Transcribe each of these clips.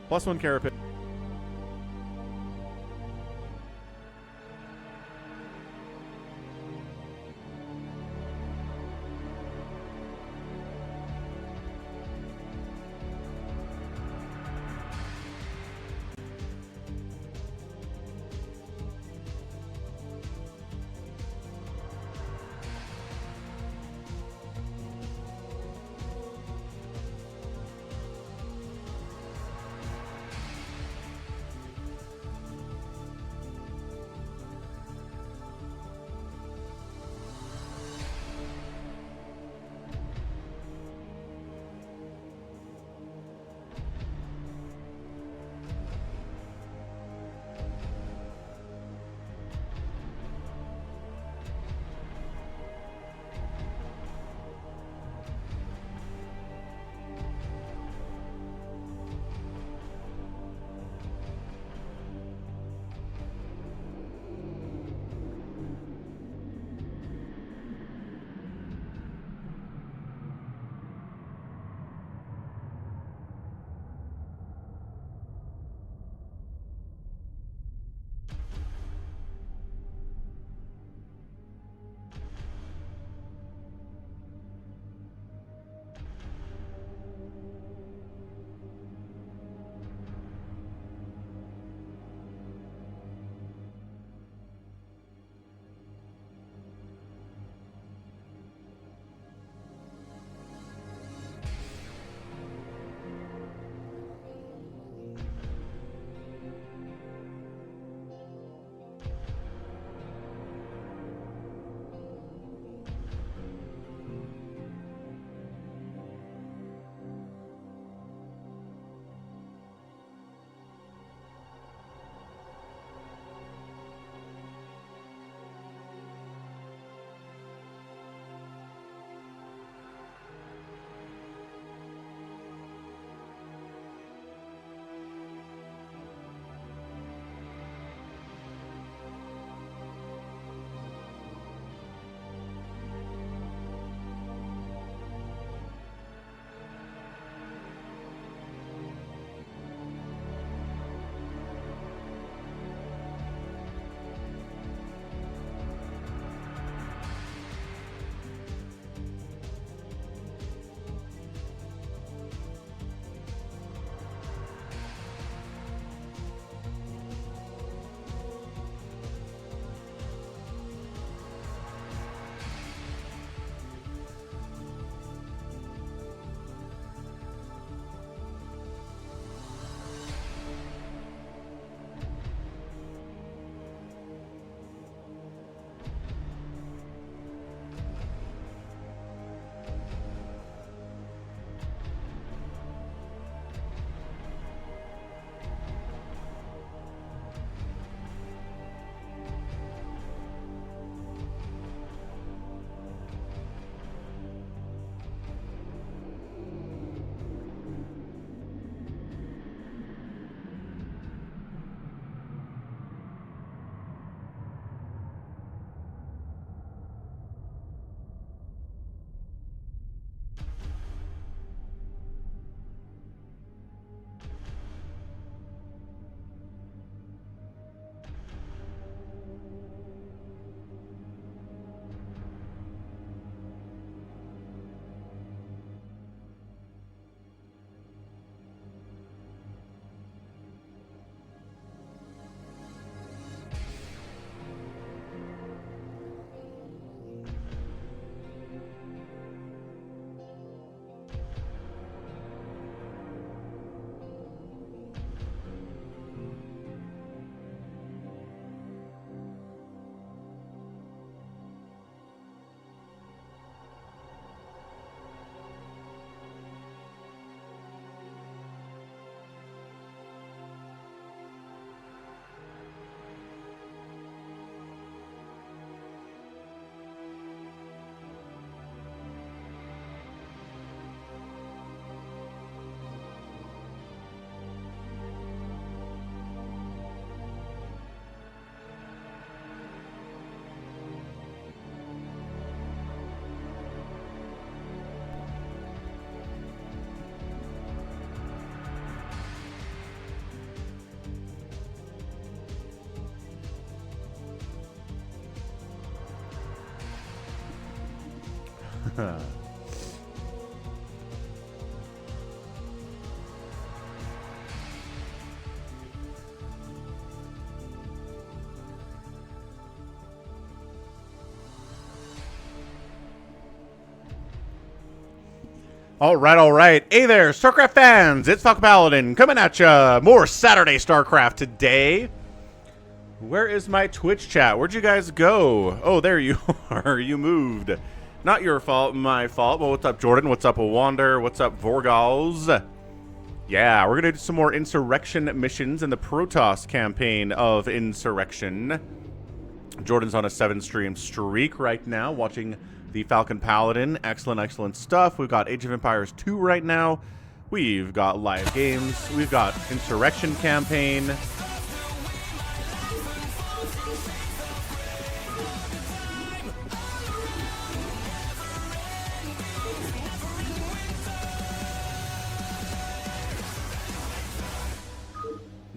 +1 carapace. All right. Hey there, StarCraft fans. It's falconpaladin coming at ya. More Saturday StarCraft today. Where is my Twitch chat? Where'd you guys go? Oh, there you are. You moved. Not your fault, my fault. Well, what's up, Jordan? What's up, Wander? What's up, Vorgals? Yeah, we're going to do some more Insurrection missions in the Protoss campaign of Insurrection. Jordan's on a 7-stream streak right now, watching the Falcon Paladin. Excellent stuff. We've got Age of Empires 2 right now. We've got live games. We've got Insurrection campaign.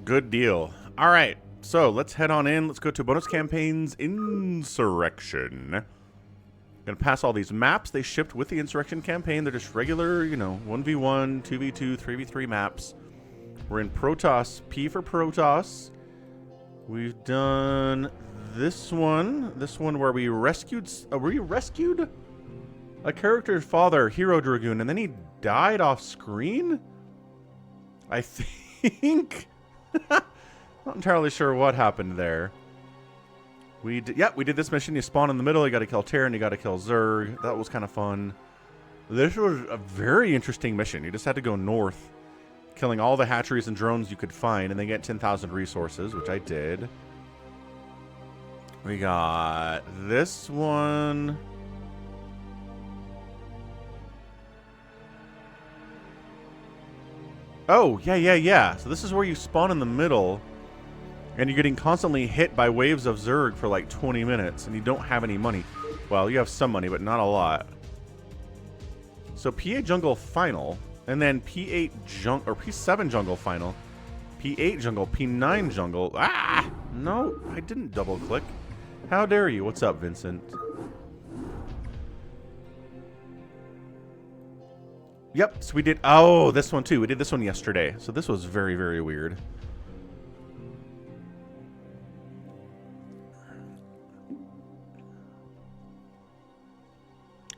Good deal. All right, so let's head on in. Let's go to bonus campaigns Insurrection. Gonna pass all these maps they shipped with the Insurrection campaign. They're just regular, 1v1, 2v2, 3v3 maps. We're in Protoss, P for Protoss. We've done this one where we rescued a character's father, Hero Dragoon, and then he died off screen? I think. Not entirely sure what happened there. We did this mission. You spawn in the middle, you gotta kill Terran, you gotta kill Zerg. That was kind of fun. This was a very interesting mission. You just had to go north, killing all the hatcheries and drones you could find, and then get 10,000 resources, which I did. We got this one. Oh, yeah. So this is where you spawn in the middle, and you're getting constantly hit by waves of Zerg for like 20 minutes, and you don't have any money. Well, you have some money, but not a lot. So P8 jungle final, and then P8 jungle, or P7 jungle final, P8 jungle, P9 jungle. Ah! No, I didn't double click. How dare you? What's up, Vincent? Yep, so we did, oh, this one too. We did this one yesterday. So this was very, very weird.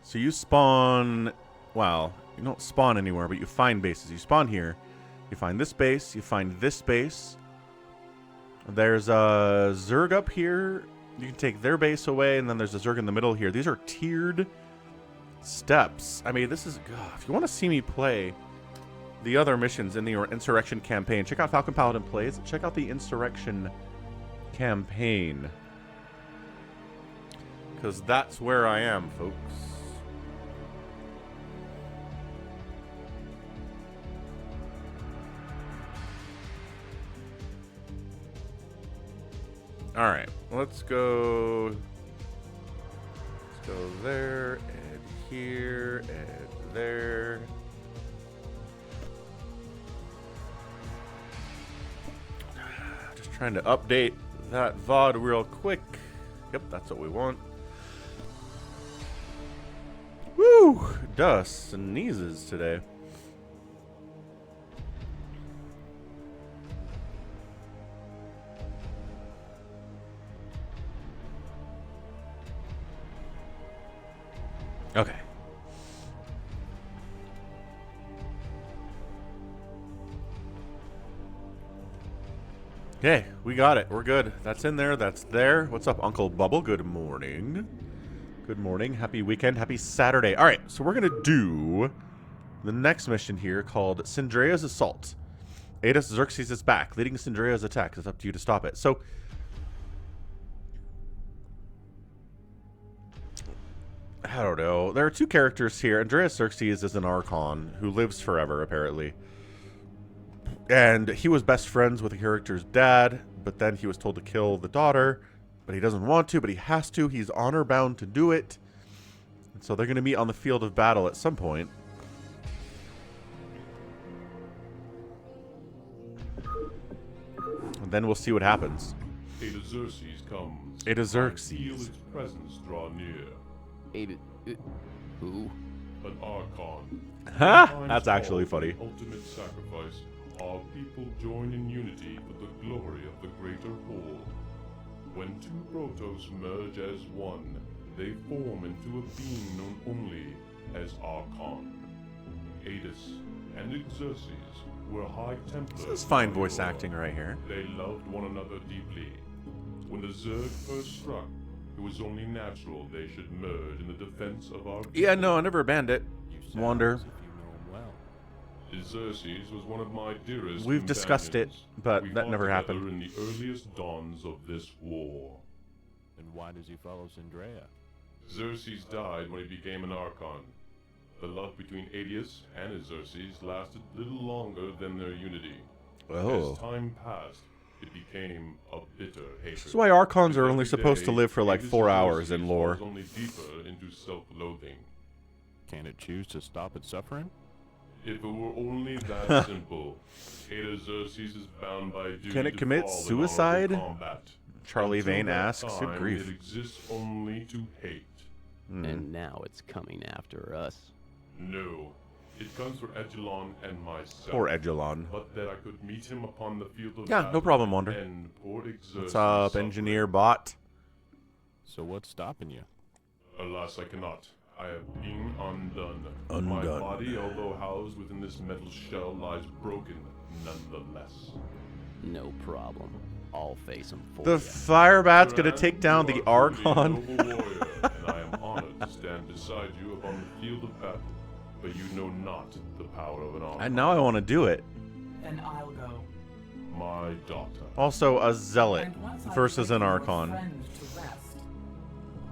So you spawn, well, you don't spawn anywhere, but you find bases. You spawn here, you find this base, you find this base. There's a Zerg up here. You can take their base away, and then there's a Zerg in the middle here. These are tiered steps. I mean, this is, if you want to see me play the other missions in the Insurrection campaign, check out Falcon Paladin Plays. Check out the Insurrection campaign, because that's where I am, folks. All right, let's go there, and here, and there. Just trying to update that VOD real quick. Yep, that's what we want. Woo! Dust and sneezes today. Okay. Okay, we got it. We're good. That's in there. That's there. What's up, Uncle Bubble? Good morning. Good morning. Happy weekend. Happy Saturday. All right, so we're going to do the next mission here called Syndrea's Assault. Adis Xerxes is back, leading Syndrea's attack. It's up to you to stop it. So, I don't know. There are two characters here. Andreas Xerxes is an Archon who lives forever, apparently. And he was best friends with the character's dad, but then he was told to kill the daughter, but he doesn't want to, but he has to. He's honor-bound to do it. And so they're going to meet on the field of battle at some point. And then we'll see what happens. Adis Xerxes comes. Adis Xerxes. Feel its presence draw near. Who? An Archon. Huh? Times That's actually called funny. the ultimate sacrifice. Our people join in unity for the glory of the greater whole. When two Protoss merge as one, they form into a being known only as Archon. Adis and Exerces were High Templars. This is fine of voice yore. acting right here. They loved one another deeply. When the Zerg first struck, it was only natural they should merge in the defense of our people. Yeah, no, I never banned it. Wander. As if you know him well. Exerces was one of my dearest We've discussed it, companions. but We that fought never together happened. in the earliest dawns of this war. Then why does he follow Syndrea? Xerxes died when he became an Archon. The love between Adius and Xerxes lasted little longer than their unity. Oh. As time passed, it became a bitter hatred. This is why Archons are Every only supposed to day, live for like Adius 4 and hours Xerxes in lore. falls only deeper into self-loathing. Can it choose to stop its suffering? If it were only that simple, Ada Xerxes is bound by duty Can it to commit fall in suicide? honorable combat. Charlie Until Vane that asks. Good time, grief. It exists only to hate. And now it's coming after us. No, it comes for Edgelon and myself. Poor Edgelon. But that I could meet him upon the field of Yeah, battle no problem, Wander. and poor Xerxes What's up, suffering. engineer bot? So what's stopping you? Alas, I cannot. I have been undone. My Undone. body, although housed within this metal shell, lies broken nonetheless. No problem. I'll face him for The you. fire bat's gonna Turan, take down you the are truly a Archon. noble warrior, and I am honored to stand beside you upon the field of battle. But you know not the power of an Archon. And now I want to do it. Then I'll go. My daughter. Also, a zealot And once I've versus an taken your Archon. friend to rest,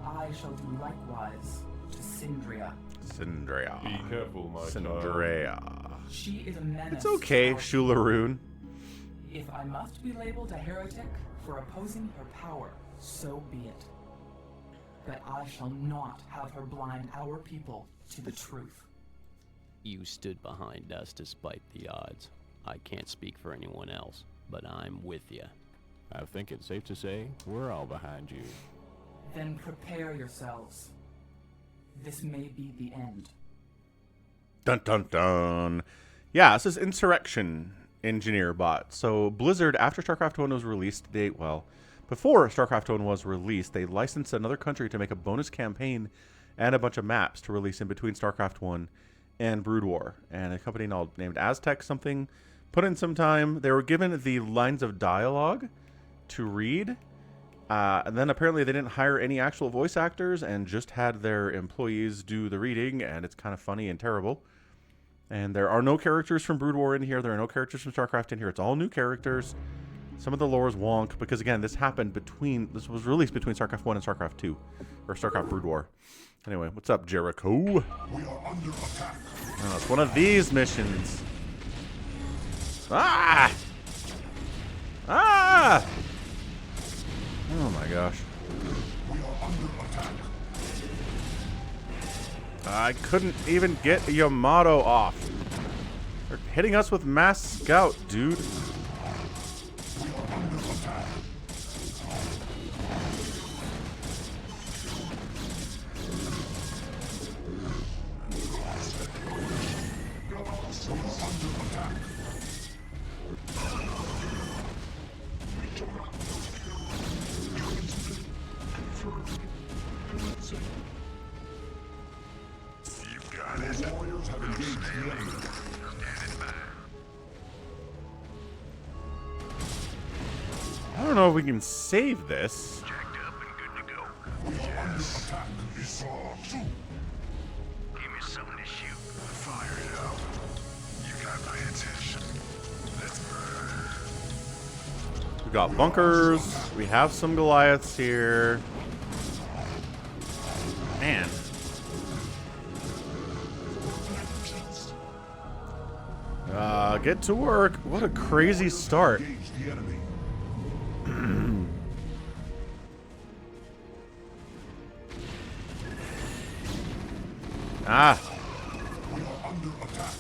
I shall do likewise to Syndria. Syndrea. Be careful, my child. Syndrea. She is a menace. It's okay, to our Shularoon. If I must be labeled a heretic for opposing her power, so be it. But I shall not have her blind our people to the truth. You stood behind us despite the odds. I can't speak for anyone else, but I'm with you. I think it's safe to say we're all behind you. Then prepare yourselves. This may be the end. Dun dun dun. Yeah, this is Insurrection engineer bot. So Blizzard, after StarCraft 1 was released, before StarCraft 1 was released, they licensed another country to make a bonus campaign and a bunch of maps to release in between StarCraft 1 and Brood War. And a company named Aztec something put in some time. They were given the lines of dialogue to read. And then apparently they didn't hire any actual voice actors and just had their employees do the reading, and it's kind of funny and terrible. And there are no characters from Brood War in here. There are no characters from StarCraft in here. It's all new characters. Some of the lore is wonk because, again, this was released between StarCraft 1 and StarCraft 2, or StarCraft Brood War. Anyway, what's up, Jericho? We are under attack. Oh, it's one of these missions. Ah! Ah! Oh my gosh. We are under attack. I couldn't even get Yamato off. They're hitting us with mass scout, dude. We are under attack. We are under attack. You've got it. The warriors have engaged the enemy. I don't know if we can save this. We are under attack. We saw two. Give me something to shoot. Fire it up. You got my attention. Let's burn. We got bunkers. We have some Goliaths here. Man. Get to work. What a crazy start. Engage the enemy. Ah. We are under attack.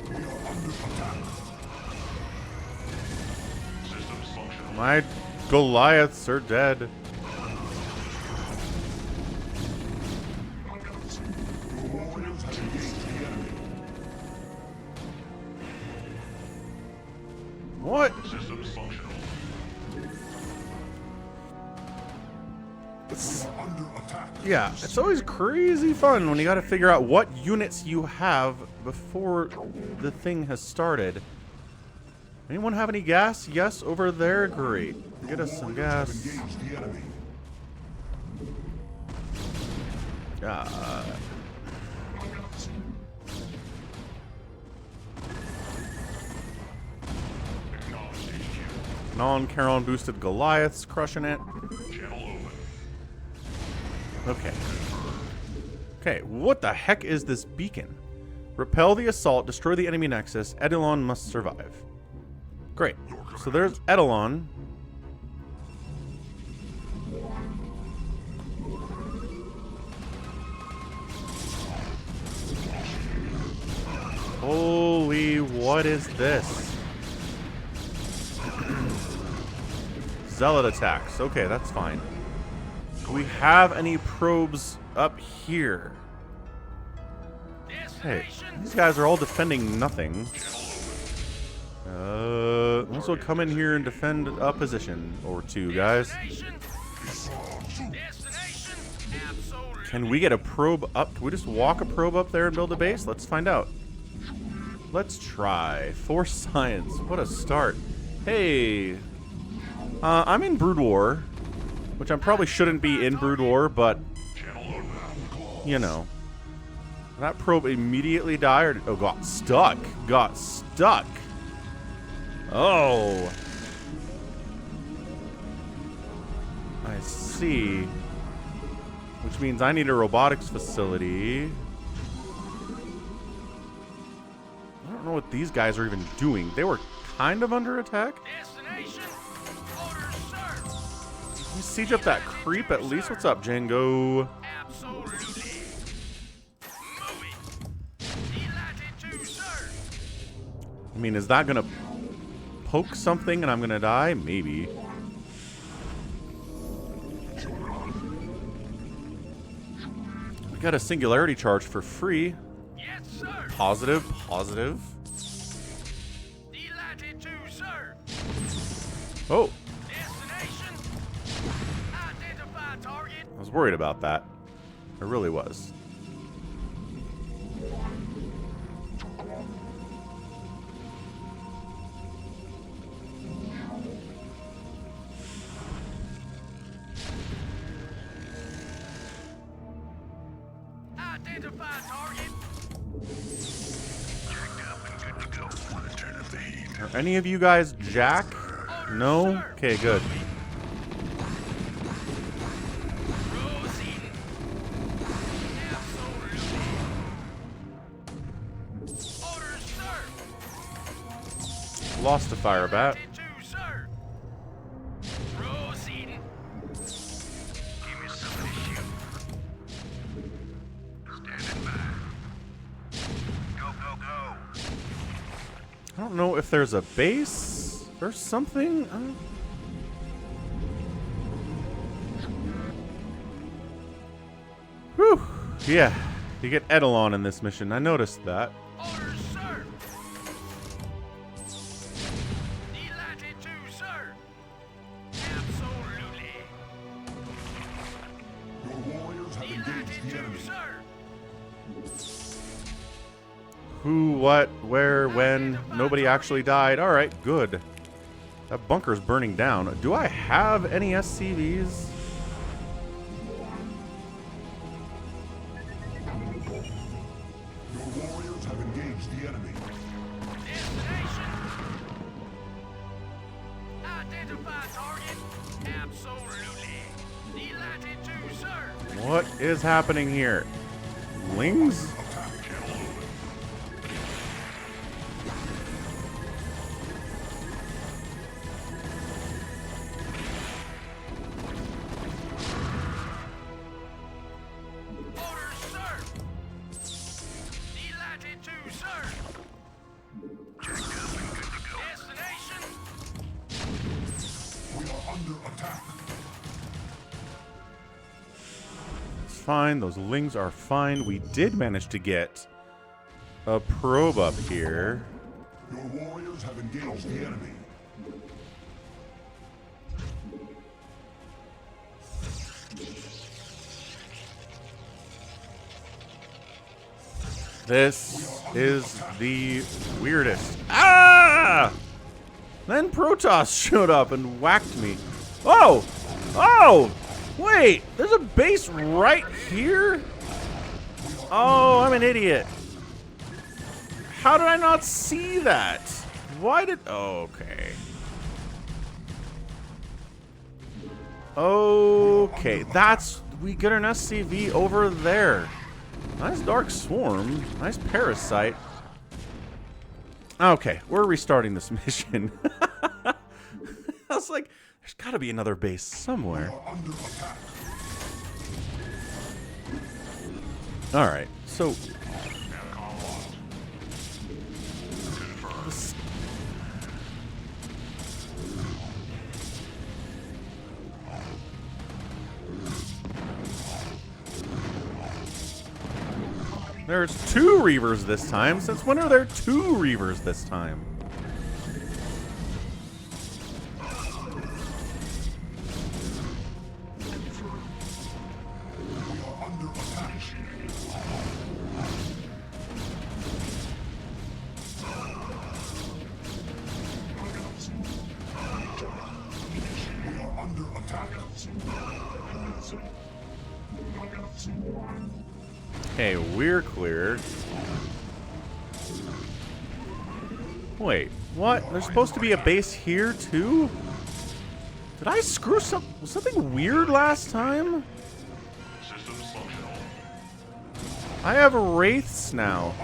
We are under attack. My Goliaths are dead. What? Systems functional. Under attack. Yeah, it's always crazy fun when you gotta figure out what units you have before the thing has started. Anyone have any gas? Yes, over there? Great. Get us some gas. Engage the enemy. Non-Charon boosted Goliaths crushing it. Channel open. Okay. Okay, what the heck is this beacon? Repel the assault, destroy the enemy nexus, Eidolon must survive. Great. So there's Eidolon. Holy, what is this? Zealot attacks. Okay, that's fine. Do we have any probes up here? Hey, these guys are all defending nothing. Let's go come in here and defend a position or two, guys. Can we get a probe up? Can we just walk a probe up there and build a base? Let's find out. Let's try. Force science. What a start. Hey. I'm in Brood War, which I probably shouldn't be in Brood War, but you know. That probe immediately died. Oh, got stuck. Got stuck. Oh. I see. Which means I need a robotics facility. I don't know what these guys are even doing. They were kind of under attack. Let me siege up that creep at least. What's up, Django? I mean, is that gonna poke something and I'm gonna die? Maybe. We got a singularity charge for free. Yes, sir. Positive, positive. Delighted to, sir. Oh, Destination. Identify target. I was worried about that. I really was. Identify target. Checked up and good to go for the turn of the heat. Are any of you guys Jack? No? Okay, good. Lost a fire bat. I don't know if there's a base or something. Whew. Yeah, you get Eidolon in this mission. I noticed that. Orders, sir. Delighted to, sir. Absolutely. Your warriors have engaged the enemy. Sir. Who, what, where, when. Nobody actually died. All right, good. That bunker's burning down. Do I have any SCVs? Your warriors have engaged the enemy. Destination. Identify target. Absolutely. Delighted to, sir. What is happening here? Lings? Orders, sir. Delighted to, sir. Checked up and good to go. Destination. fine. Those lings are fine. We did manage to get a probe up here. Your warriors have engaged the enemy. This is the weirdest. Ah! Then Protoss showed up and whacked me. Oh! Oh! Wait! There's a base right here? Oh, I'm an idiot. How did I not see that? Why did... Oh, okay. Okay, that's... We get an SCV over there. Nice Dark Swarm. Nice Parasite. Okay, we're restarting this mission. I was like, there's got to be another base somewhere. Alright, so... There's 2 Reavers this time. Since when are there 2 Reavers this time? Okay, we're clear. Wait, what? There's supposed to be a base here too? Did I screw something weird last time? Systems functional. I have wraiths now.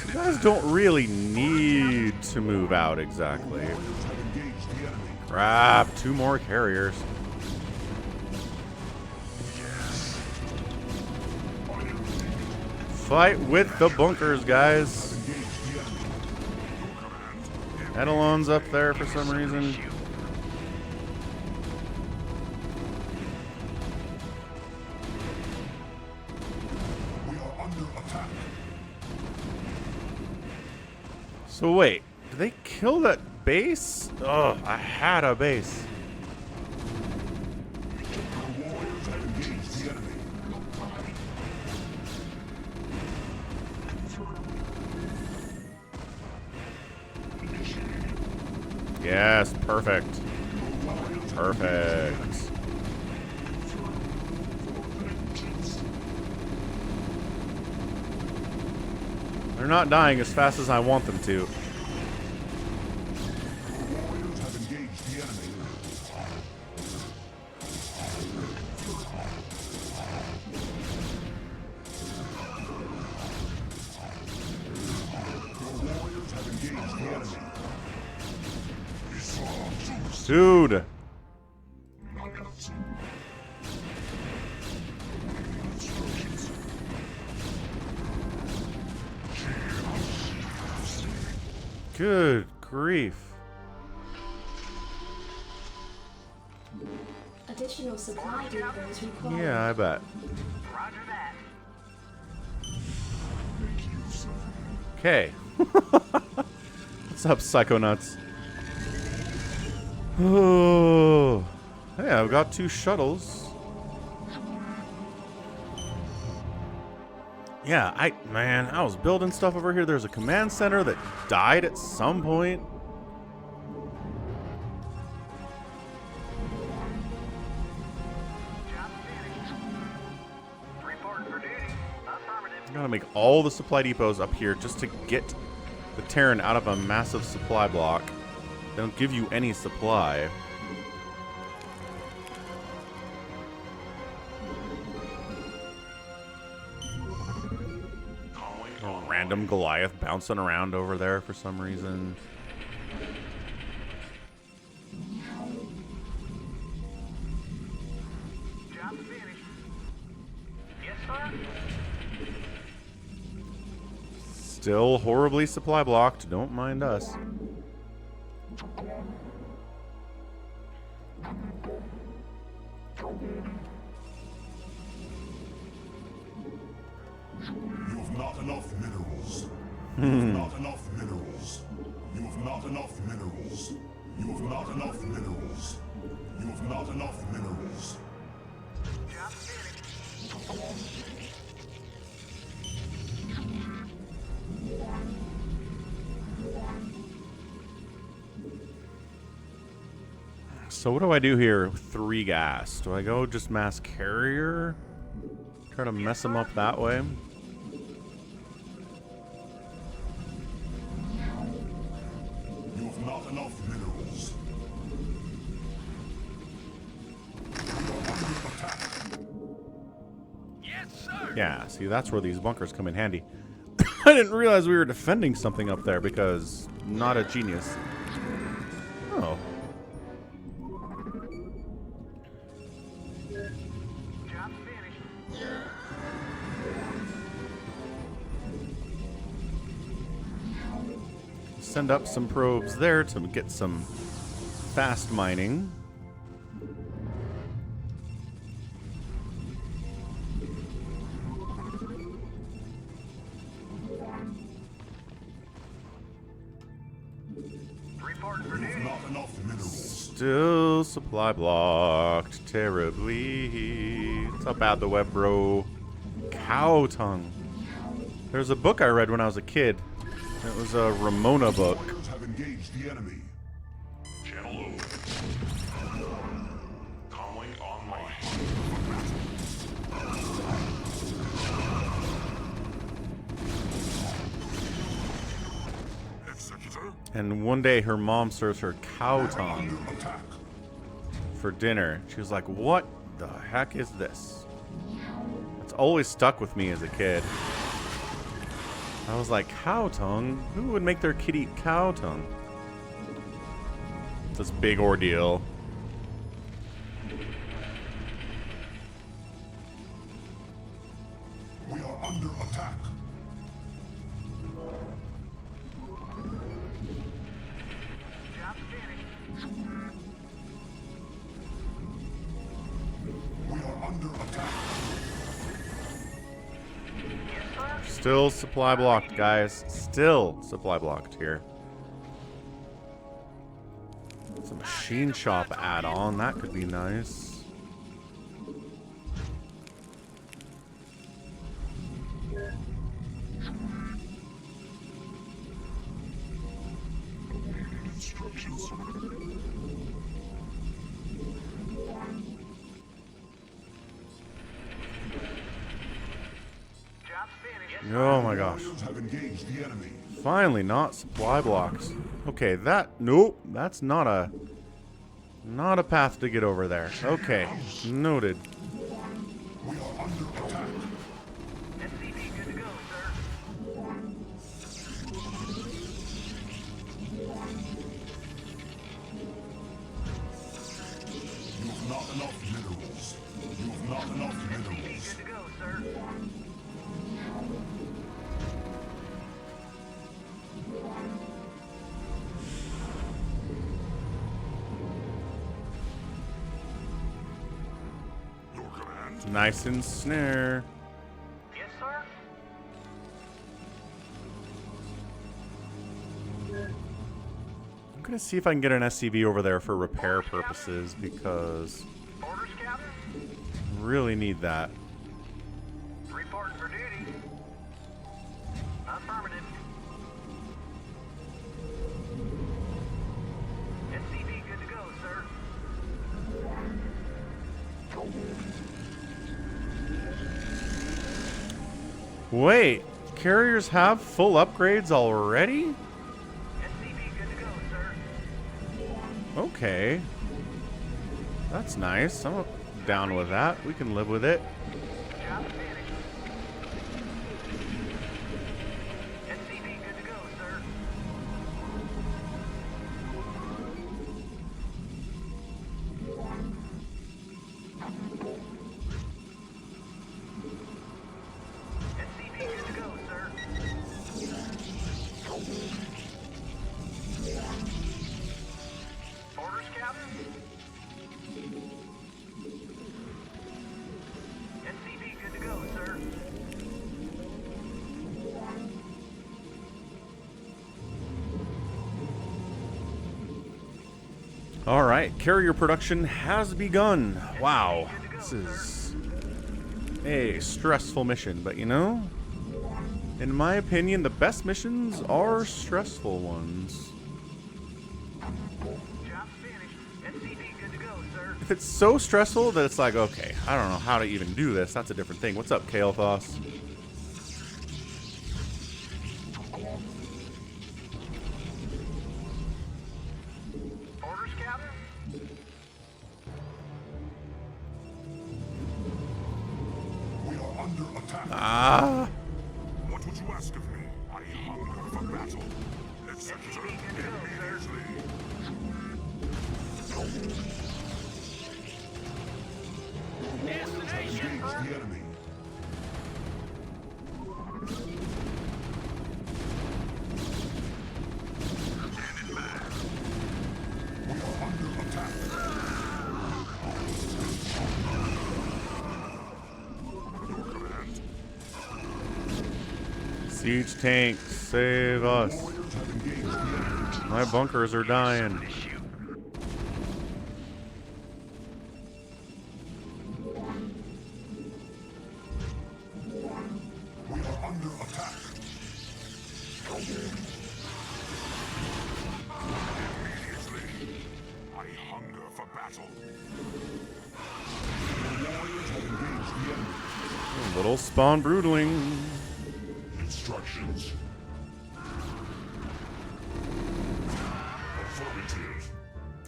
You guys don't really need to move out exactly. Crap, 2 more carriers. Fight with the bunkers, guys. Edelon's up there for some reason. So wait, did they kill that base? Oh, I had a base. Yes, perfect. Perfect. They're not dying as fast as I want them to. Dude. Good grief. Additional supply depots required. Yeah, I bet. Roger that. Okay. What's up, Psychonauts? Oh, yeah, I've got 2 shuttles. Yeah, I was building stuff over here. There's a command center that died at some point. gotta make all the supply depots up here just to get the Terran out of a massive supply block. They don't give you any supply. A random Goliath bouncing around over there for some reason. Job finished. Yes, sir. Still horribly supply blocked. Don't mind us. You have not enough minerals. You have not enough minerals. You have not enough minerals. You have not enough minerals. You have not enough minerals. Job finished. So what do I do here with 3 gas? Do I go just mass carrier? Try to mess them up that way? You have not enough minerals. Yeah, see, that's where these bunkers come in handy. I didn't realize we were defending something up there because not a genius. Oh. Job finished. Send up some probes there to get some fast mining. Reporting for You have duty. not enough minerals. Still supply blocked terribly. What's up, Add the Web, bro? Cow tongue. There's a book I read when I was a kid. It was a Ramona book. Warriors have engaged the enemy. Channel open. Comlink online. Executor, And one day her mom serves her cow tongue under attack. for dinner. She was like, what the heck is this? It's always stuck with me as a kid. I was like, cow tongue? Who would make their kid eat cow tongue? It's this big ordeal. We are under attack. Job finished. We are under attack. Yes, sir. Still supply blocked, guys. Still supply blocked here. It's a machine shop add-on. That could be nice. Instructions. Job finished. Oh my gosh. Warriors have engaged the enemy. Finally, not supply blocks. Okay, nope, that's not a path to get over there. Okay, noted. We are under attack. SCV good to go, sir. You have not enough minerals. You have not enough minerals. Good to go, sir. Your command. Nice and snare. Yes, sir. I'm gonna see if I can get an SCV over there for repair purposes because Orders, Captain. I really need that. Reporting for duty. Affirmative. SCV good to go, sir. Wait, carriers have full upgrades already? Okay. That's nice. I'm down with that. We can live with it. All right, carrier production has begun. Wow, this is a stressful mission, but you know, in my opinion, the best missions are stressful ones. If it's so stressful that it's like, okay, I don't know how to even do this, that's a different thing. What's up, Kael'thas? Ah. What would you ask of me? I hunger for battle. Let's enter immediately. Engage the enemy. Stand in back. We are under attack. Your command. Siege tank, save us. My bunkers are dying. We are under attack. Immediately. I hunger for battle. The warriors have engaged the enemy. Little spawn broodling. Instructions. Affirmative.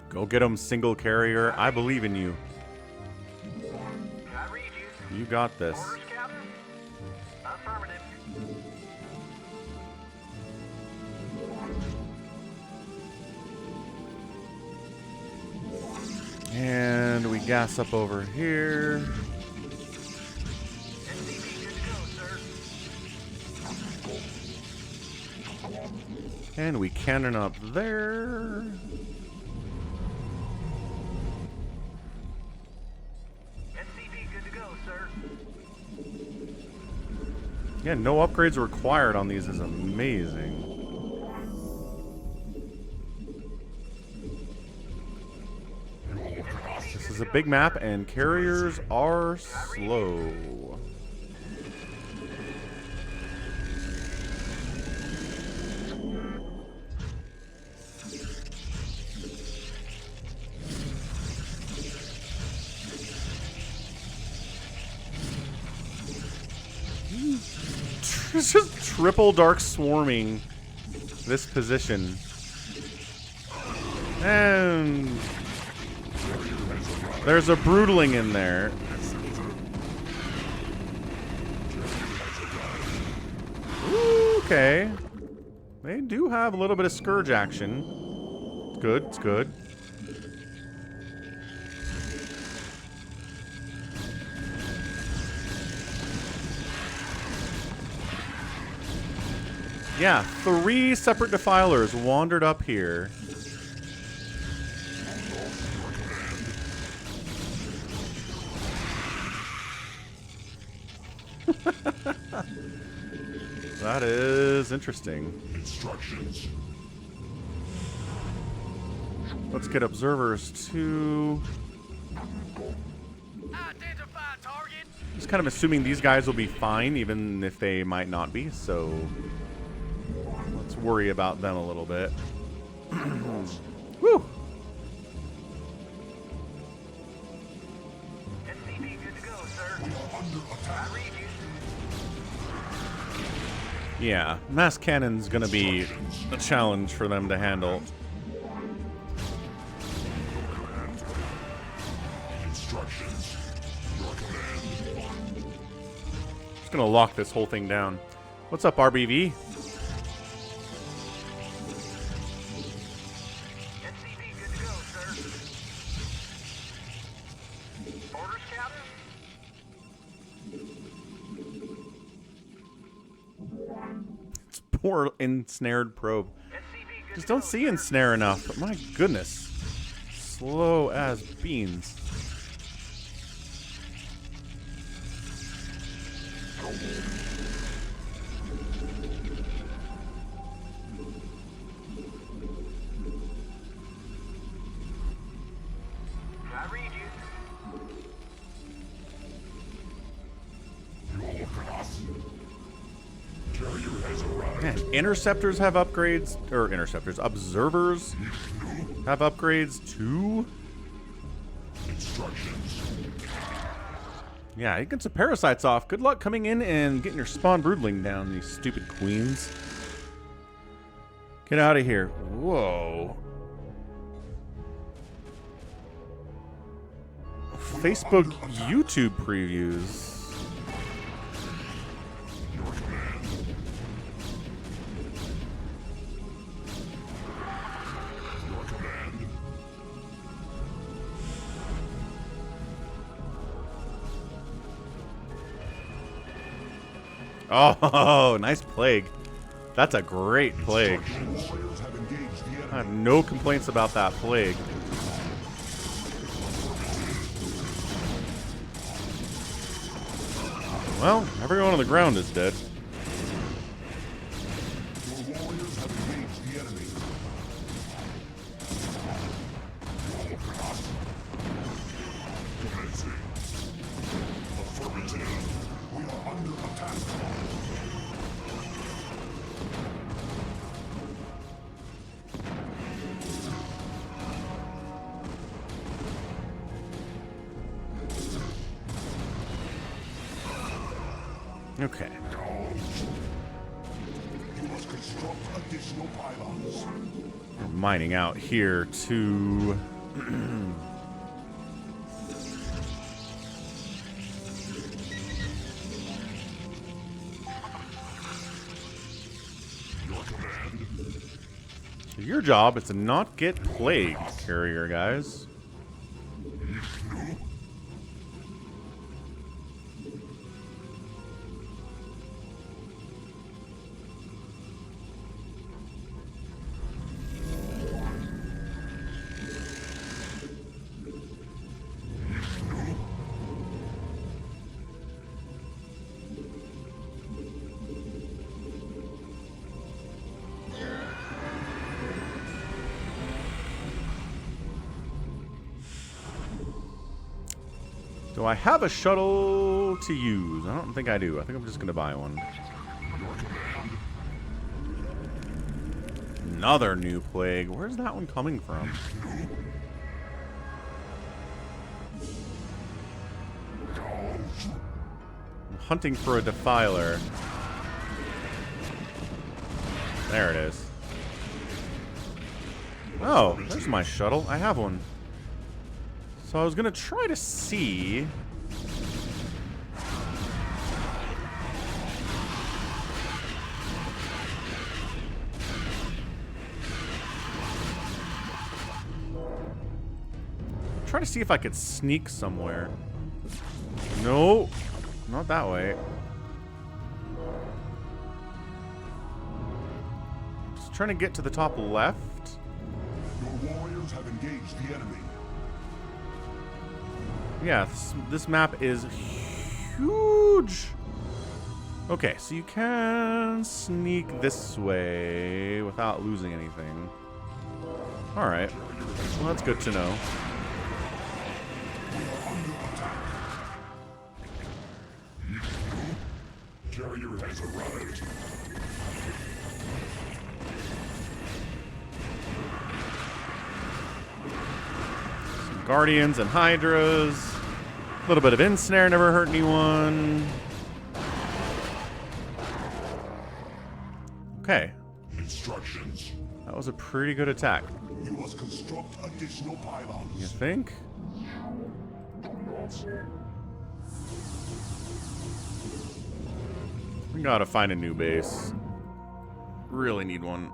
Go get him, single carrier. I believe in you. I read you. You got this. Orders, Captain? Affirmative. And we gas up over here. SCV good to go, sir. And we cannon up there. SCV good to go, sir. Yeah, no upgrades required on these is amazing. This is a big map and carriers are slow. It's just triple dark swarming this position. And there's a broodling in there. Ooh, okay. They do have a little bit of scourge action. It's good, it's good. Yeah, 3 separate defilers wandered up here. That is interesting. Instructions. Let's get observers too. Identify target. Just kind of assuming these guys will be fine, even if they might not be, so let's worry about them a little bit. Woo! SCV good to go, sir. We are under attack. I read you. Yeah, mass cannon's gonna be a challenge for them to handle. Instructions. Your command. Just gonna lock this whole thing down. What's up, RBV? SCV good to go, sir. Orders, Captain? Poor ensnared probe. SCV good Just to don't go, see sir. ensnare enough. But my goodness. Slow as beans. I read you. Carrier has arrived. Man, interceptors have upgrades, or interceptors, observers have upgrades too. Instructions. Yeah, you get some parasites off. Good luck coming in and getting your spawn broodling down, these stupid queens. Get out of here. Whoa. Facebook, YouTube previews. Your command. Your command. Oh, nice plague. That's a great plague. Warriors have engaged the I enemy. have no complaints about that plague. Well, everyone on the ground is dead. Your warriors have engaged the enemy. Commencing. Affirmative. We are under attack. Okay. You must construct additional pylons. We're mining out here to... Your command. So your job is to not get plagued, carrier guys. Do I have a shuttle to use? I don't think I do. I think I'm just going to buy one. Another new plague. Where's that one coming from? I'm hunting for a defiler. There it is. Oh, there's my shuttle. I have one. So I was gonna try to see. Try to see if I could sneak somewhere. No, not that way. Just trying to get to the top left. Your warriors have engaged the enemy. Yeah, this map is huge. Okay, so you can sneak this way without losing anything. Alright, well that's good to know. Carrier has arrived. Some Guardians and Hydras. A little bit of Ensnare never hurt anyone. Okay. Instructions. That was a pretty good attack. You must construct additional pylons. You think? We gotta find a new base. Really need one.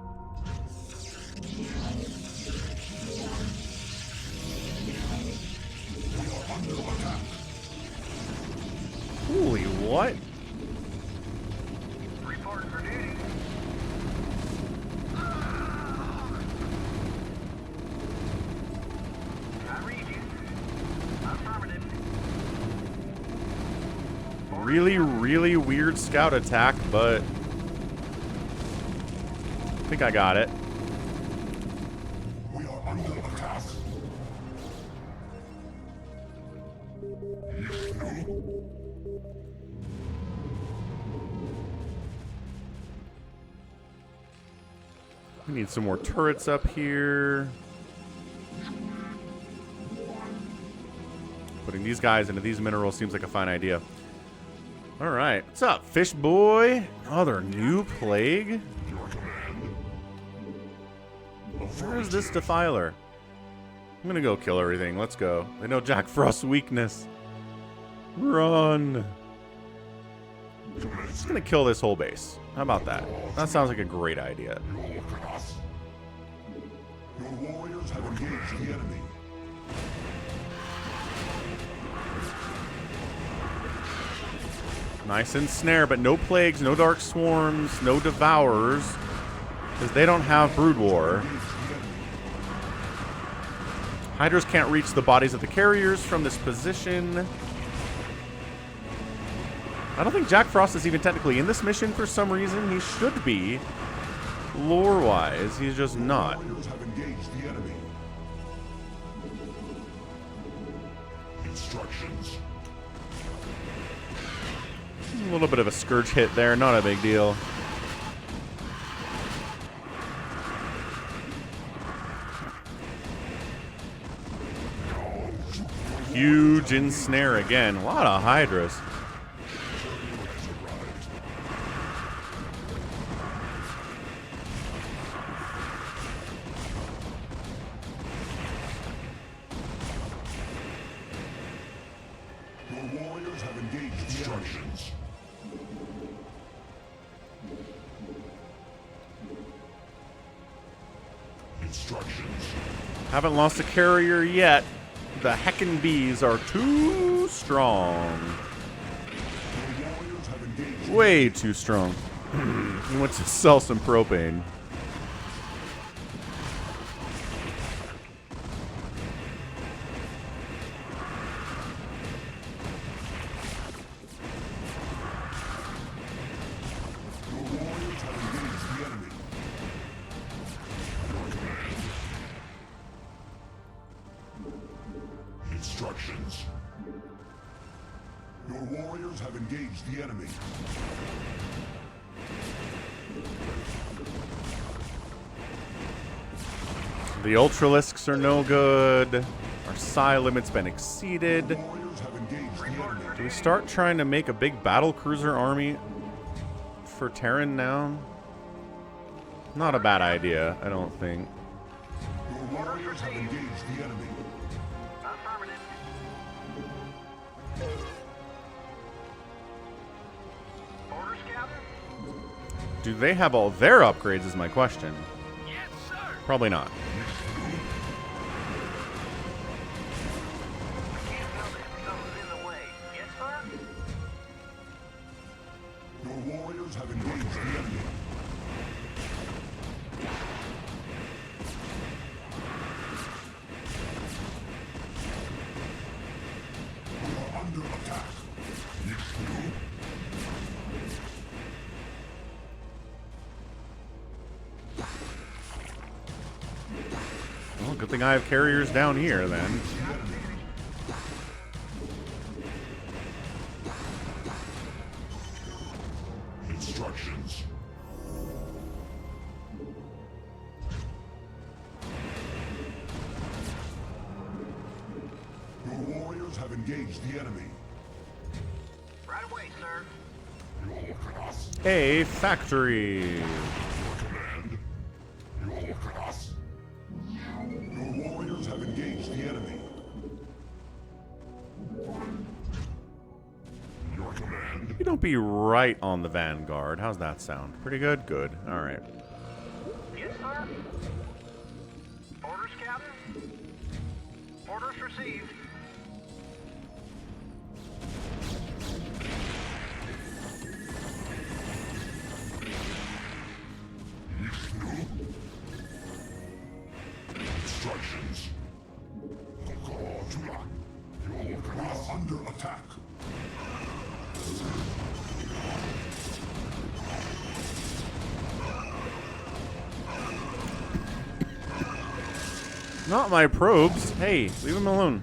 Holy what? Reporting for duty. I read you. Affirmative. Really, really weird scout attack, but I think I got it. We are under attack. We need some more turrets up here. Putting these guys into these minerals seems like a fine idea. All right, what's up, fish boy? Another new plague? Where's this defiler? I'm gonna go kill everything. Let's go. They know Jack Frost's weakness. Run. Just gonna kill this whole base. How about that? That sounds like a great idea. Your warriors have engaged the enemy. Nice ensnare, but no plagues, no dark swarms, no devourers, because they don't have brood war. Hydras can't reach the bodies of the carriers from this position. I don't think Jack Frost is even technically in this mission for some reason. He should be, lore-wise. He's just not. Warriors have engaged the enemy. Instructions. A little bit of a scourge hit there, not a big deal. Huge ensnare again. A lot of Hydras. Your warriors have engaged the instructions. Instructions. Haven't lost a carrier yet. The heckin' bees are too strong. Your warriors have engaged. Way too strong. He wants to sell some propane. Your warriors have engaged the enemy. Instructions. Your warriors have engaged the enemy. The Ultralisks are no good. Our psi limit's been exceeded. Warriors have engaged the enemy. Do we start trying to make a big battle cruiser army for Terran now? Not a bad idea, I don't think. Your warriors have engaged the enemy. Affirmative. Orders, Captain? Do they have all their upgrades is my question. Yes, sir. Probably not. I can't help it if something's in the way. Yes, sir? Your warriors have engaged the enemy. We are under attack. Well, good thing I have carriers down here then. Instructions. Your warriors have engaged the enemy. Right away, sir. A factory. Look at us. Your warriors have engaged the enemy. Your command. You don't be right on the vanguard. How's that sound? Pretty good? Good. All right. Yes, sir. Orders, Captain. Orders received. Instructions. We are under attack. Not my probes. Hey, leave them alone.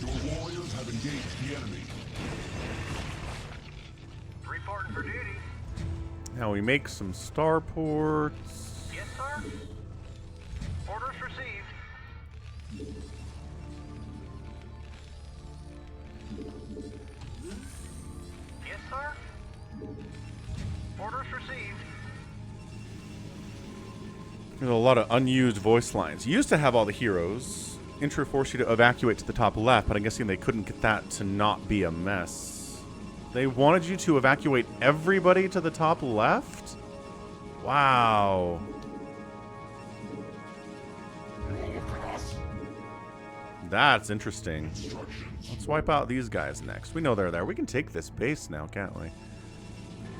Your warriors have engaged the enemy. Reporting for duty. Now we make some starports. Yes, sir. Orders received. Yes, sir. Orders received. There's a lot of unused voice lines. You used to have all the heroes. Intro forced you to evacuate to the top left, but I'm guessing they couldn't get that to not be a mess. They wanted you to evacuate everybody to the top left? Wow. That's interesting. Let's wipe out these guys next. We know they're there. We can take this base now, can't we?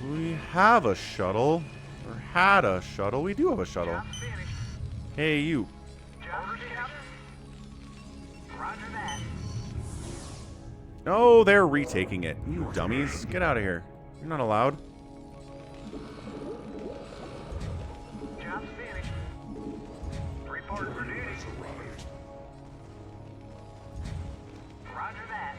We have a shuttle. Or had a shuttle. We do have a shuttle. Job finished. Hey, you. Orders, Captain. Roger that. Oh, they're retaking it. You dummies. Get out of here. You're not allowed. Job's finished. Reporting for duty. Roger that.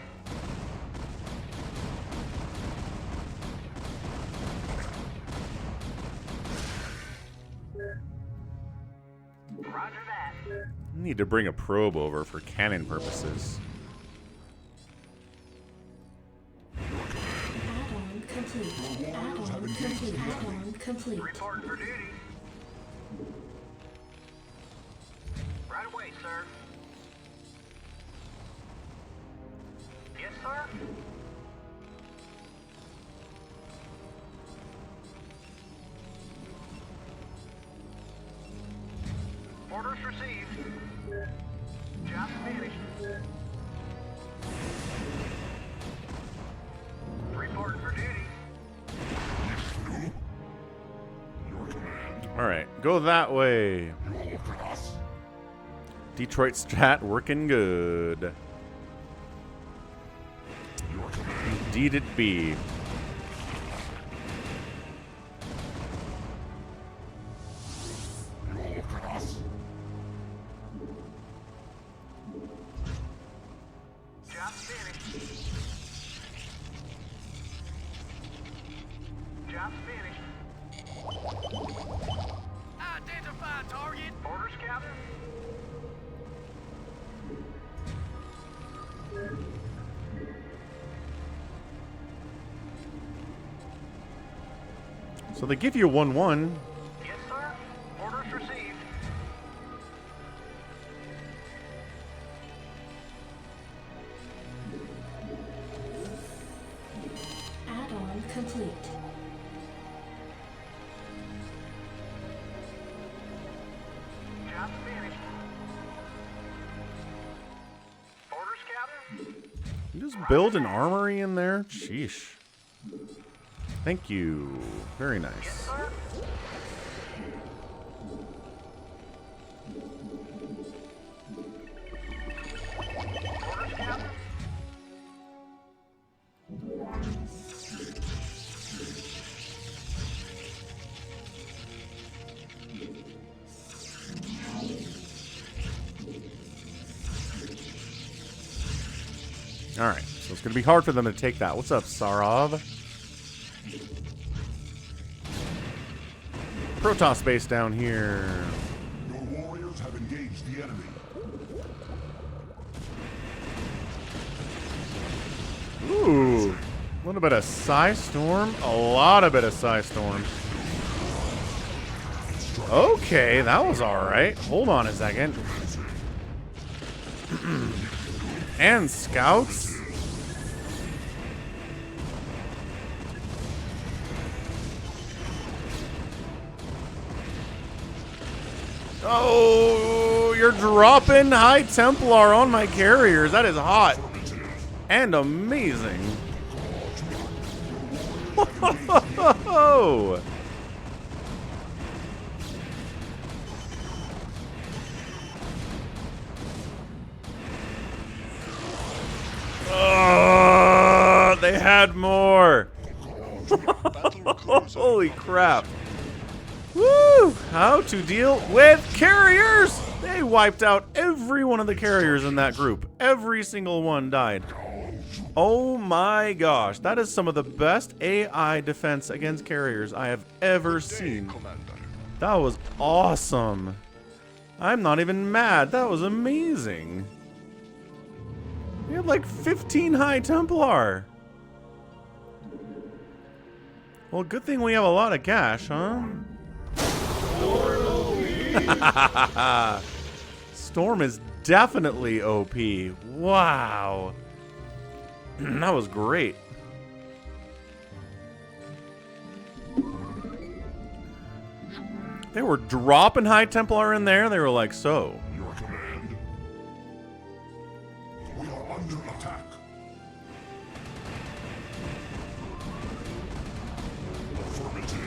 Roger that. Need to bring a probe over for cannon purposes. Add-on complete. Add-on complete. Add-on complete. Reporting for duty. Right away, sir. Yes, sir. Orders received. Job finished. Reporting for duty. Alright, go that way. Detroit strat working good. Indeed it be. Job finished. Job finished. Identify target. Orders, Captain. So they give you 1-1. Yes, sir. Orders received. Add-on complete. Job finished. Orders, Captain. You just build an armory in there? Sheesh. Thank you. Very Yes, nice. sir. Orders, Captain. Alright, so it's going to be hard for them to take that. What's up, Sarov? Protoss base down here. Your warriors have engaged the enemy. A little bit of Psy Storm. A lot of bit of Psy Storm. Okay, that was alright. Hold on a second. And scouts. Oh, you're dropping High Templar on my carriers. That is hot and amazing. Whoa. They had more. Holy crap. Woo! How to deal with carriers? They wiped out every one of the carriers in that group. Every single one died. Oh my gosh. That is some of the best AI defense against carriers I have ever seen. That was awesome. I'm not even mad. That was amazing. We had like 15 High Templar. Well, good thing we have a lot of cash, huh? Storm is definitely OP. Wow. That was great. They were dropping High Templar in there. They were like, so. Your command. We are under attack. Affirmative.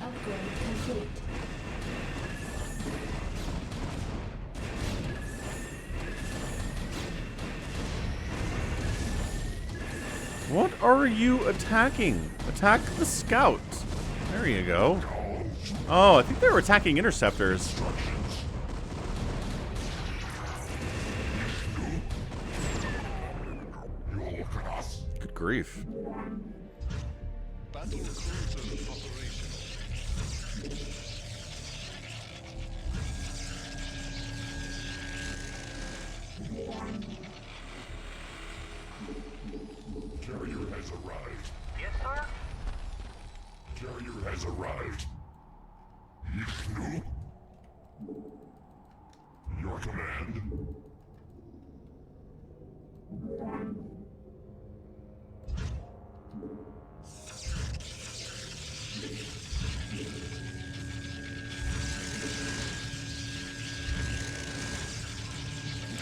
Upgrade complete. What are you attacking? Attack the scout. There you go. Oh, I think they were attacking interceptors. Good grief. Battle cruiser operational. Carrier has arrived. Yes, sir? Carrier has arrived. Yiknu. Your command.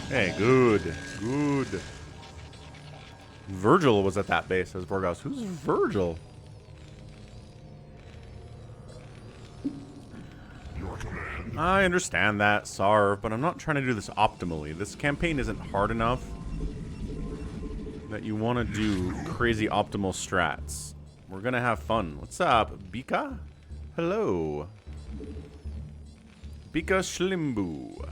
Hey, good. Good. Virgil was at that base, says Borgos. Who's Virgil? Your command. I understand that, Sarv, but I'm not trying to do this optimally. This campaign isn't hard enough that you want to do crazy optimal strats. We're gonna have fun. What's up, Bika? Hello. Bika Schlimbu.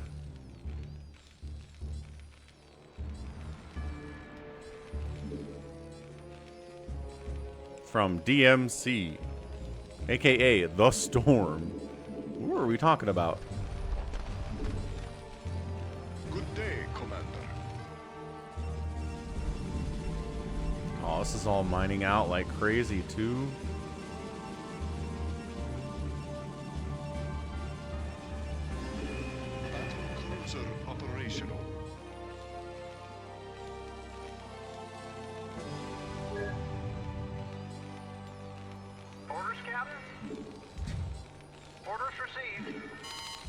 From DMC, aka The Storm. What are we talking about? Good day, Commander. Oh, this is all mining out like crazy, too. Battle cruiser operational. Orders, Captain? Orders received.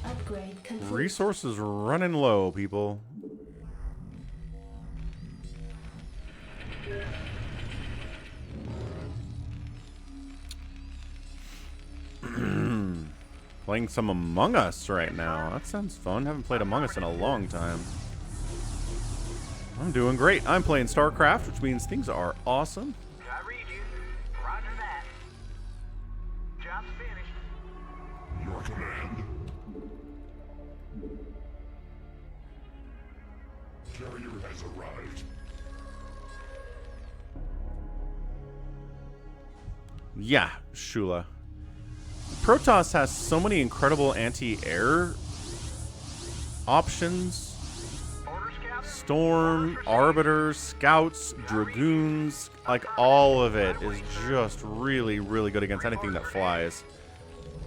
Upgrade complete. Resources running low, people. Playing some Among Us right now. That sounds fun. Haven't played Among Us in a long time. I'm doing great. I'm playing StarCraft, which means things are awesome. I read you. Roger that. Job's finished. Your command. Carrier has arrived. Yeah, Shula. Protoss has so many incredible anti-air options. Storm, Arbiters, Scouts, Dragoons, like all of it is just really, really good against anything that flies.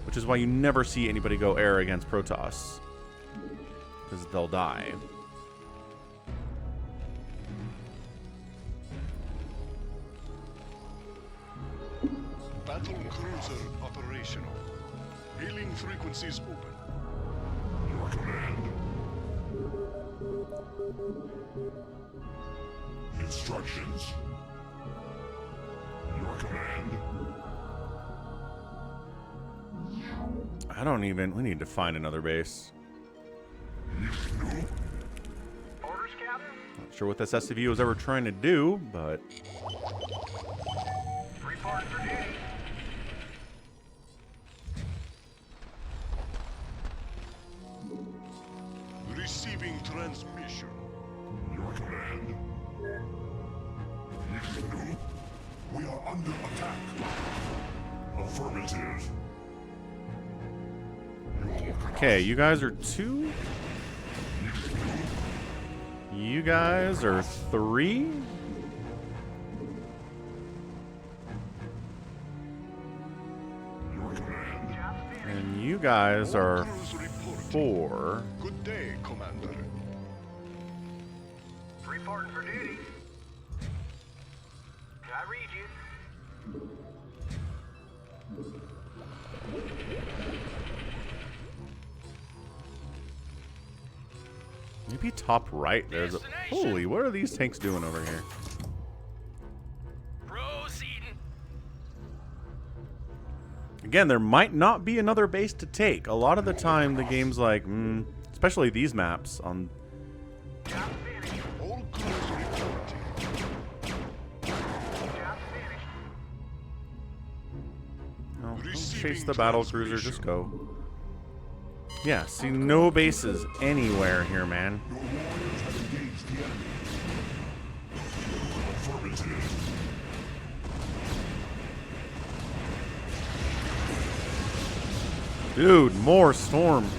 Which is why you never see anybody go air against Protoss. Because they'll die. Battle cruiser operational. Hailing frequencies open. Your command. Instructions. Your command. I don't even... We need to find another base. Not sure what this SCV was ever trying to do, but... Report for duty. Receiving transmission. Your command. We are under attack. Affirmative. Okay, you guys are 2. You guys are 3. Your command. And you guys are 4. Good day, Commander. Reporting for duty. I read you. Maybe top right. There's a... Holy, what are these tanks doing over here? Proceeding. Again, there might not be another base to take. A lot of the time, the game's like, especially these maps on... Job finished. All crews reporting. Job finished. No, don't chase the battle cruiser, just go. Yeah, see no bases anywhere here, man. Your warriors have engaged the enemy. Affirmative. Dude, more storm.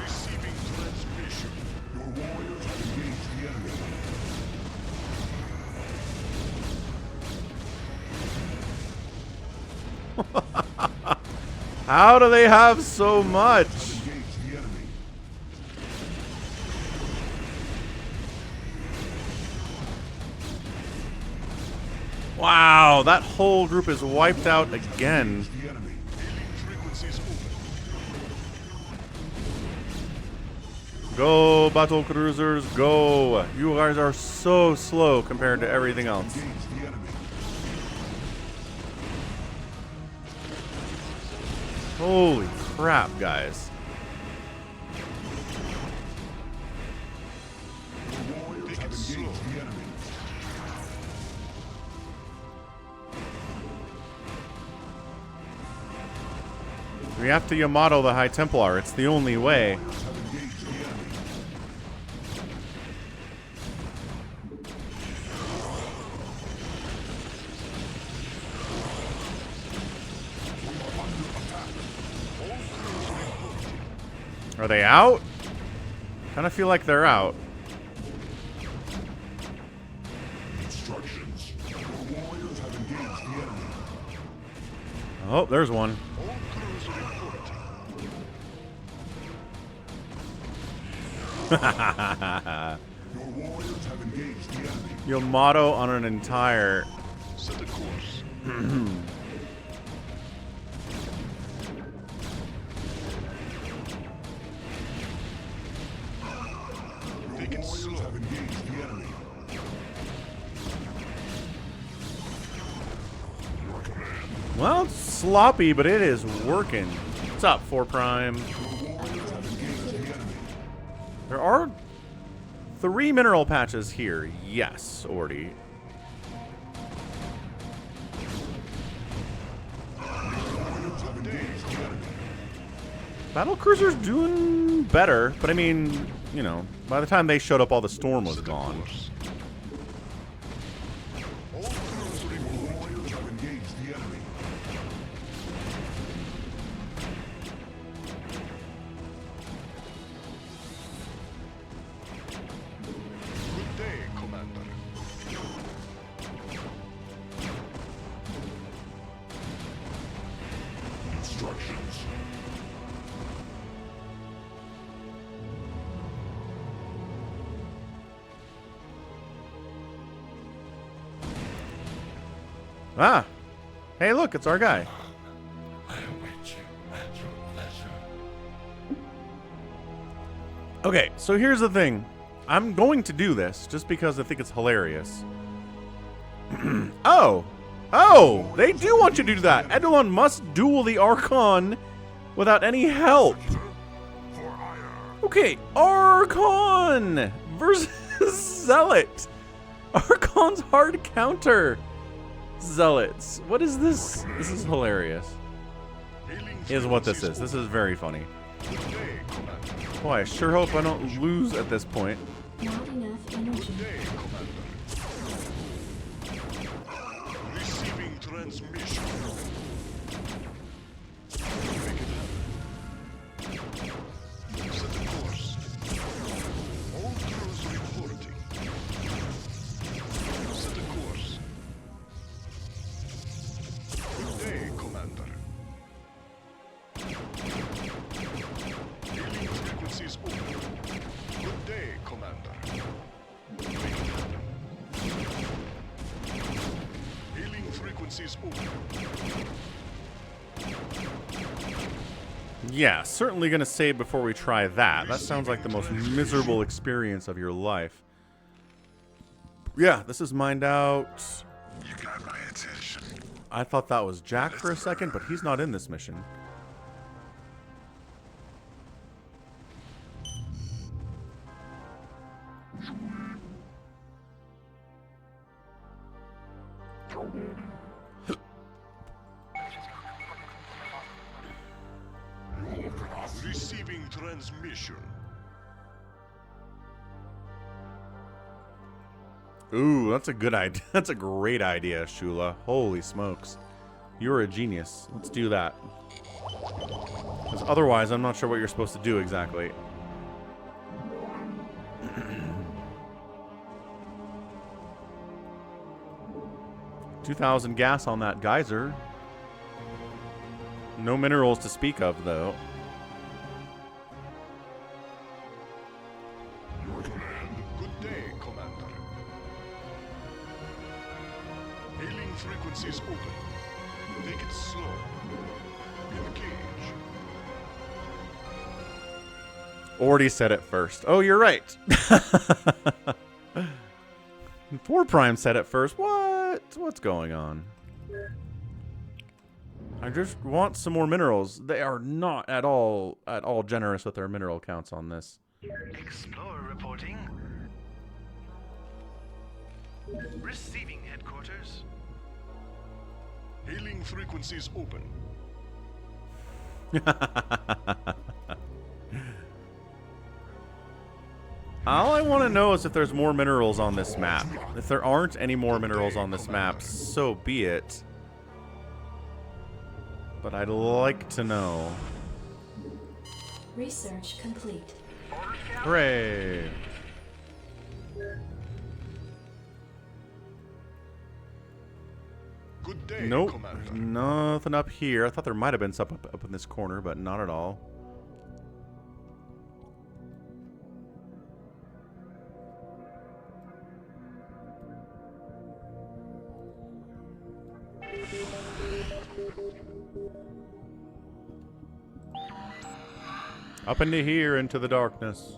Receiving transmission. Your warriors have engaged the enemy. How do they have so much? Engage the enemy. Wow, that whole group is wiped out again. The enemy. Hailing frequencies open. Go, battle cruisers, go. You guys are so slow compared to everything else. Engage the enemy. Holy crap, guys. Your warriors have engaged the enemy. We have to Yamato the High Templar. It's the only way. Warriors have engaged the enemy. Are they out? Kind of feel like they're out. Instructions. Your warriors have engaged the enemy. Oh, there's one. All crews reporting. Your warriors have engaged the enemy. Yamato on an entire... Set a course. Take it slow. Have engaged the enemy. Your command. Well, it's sloppy, but it is working. What's up, 4 Prime? Your warriors have engaged the enemy. There are 3 mineral patches here. Yes, Orty. Warriors have engaged the enemy. Battle cruiser's doing better, but I mean, you know, by the time they showed up, all the storm was gone. All crews Your reporting. warriors have engaged the enemy. Commander. Instructions. Ah! Hey, look, it's our guy. I await you at your leisure. Okay, so here's the thing. I'm going to do this just because I think it's hilarious. Oh! Oh! They do want you to do that! Eidolon must duel the Archon without any help. For hire. Okay, Archon versus Zealot. Archon's hard counter. Zealots. What is this? This is hilarious. Is what this is. This is very funny. Good day, Commander. Boy, I sure hope I don't lose at this point. Not enough energy. Good day, Commander. Receiving transmission. Make it happen. Set the course. All crews reporting. Set the course. Good day, Commander. Hailing frequencies open. Good day, Commander. Make it happen. Hailing frequencies open. Yeah, certainly gonna save before we try that. That sounds like the most miserable experience of your life. Yeah, this is mined out. You got my attention. I thought that was Jack for a second, but he's not in this mission. Receiving transmission. Ooh, that's a good idea. That's a great idea, Shula. Holy smokes. You're a genius. Let's do that. Because otherwise, I'm not sure what you're supposed to do exactly. $2,000 gas on that geyser. No minerals to speak of, though. Your command. Good day, Commander. Hailing frequencies open. Take it slow. Engage. Already said it first. Oh, you're right. 4 Prime said it first. What? What's going on? I just want some more minerals. They are not at all generous with their mineral counts on this. Explorer reporting. Receiving headquarters. Hailing frequencies open. All I want to know is if there's more minerals on this map. If there aren't any more minerals on this map, so be it. But I'd like to know. Research complete. Hooray! Good day, Nope, Commander. nothing up here. I thought there might have been some up in this corner, but not at all. Up into here, into the darkness.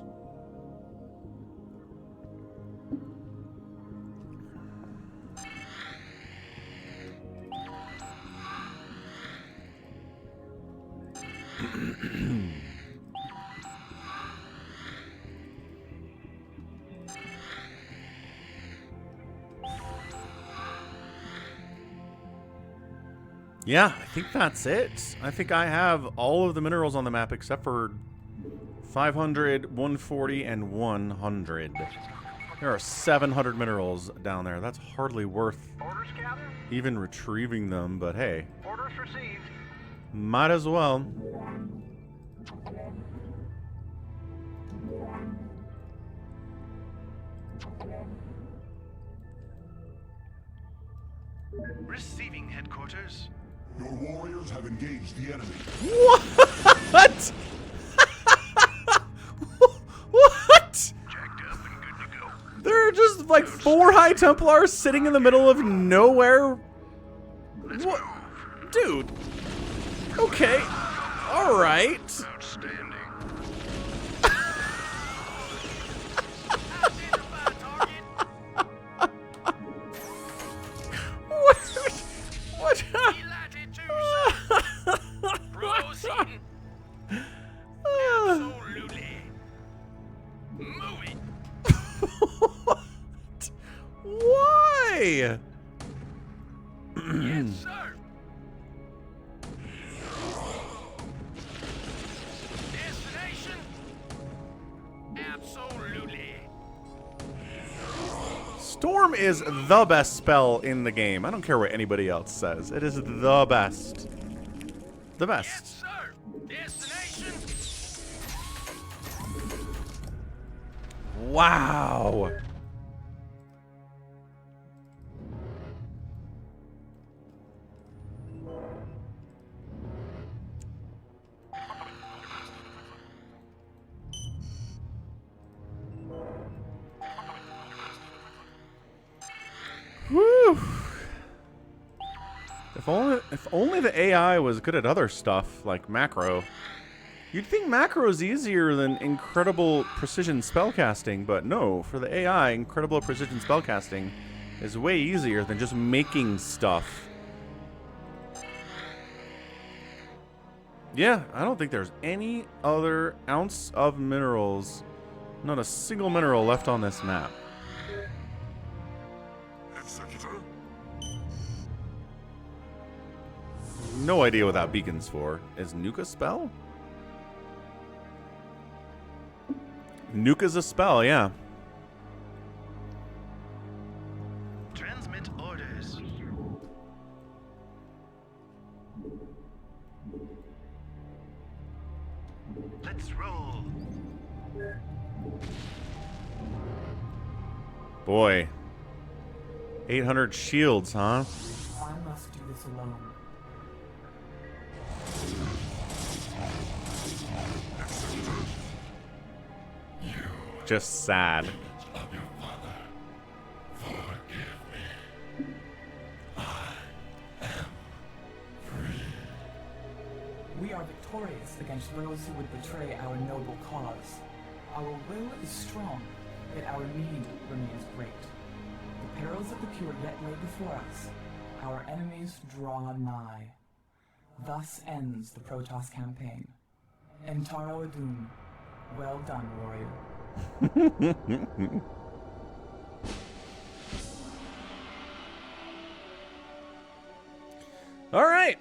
Yeah, I think that's it. I think I have all of the minerals on the map except for 500, 140, and 100. There are 700 minerals down there. That's hardly worth Orders gathered. even retrieving them, but hey, Orders received. might as well. Receiving headquarters. Your warriors have engaged the enemy. What? What? Jacked up and good to go. There are just like 4 High Templars sitting in the middle of nowhere. Let's What? move. Dude. Okay. All right. Outstanding. What? What? Proceeding. Absolutely. Move it. What? Why? Yes, sir. Destination? Absolutely. Storm is the best spell in the game. I don't care what anybody else says. It is the best. The best. Yes, sir. Destination? Wow. Whew. If only the AI was good at other stuff like macro. You'd think macro is easier than incredible precision spellcasting, but no, for the AI, incredible precision spellcasting is way easier than just making stuff. Yeah, I don't think there's any other ounce of minerals, not a single mineral left on this map. Executor, No idea what that beacon's for. Is Nuke a spell? Nuke is a spell, yeah. Transmit orders. Let's roll. Boy. 800 shields, huh? I must do this alone. Just sad. We are victorious against those who would betray our noble cause. Our will is strong, yet our need remains great. The perils of the pure yet lay before us. Our enemies draw nigh. Thus ends the Protoss campaign. Entaro Adun. Well done, warrior. All right.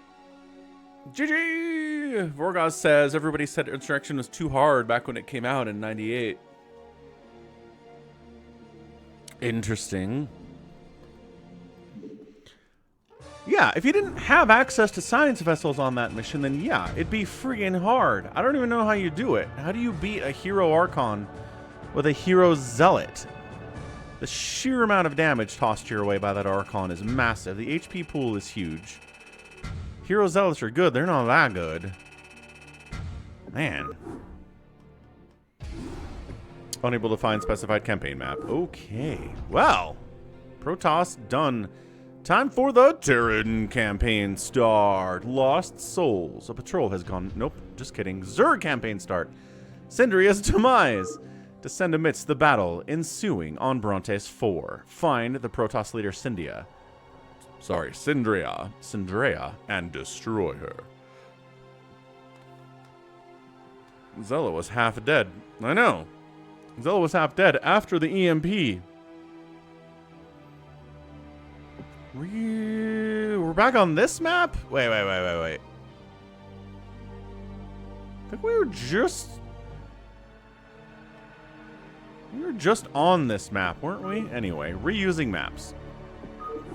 GG! Vorgoz says everybody said Insurrection was too hard back when it came out in '98. Interesting. Yeah, if you didn't have access to science vessels on that mission, then yeah, it'd be friggin' hard. I don't even know how you do it. How do you beat a hero Archon with a hero Zealot? The sheer amount of damage tossed your way by that Archon is massive. The HP pool is huge. Hero Zealots are good. They're not that good. Man. Unable to find specified campaign map. Okay. Well. Protoss done. Time for the Terran campaign start. Lost Souls. A patrol has gone. Nope. Just kidding. Zerg campaign start. Syndria's demise. Descend amidst the battle ensuing on Brontes 4. Find the Protoss leader Syndria, and destroy her. Zella was half dead. I know. Zella was half dead after the EMP. We're back on this map? Wait. I think we were just on this map, weren't we? Anyway, reusing maps.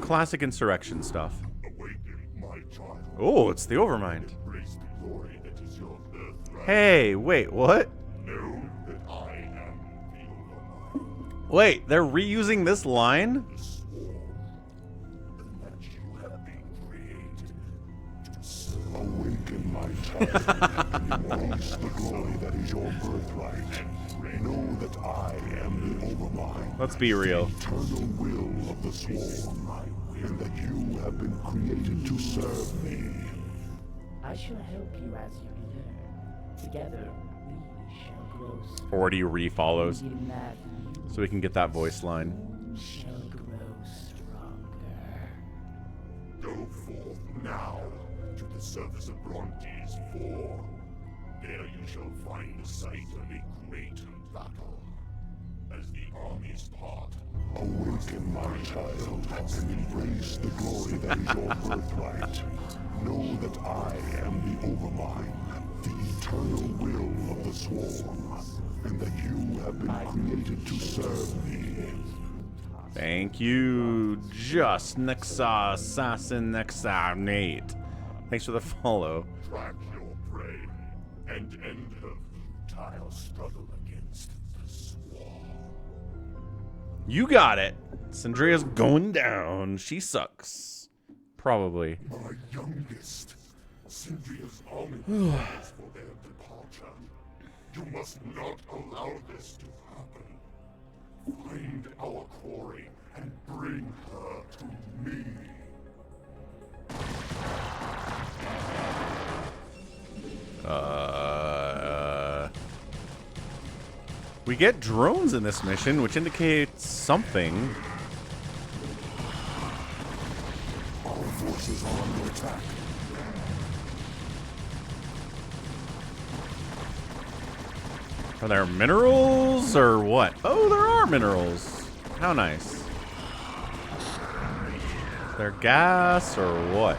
Classic Insurrection stuff. awaken, my child. Oh, it's the Overmind. Embrace the glory that is your birthright. Hey, wait, what? Know that I am the Overmind. Wait, they're reusing this line? The swarm. And that you have Embrace the glory that is your birthright. Know that I am the Overmind. Let's be real. The eternal will of the Swarm. And that you have been created to serve me. I shall help you as you learn. Together, we shall grow strong. 40 refollows. In that, So we can get that voice line. you shall grow stronger. Go forth now to the surface of Brontes 4. There you shall find the site of a great battle. As the armies part, awaken, my child, and embrace the glory that is your birthright. Know that I am the Overmind, the eternal will of the Swarm, and that you have been created to serve me. Thank you, Just Nexa Assassin Nexa Nate. Thanks for the follow. Track your prey and end her futile struggle against the Swarm. You got it. Sandria's going down. She sucks. Probably. My youngest, Cynthia's army calls for their departure. You must not allow this to happen. Find our quarry and bring her to me. We get drones in this mission, which indicates something. Our forces are under attack. Are there minerals or what? Oh, there are minerals. How nice. Is there gas or what?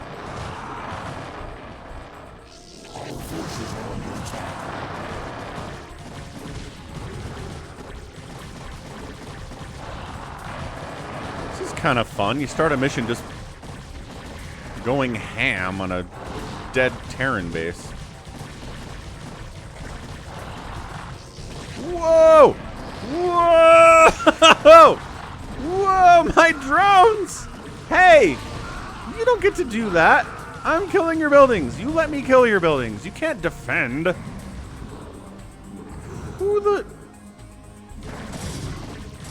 Our forces are under attack. This is kind of fun. You start a mission just going ham on a dead Terran base. Whoa! Whoa! Whoa, my drones! Hey! You don't get to do that. I'm killing your buildings. You let me kill your buildings. You can't defend. Who the...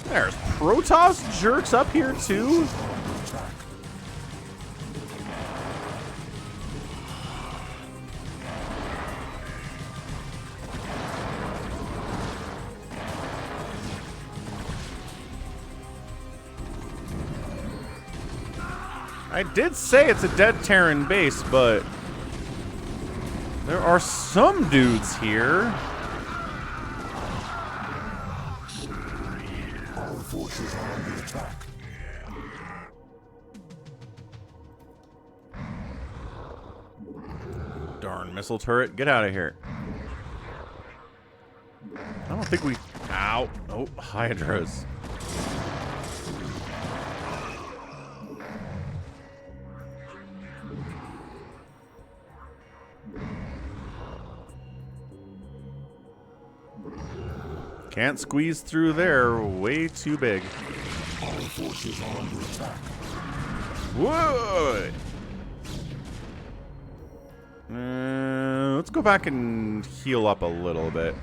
There's Protoss jerks up here too? I did say it's a dead Terran base, but there are some dudes here. Our forces are under attack. Darn missile turret, get out of here. I don't think we... Ow. Oh, Hydras. Can't squeeze through there. Way too big. Our forces are under attack. Whoa! Let's go back and heal up a little bit.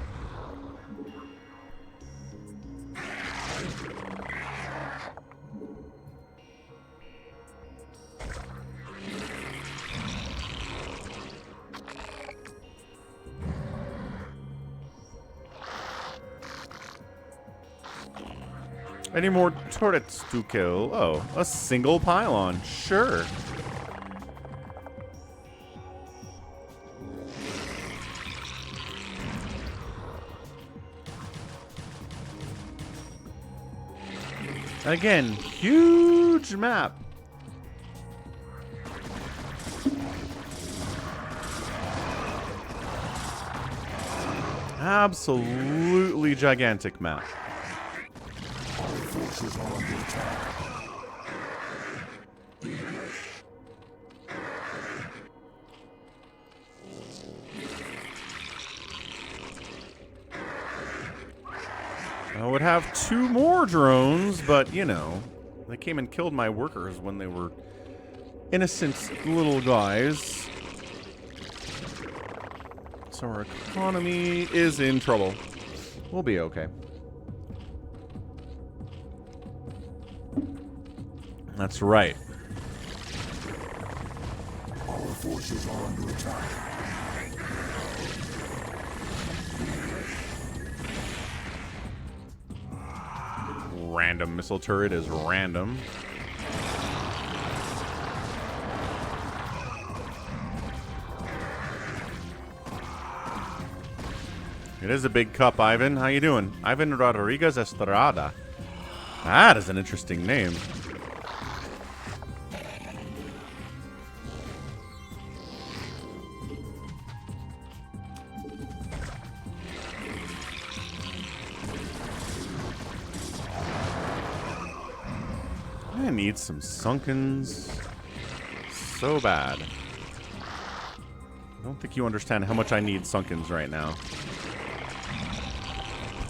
Any more turrets to kill? Oh, a single pylon. Sure. Again, huge map. Absolutely gigantic map. Forces are under attack. I would have 2 more drones, but you know, they came and killed my workers when they were innocent little guys. So our economy is in trouble. We'll be okay. That's right. Our forces are under attack. Random missile turret is random. It is a big cup, Ivan. How you doing? Ivan Rodriguez Estrada. That is an interesting name. I need some Sunkens so bad. I don't think you understand how much I need Sunkens right now.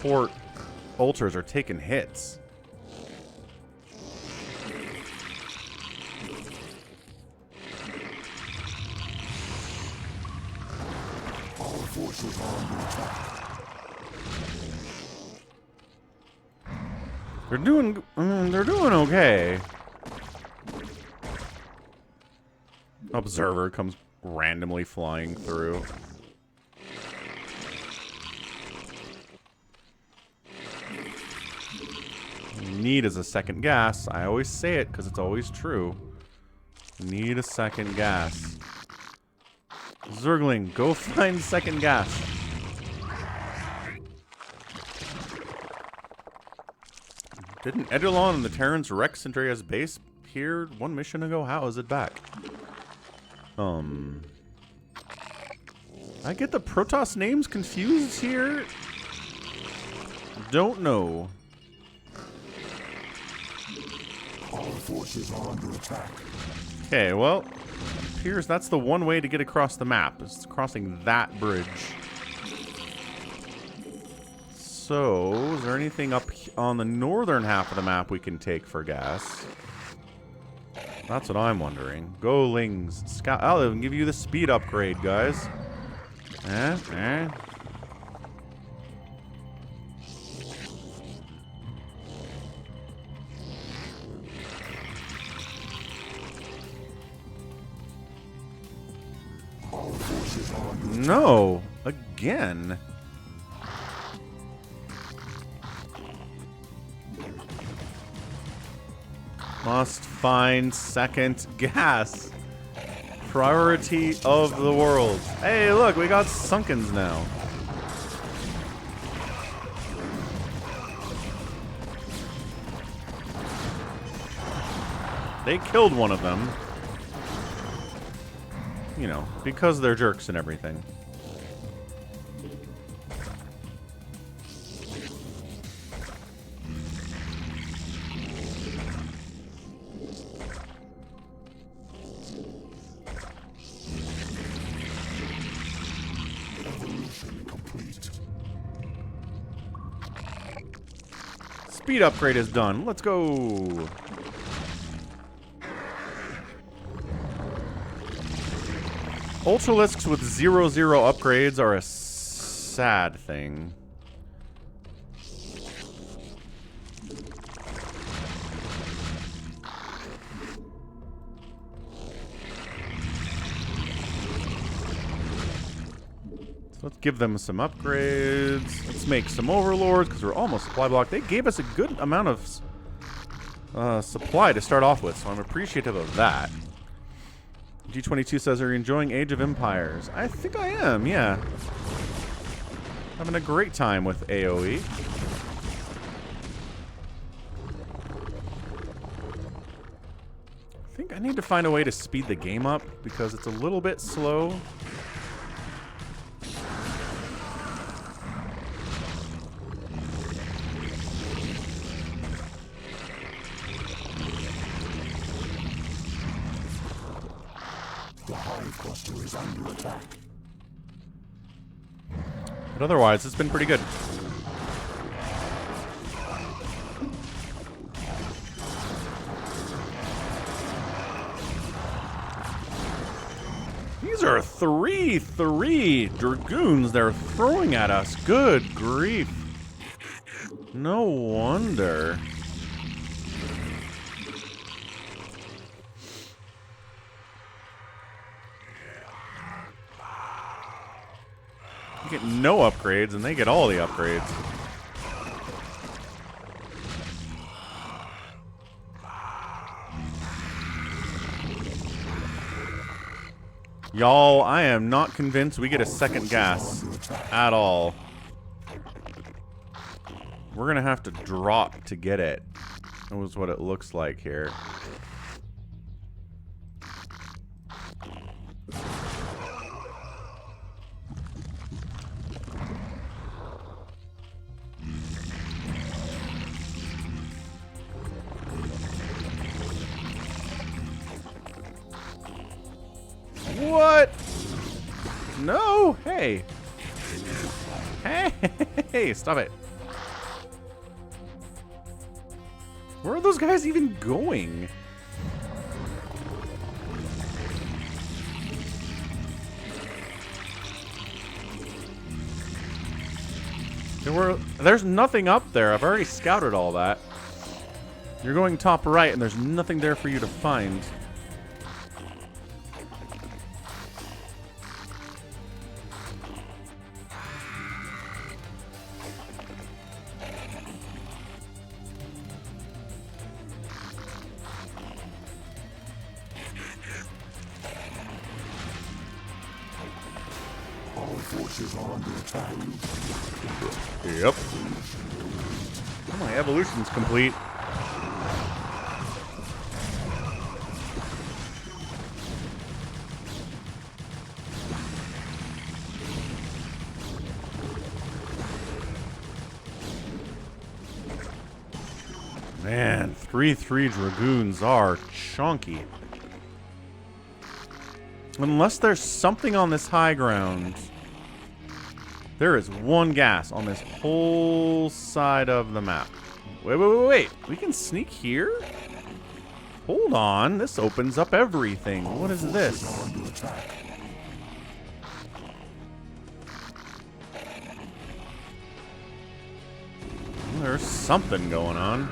Poor ultras are taking hits. Our forces are under attack. They're doing okay. Observer comes randomly flying through. Need is a second gas. I always say it because it's always true. Need a second gas. Zergling, go find second gas. Didn't Edelon and the Terrans wreck Centuria's base here 1 mission ago? How is it back? I get the Protoss names confused here. Don't know. Our forces are under attack. Okay, well, it appears that's the one way to get across the map. It's crossing that bridge. So, is there anything up on the northern half of the map we can take for gas? That's what I'm wondering. Go Lings. Scout. I'll even give you the speed upgrade, guys. No, again. Must find second gas. Priority of the world. Hey, look, we got Sunkens now. They killed one of them. You know, because they're jerks and everything. Speed upgrade is done. Let's go. Ultralisks with 0/0 upgrades are a sad thing. Let's give them some upgrades. Let's make some overlords because we're almost supply blocked. They gave us a good amount of supply to start off with, so I'm appreciative of that. G22 says, are you enjoying Age of Empires? I think I am, yeah. Having a great time with AoE. I think I need to find a way to speed the game up because it's a little bit slow. Is under attack. But otherwise, it's been pretty good. These are 3-3 Dragoons they're throwing at us. Good grief. No wonder. You get no upgrades, and they get all the upgrades. Y'all, I am not convinced we get a second gas at all. We're gonna have to drop to get it. That was what it looks like here. What? No! Hey! Hey! Stop it! Where are those guys even going? There's nothing up there. I've already scouted all that. You're going top right, and there's nothing there for you to find. Forces are under attack. Yep. Oh, my evolution's complete. Man, 3-3 Dragoons are chunky. Unless there's something on this high ground. There is one gas on this whole side of the map. Wait. We can sneak here? Hold on. This opens up everything. What is this? There's something going on.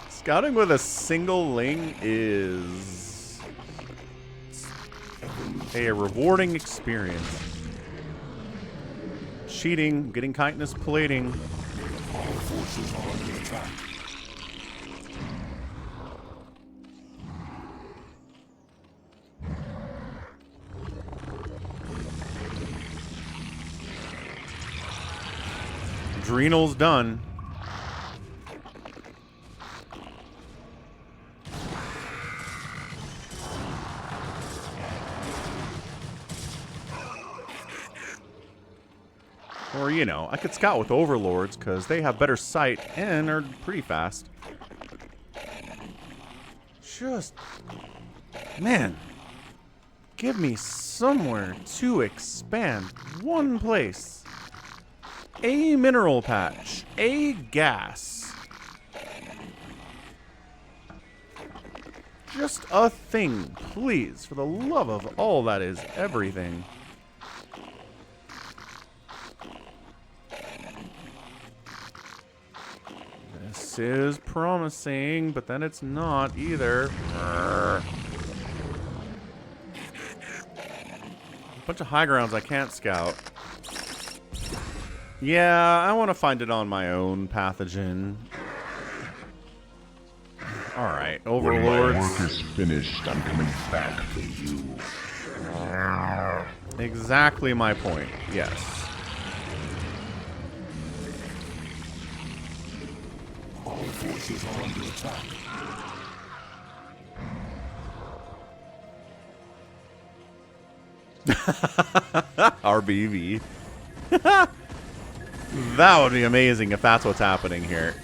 Scouting with a single ling is a rewarding experience. Cheating, getting kindness plating. All forces are under attack. Adrenal's done. Or, you know, I could scout with overlords because they have better sight and are pretty fast. Just, man, give me somewhere to expand. One place. A mineral patch. A gas. Just a thing, please, for the love of all that is everything. This is promising, but then it's not either. A bunch of high grounds I can't scout. Yeah, I want to find it on my own pathogen. Alright, overlords. When my work is finished, I'm coming back for you. Exactly my point, yes. All forces are under attack. RBV. That would be amazing if that's what's happening here.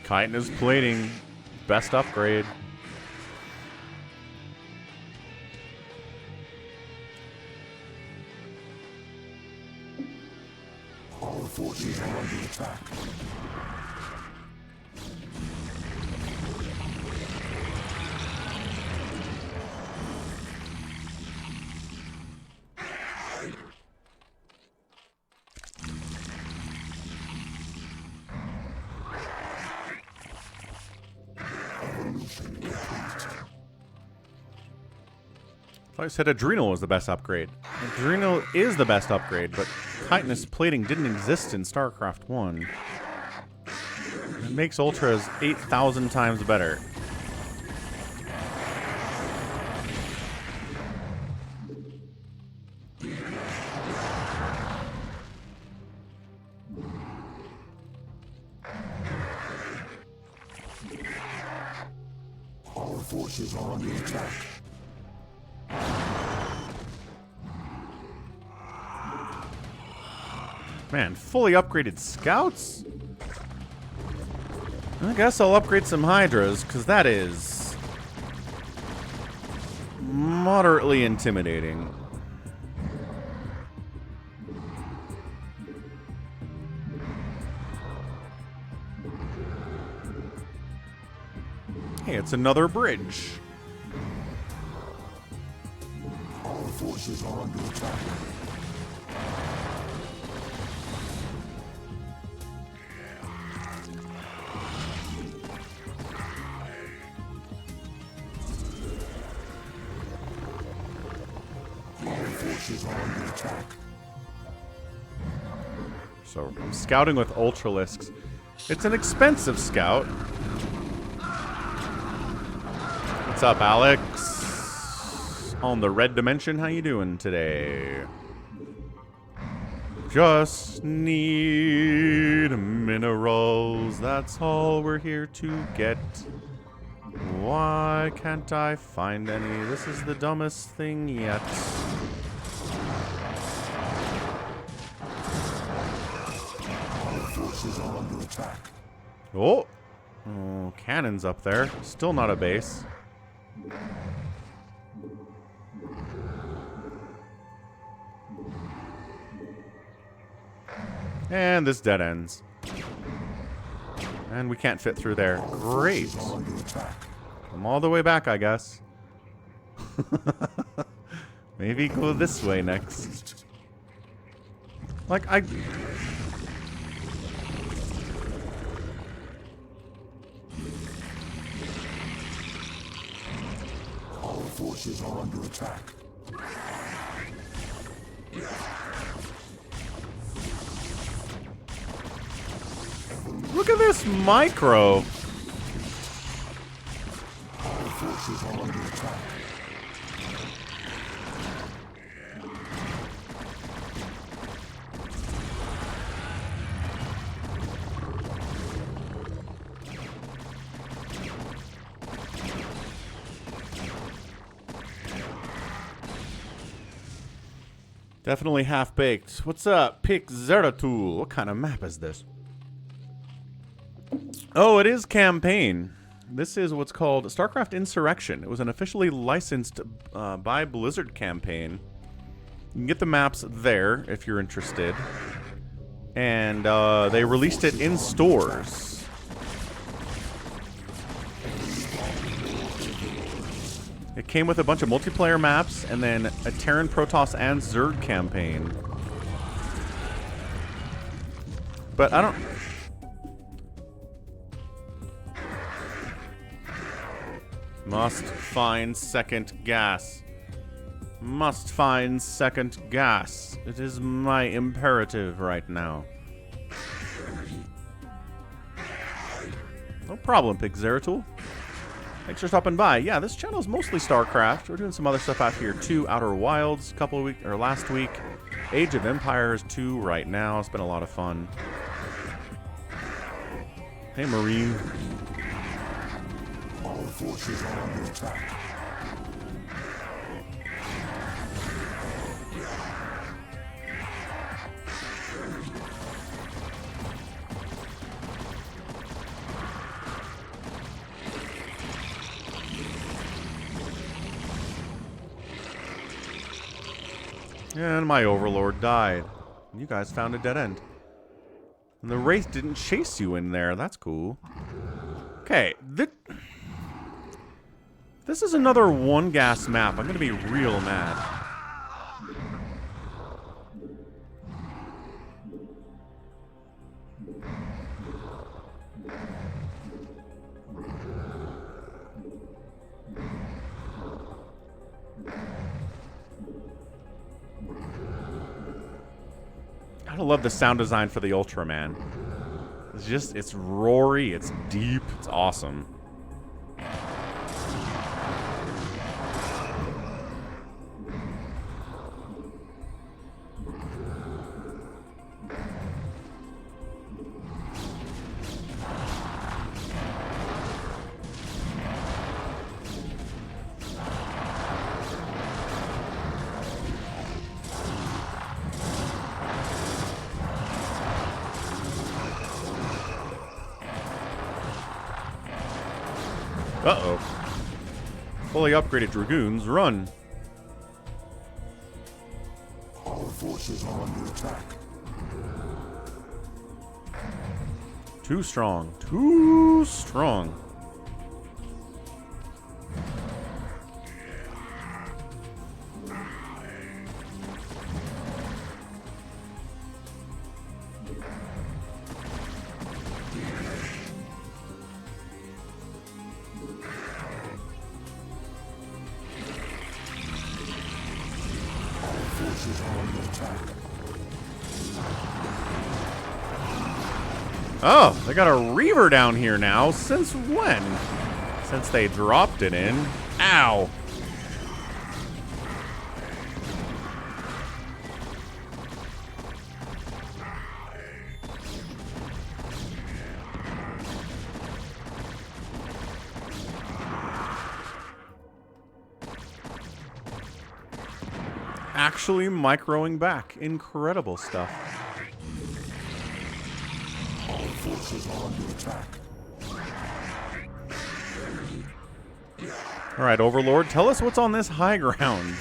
Chitinous plating, best upgrade. Our forces are under attack. I said Adrenal was the best upgrade. Adrenal is the best upgrade, but chitinous plating didn't exist in StarCraft 1. It makes Ultras 8,000 times better. Our forces are under attack. Man, fully upgraded scouts? I guess I'll upgrade some Hydras, because that is moderately intimidating. Hey, it's another bridge. Our forces are under attack. Forces are under attack. So I'm scouting with Ultralisks. It's an expensive scout. What's up, Alex? On the red dimension, how you doing today? Just need minerals. That's all we're here to get. Why can't I find any? This is the dumbest thing yet. Forces are under attack. Oh, cannons up there. Still not a base. And this dead ends. And we can't fit through there. Great. Come all the way back, I guess. Maybe go this way next. Like, Our forces are under attack. Look at this micro. Our forces are under attack. Definitely half-baked. What's up, Pick Zeratul? What kind of map is this? Oh, it is campaign. This is what's called StarCraft Insurrection. It was an officially licensed by Blizzard campaign. You can get the maps there if you're interested. And they released it in stores. It came with a bunch of multiplayer maps and then a Terran, Protoss, and Zerg campaign. But I don't... Must find second gas. Must find second gas. It is my imperative right now. No problem, Pixeratul. Thanks for stopping by. Yeah, this channel is mostly StarCraft. We're doing some other stuff out here too. Outer Wilds, last week. Age of Empires 2 right now. It's been a lot of fun. Hey, Marine. Our forces are under attack. And my overlord died. You guys found a dead end. And the Wraith didn't chase you in there. That's cool. Okay. This is another one gas map. I'm going to be real mad. I love the sound design for the Ultraman. It's roary, it's deep, it's awesome. Uh-oh. Fully upgraded Dragoons, run. Our forces are under attack. Too strong. Too strong. Oh, they got a Reaver down here now. Since when? Since they dropped it in. Ow. Actually microing back. Incredible stuff. Forces are under attack. Alright, Overlord, tell us what's on this high ground.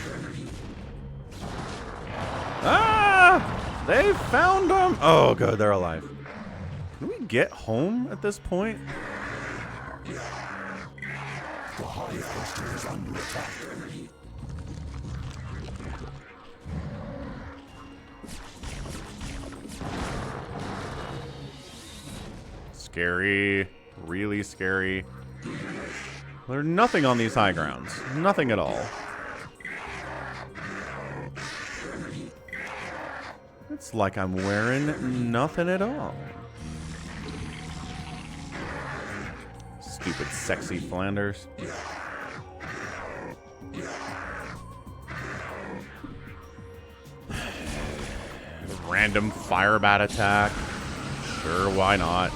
Ah! They found them! Oh, good, they're alive. Can we get home at this point? The high cluster is under attack. Scary. Really scary. There's nothing on these high grounds. Nothing at all. It's like I'm wearing nothing at all. Stupid sexy Flanders. Random fire bat attack. Sure, why not?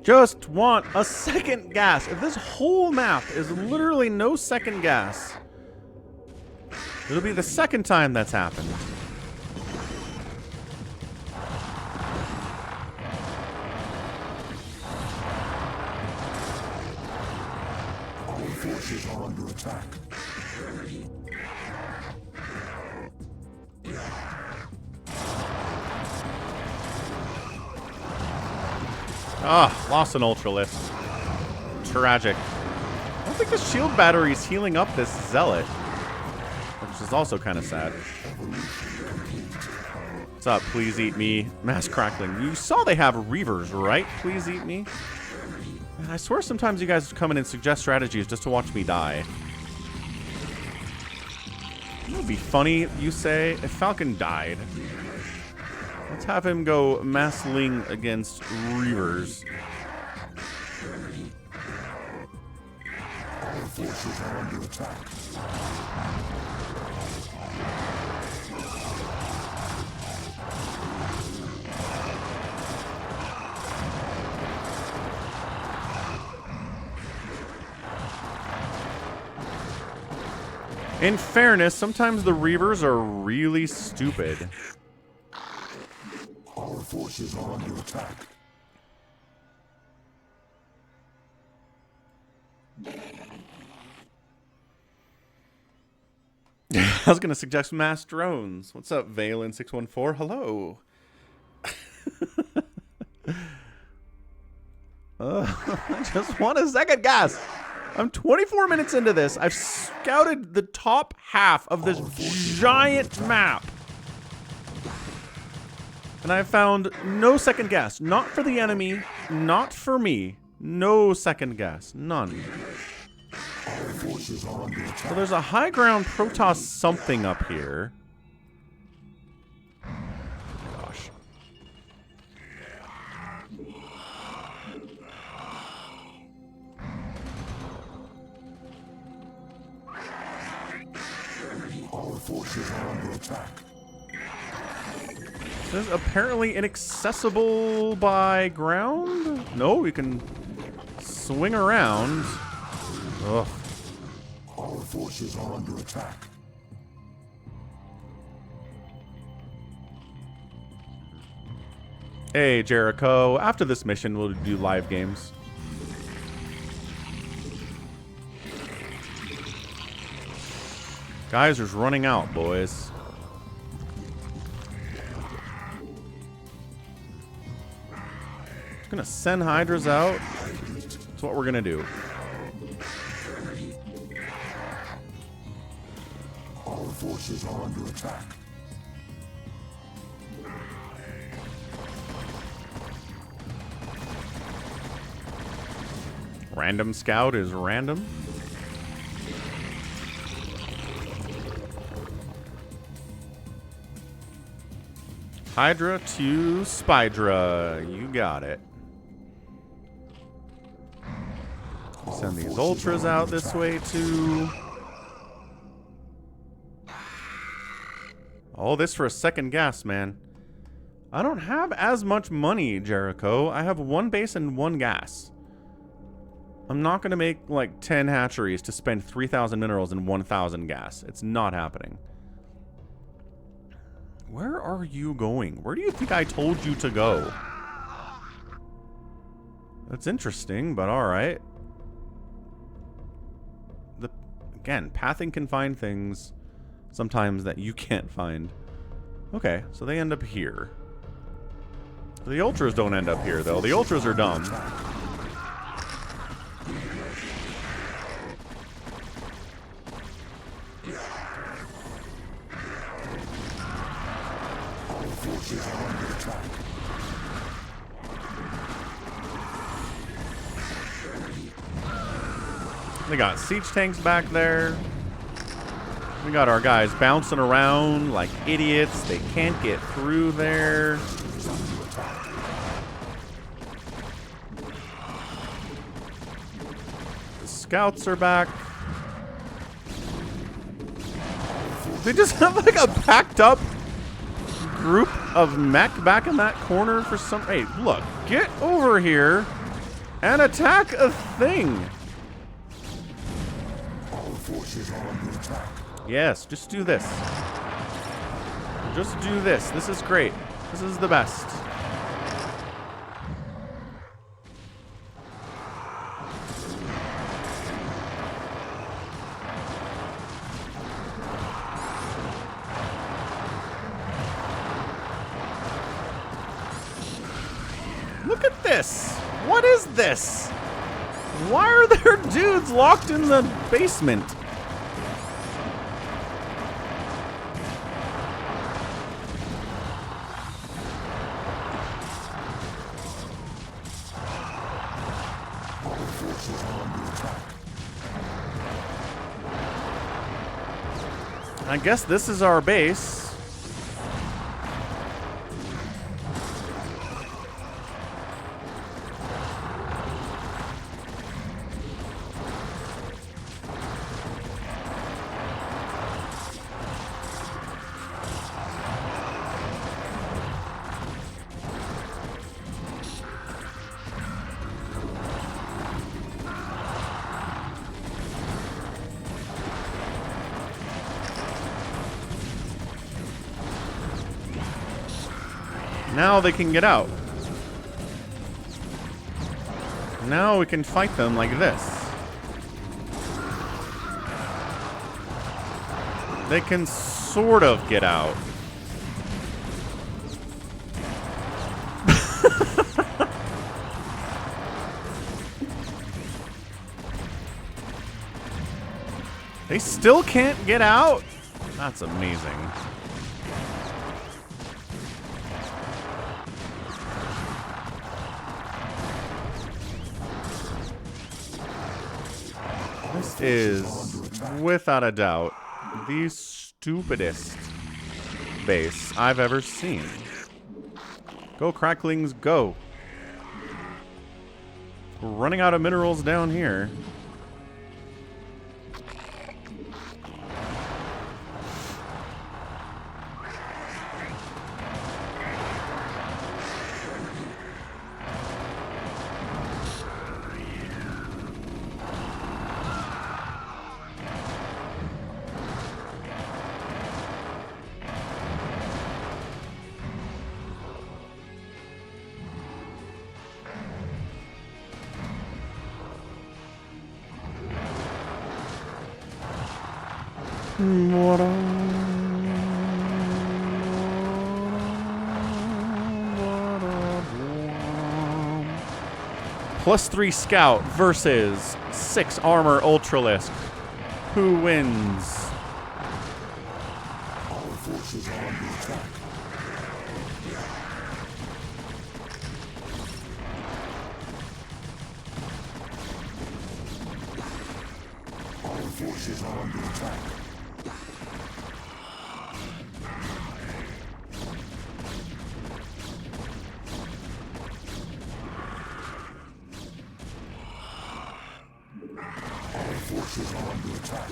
Just want a second gas. If this whole map is literally no second gas, it'll be the second time that's happened. Our forces are under attack. Ah, lost an Ultralisk. Tragic. don't think the shield battery is healing up this zealot, which is also kind of sad. What's up? Please eat me. Mass crackling. You saw they have reavers, right? Please eat me. Man, I swear sometimes you guys come in and suggest strategies just to watch me die. It would be funny, you say, if Falcon died. Let's have him go massling against reavers. Our forces are under attack. In fairness, sometimes the reavers are really stupid. Our forces are under attack. I was going to suggest mass drones. What's up, Valen614? Hello. Just want a second, guys. I'm 24 minutes into this. I've scouted the top half of this giant map. And I've found no second guess. Not for the enemy, not for me. No second guess. None. So there's a high ground Protoss something up here. Gosh. Our forces are under attack. This is apparently inaccessible by ground? No, we can swing around. Ugh. Our forces are under attack. Hey, Jericho. After this mission, we'll do live games. Geyser's running out, boys. Gonna send Hydras out. That's what we're gonna do. Our forces are under attack. Random scout is random. Hydra to Spydra. You got it. Send these ultras out this way too. All this for a second gas, man. I don't have as much money, Jericho. I have one base and one gas. I'm not going to make like 10 hatcheries to spend 3,000 minerals and 1,000 gas. It's not happening. Where are you going? Where do you think I told you to go? That's interesting, but alright. Again, pathing can find things sometimes that you can't find. Okay, so they end up here. The ultras don't end up here, though. The ultras are dumb. We got siege tanks back there. We got our guys bouncing around like idiots. They can't get through there. The scouts are back. They just have like a packed up group of mech back in that corner for some... Hey, look. Get over here and attack a thing. Yes, just do this. Just do this. This is great. This is the best. Look at this. What is this? Why are there dudes locked in the basement? I guess this is our base. Now they can get out. Now we can fight them like this. They can sort of get out. They still can't get out? That's amazing. This is, without a doubt, the stupidest base I've ever seen. Go, cracklings, go. We're running out of minerals down here. +3 scout versus 6 armor ultralisk. Who wins? Our forces are under attack. Our forces are under attack. Forces are under attack.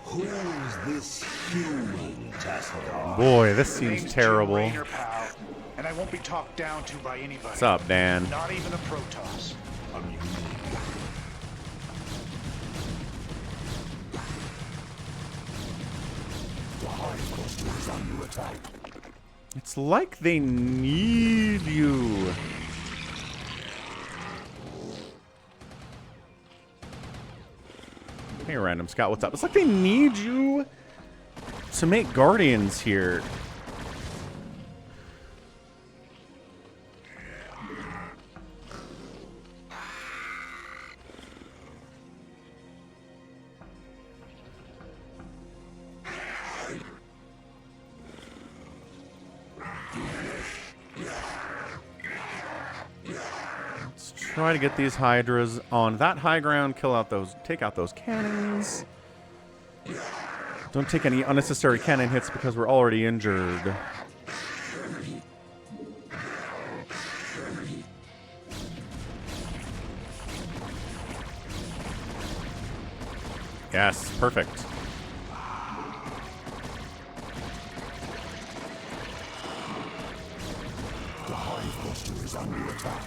Who is this human Tassadar? Boy, this seems terrible. And I won't be talked down to by anybody. What's up, Dan? Not even a Protoss. I'm unique. The Hive Cluster is under attack. It's like they need you. Hey, random scout, what's up? It's like they need you to make guardians here. Try to get these hydras on that high ground, take out those cannons. Don't take any unnecessary cannon hits because we're already injured. Yes, perfect. The Hive Cluster is under attack.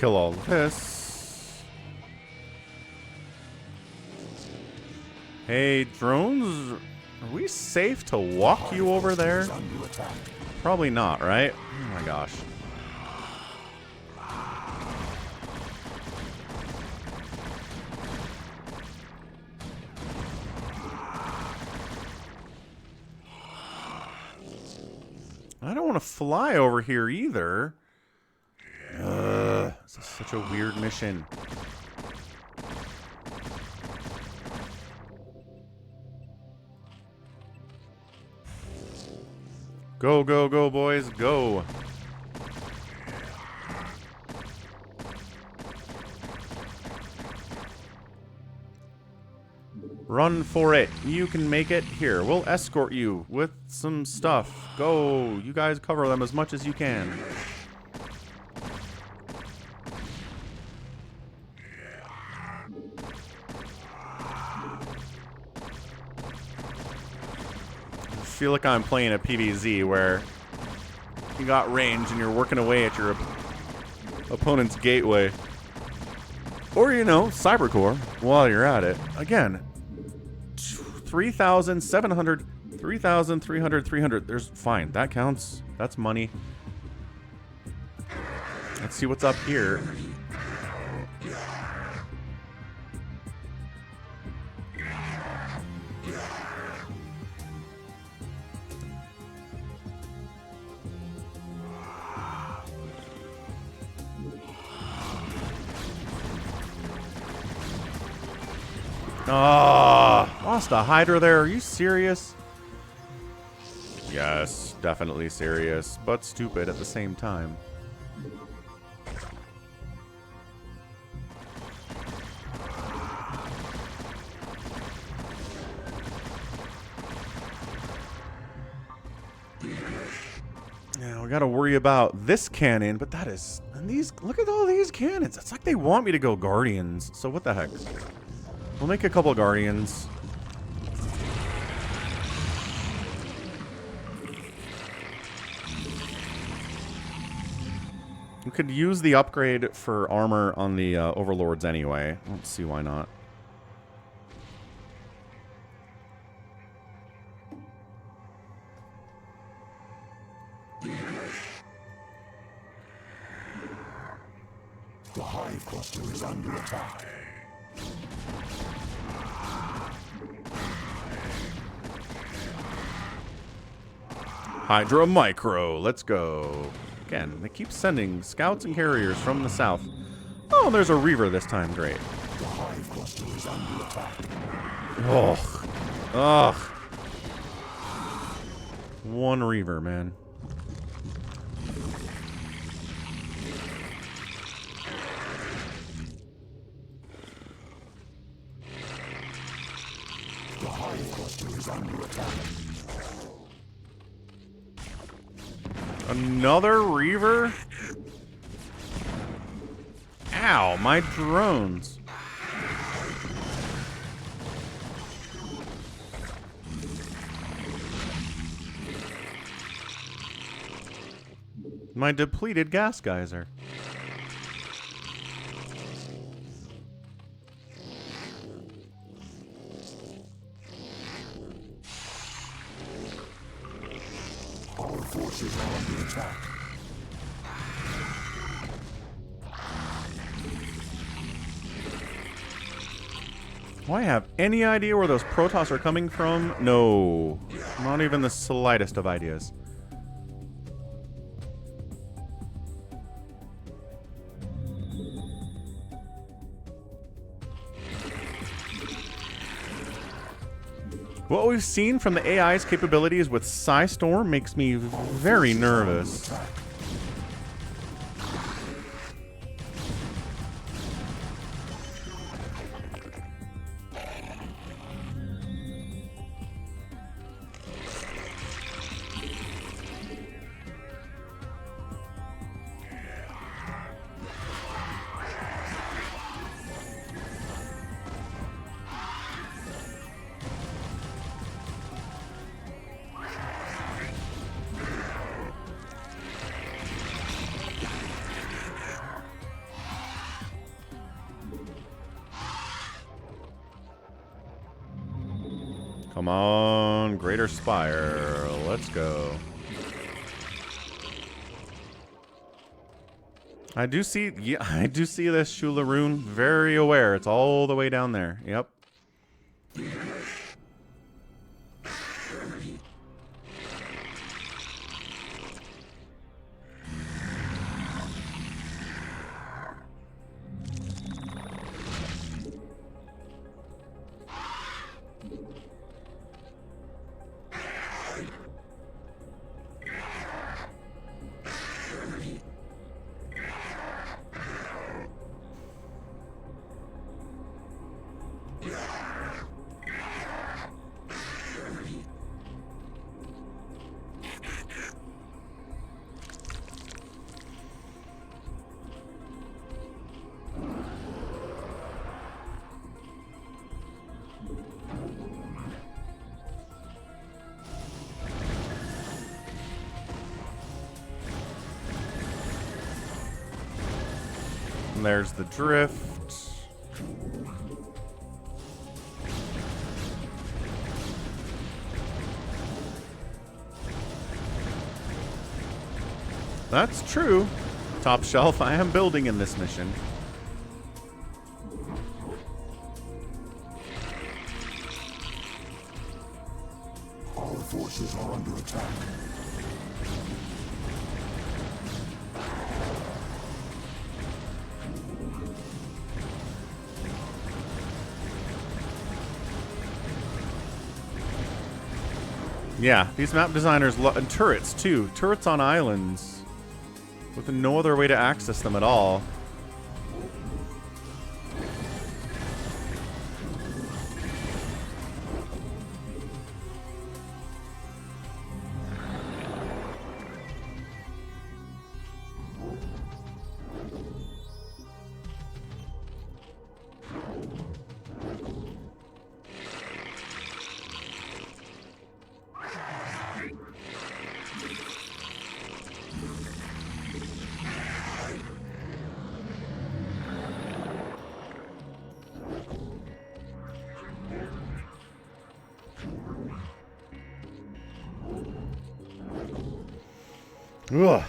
kill all this. Hey, drones, are we safe to walk you over there? Probably not, right? Oh my gosh. I don't want to fly over here either. This is such a weird mission. Go, go, go, boys, go. Run for it. You can make it. Here, we'll escort you with some stuff. Go. You guys cover them as much as you can. I feel like I'm playing a PvZ where you got range and you're working away at your opponent's gateway. Or, you know, Cybercore while you're at it. Again, 3,700, 3,300, 300. There's fine. That counts. That's money. Let's see what's up here. Oh, lost a Hydra there. Are you serious? Yes, definitely serious, but stupid at the same time. Yeah, we gotta worry about this cannon, but that is... And these... Look at all these cannons. It's like they want me to go Guardians, so what the heck? We'll make a couple Guardians. We could use the upgrade for armor on the Overlords anyway. Let's see why not. The hive cluster is under attack. Hydra Micro, let's go. Again, they keep sending scouts and carriers from the south. Oh, there's a Reaver this time, great. The hive cluster is under attack. Ugh. Ugh. One Reaver, man. The hive cluster is under attack. Another Reaver? Ow, my drones. My depleted gas geyser. Our forces are under attack. Do I have any idea where those Protoss are coming from? No. Not even the slightest of ideas. What we've seen from the AI's capabilities with Psystorm makes me very nervous. Come on, Greater Spire. Let's go. I do see, yeah, I do see this Shula rune. Very aware. It's all the way down there. Yep. And there's the drift. That's true. Top shelf, I am building in this mission. Our forces are under attack. Yeah, these map designers and turrets too. Turrets on islands with no other way to access them at all. Ugh.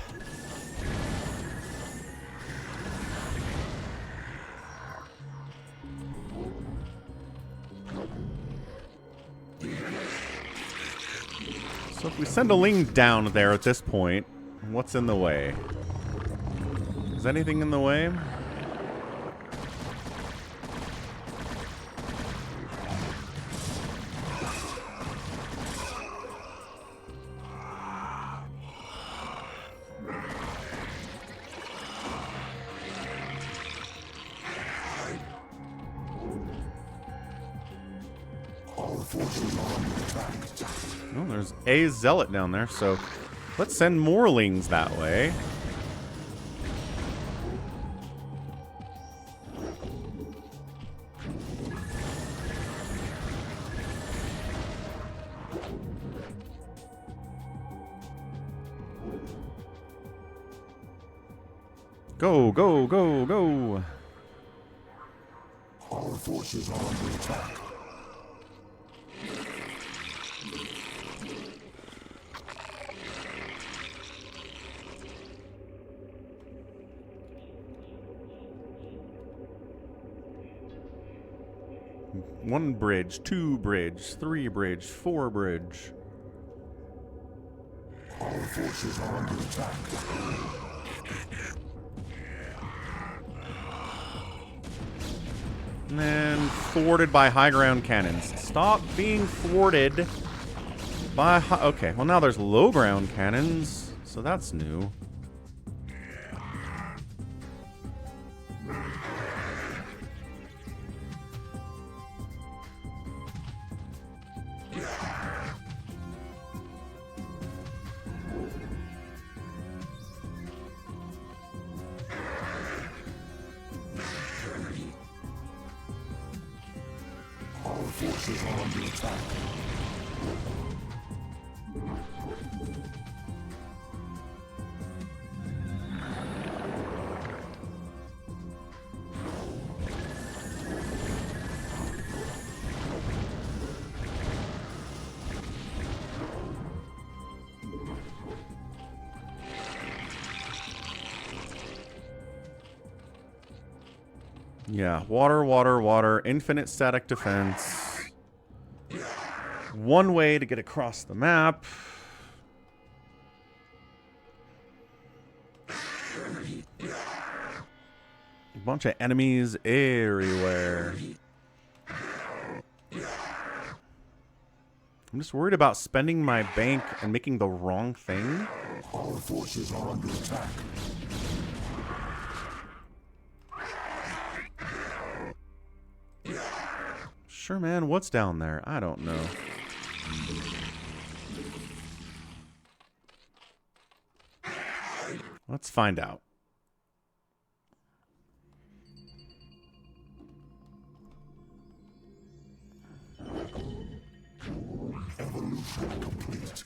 So if we send a Ling down there at this point, what's in the way? Is anything in the way? Oh, there's a zealot down there, so let's send more Lings that way. Go, go, go, go! Our forces are under attack. One bridge, two bridge, three bridge, four bridge. Our forces are under attack. And then thwarted by high ground cannons. Stop being thwarted by high... Okay, well now there's low ground cannons, so that's new. Forces are under attack. Yeah, water, water, water, infinite static defense. One way to get across the map. A bunch of enemies everywhere. I'm just worried about spending my bank and making the wrong thing. Our forces are under attack. Sure, man. What's down there? I don't know. Let's find out. Evolution complete.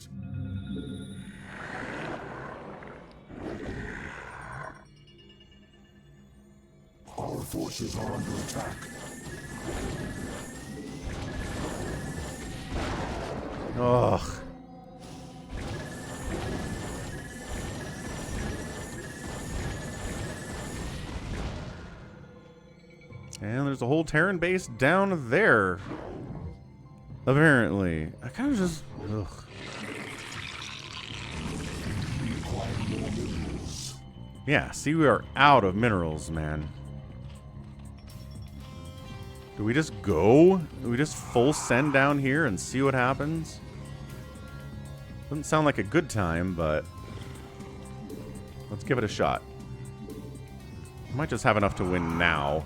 Our forces are under attack. Ugh. And there's a whole Terran base down there. Apparently. I kind of just... Ugh. Yeah, see, we are out of minerals, man. Do we just go? Do we just full send down here and see what happens? Doesn't sound like a good time, but... let's give it a shot. I might just have enough to win now.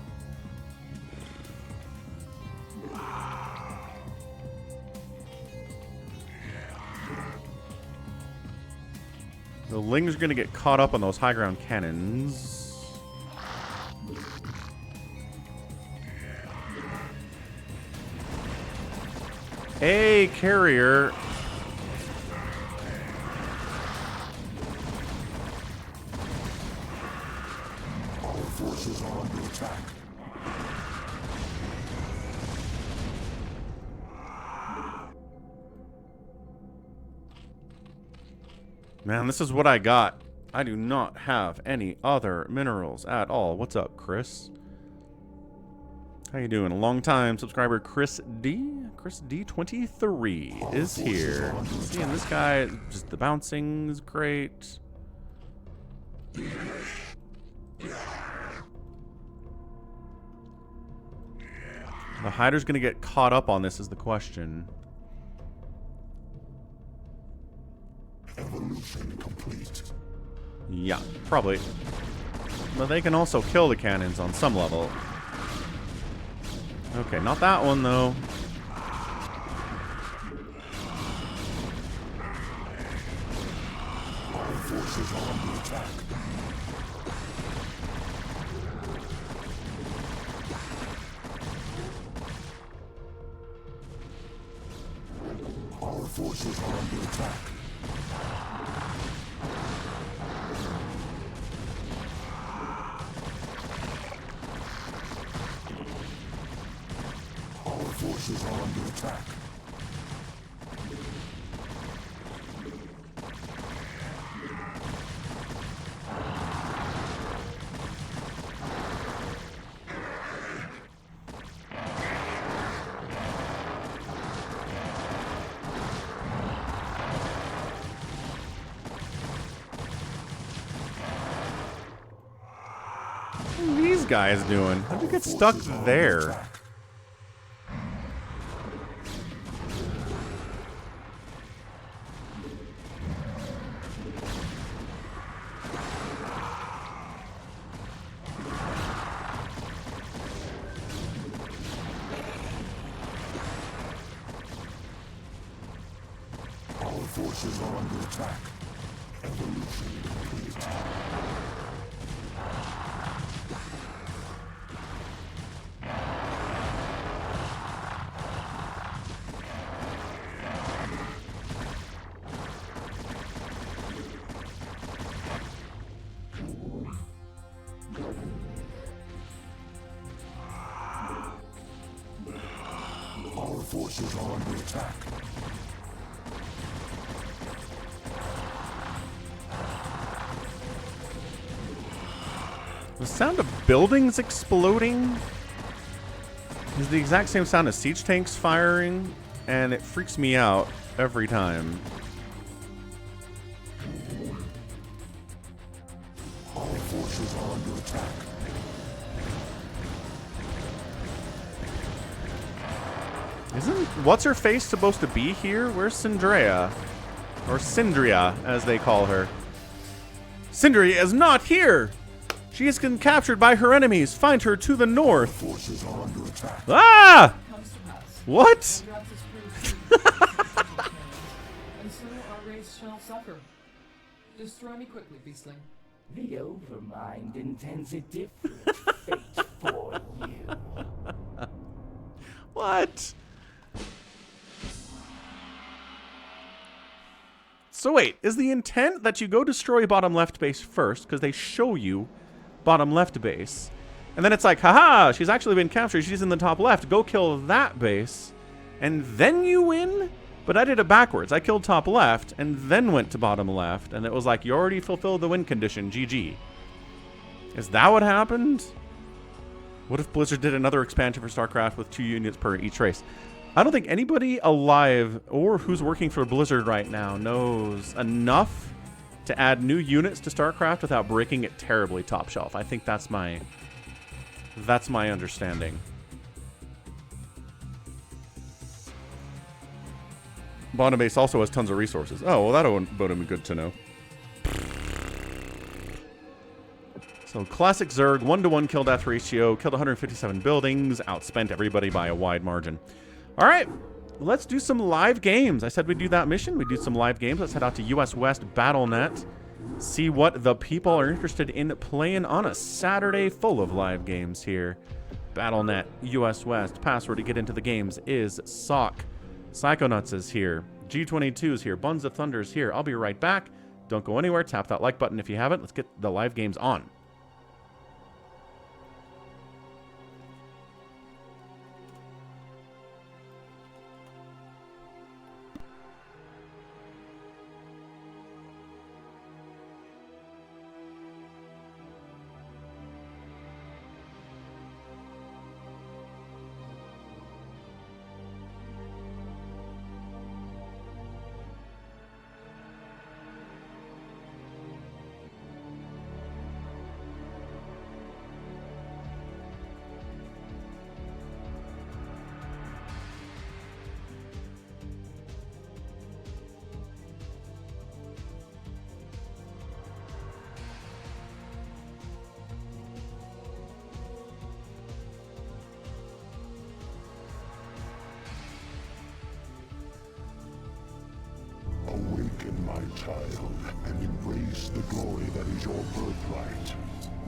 The Ling's gonna get caught up on those high ground cannons. Hey, carrier. Our forces are under attack. Man, this is what I got. I do not have any other minerals at all. What's up, Chris? How you doing? A long time subscriber, Chris D. Chris D23 is here. Seeing this guy, just the bouncing is great. The hider's gonna get caught up on this is the question. Evolution complete. Yeah, probably. But they can also kill the cannons on some level. Okay, not that one though. Our forces are under attack. Our forces are under attack. Our forces are under attack. What are these guys doing? How did we get stuck there? Our forces are under attack. Evolution complete. Our forces are under attack. The sound of buildings exploding is the exact same sound as siege tanks firing, and it freaks me out every time. Our forces are under attack. Isn't what's-her-face supposed to be here? Where's Syndrea? Or Syndria, as they call her. Syndria is not here! She has been captured by her enemies. Find her to the north. Forces are under attack. Ah! Comes to pass. What? And drops his fruit, and so our race shall suffer. Destroy me quickly, beastling. The Overmind intends a different fate for you. What? So wait, is the intent that you go destroy bottom left base first, because they show you bottom left base, and then it's like, haha, she's actually been captured, she's in the top left, go kill that base, and then you win? But I did it backwards. I killed top left, and then went to bottom left, and it was like, you already fulfilled the win condition, GG. Is that what happened? What if Blizzard did another expansion for StarCraft with 2 units per each race? I don't think anybody alive or who's working for Blizzard right now knows enough to add new units to StarCraft without breaking it terribly top shelf. I think that's my understanding. Bottom base also has tons of resources. Oh, well, that'll be good to know. So classic Zerg, 1-to-1 kill death ratio, killed 157 buildings, outspent everybody by a wide margin. All right, let's do some live games. I said we'd do that mission. We'd do some live games. Let's head out to US West BattleNet, see what the people are interested in playing on a Saturday full of live games here. BattleNet, US West. Password to get into the games is SOC. Psychonauts is here. G22 is here. Buns of Thunder is here. I'll be right back. Don't go anywhere. Tap that like button if you haven't. Let's get the live games on. Awaken, my child, and embrace the glory that is your birthright.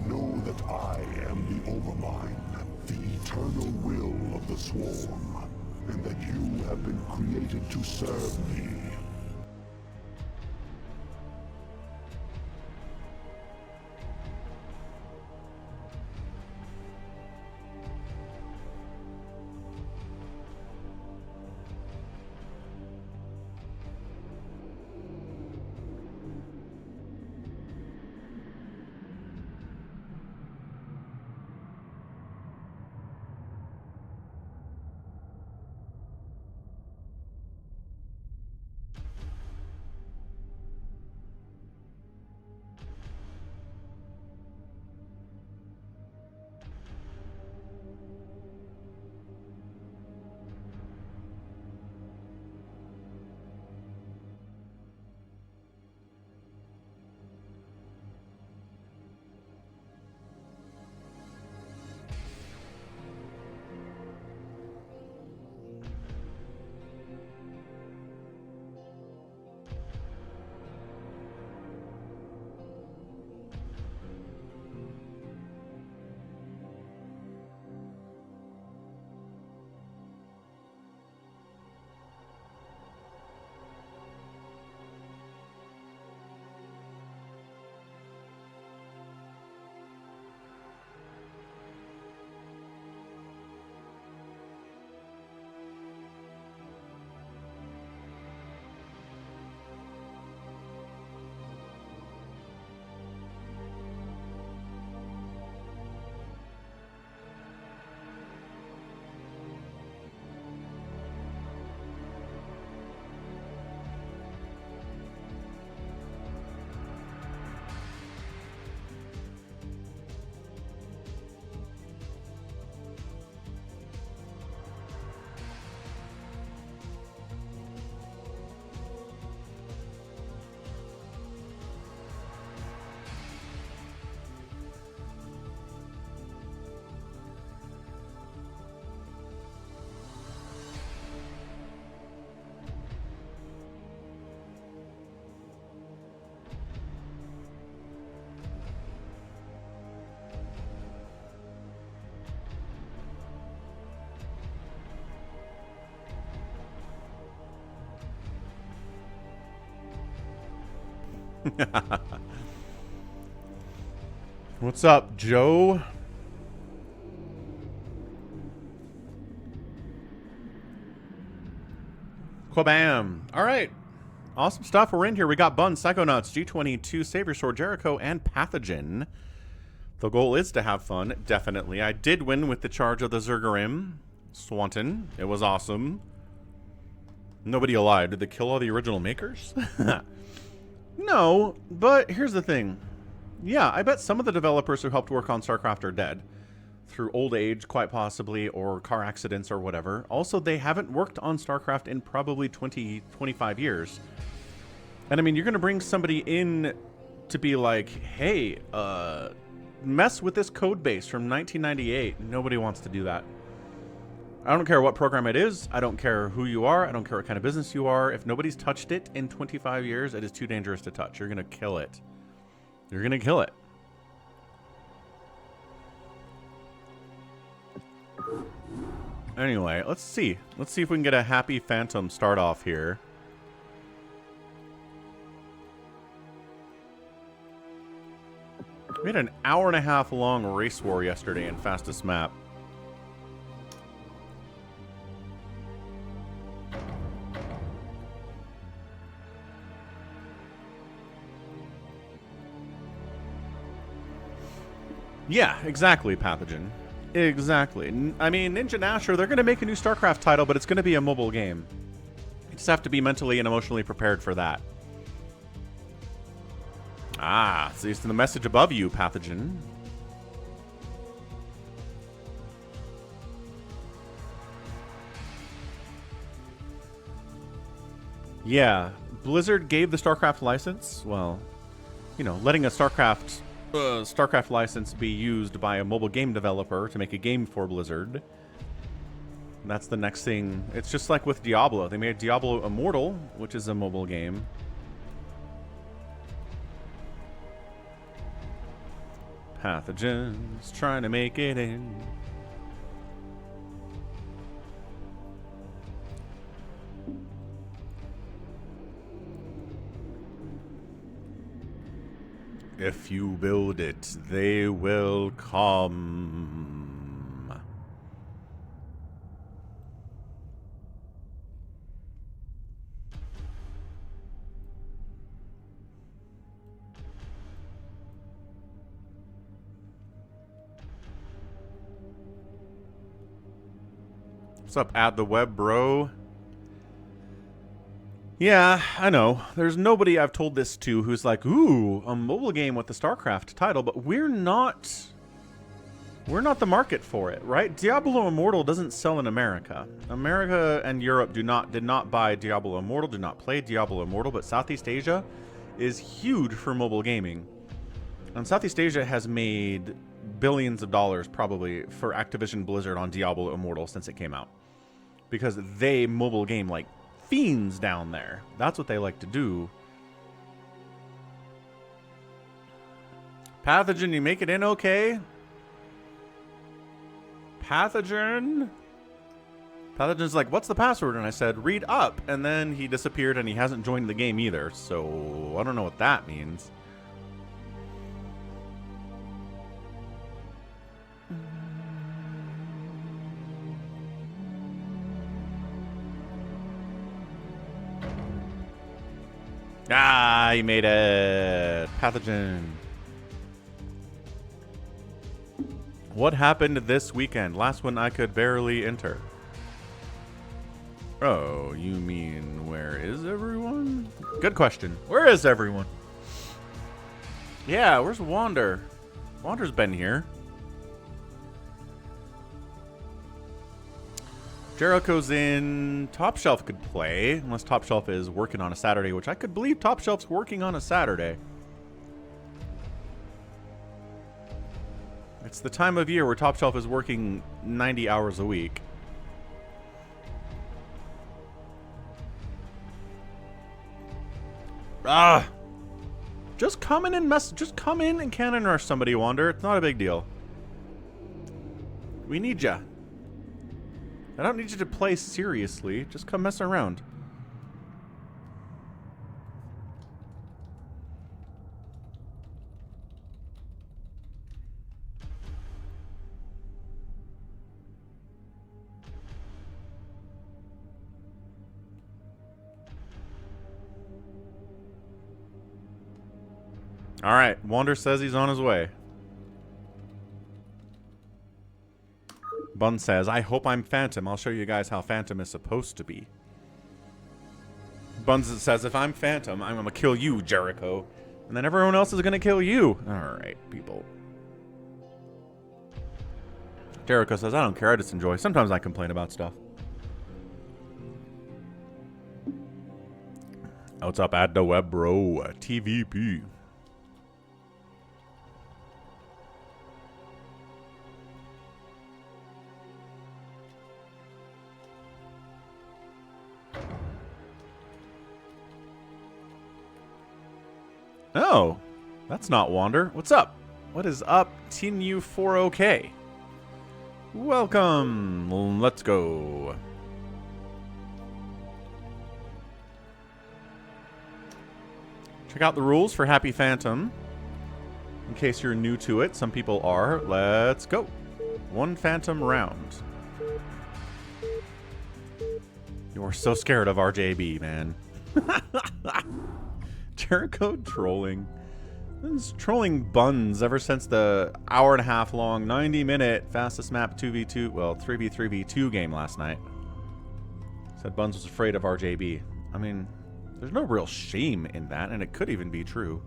Know that I am the Overmind, the eternal will of the Swarm, and that you have been created to serve me. What's up, Joe? Quabam. All right. Awesome stuff. We're in here. We got Bun, Psychonauts, G22, Savior Sword, Jericho, and Pathogen. The goal is to have fun, definitely. I did win with the charge of the Zergarim. Swanton. It was awesome. Nobody alive. Did they kill all the original makers? No, but here's the thing. Yeah, I bet some of the developers who helped work on StarCraft are dead. Through old age, quite possibly, or car accidents or whatever. Also, they haven't worked on StarCraft in probably 20, 25 years. And I mean, you're going to bring somebody in to be like, hey, mess with this code base from 1998. Nobody wants to do that. I don't care what program it is. I don't care who you are. I don't care what kind of business you are. If nobody's touched it in 25 years, it is too dangerous to touch. You're going to kill it. You're going to kill it. Anyway, let's see. Let's see if we can get a happy Phantom start off here. We had an hour-and-a-half long race war yesterday in Fastest Map. Yeah, exactly, Pathogen. Exactly. I mean, Ninja Nasher, they're going to make a new StarCraft title, but it's going to be a mobile game. You just have to be mentally and emotionally prepared for that. Ah, so it's the message above you, Pathogen. Yeah, Blizzard gave the StarCraft license. Well, you know, letting a StarCraft license be used by a mobile game developer to make a game for Blizzard. That's the next thing. It's just like with Diablo. They made Diablo Immortal, which is a mobile game. Pathogens trying to make it in. If you build it, they will come. What's up, Add the Web, bro? Yeah, I know. There's nobody I've told this to who's like, ooh, a mobile game with the StarCraft title, but we're not the market for it, right? Diablo Immortal doesn't sell in America. America and Europe did not buy Diablo Immortal, did not play Diablo Immortal, but Southeast Asia is huge for mobile gaming. And Southeast Asia has made billions of dollars probably for Activision Blizzard on Diablo Immortal since it came out. Because they mobile game like fiends down there. That's what they like to do. Pathogen, you make it in okay? Pathogen? Pathogen's like, what's the password? And I said, read up. And then he disappeared and he hasn't joined the game either. So I don't know what that means. Ah, he made it. Pathogen. What happened this weekend? Last one I could barely enter. Oh, you mean where is everyone? Good question. Where is everyone? Yeah, where's Wander? Wander's been here. Jericho's in. Top Shelf could play, unless Top Shelf is working on a Saturday, which I could believe Top Shelf's working on a Saturday. It's the time of year where Top Shelf is working 90 hours a week. Ah! Just come in and cannon rush somebody, Wander. It's not a big deal. We need ya. I don't need you to play seriously. Just come mess around. Alright, Wander says he's on his way. Bun says, I hope I'm Phantom. I'll show you guys how Phantom is supposed to be. Buns says, if I'm Phantom, I'm going to kill you, Jericho. And then everyone else is going to kill you. Alright, people. Jericho says, I don't care. I just enjoy. Sometimes I complain about stuff. What's up, at the web, bro? TVP. Oh, that's not Wander. What's up? What is up, TNU4OK? Welcome. Let's go. Check out the rules for Happy Phantom. In case you're new to it, some people are. Let's go. 1 Phantom round. You're so scared of RJB, man. Jericho trolling. Been trolling Buns ever since the hour-and-a-half long, 90-minute fastest map 2v2, well, 3v3v2 game last night. Said Buns was afraid of RJB. I mean, there's no real shame in that, and it could even be true.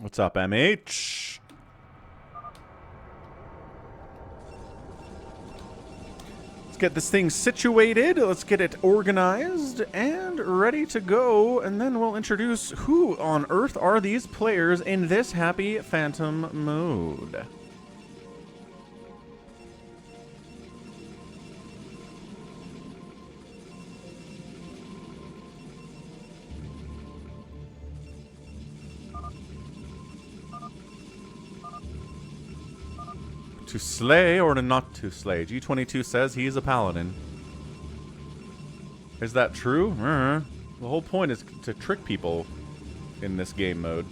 What's up, MH? Let's get this thing situated. Let's get it organized and ready to go. And then we'll introduce who on earth are these players in this Happy Phantom mode. To slay or to not to slay? G22 says he's a paladin. Is that true? The whole point is to trick people in this game mode.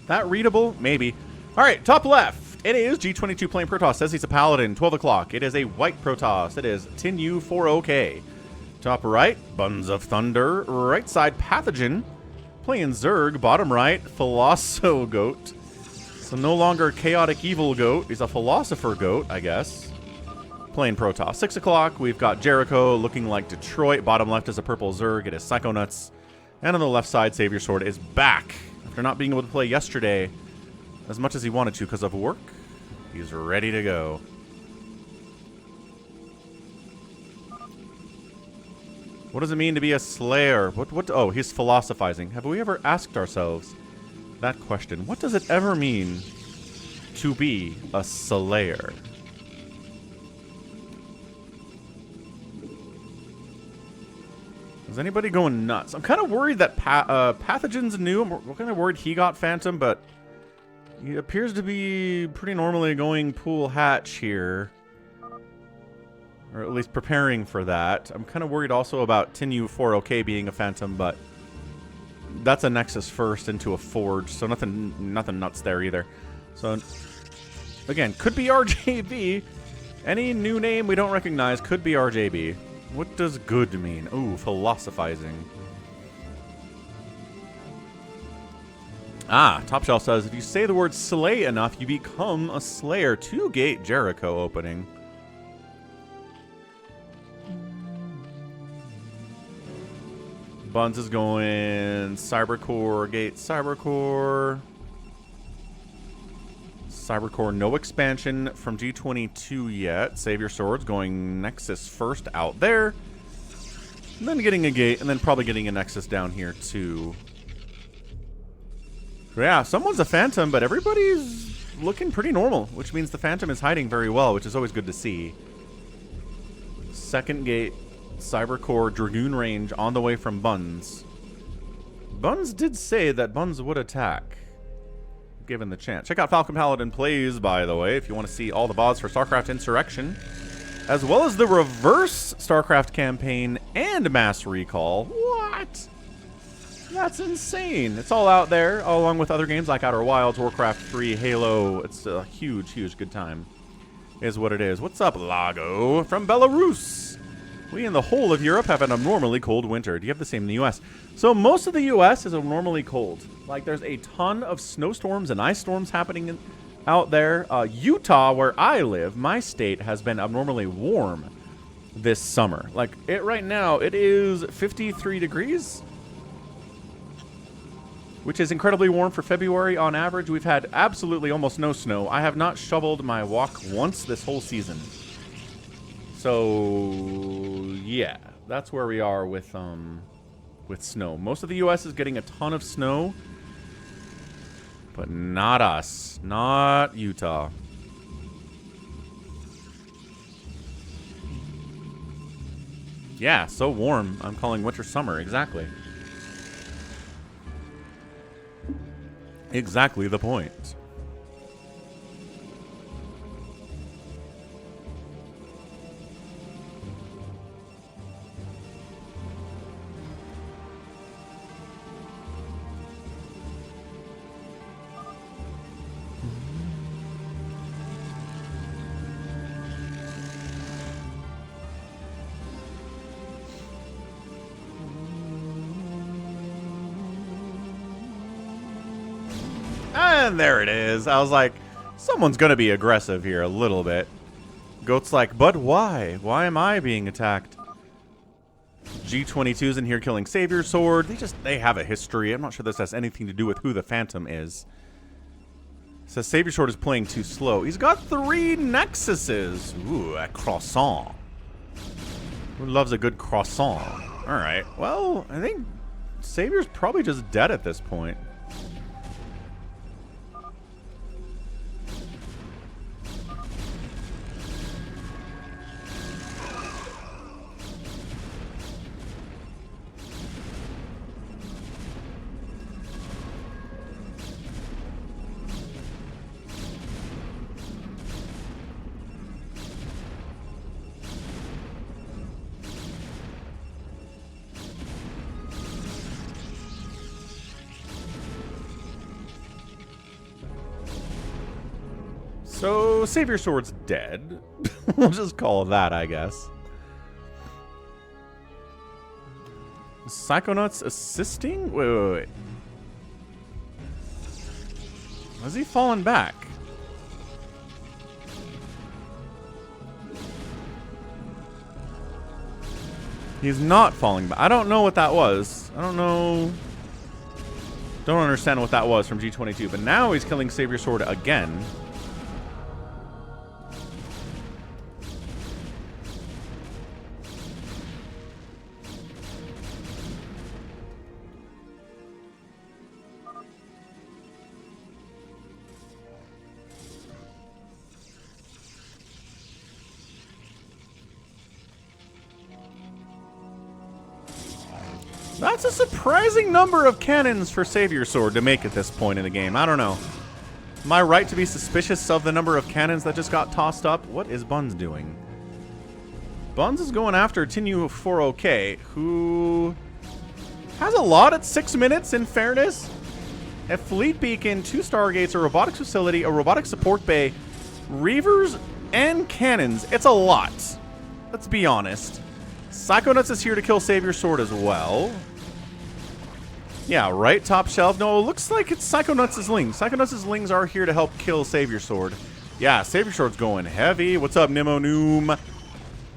That readable? Maybe. Alright, top left. It is G22 playing Protoss. Says he's a paladin. 12 o'clock. It is a white Protoss. It is TNU4OK. Top right, Buns of Thunder. Right side, Pathogen. Playing Zerg. Bottom right, Philoso Goat. So no longer Chaotic Evil Goat. He's a Philosopher Goat, I guess. Playing Protoss. 6 o'clock, we've got Jericho looking like Detroit. Bottom left is a purple Zerg. It is Psychonauts. And on the left side, Savior Sword is back. After not being able to play yesterday as much as he wanted to because of work, he's ready to go. What does it mean to be a slayer? What? Oh, he's philosophizing. Have we ever asked ourselves that question? What does it ever mean to be a slayer? Is anybody going nuts? I'm kind of worried that Pathogen's new. I'm kind of worried he got Phantom, but he appears to be pretty normally going pool hatch here. Or at least preparing for that. I'm kind of worried also about TNU4OK being a Phantom, but that's a Nexus first into a Forge, so nothing nuts there either. So, again, could be RJB. Any new name we don't recognize could be RJB. What does good mean? Ooh, philosophizing. Ah, Top Shelf says, if you say the word slay enough, you become a slayer. 2-gate Jericho opening. Buns is going Cybercore, Gate Cybercore. Cybercore, no expansion from G22 yet. Savior Sword's going Nexus first out there. And then getting a Gate, and then probably getting a Nexus down here too. So yeah, someone's a Phantom, but everybody's looking pretty normal, which means the Phantom is hiding very well, which is always good to see. Second Gate. Cybercore Dragoon range on the way from Buns. Buns did say that Buns would attack, given the chance. Check out Falcon Paladin Plays, by the way, if you want to see all the VODs for StarCraft Insurrection, as well as the reverse StarCraft campaign and Mass Recall. What? That's insane. It's all out there, along with other games like Outer Wilds, Warcraft 3, Halo. It's a huge, huge good time, is what it is. What's up, Lago? From Belarus. We in the whole of Europe have an abnormally cold winter. Do you have the same in the U.S.? So most of the U.S. is abnormally cold. Like, there's a ton of snowstorms and ice storms happening out there. Utah, where I live, my state, has been abnormally warm this summer. Like, right now, it is 53 degrees, which is incredibly warm for February on average. We've had absolutely almost no snow. I have not shoveled my walk once this whole season. So, yeah, that's where we are with snow. Most of the U.S. is getting a ton of snow, but not us. Not Utah. Yeah, so warm. I'm calling winter summer. Exactly. Exactly the point. And there it is. I was like, someone's going to be aggressive here a little bit. Goat's like, but why? Why am I being attacked? G22's in here killing Savior Sword. They have a history. I'm not sure this has anything to do with who the Phantom is. It says Savior Sword is playing too slow. He's got 3 Nexuses. Ooh, a croissant. Who loves a good croissant? Alright, well, I think Savior's probably just dead at this point. So, Savior Sword's dead. We'll just call it that, I guess. Psychonauts assisting? Wait. Has he fallen back? He's not falling back. I don't know what that was. I don't know. Don't understand what that was from G22. But now he's killing Savior Sword again. That's a surprising number of cannons for Savior Sword to make at this point in the game. I don't know. Am I right to be suspicious of the number of cannons that just got tossed up? What is Buns doing? Buns is going after Tinu 4OK, who has a lot at 6 minutes, in fairness. A fleet beacon, 2 stargates, a robotics facility, a robotic support bay, reavers, and cannons. It's a lot. Let's be honest. Psychonauts is here to kill Savior Sword as well. Yeah, right, top shelf. No, it looks like it's Psychonauts' Lings. Psychonauts' Lings are here to help kill Savior Sword. Yeah, Savior Sword's going heavy. What's up, Nemo Noom?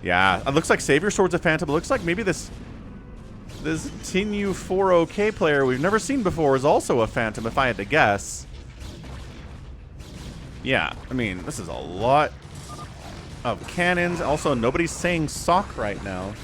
Yeah, it looks like Savior Sword's a Phantom. It looks like maybe this Tinu 4OK player we've never seen before is also a Phantom, if I had to guess. Yeah, I mean, this is a lot of cannons. Also, nobody's saying sock right now.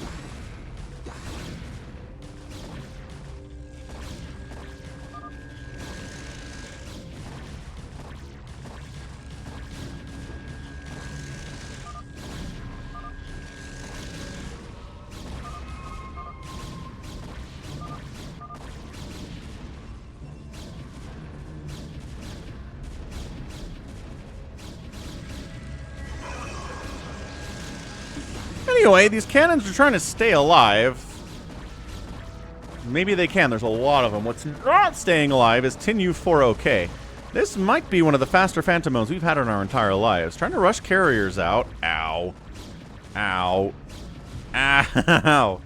Anyway, these cannons are trying to stay alive. Maybe they can. There's a lot of them. What's not staying alive is Tinu-4OK. This might be one of the faster Phantom modes we've had in our entire lives. Trying to rush carriers out. Ow. Ow. Ow.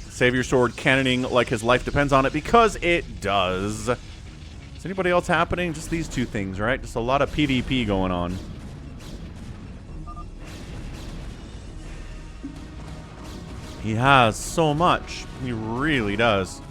Savior Sword cannoning like his life depends on it, because it does. Is anybody else happening? Just these two things, right? Just a lot of PvP going on. He has so much. He really does.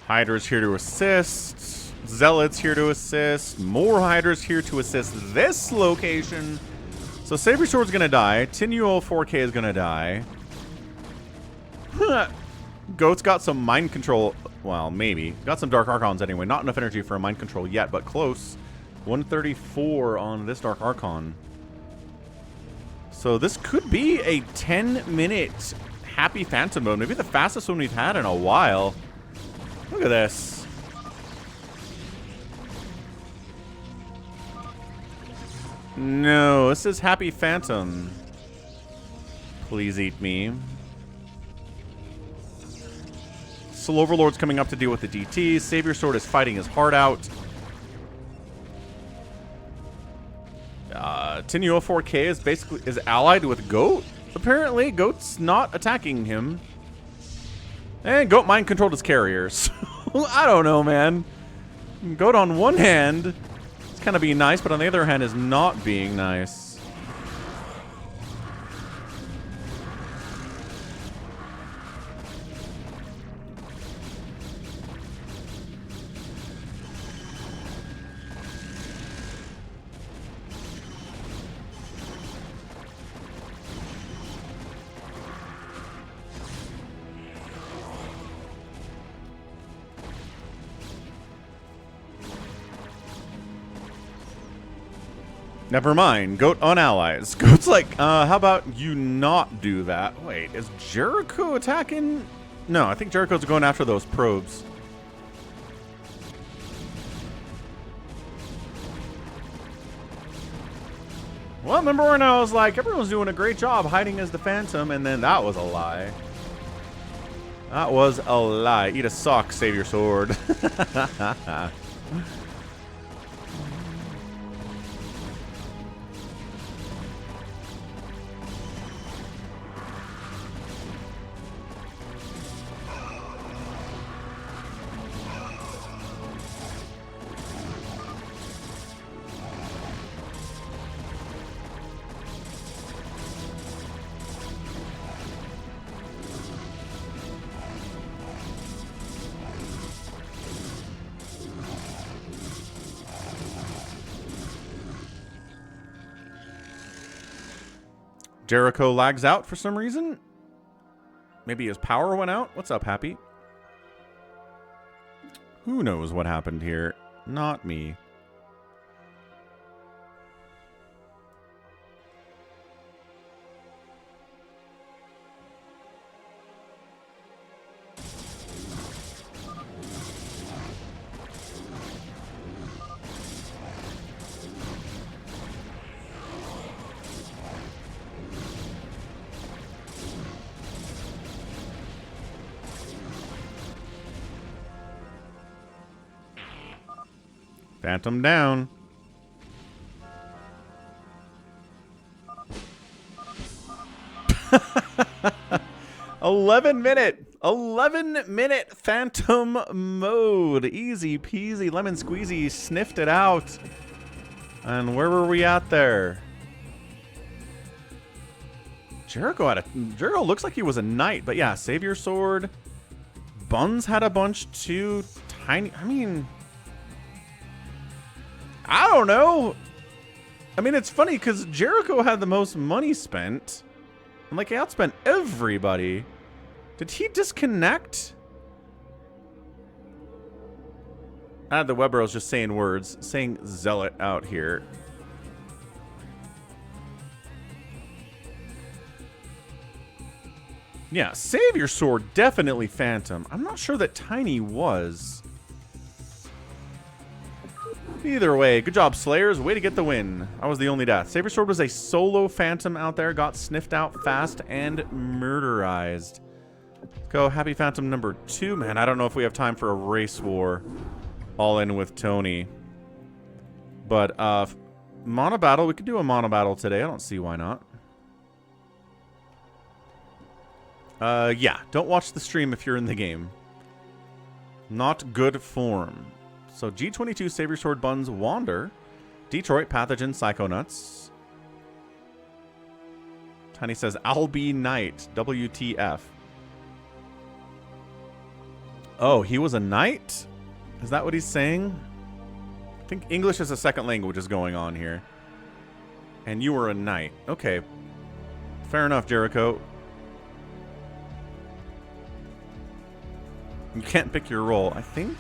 Hydra's here to assist. Zealot's here to assist. More Hydra's here to assist this location. So Saber Sword's gonna die. Tinuo 4K is gonna die. Goat's got some mind control. Well, maybe. Got some Dark Archons anyway. Not enough energy for a mind control yet, but close. 134 on this Dark Archon. So this could be a 10-minute happy Phantom mode. Maybe the fastest one we've had in a while. Look at this. No, this is Happy Phantom. Please eat me. Soul Overlord's coming up to deal with the DT. Savior Sword is fighting his heart out. Tinuo 4K is basically allied with Goat. Apparently, Goat's not attacking him. And Goat mind controlled his carriers. I don't know, man. Goat on one hand is kind of being nice, but on the other hand is not being nice. Never mind. Goat on allies. Goat's like, how about you not do that? Wait, is Jericho attacking? No, I think Jericho's going after those probes. Well, remember when I was like, everyone's doing a great job hiding as the Phantom, and then that was a lie. That was a lie. Eat a sock, save your sword. Jericho lags out for some reason. Maybe his power went out. What's up, Happy? Who knows what happened here? Not me. Phantom down. $11 minute Phantom mode. Easy peasy, lemon squeezy, sniffed it out. And where were we at there? Jericho looks like he was a knight, but yeah, Savior Sword. Buns had a bunch too. Tiny, I mean, I don't know. I mean, it's funny because Jericho had the most money spent. And like, he outspent everybody. Did he disconnect? The Webro's just saying words, saying zealot out here. Yeah, Savior Sword, definitely Phantom. I'm not sure that Tiny was. Either way, good job, Slayers. Way to get the win. I was the only death. Savior Sword was a solo Phantom out there, got sniffed out fast and murderized. Let's go, Happy Phantom number 2. Man, I don't know if we have time for a race war. All in with Tony. But, mono battle, we could do a mono battle today. I don't see why not. Yeah, don't watch the stream if you're in the game. Not good form. So, G22, Savior Sword, Buns, Wander. Detroit, Pathogen, Psychonauts. Tiny says, I'll be Knight. WTF. Oh, he was a knight? Is that what he's saying? I think English as a second language is going on here. And you were a knight. Okay. Fair enough, Jericho. You can't pick your role, I think.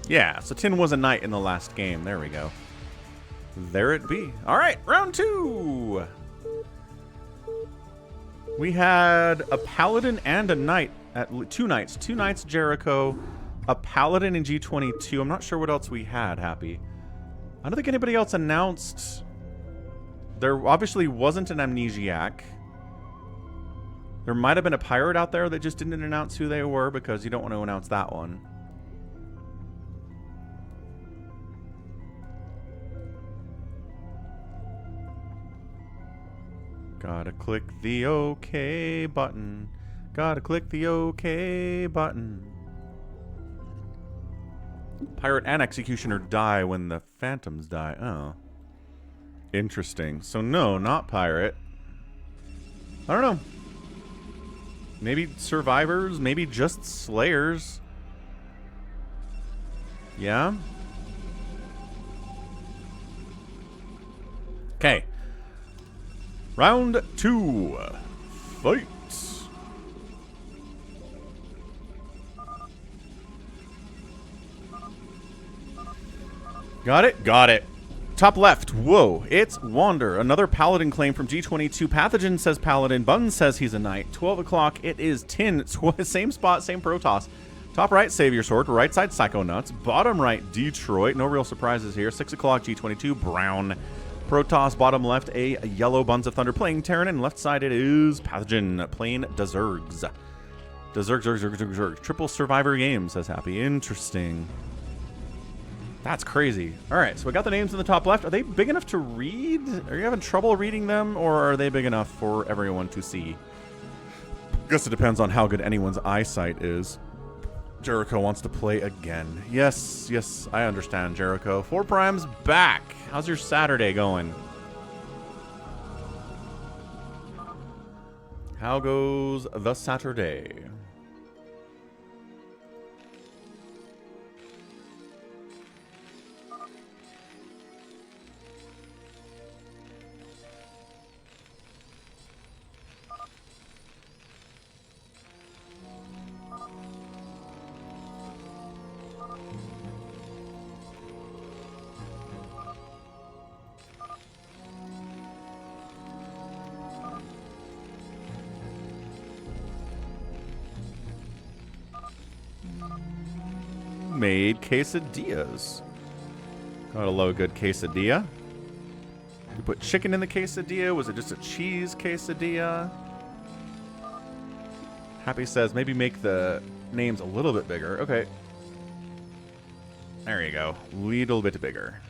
Yeah, so Tin was a knight in the last game. There we go. There it be. All right, round 2. We had a paladin and a knight at 2 knights. 2 knights Jericho, a paladin in G22. I'm not sure what else we had, Happy. I don't think anybody else announced. There obviously wasn't an amnesiac. There might have been a pirate out there that just didn't announce who they were because you don't want to announce that one. Gotta click the OK button. Gotta click the OK button. Pirate and Executioner die when the Phantoms die. Oh. Interesting. So no, not Pirate. I don't know. Maybe Survivors, maybe just Slayers. Yeah? Okay. Round 2. Fight. Got it? Got it. Top left. Whoa. It's Wander. Another Paladin claim from G22. Pathogen says Paladin. Bun says he's a knight. 12 o'clock. It is Tin. Same spot, same Protoss. Top right, Savior Sword. Right side, Psychonauts. Bottom right, Detroit. No real surprises here. 6 o'clock, G22. Brown. Protoss, bottom left, a yellow Buns of Thunder playing Terran, and left side it is Pathogen playing Desergs. Deserg. Triple Survivor game, says Happy. Interesting. That's crazy. Alright, so we got the names in the top left. Are they big enough to read? Are you having trouble reading them, or are they big enough for everyone to see? I guess it depends on how good anyone's eyesight is. Jericho wants to play again. Yes, I understand, Jericho. 4 Prime's back. How's your Saturday going? How goes the Saturday? Made quesadillas. Gotta love a good quesadilla. You put chicken in the quesadilla? Was it just a cheese quesadilla? Happy says maybe make the names a little bit bigger. Okay. There you go. Little bit bigger.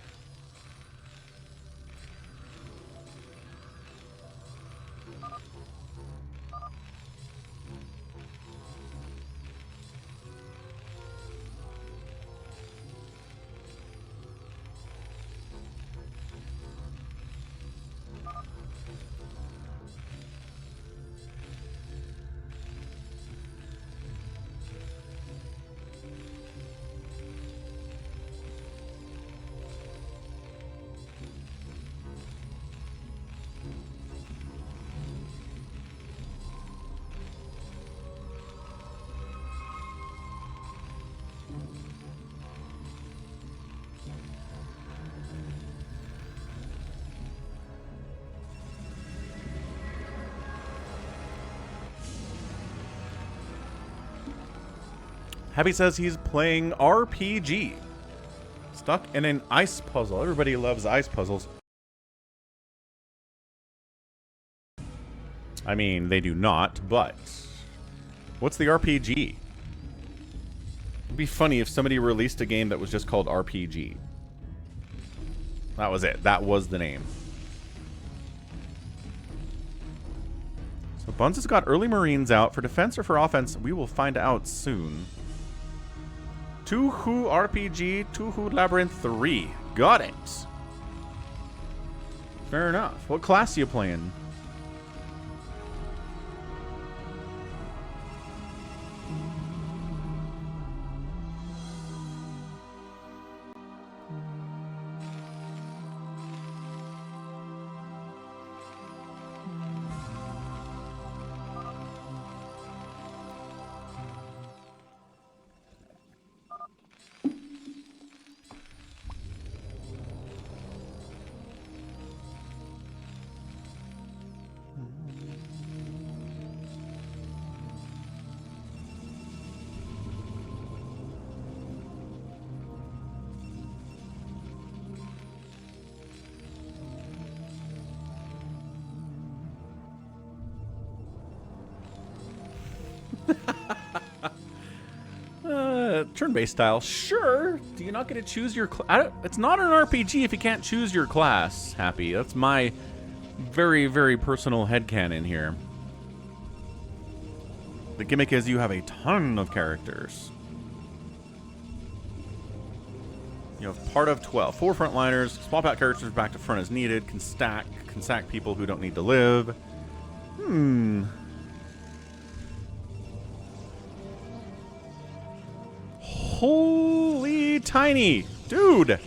Happy says he's playing RPG. Stuck in an ice puzzle. Everybody loves ice puzzles. I mean, they do not, but what's the RPG? It'd be funny if somebody released a game that was just called RPG. That was it. That was the name. So Buns has got early Marines out. For defense or for offense, we will find out soon. Tuhu RPG, Tuhu Labyrinth 3. Got it. Fair enough. What class are you playing? Turn-based style, sure. Do you not get to choose your it's not an RPG if you can't choose your class, Happy. That's my very, very personal headcanon here. The gimmick is you have a ton of characters. You have part of 12. 4 frontliners, swap out characters back to front as needed, can sack people who don't need to live. Holy tiny. Dude.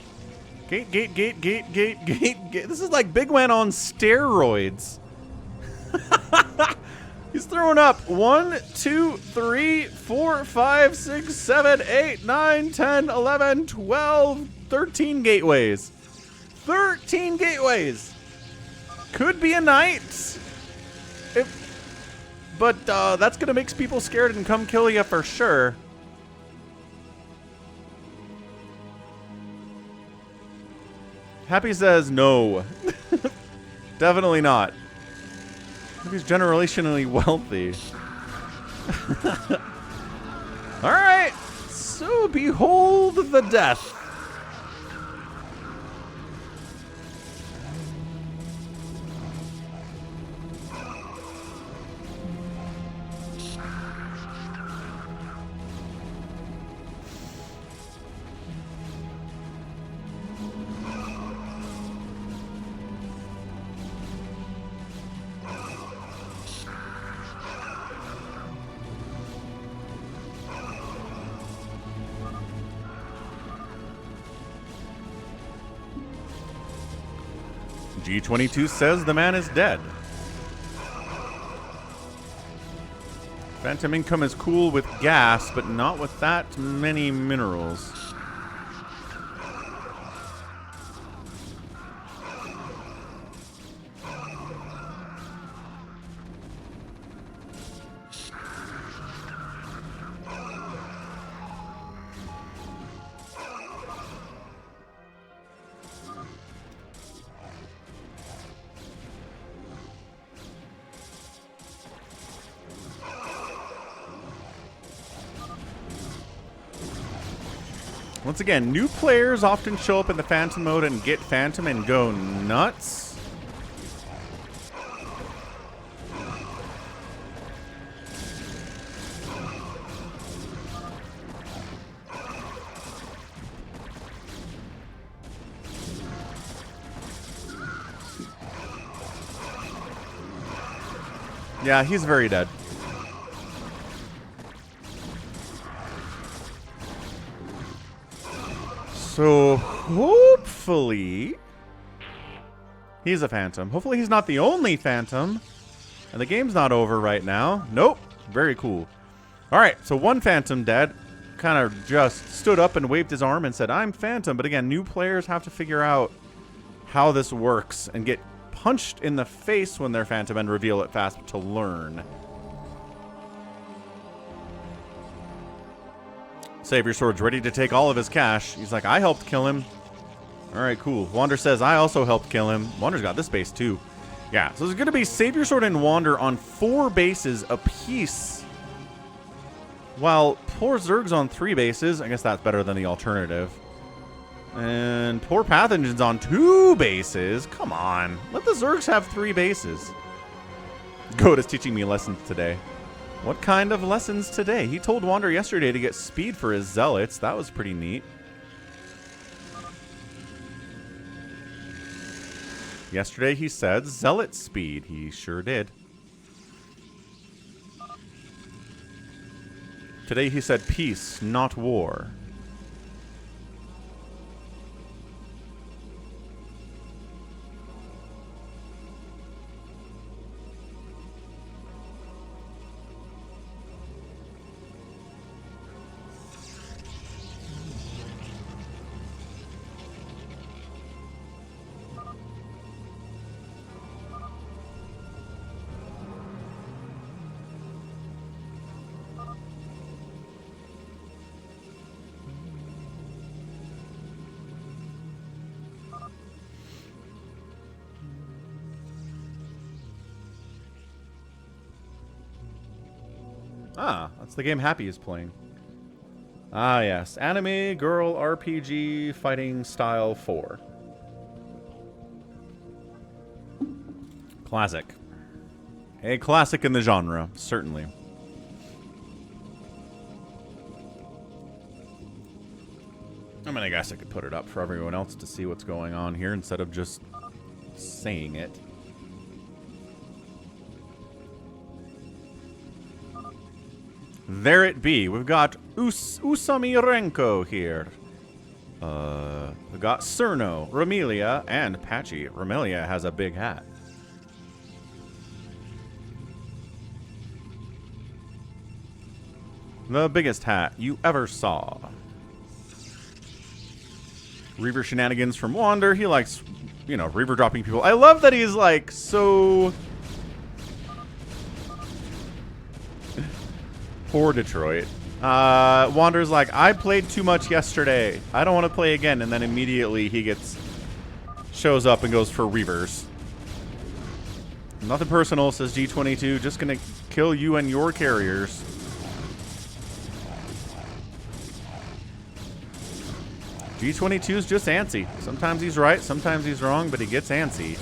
Gate. This is like Big Man on steroids. He's throwing up 1, 2, 3, 4, 5, 6, 7, 8, 9, 10, 11, 12, 13 gateways. 13 gateways. Could be a knight. But that's going to make people scared and come kill you for sure. Happy says no. Definitely not. He's generationally wealthy. Alright. So behold the death. G22 says the man is dead. Phantom income is cool with gas, but not with that many minerals. Once again, new players often show up in the Phantom mode and get Phantom and go nuts. Yeah, he's very dead. So, hopefully, he's a Phantom. Hopefully he's not the only Phantom. And the game's not over right now. Nope. Very cool. Alright, so one Phantom dead. Kind of just stood up and waved his arm and said, I'm Phantom. But again, new players have to figure out how this works and get punched in the face when they're Phantom and reveal it fast to learn. Savior Sword's ready to take all of his cash. He's like, I helped kill him. Alright, cool. Wander says, I also helped kill him. Wander's got this base too. Yeah, so there's going to be Savior Sword and Wander on 4 bases apiece. While poor Zerg's on 3 bases. I guess that's better than the alternative. And poor Pathogen's on 2 bases. Come on. Let the Zergs have 3 bases. Goat is teaching me lessons today. What kind of lessons today? He told Wander yesterday to get speed for his zealots. That was pretty neat. Yesterday he said zealot speed. He sure did. Today he said peace, not war. Ah, that's the game Happy is playing. Ah, yes. Anime Girl RPG Fighting Style 4. Classic. A classic in the genre, certainly. I mean, I guess I could put it up for everyone else to see what's going on here instead of just saying it. There it be. We've got Usamirenko here. We got Cerno, Ramelia, and Patchy. Ramelia has a big hat. The biggest hat you ever saw. Reaver shenanigans from Wander. He likes, you know, Reaver dropping people. I love that he's like so... Poor Detroit. Wander's like, I played too much yesterday. I don't want to play again. And then immediately he shows up and goes for Reavers. Nothing personal, says G22. Just gonna kill you and your carriers. G22's just antsy. Sometimes he's right, sometimes he's wrong, but he gets antsy.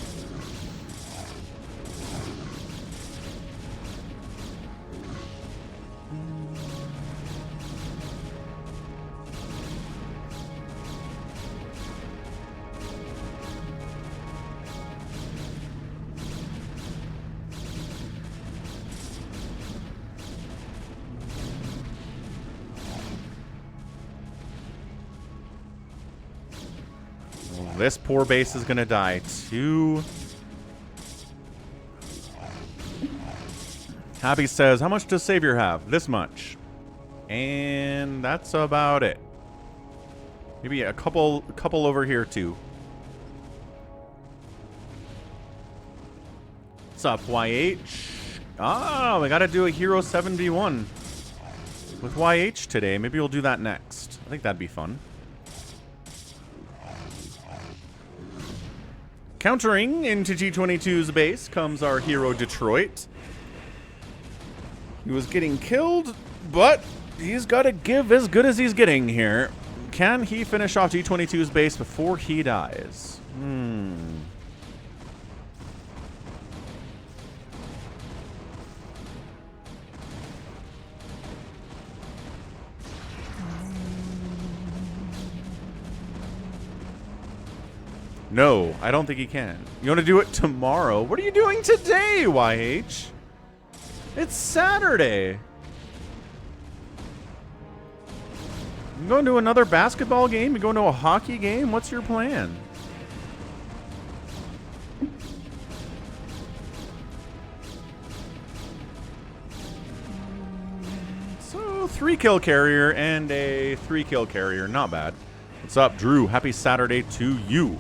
This poor base is gonna die too. Happy says, how much does Savior have? This much. And that's about it. Maybe a couple over here too. What's up, YH? Oh, we gotta do a Hero 7v1 with YH today. Maybe we'll do that next. I think that'd be fun. Countering into G22's base comes our hero Detroit. He was getting killed, but he's got to give as good as he's getting here. Can he finish off G22's base before he dies? No, I don't think he can. You want to do it tomorrow? What are you doing today, YH? It's Saturday. You going to another basketball game? You going to a hockey game? What's your plan? So, 3-kill carrier and a 3-kill carrier. Not bad. What's up, Drew? Happy Saturday to you.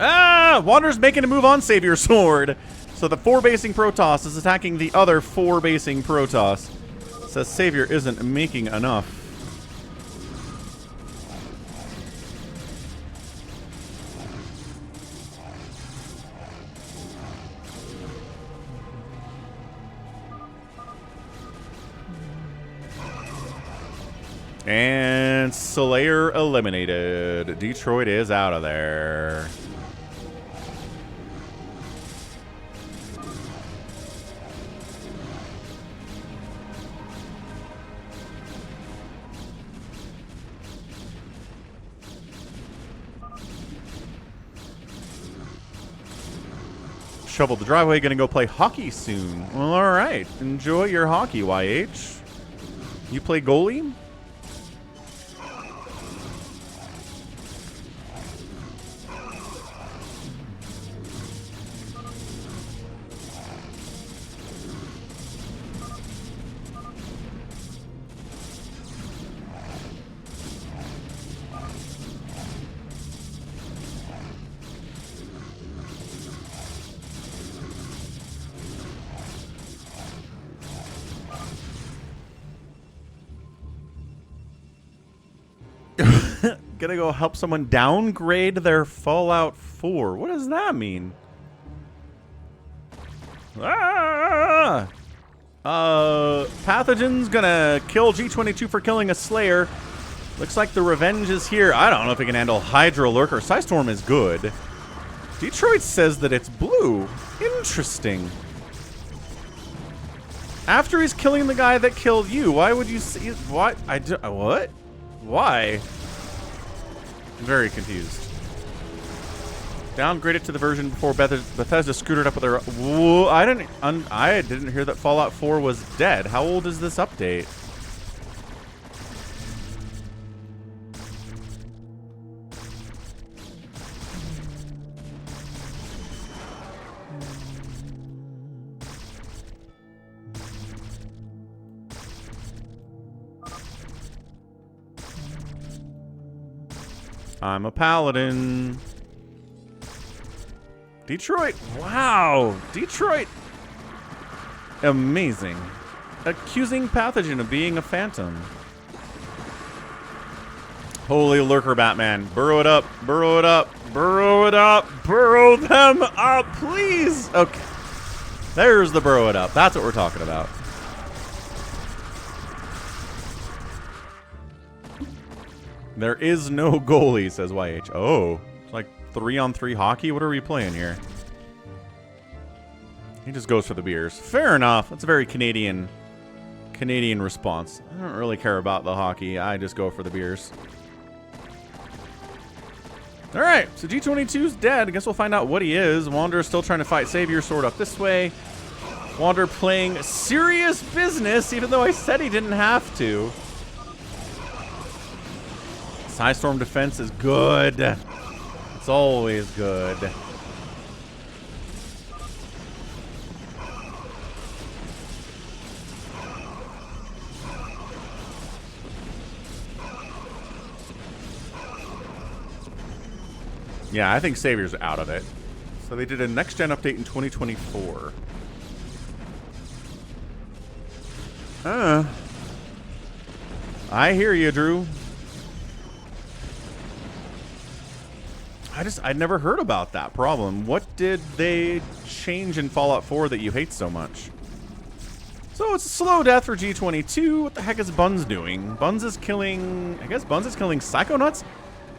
Ah! Wander's making a move on Savior Sword. So the 4 basing Protoss is attacking the other 4 basing Protoss. Says Savior isn't making enough. And Slayer eliminated. Detroit is out of there. Shovel the driveway, gonna go play hockey soon. Well, alright. Enjoy your hockey, YH. You play goalie? Gonna go help someone downgrade their Fallout 4. What does that mean? Ah! Pathogen's gonna kill G22 for killing a Slayer. Looks like the revenge is here. I don't know if he can handle Hydra Lurker. Psystorm is good. Detroit says that it's blue. Interesting. After he's killing the guy that killed you, why would you see what? What? Why? I'm very confused. Downgrade it to the version before Bethesda scooted up with their. Whoa, I didn't hear that Fallout 4 was dead. How old is this update? I'm a paladin. Detroit. Wow. Detroit. Amazing. Accusing Pathogen of being a phantom. Holy lurker, Batman. Burrow it up. Burrow it up. Burrow it up. Burrow them up, please. Okay. There's the burrow it up. That's what we're talking about. There is no goalie, says YH. Oh, it's like 3-on-3 hockey? What are we playing here? He just goes for the beers. Fair enough. That's a very Canadian response. I don't really care about the hockey. I just go for the beers. Alright, so G22's dead. I guess we'll find out what he is. Wanderer's still trying to fight Savior. Sword up this way. Wanderer playing serious business, even though I said he didn't have to. Psystorm defense is good. It's always good. Yeah, I think Savior's out of it. So they did a next-gen update in 2024. I hear you, Drew. I'd never heard about that problem. What did they change in Fallout 4 that you hate so much? So it's a slow death for G22. What the heck is Buns doing? Buns is killing... I guess Buns is killing Psychonauts?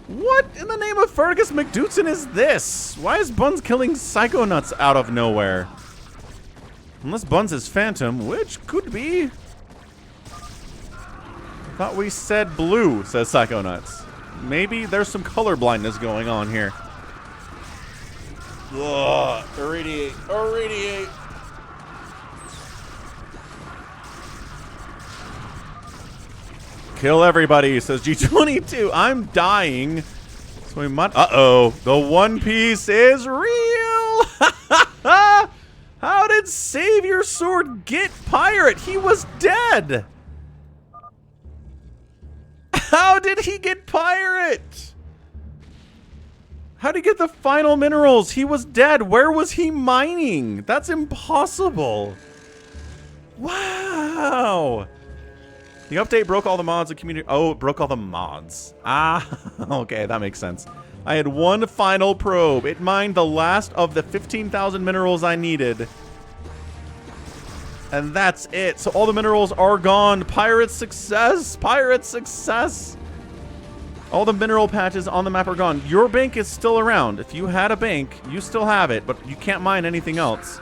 What in the name of Fergus McDootson is this? Why is Buns killing Psychonauts out of nowhere? Unless Buns is Phantom, which could be. I thought we said blue, says Psychonauts. Maybe there's some color blindness going on here. Ugh, irradiate, irradiate. Kill everybody, says G22. I'm dying. So we might. Uh-oh. The One Piece is real. How did Savior Sword get pirate? He was dead. How did he get pirate? How'd he get the final minerals? He was dead. Where was he mining? That's impossible. Wow. The update broke all the mods and community. Oh, it broke all the mods. Ah, okay, that makes sense. I had one final probe. It mined the last of the 15,000 minerals I needed. And that's it. So all the minerals are gone. Pirate success. Pirate success. All the mineral patches on the map are gone. Your bank is still around. If you had a bank, you still have it, but you can't mine anything else.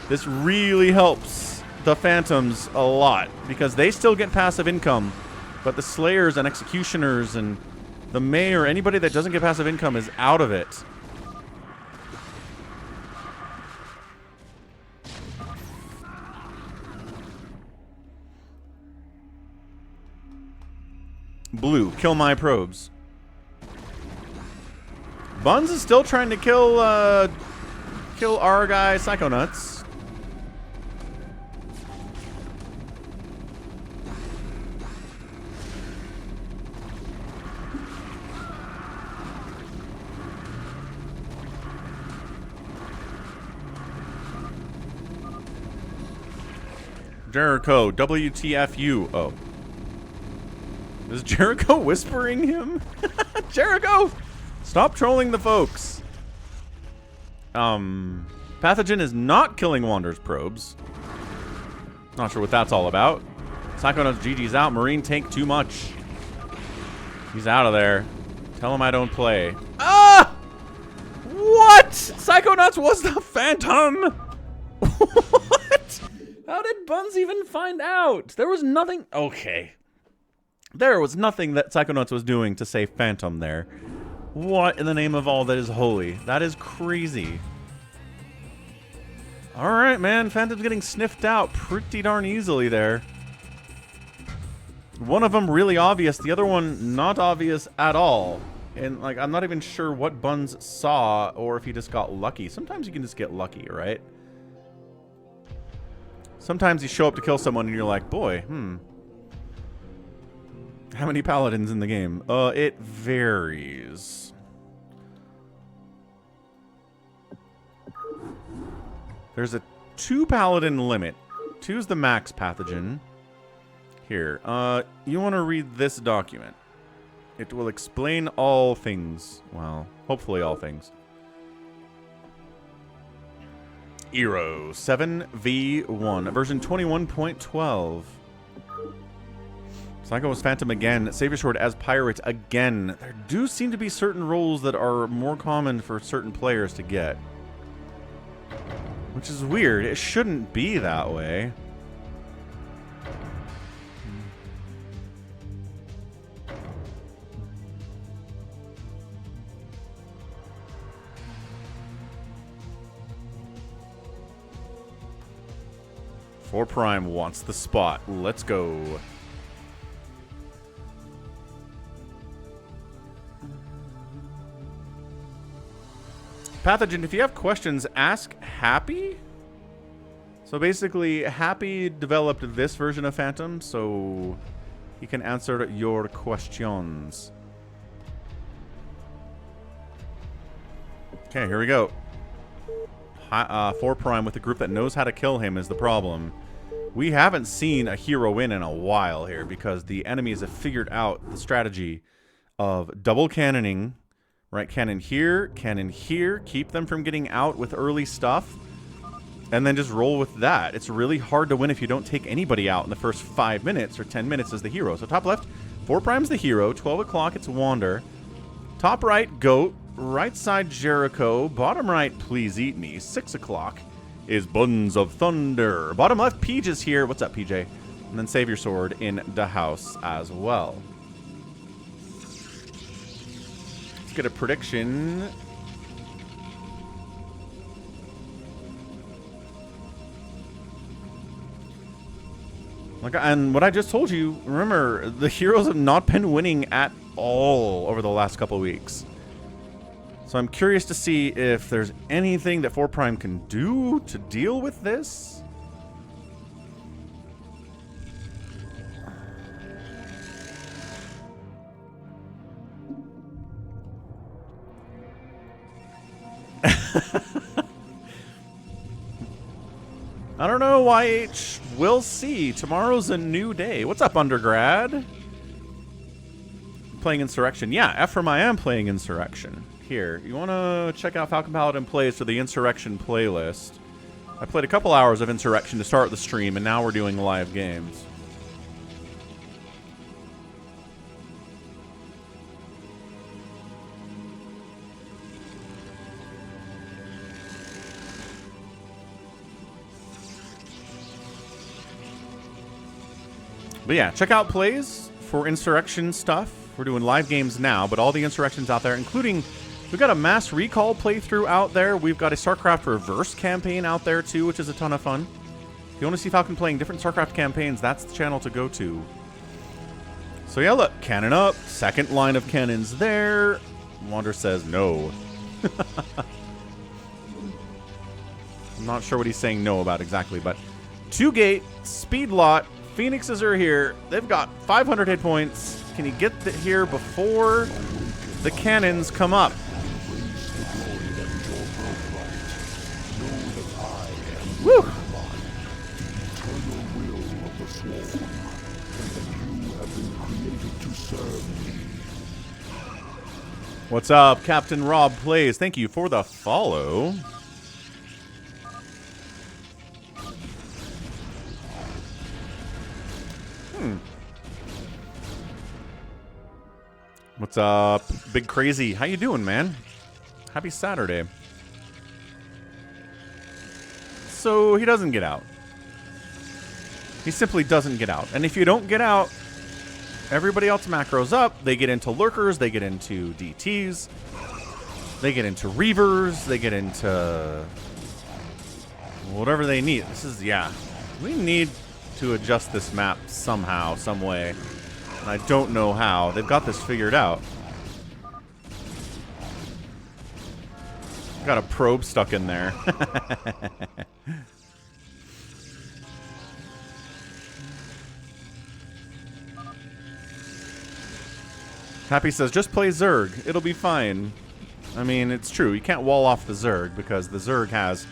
This really helps the Phantoms a lot because they still get passive income, but the Slayers and Executioners and the Mayor, anybody that doesn't get passive income is out of it. Blue, kill my probes. Buns is still trying to kill our guy Psychonauts. Jericho, WTFU. Oh. Is Jericho whispering him? Jericho! Stop trolling the folks. Pathogen is not killing Wander's probes. Not sure what that's all about. Psychonauts GG's out. Marine tank too much. He's out of there. Tell him I don't play. Ah! What? Psychonauts was the Phantom? What? How did Buns even find out? There was nothing. Okay. There was nothing that Psychonauts was doing to say Phantom there. What in the name of all that is holy? That is crazy. Alright, man. Phantom's getting sniffed out pretty darn easily there. One of them really obvious. The other one not obvious at all. And, like, I'm not even sure what Buns saw or if he just got lucky. Sometimes you can just get lucky, right? Sometimes you show up to kill someone and you're like, boy, how many paladins in the game? It varies. There's a 2 paladin limit. 2's the max pathogen. Here, you want to read this document. It will explain all things. Well, hopefully all things. Eero 7v1, version 21.12. Psycho was Phantom again. Savior Sword as Pirate again. There do seem to be certain roles that are more common for certain players to get. Which is weird. It shouldn't be that way. Four Prime wants the spot. Let's go. Pathogen, if you have questions, ask Happy. So basically, Happy developed this version of Phantom, so he can answer your questions. Okay, here we go. 4 Prime with a group that knows how to kill him is the problem. We haven't seen a hero win in a while here because the enemies have figured out the strategy of double cannoning. Right, cannon here, keep them from getting out with early stuff, and then just roll with that. It's really hard to win if you don't take anybody out in the first 5 minutes or 10 minutes as the hero. So top left, 4 Prime's the hero, 12 o'clock, it's Wander. Top right, Goat. Right side, Jericho. Bottom right, Please Eat Me. 6 o'clock is Buns of Thunder. Bottom left, Peach is here. What's up, PJ? And then Savior Sword in the house as well. Let's get a prediction. Like, and what I just told you, remember, the heroes have not been winning at all over the last couple weeks. So I'm curious to see if there's anything that 4 Prime can do to deal with this. I don't know, YH. We'll see. Tomorrow's a new day. What's up, undergrad? Playing Insurrection. Yeah, Ephraim, I am playing Insurrection. Here, you want to check out Falcon Paladin Plays for the Insurrection playlist. I played a couple hours of Insurrection to start the stream, and now we're doing live games. But yeah, check out Plays for Insurrection stuff. We're doing live games now, but all the Insurrections out there, including, we've got a Mass Recall playthrough out there. We've got a StarCraft Reverse campaign out there too, which is a ton of fun. If you want to see Falcon playing different StarCraft campaigns, that's the channel to go to. So yeah, look, cannon up. Second line of cannons there. Wander says no. I'm not sure what he's saying no about exactly, but 2-gate, speed lot, Phoenixes are here. They've got 500 hit points. Can you get here before the cannons come up? Woo! What's up, Captain Rob Plays? Thank you for the follow. What's up, Big Crazy? How you doing, man? Happy Saturday. So he doesn't get out. He simply doesn't get out. And if you don't get out, everybody else macros up. They get into lurkers. They get into DTs. They get into reavers. They get into whatever they need. This is, yeah. We need to adjust this map somehow, some way. And I don't know how. They've got this figured out. Got a probe stuck in there. Happy says, just play Zerg. It'll be fine. I mean, it's true. You can't wall off the Zerg because the Zerg has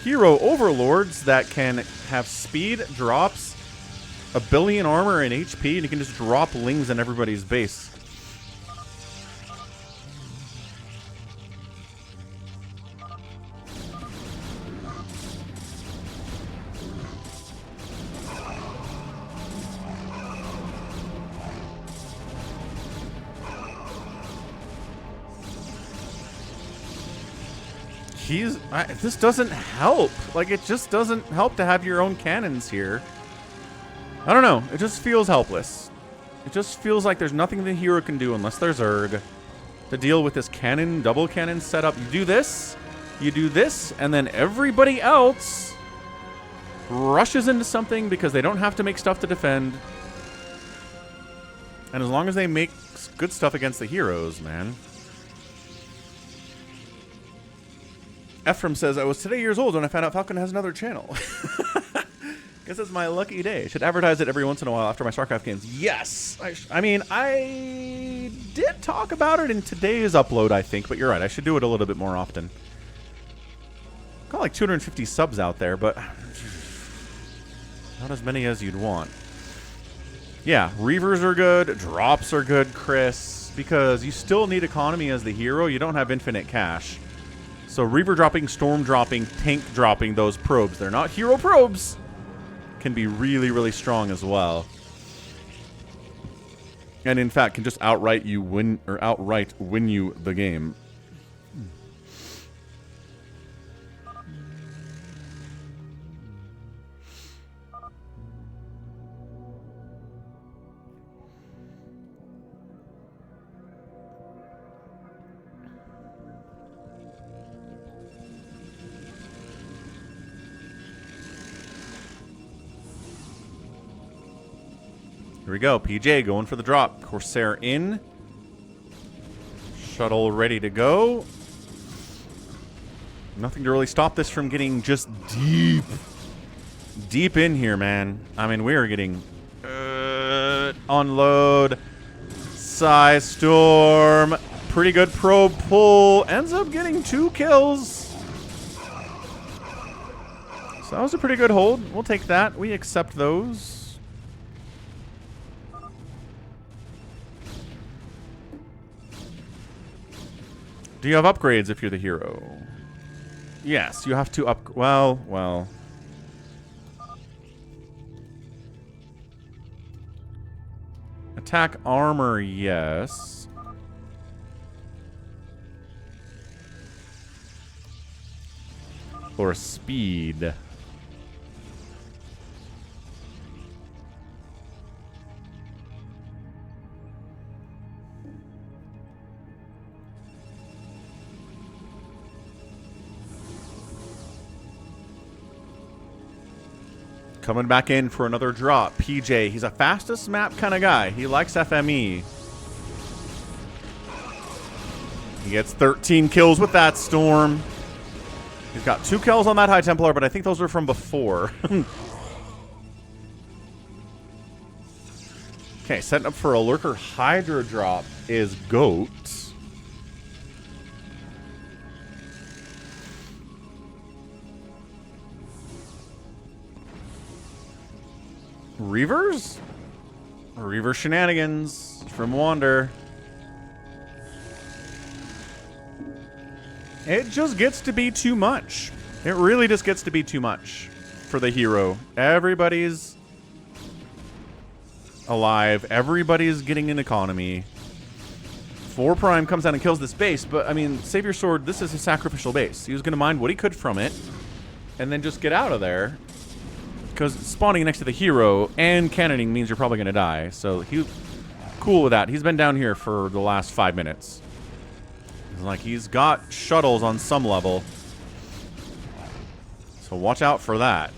hero overlords that can have speed, drops, 1 billion armor and HP, and you can just drop lings in everybody's base. This doesn't help. Like, it just doesn't help to have your own cannons here. I don't know. It just feels helpless. It just feels like there's nothing the hero can do unless there's Zerg to deal with this cannon, double cannon setup. You do this, and then everybody else rushes into something because they don't have to make stuff to defend. And as long as they make good stuff against the heroes, man. Ephraim says, I was today years old when I found out Falcon has another channel. Guess it's my lucky day. Should advertise it every once in a while after my StarCraft games. Yes! I mean, I did talk about it in today's upload, I think, but you're right. I should do it a little bit more often. Got like 250 subs out there, but not as many as you'd want. Yeah, Reavers are good. Drops are good, Chris, because you still need economy as the hero. You don't have infinite cash. So Reaver dropping, Storm dropping, Tank dropping those probes. They're not hero probes. Can be really, really strong as well. And in fact, can just outright win you the game. Here we go. PJ going for the drop. Corsair in. Shuttle ready to go. Nothing to really stop this from getting just deep in here, man. I mean, we are getting unload, Psy Storm, pretty good probe pull. Ends up getting 2 kills. So that was a pretty good hold. We'll take that. We accept those. Do you have upgrades if you're the hero? Yes, you have to well. Attack armor, yes. Or speed. Coming back in for another drop. PJ, he's a fastest map kind of guy. He likes FME. He gets 13 kills with that Storm. He's got 2 kills on that High Templar, but I think those are from before. Okay, setting up for a Lurker Hydra drop is Goat. Reavers? Reaver shenanigans from Wander. It just gets to be too much. It really just gets to be too much for the hero. Everybody's alive. Everybody's getting an economy. 4 Prime comes out and kills this base, but I mean, Savior Sword, this is a sacrificial base. He was going to mine what he could from it and then just get out of there. Because spawning next to the hero and cannoning means you're probably going to die. So he's cool with that. He's been down here for the last 5 minutes. Like, he's got shuttles on some level. So watch out for that.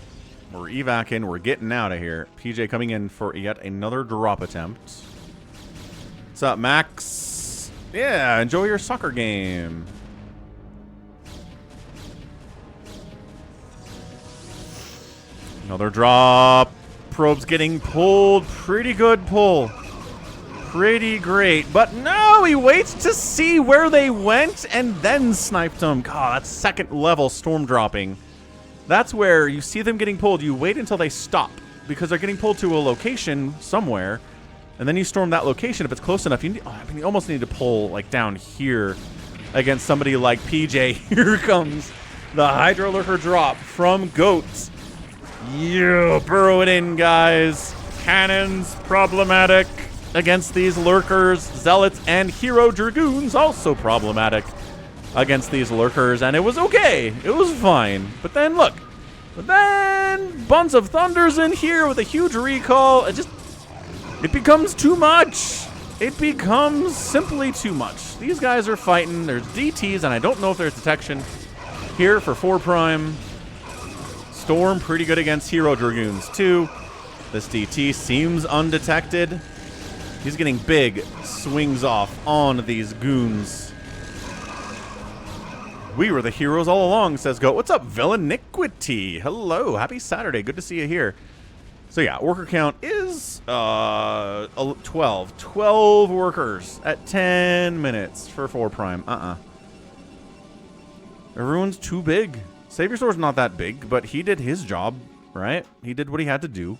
We're evacing. We're getting out of here. PJ coming in for yet another drop attempt. What's up, Max? Yeah, enjoy your soccer game. Another drop. Probe's getting pulled. Pretty good pull. Pretty great. But no, he waits to see where they went and then sniped them. God, that's second level Storm dropping. That's where you see them getting pulled. You wait until they stop because they're getting pulled to a location somewhere. And then you storm that location if it's close enough. You almost need to pull like down here against somebody like PJ. Here comes the Hydra Lurker drop from Goats. Yeah, burrow it in, guys. Cannons, problematic against these Lurkers. Zealots and Hero Dragoons, also problematic against these Lurkers. And it was okay. It was fine. But then, look. But then, Buns of Thunder's in here with a huge recall. It becomes too much. It becomes simply too much. These guys are fighting. There's DTs, and I don't know if there's detection here for 4 Prime. Storm pretty good against Hero Dragoons too. This DT seems undetected. He's getting big swings off on these goons. We were the heroes all along, says Goat. What's up, Villainiquity? Hello, happy Saturday. Good to see you here. So yeah, worker count is 12. 12 workers at 10 minutes for 4 Prime. Everyone's too big. Savior Sword's not that big, but he did his job, right? He did what he had to do.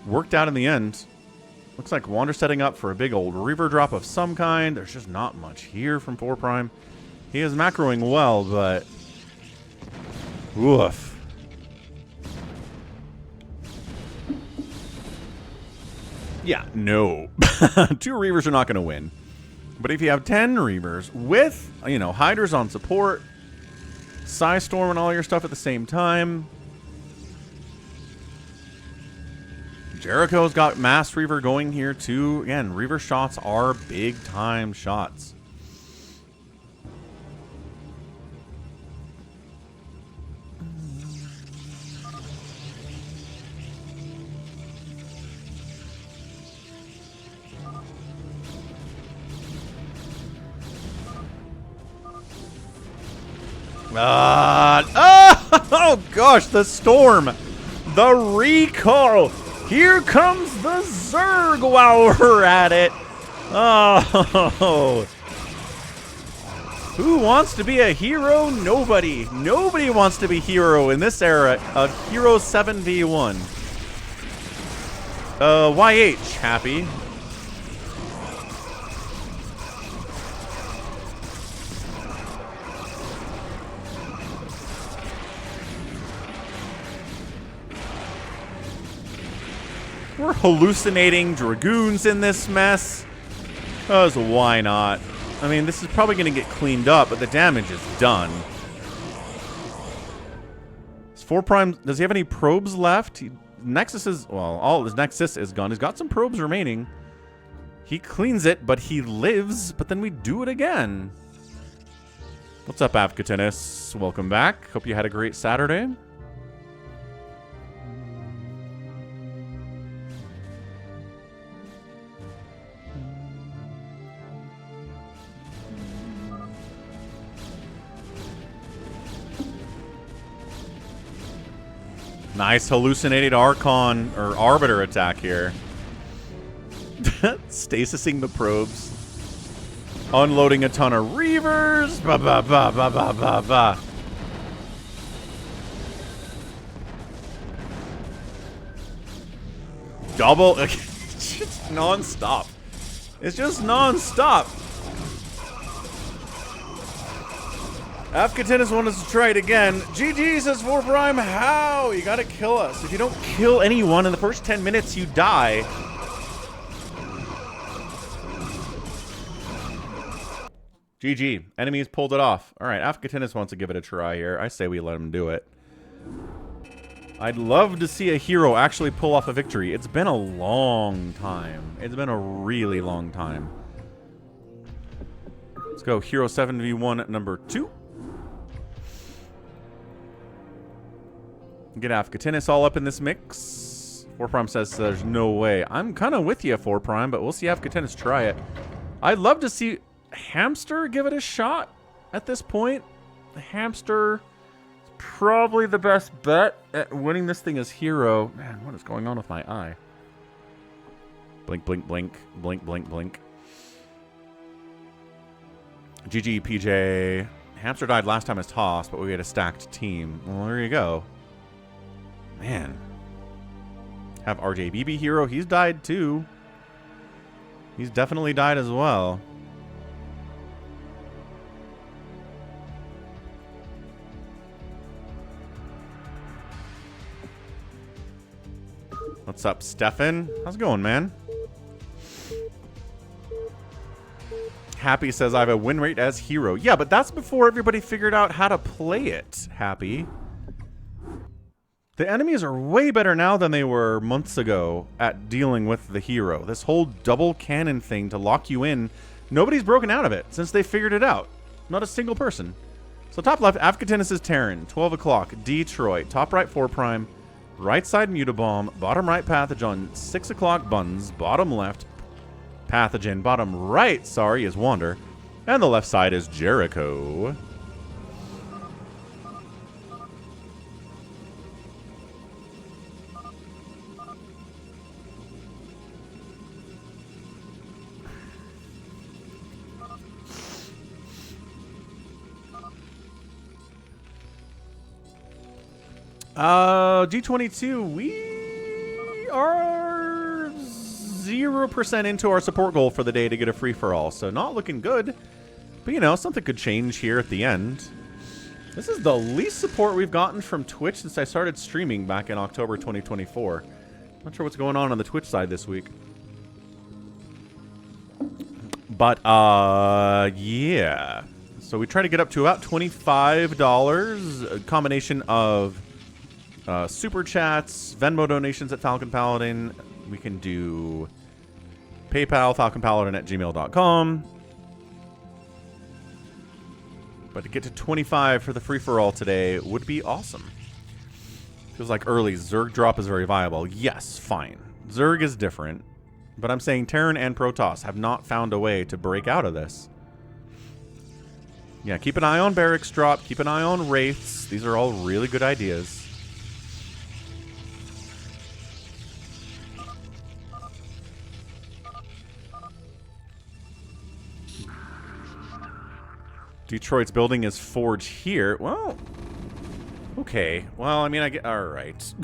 Worked out in the end. Looks like Wander setting up for a big old Reaver drop of some kind. There's just not much here from 4 Prime. He is macroing well, but... woof. Yeah, no. 2 Reavers are not going to win. But if you have 10 Reavers with, you know, Hydras on support, Psystorm and all your stuff at the same time. Jericho's got Mass Reaver going here too. Again, Reaver shots are big time shots. Oh gosh, the Storm, the recall. Here comes the Zerg while we're at it. Oh, Who wants to be a hero? Nobody. Nobody wants to be hero in this era of Hero 7v1. YH, happy. We're hallucinating dragoons in this mess. Because why not? I mean, this is probably going to get cleaned up, but the damage is done. Is 4 Prime, does he have any probes left? Nexus is, well, all of his Nexus is gone. He's got some probes remaining. He cleans it, but he lives, but then we do it again. What's up, Avkatinis? Welcome back. Hope you had a great Saturday. Nice hallucinated Archon or Arbiter attack here. Stasising the probes. Unloading a ton of Reavers. Ba ba ba ba ba ba ba. Double. It's just non-stop. It's just non-stop. Avkatinis wanted us to try it again. GG says 4 Prime, how? You gotta kill us. If you don't kill anyone in the first 10 minutes, you die. GG. Enemies pulled it off. Alright, Avkatinis wants to give it a try here. I say we let him do it. I'd love to see a hero actually pull off a victory. It's been a long time. It's been a really long time. Let's go Hero 7v1 number 2. Get Avkatinis all up in this mix. 4 Prime says there's no way. I'm kind of with you, 4 Prime, but we'll see Avkatinis try it. I'd love to see Hamster give it a shot at this point. The Hamster is probably the best bet at winning this thing as hero. Man, what is going on with my eye? Blink, blink, blink. Blink, blink, blink. GG, PJ. Hamster died last time as Toss, but we had a stacked team. Well, there you go. Man. Have RJBB hero. He's died too. He's definitely died as well. What's up, Stefan? How's it going, man? Happy says I have a win rate as hero. Yeah, but that's before everybody figured out how to play it, Happy. The enemies are way better now than they were months ago at dealing with the hero. This whole double cannon thing to lock you in, nobody's broken out of it since they figured it out. Not a single person. So top left, Avkatinis is Terran. 12 o'clock, Detroit. Top right, 4 Prime. Right side, Mutabomb. Bottom right, Pathogen. 6 o'clock, Buns. Bottom left, Pathogen. Bottom right, sorry, is Wander. And the left side is Jericho. G22, we are 0% into our support goal for the day to get a free-for-all, so not looking good. But, you know, something could change here at the end. This is the least support we've gotten from Twitch since I started streaming back in October 2024. Not sure what's going on the Twitch side this week. But, yeah. So we try to get up to about $25, a combination of Super Chats, Venmo donations at Falcon Paladin. We can do PayPal, falconpaladin@gmail.com. But to get to 25 for the free-for-all today would be awesome. Feels like early Zerg drop is very viable. Yes, fine. Zerg is different. But I'm saying Terran and Protoss have not found a way to break out of this. Yeah, keep an eye on Barracks drop. Keep an eye on Wraiths. These are all really good ideas. Detroit's building his forge here. Well, okay. Well, I mean, I get... All right.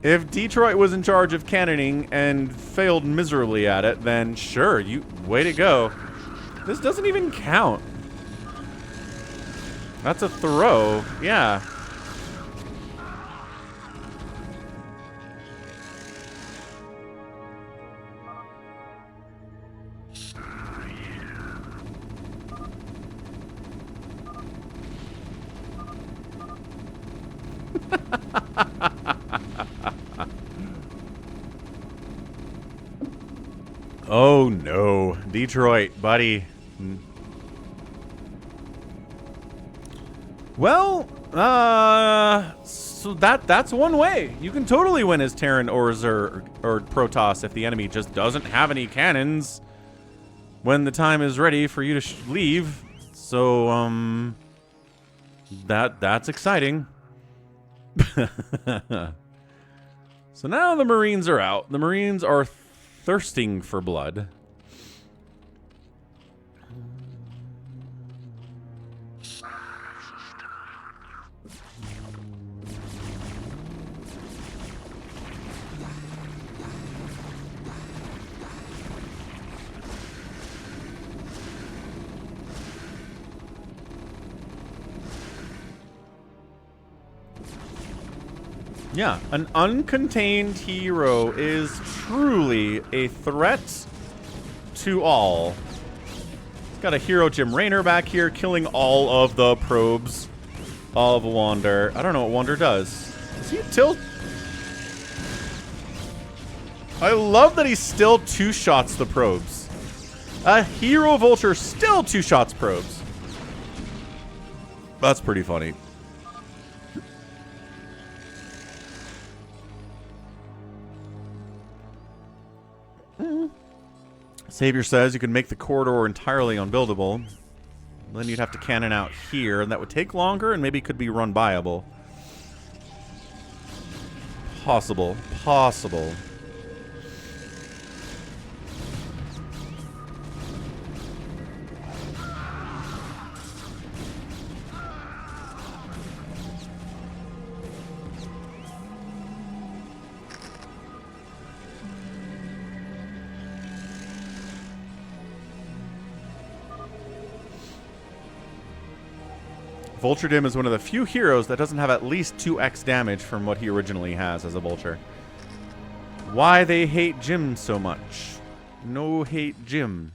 If Detroit was in charge of cannoning and failed miserably at it, then sure, you... Way to go. This doesn't even count. That's a throw. Yeah. Oh no, Detroit, buddy. Well, so that's one way. You can totally win as Terran or Protoss if the enemy just doesn't have any cannons when the time is ready for you to leave. So, that's exciting. So now the Marines are out. The Marines are thirsting for blood. Yeah, an uncontained hero is truly a threat to all. Got a hero Jim Raynor back here killing all of the probes of Wander. I don't know what Wander does. Does he tilt? I love that he still two-shots the probes. A hero vulture still two-shots probes. That's pretty funny. Savior says you can make the corridor entirely unbuildable. Then you'd have to cannon out here, and that would take longer and maybe could be run buyable. Possible. Possible. Vulture Dim is one of the few heroes that doesn't have at least 2x damage from what he originally has as a Vulture. Why they hate Jim so much? No hate Jim.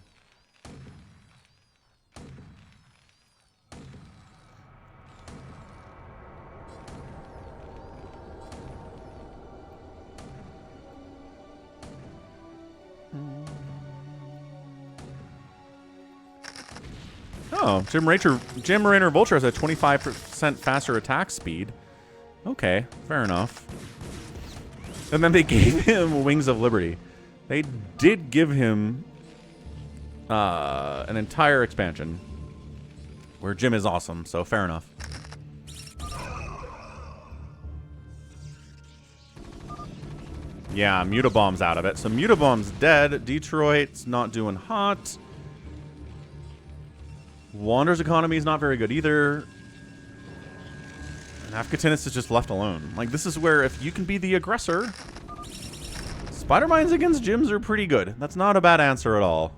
Oh, Jim Raynor Vulture has a 25% faster attack speed. Okay, fair enough. And then they gave him Wings of Liberty. They did give him an entire expansion where Jim is awesome, so fair enough. Yeah, Mutabomb's out of it. So Mutabomb's dead. Detroit's not doing hot. Wander's economy is not very good either. And Afghatinis is just left alone. Like, this is where if you can be the aggressor, Spider Mines against Gyms are pretty good. That's not a bad answer at all.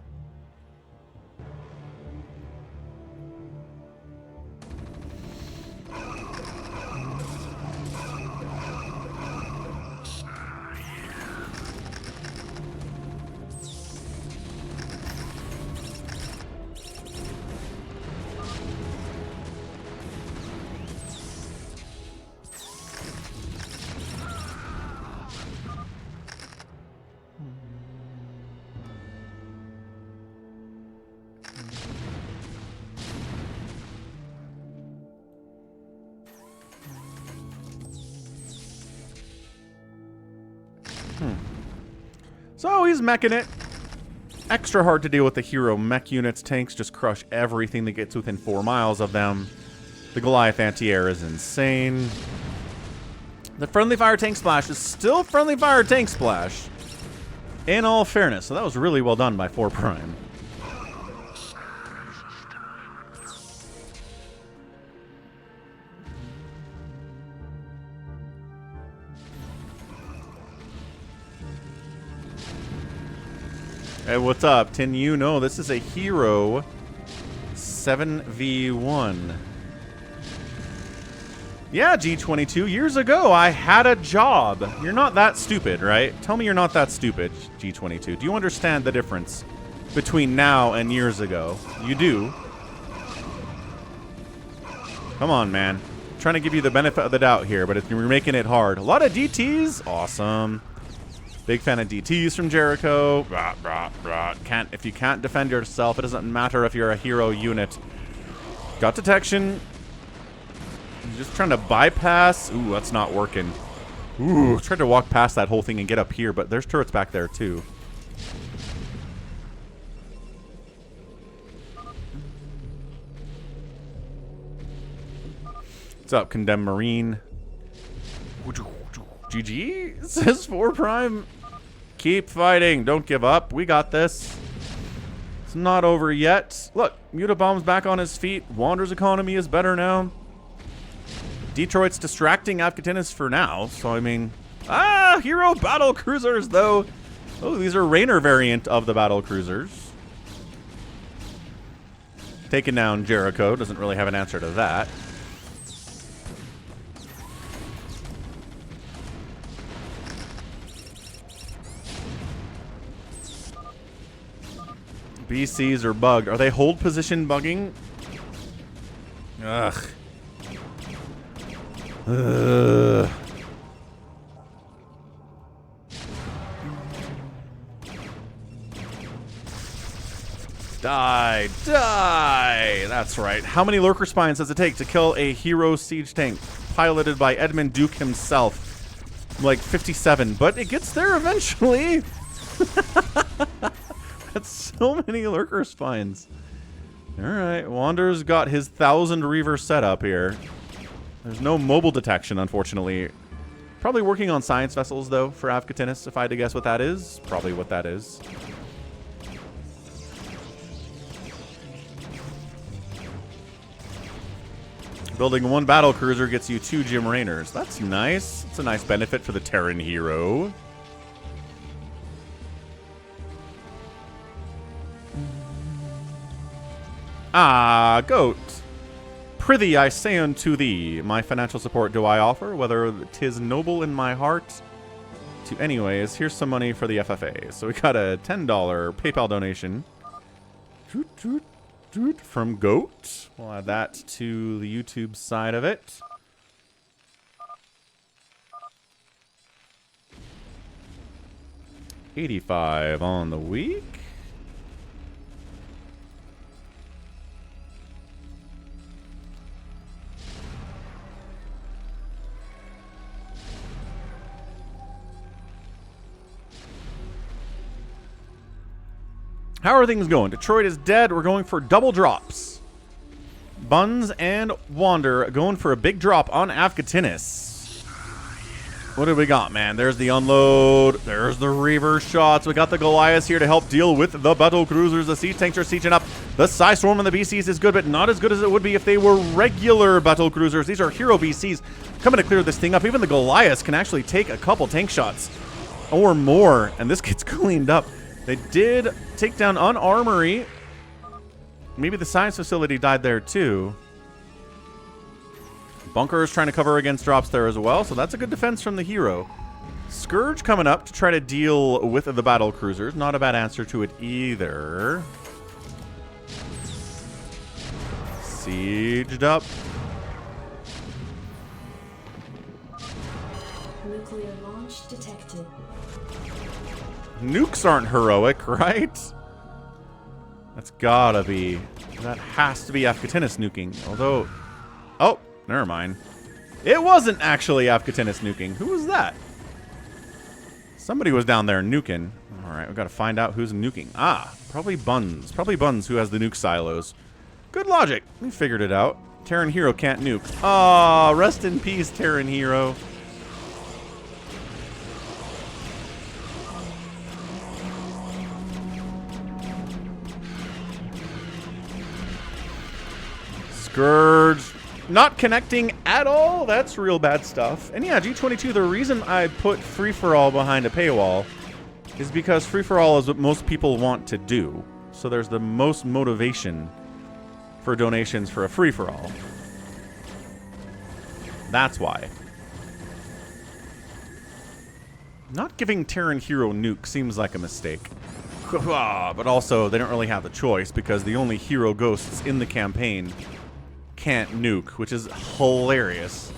So he's meching it. Extra hard to deal with the hero mech units. Tanks just crush everything that gets within 4 miles of them. The Goliath anti-air is insane. The friendly fire tank splash is still friendly fire tank splash. In all fairness, so that was really well done by 4 Prime. Hey, what's up? Tin you know this is a hero 7v1. Yeah, G22, years ago I had a job. You're not that stupid, right? Tell me you're not that stupid, G22. Do you understand the difference between now and years ago? You do. Come on, man. I'm trying to give you the benefit of the doubt here, but you're making it hard. A lot of DTs. Awesome. Big fan of DTs from Jericho. Rah, rah, rah. If you can't defend yourself, it doesn't matter if you're a hero unit. Got detection. Just trying to bypass. Ooh, that's not working. Ooh, tried to walk past that whole thing and get up here, but there's turrets back there too. What's up, Condemned Marine? GG, says 4 Prime. Keep fighting. Don't give up. We got this. It's not over yet. Look, Mutabomb's back on his feet. Wander's economy is better now. Detroit's distracting Afghatinis for now. So, I mean... hero battle cruisers, though. Oh, these are Rainer variant of the battle cruisers. Taking down Jericho. Doesn't really have an answer to that. BCs are bugged. Are they hold position bugging? Ugh. Ugh. Die. Die. That's right. How many lurker spines does it take to kill a hero siege tank piloted by Edmund Duke himself? Like 57, but it gets there eventually. That's so many lurker spines. Alright, Wander's got his 1,000 Reaver setup here. There's no mobile detection, unfortunately. Probably working on science vessels, though, for Afghatinis, if I had to guess what that is. Probably what that is. Building 1 battle cruiser gets you 2 Jim Rayners. That's nice. It's a nice benefit for the Terran hero. Ah, goat. Prithee, I say unto thee, my financial support do I offer, whether 'tis noble in my heart. To anyways, here's some money for the FFA. So we got a $10 PayPal donation from Goat. We'll add that to the YouTube side of it. $85 on the week. How are things going? Detroit is dead. We're going for double drops. Buns and Wander going for a big drop on Afghatinis. What do we got, man? There's the unload. There's the Reaver shots. We got the Goliaths here to help deal with the battle cruisers. The siege tanks are sieging up. The Psy Storm and the BCs is good, but not as good as it would be if they were regular battle cruisers. These are hero BCs coming to clear this thing up. Even the Goliaths can actually take a couple tank shots or more, and this gets cleaned up. They did take down an armory. Maybe the science facility died there too. Bunker is trying to cover against drops there as well, so that's a good defense from the hero. Scourge coming up to try to deal with the battle cruisers. Not a bad answer to it either. Sieged up. Nuclear launch detected. Nukes aren't heroic, right? That's gotta be. That has to be Afghatinis nuking. Although... Oh, never mind. It wasn't actually Afghatinis nuking. Who was that? Somebody was down there nuking. Alright, we've got to find out who's nuking. Ah, probably Buns. Probably Buns who has the nuke silos. Good logic. We figured it out. Terran hero can't nuke. Aw, rest in peace, Terran hero. Scourge not connecting at all. That's real bad stuff. And yeah, G22, the reason I put free-for-all behind a paywall is because free-for-all is what most people want to do. So there's the most motivation for donations for a free-for-all. That's why. Not giving Terran Hero nuke seems like a mistake. But also, they don't really have the choice because the only hero ghosts in the campaign can't nuke, which is hilarious.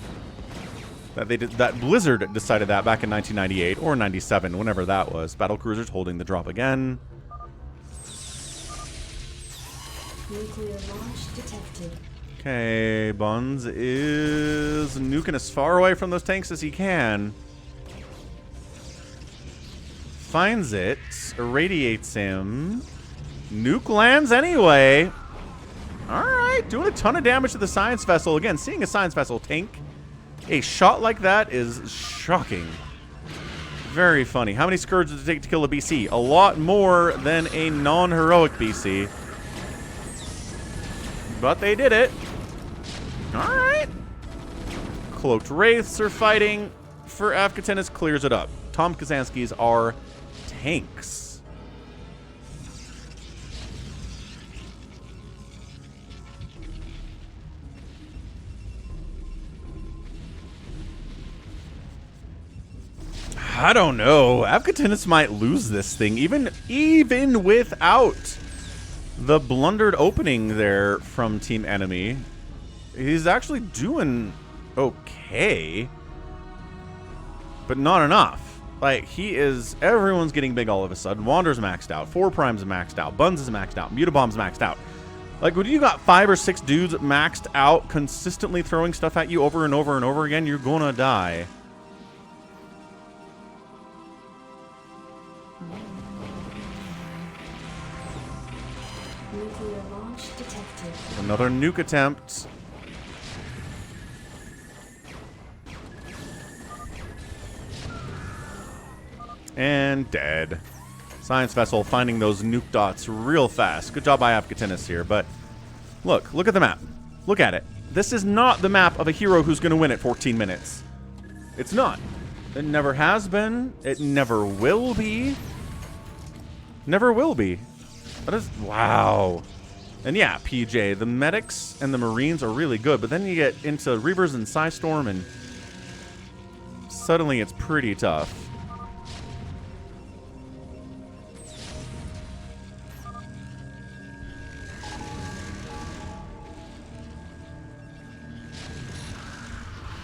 That Blizzard decided that back in 1998 or 97, whenever that was. Battlecruisers holding the drop again. Nuclear launch detected. Okay, Buns is nuking as far away from those tanks as he can. Finds it, irradiates him. Nuke lands anyway. Alright, doing a ton of damage to the science vessel. Again, seeing a science vessel tank a shot like that is shocking. Very funny. How many Scourge does it take to kill a BC? A lot more than a non-heroic BC. But they did it. Alright. Cloaked Wraiths are fighting. For Afghanistan clears it up. Tom Kazansky's are tanks. I don't know. Afghanistan might lose this thing, even without the blundered opening there from Team Enemy. He's actually doing okay, but not enough. Like, everyone's getting big all of a sudden. Wander's maxed out. 4 Prime's maxed out. Buns is maxed out. Mutabomb's maxed out. Like, when you got 5 or 6 dudes maxed out, consistently throwing stuff at you over and over and over again, you're gonna die. Nuclear launch detected. Another nuke attempt. And dead. Science vessel finding those nuke dots real fast. Good job by Afghanistan here, but look at the map. Look at it. This is not the map of a hero who's going to win at 14 minutes. It's not. It never has been. It never will be. Never will be. That is, wow. And yeah, PJ, the medics and the Marines are really good, but then you get into Reavers and Psystorm and suddenly it's pretty tough.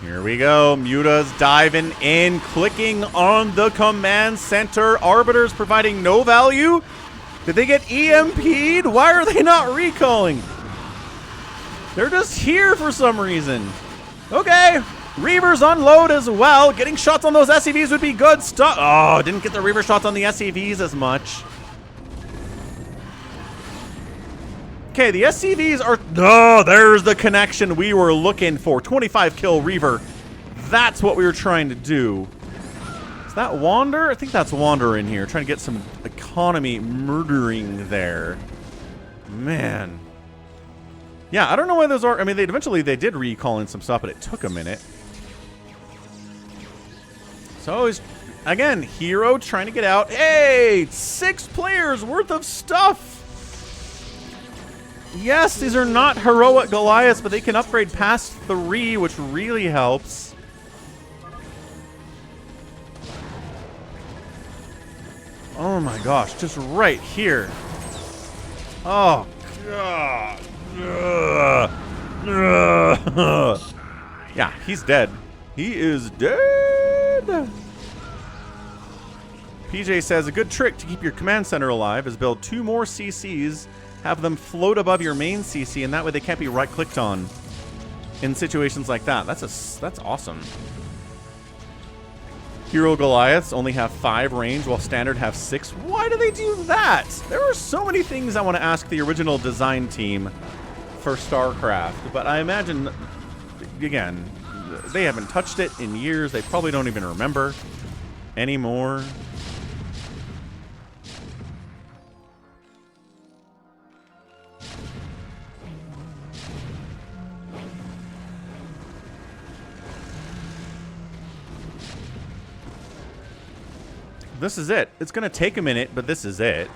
Here we go. Muta's diving in, clicking on the command center. Arbiters providing no value. Did they get EMP'd? Why are they not recalling? They're just here for some reason. Okay. Reavers unload as well. Getting shots on those SCVs would be good stuff. Oh, didn't get the Reaver shots on the SCVs as much. Okay, the SCVs are... Oh, there's the connection we were looking for. 25 kill Reaver. That's what we were trying to do. Is that Wander? I think that's Wander in here. Trying to get some economy murdering there. Man. Yeah, I don't know why those are... I mean, eventually they did recall in some stuff, but it took a minute. So, again, hero trying to get out. Hey! 6 players worth of stuff! Yes, these are not heroic Goliaths, but they can upgrade past 3, which really helps. Oh my gosh, just right here. Oh, God. Yeah, he's dead. He is dead. PJ says, a good trick to keep your command center alive is build 2 more CCs, have them float above your main CC, and that way they can't be right-clicked on in situations like that. That's awesome. Hero Goliaths only have 5 range, while Standard have 6. Why do they do that? There are so many things I want to ask the original design team for StarCraft, but I imagine, again, they haven't touched it in years. They probably don't even remember anymore. This is it. It's going to take a minute, but this is it.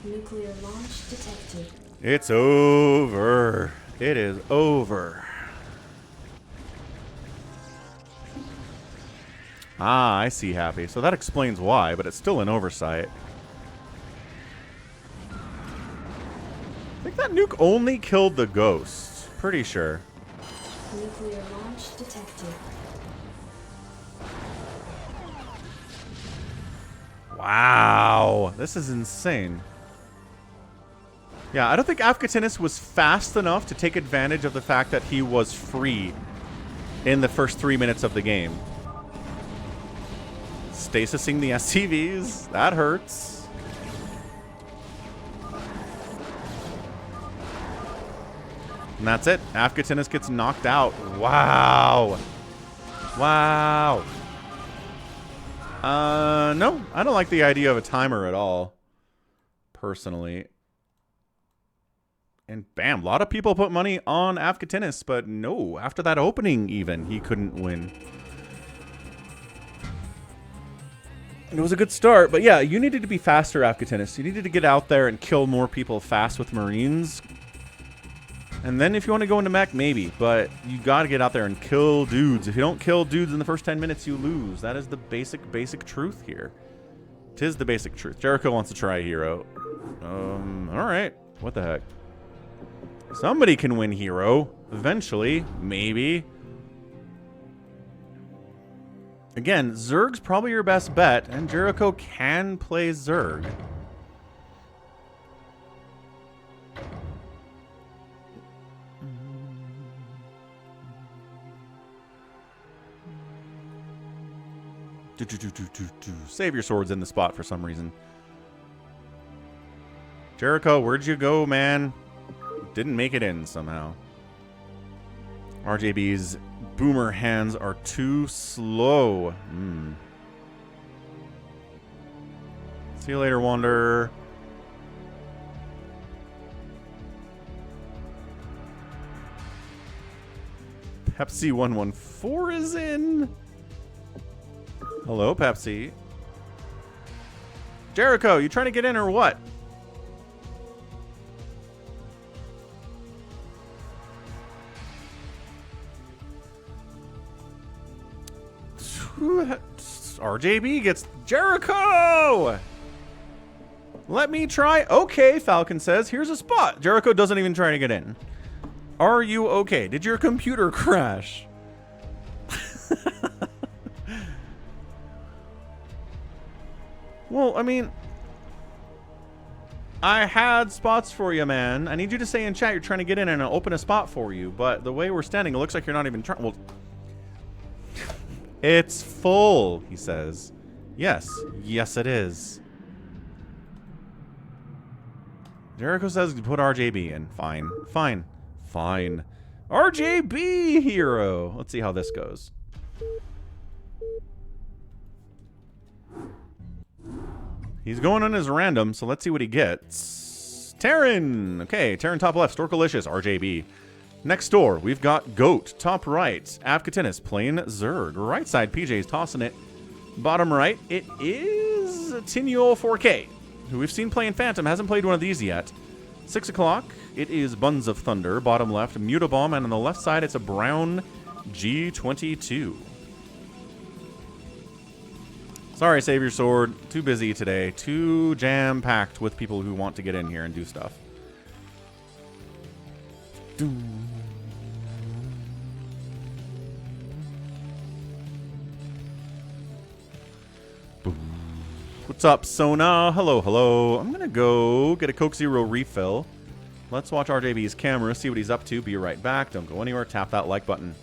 Nuclear launch detected. It's over. It is over. Ah, I see, Happy. So that explains why, but it's still an oversight. I think that nuke only killed the ghost. Pretty sure. Nuclear launch detected. Wow. This is insane. Yeah, I don't think Afghatinus was fast enough to take advantage of the fact that he was free in the first 3 minutes of the game. Stasising the SCVs. That hurts. And that's it. Afghatinus gets knocked out. Wow. Wow. No. I don't like the idea of a timer at all. Personally. And bam, a lot of people put money on Afghatinus, but no, after that opening even, he couldn't win. And it was a good start, but yeah, you needed to be faster, Afghatinus. You needed to get out there and kill more people fast with Marines. And then if you want to go into mech, maybe, but you got to get out there and kill dudes. If you don't kill dudes in the first 10 minutes, you lose. That is the basic truth here. 'Tis the basic truth. Jericho wants to try hero. All right. What the heck? Somebody can win hero. Eventually. Maybe. Again, Zerg's probably your best bet, and Jericho can play Zerg. Save your swords in the spot for some reason. Jericho, where'd you go, man? Didn't make it in somehow. RJB's boomer hands are too slow. See you later, Wander. Pepsi 114 is in. Hello, Pepsi. Jericho, you trying to get in or what? RJB gets Jericho! Let me try. Okay, Falcon says. Here's a spot. Jericho doesn't even try to get in. Are you okay? Did your computer crash? Well, I mean, I had spots for you, man. I need you to say in chat you're trying to get in and I'll open a spot for you. But the way we're standing, it looks like you're not even trying. Well, it's full, he says. Yes. Yes, it is. Jericho says to put RJB in. Fine. Fine. Fine. RJB hero. Let's see how this goes. He's going on his random, so let's see what he gets. Terran. Okay, Terran top left. Storkalicious. RJB. Next door, we've got Goat. Top right, Afghatinus playing Zerg. Right side, PJ's tossing it. Bottom right, it is Tinuol 4K, who we've seen playing Phantom. Hasn't played one of these yet. 6 o'clock, it is Buns of Thunder. Bottom left, Mutabomb. And on the left side, it's a brown G22. Sorry, Save Your Sword. Too busy today. Too jam-packed with people who want to get in here and do stuff. What's up, Sona? Hello, hello. I'm gonna go get a Coke Zero refill. Let's watch RJB's camera, see what he's up to. Be right back. Don't go anywhere. Tap that like button.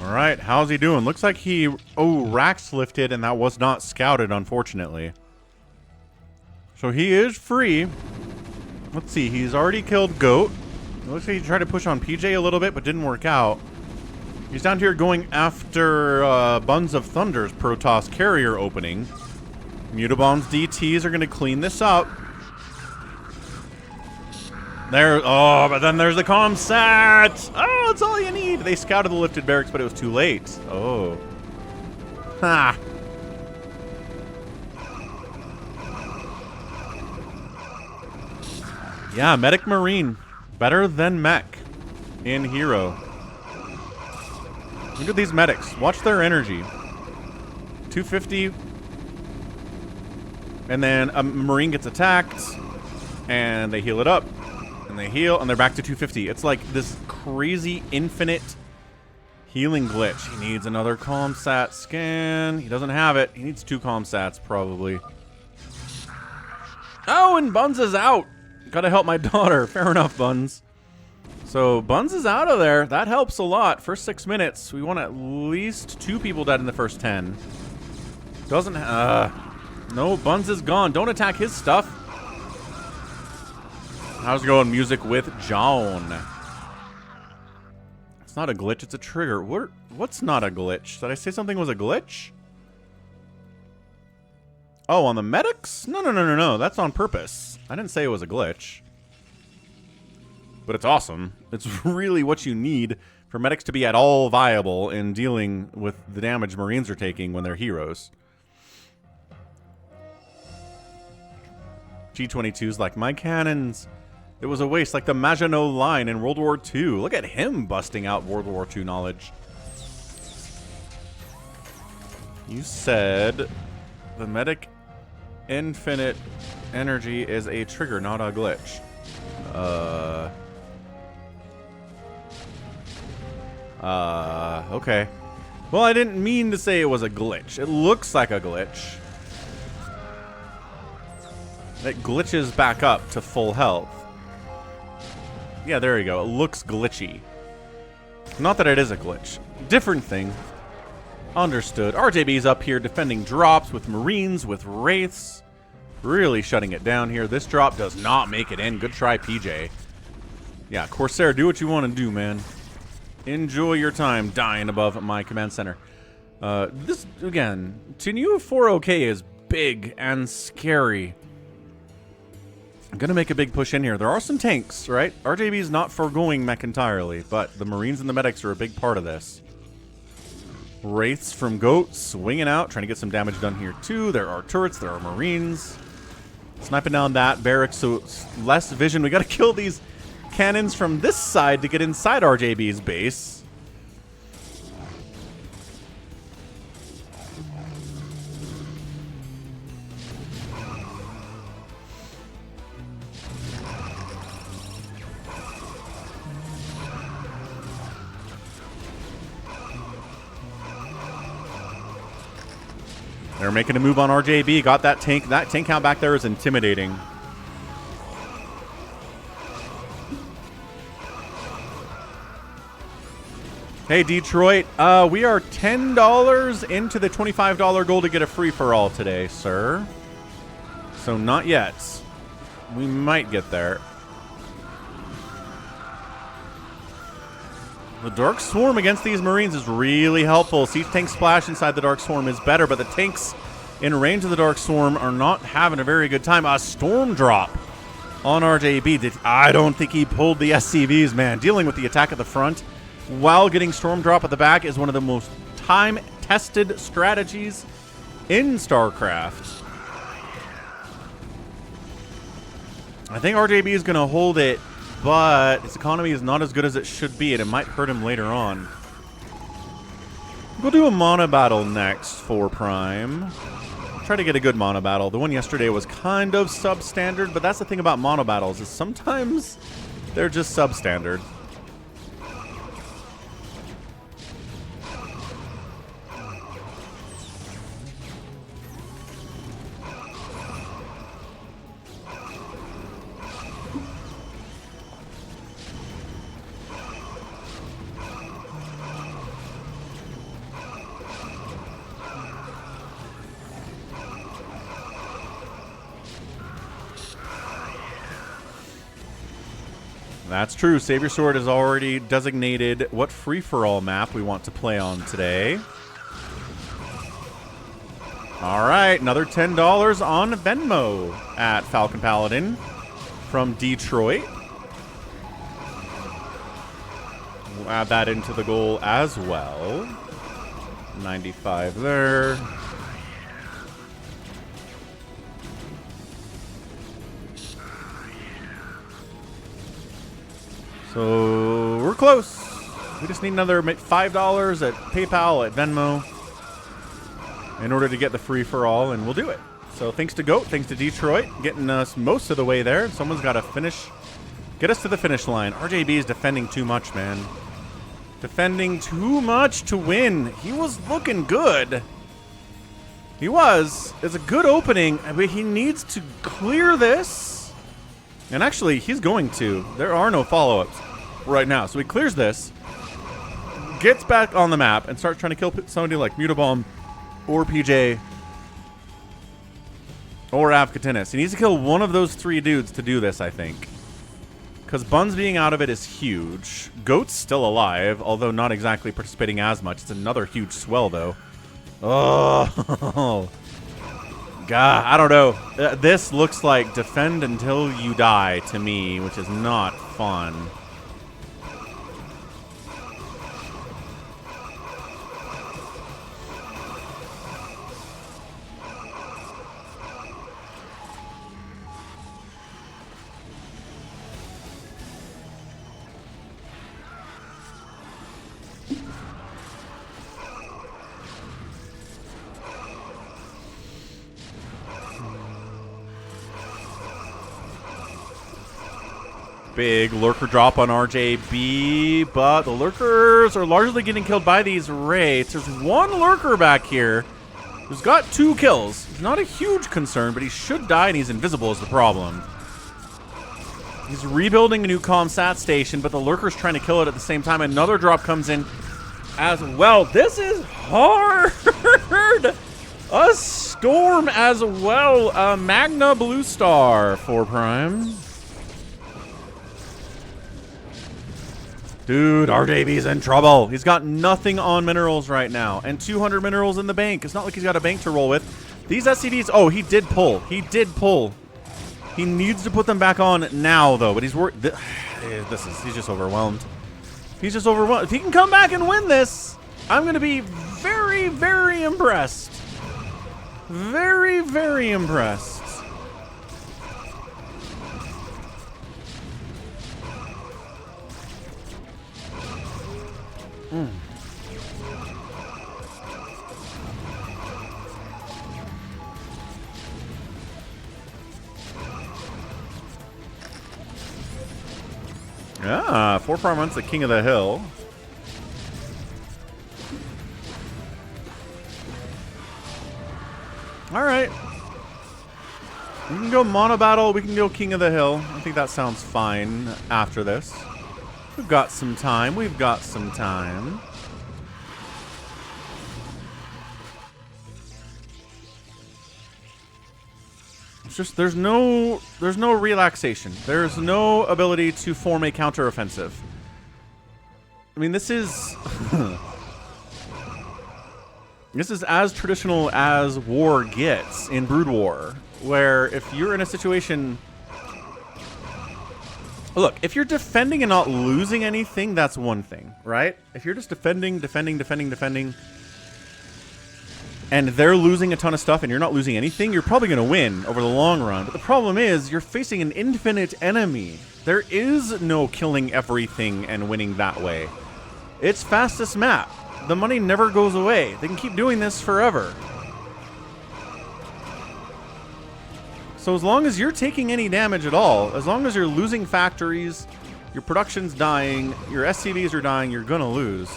All right, how's he doing? Looks like he, Rax lifted, and that was not scouted, unfortunately. So he is free. Let's see, he's already killed Goat. It looks like he tried to push on PJ a little bit, but didn't work out. He's down here going after Buns of Thunder's Protoss carrier opening. Mutabom's DTs are going to clean this up. There, but then there's the comm set. Oh, that's all you need. They scouted the lifted barracks, but it was too late. Oh. Ha. Yeah, Medic Marine. Better than Mech in Hero. Look at these medics. Watch their energy. 250. And then a Marine gets attacked. And they heal it up. And they heal, and they're back to 250. It's like this crazy infinite healing glitch. He needs another ComSat scan. He doesn't have it. He needs 2 ComSats, probably. Oh, and Buns is out. Gotta help my daughter. Fair enough, Buns. So, Buns is out of there. That helps a lot. First 6 minutes. We want at least 2 people dead in the first 10. Doesn't, no, Buns is gone. Don't attack his stuff. How's it going? Music with John. It's not a glitch, it's a trigger. What's not a glitch? Did I say something was a glitch? Oh, on the medics? No. That's on purpose. I didn't say it was a glitch. But it's awesome. It's really what you need for medics to be at all viable in dealing with the damage Marines are taking when they're heroes. G-22's like, my cannons. It was a waste, like the Maginot Line in World War II. Look at him busting out World War II knowledge. You said the medic infinite energy is a trigger, not a glitch. Okay. Well, I didn't mean to say it was a glitch. It looks like a glitch. It glitches back up to full health. Yeah, there you go. It looks glitchy. Not that it is a glitch. Different thing. Understood. RJB's up here defending drops with Marines, with Wraiths. Really shutting it down here. This drop does not make it in. Good try, PJ. Yeah, Corsair, do what you want to do, man. Enjoy your time dying above my command center. This, again, Tenue 4OK is big and scary. I'm going to make a big push in here. There are some tanks, right? RJB is not foregoing mech entirely, but the Marines and the medics are a big part of this. Wraiths from Goat swinging out, trying to get some damage done here too. There are turrets, there are Marines. Sniping down that barracks, so it's less vision. We got to kill these cannons from this side to get inside RJB's base. They're making a move on RJB. Got that tank. That tank count back there is intimidating. Hey, Detroit. We are $10 into the $25 goal to get a free-for-all today, sir. So not yet. We might get there. The Dark Swarm against these Marines is really helpful. Siege Tank Splash inside the Dark Swarm is better, but the tanks in range of the Dark Swarm are not having a very good time. A Storm Drop on RJB. I don't think he pulled the SCVs, man. Dealing with the attack at the front while getting Storm Drop at the back is one of the most time-tested strategies in StarCraft. I think RJB is going to hold it, but its economy is not as good as it should be, and it might hurt him later on. We'll do a mono battle next for Prime. Try to get a good mono battle. The one yesterday was kind of substandard, but that's the thing about mono battles, is sometimes they're just substandard. That's true. Save Your Sword has already designated what free-for-all map we want to play on today. All right, another $10 on Venmo at Falcon Paladin from Detroit. We'll add that into the goal as well. 95 there. So we're close. We just need another $5 at PayPal, at Venmo, in order to get the free-for-all, and we'll do it. So thanks to Goat, thanks to Detroit, getting us most of the way there. Someone's got to get us to the finish line. RJB is defending too much, man. Defending too much to win. He was looking good. He was. It's a good opening, but he needs to clear this. And actually, he's going to. There are no follow-ups right now. So he clears this, gets back on the map, and starts trying to kill somebody like Mutabomb or PJ or Avkatinis. He needs to kill one of those three dudes to do this, I think. Because Buns being out of it is huge. Goat's still alive, although not exactly participating as much. It's another huge swell, though. Oh. God, I don't know. This looks like defend until you die to me, which is not fun. Big lurker drop on RJB, but the lurkers are largely getting killed by these wraiths. There's one lurker back here who's got 2 kills. He's not a huge concern, but he should die, and he's invisible is the problem. He's rebuilding a new comsat station, but the lurker's trying to kill it at the same time. Another drop comes in as well. This is hard. A storm as well. A Magna Blue Star for Prime. Dude, RJB's in trouble. He's got nothing on minerals right now, and 200 minerals in the bank. It's not like he's got a bank to roll with. These SCVs, oh, he did pull. He did pull. He needs to put them back on now, though, but he's he's just overwhelmed. He's just overwhelmed. If he can come back and win this, I'm going to be very, very impressed. Very, very impressed. Ah, 4 Prime runs the King of the Hill. Alright. We can go mono battle, we can go King of the Hill. I think that sounds fine after this. We've got some time. We've got some time. It's just there's no relaxation. There's no ability to form a counteroffensive. I mean, this is this is as traditional as war gets in Brood War, where if you're in a situation. Look, if you're defending and not losing anything, that's one thing, right? If you're just defending, and they're losing a ton of stuff and you're not losing anything, you're probably going to win over the long run. But the problem is you're facing an infinite enemy. There is no killing everything and winning that way. It's fastest map. The money never goes away. They can keep doing this forever. So as long as you're taking any damage at all, as long as you're losing factories, your production's dying, your SCVs are dying, you're gonna lose.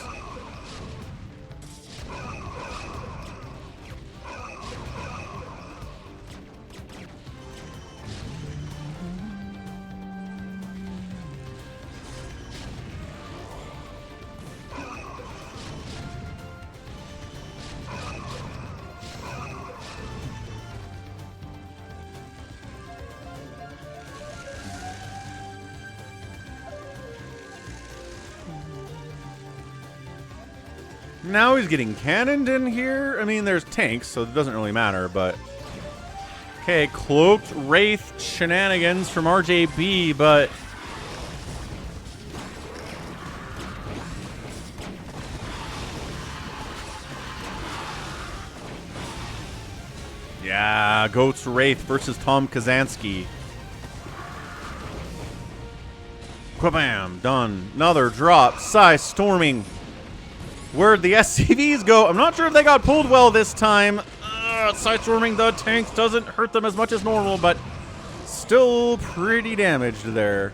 Now he's getting cannoned in here. I mean, there's tanks, so it doesn't really matter, but... Okay, cloaked Wraith shenanigans from RJB, but... Yeah, Goat's Wraith versus Tom Kazansky. Kabam, done. Another drop. Psy storming. Where'd the SCVs go? I'm not sure if they got pulled well this time. Psy storming the tanks doesn't hurt them as much as normal, but still pretty damaged there.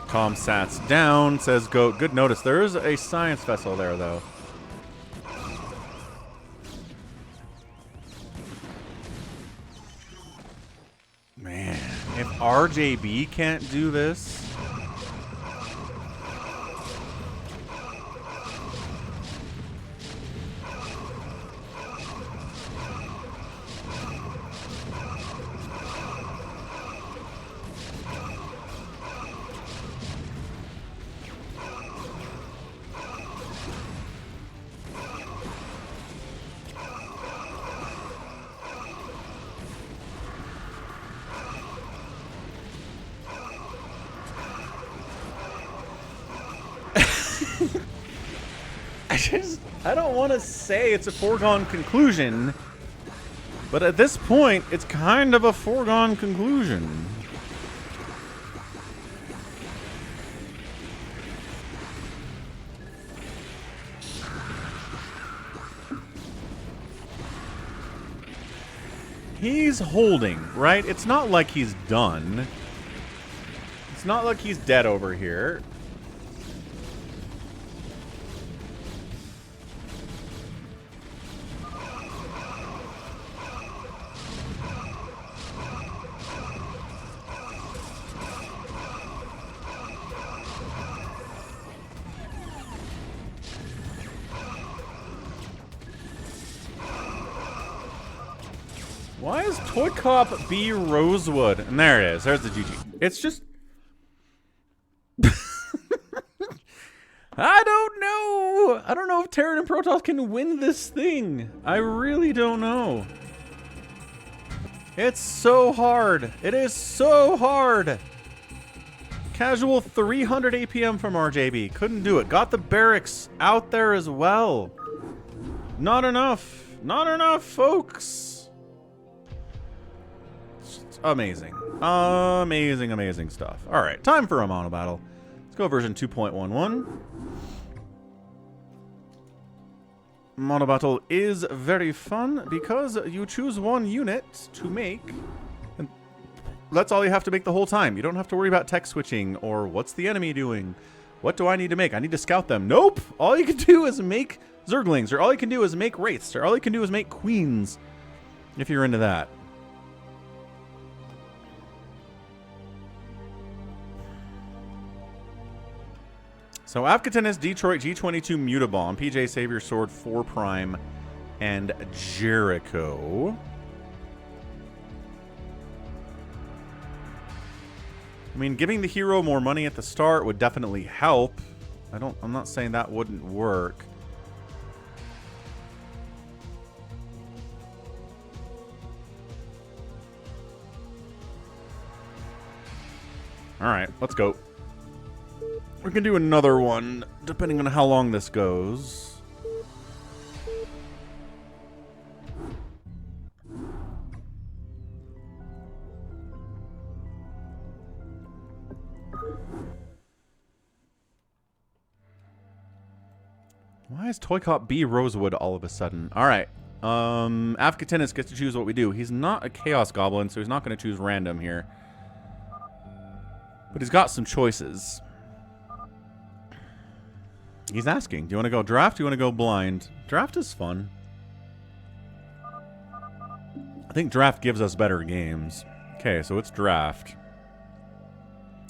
Comsat's down, says Goat. Good notice. There is a science vessel there, though. Man, if RJB can't do this... I don't want to say it's a foregone conclusion, but at this point, it's kind of a foregone conclusion. He's holding, right? It's not like he's done. It's not like he's dead over here. Why is Toy Cop B Rosewood? And there it is. There's the GG. It's just... I don't know. I don't know if Terran and Protoss can win this thing. I really don't know. It's so hard. It is so hard. Casual 300 APM from RJB. Couldn't do it. Got the barracks out there as well. Not enough. Not enough, folks. Amazing. Amazing, amazing stuff. Alright, time for a mono battle. Let's go version 2.11. Mono battle is very fun because you choose one unit to make. And that's all you have to make the whole time. You don't have to worry about tech switching or what's the enemy doing. What do I need to make? I need to scout them. Nope! All you can do is make Zerglings, or all you can do is make Wraiths, or all you can do is make Queens, if you're into that. So Afghanistan, Detroit, G22 Mutabomb, PJ Savior Sword, 4 Prime, and Jericho. I mean, giving the hero more money at the start would definitely help. I'm not saying that wouldn't work. All right, let's go. We can do another one, depending on how long this goes. Why is Toy Cop B Rosewood all of a sudden? All right. Afghanistan gets to choose what we do. He's not a Chaos Goblin, so he's not going to choose random here. But he's got some choices. He's asking, do you want to go draft? Do you want to go blind? Draft is fun. I think draft gives us better games. Okay, so it's draft.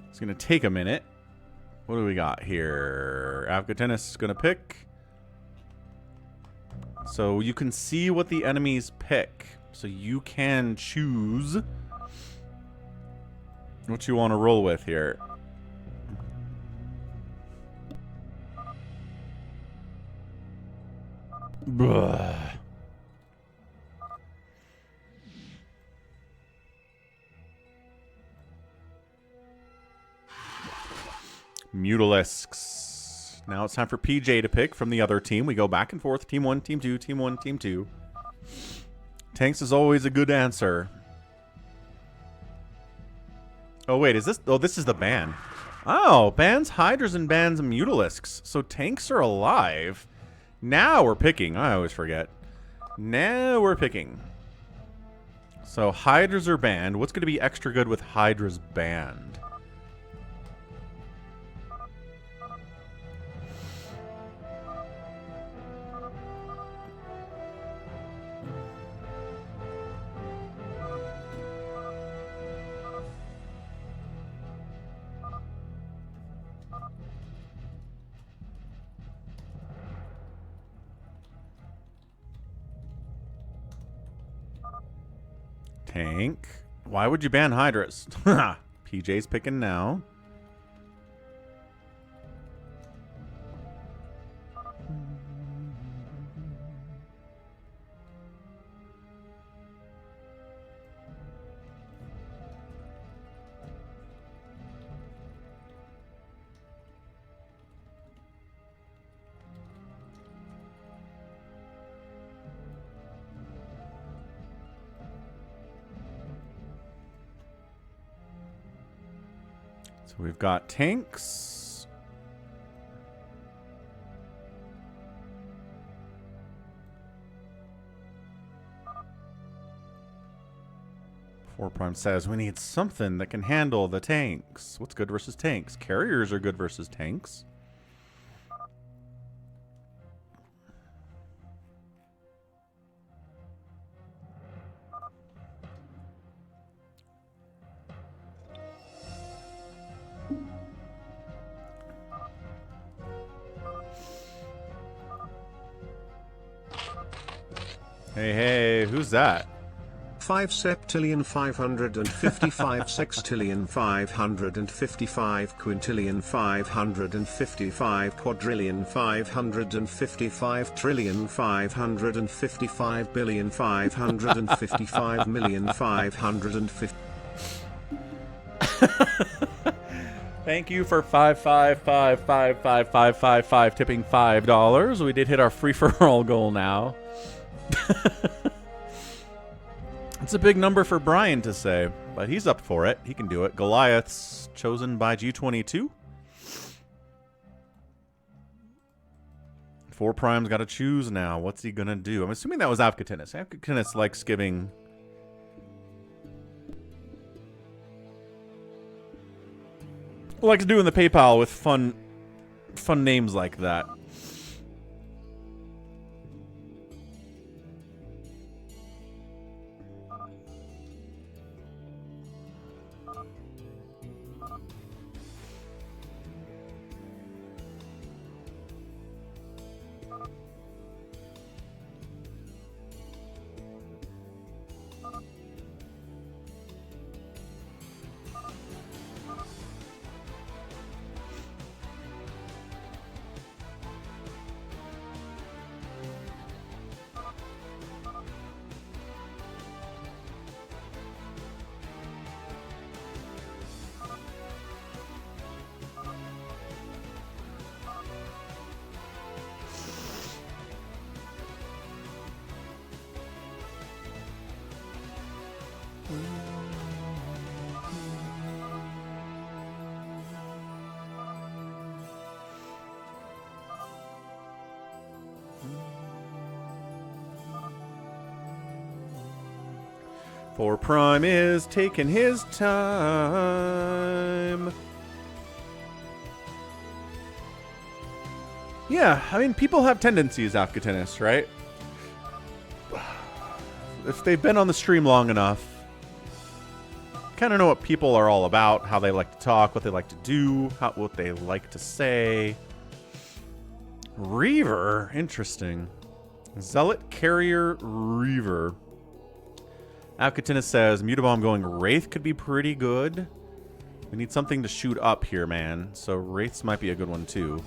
It's going to take a minute. What do we got here? Africa Tennis is going to pick. So you can see what the enemies pick. So you can choose what you want to roll with here. Bruh. Mutalisks. Now it's time for PJ to pick from the other team. We go back and forth. Team 1, Team 2, Team 1, Team 2. Tanks is always a good answer. Oh, wait. Is this... Oh, this is the ban. Oh, bans Hydras and bans Mutalisks. So tanks are alive. Now we're picking. I always forget. Now we're picking. So Hydras are banned. What's going to be extra good with Hydras banned? Tank. Why would you ban Hydras? PJ's picking now. So we've got tanks. Four Prime says we need something that can handle the tanks. What's good versus tanks? Carriers are good versus tanks. Hey, hey, who's that? 5 septillion 555 sextillion 555 quintillion 555 quadrillion 555 trillion 555 billion 555 million 550. Thank you for 5555555 tipping $5. We did hit our free for all goal now. It's a big number for Brian to say, but he's up for it. He can do it. Goliath's chosen by G22. 4 Prime's got to choose now. What's he going to do? I'm assuming that was Avkatinis. Avkatinis likes giving... likes doing the PayPal with fun names like that. Four Prime is taking his time. Yeah, I mean, people have tendencies, Afghanis, right? If they've been on the stream long enough, kind of know what people are all about, how they like to talk, what they like to do, what they like to say. Reaver, interesting. Zealot, Carrier, Reaver. Avkatinus says, Mutabomb going Wraith could be pretty good. We need something to shoot up here, man. So Wraiths might be a good one, too.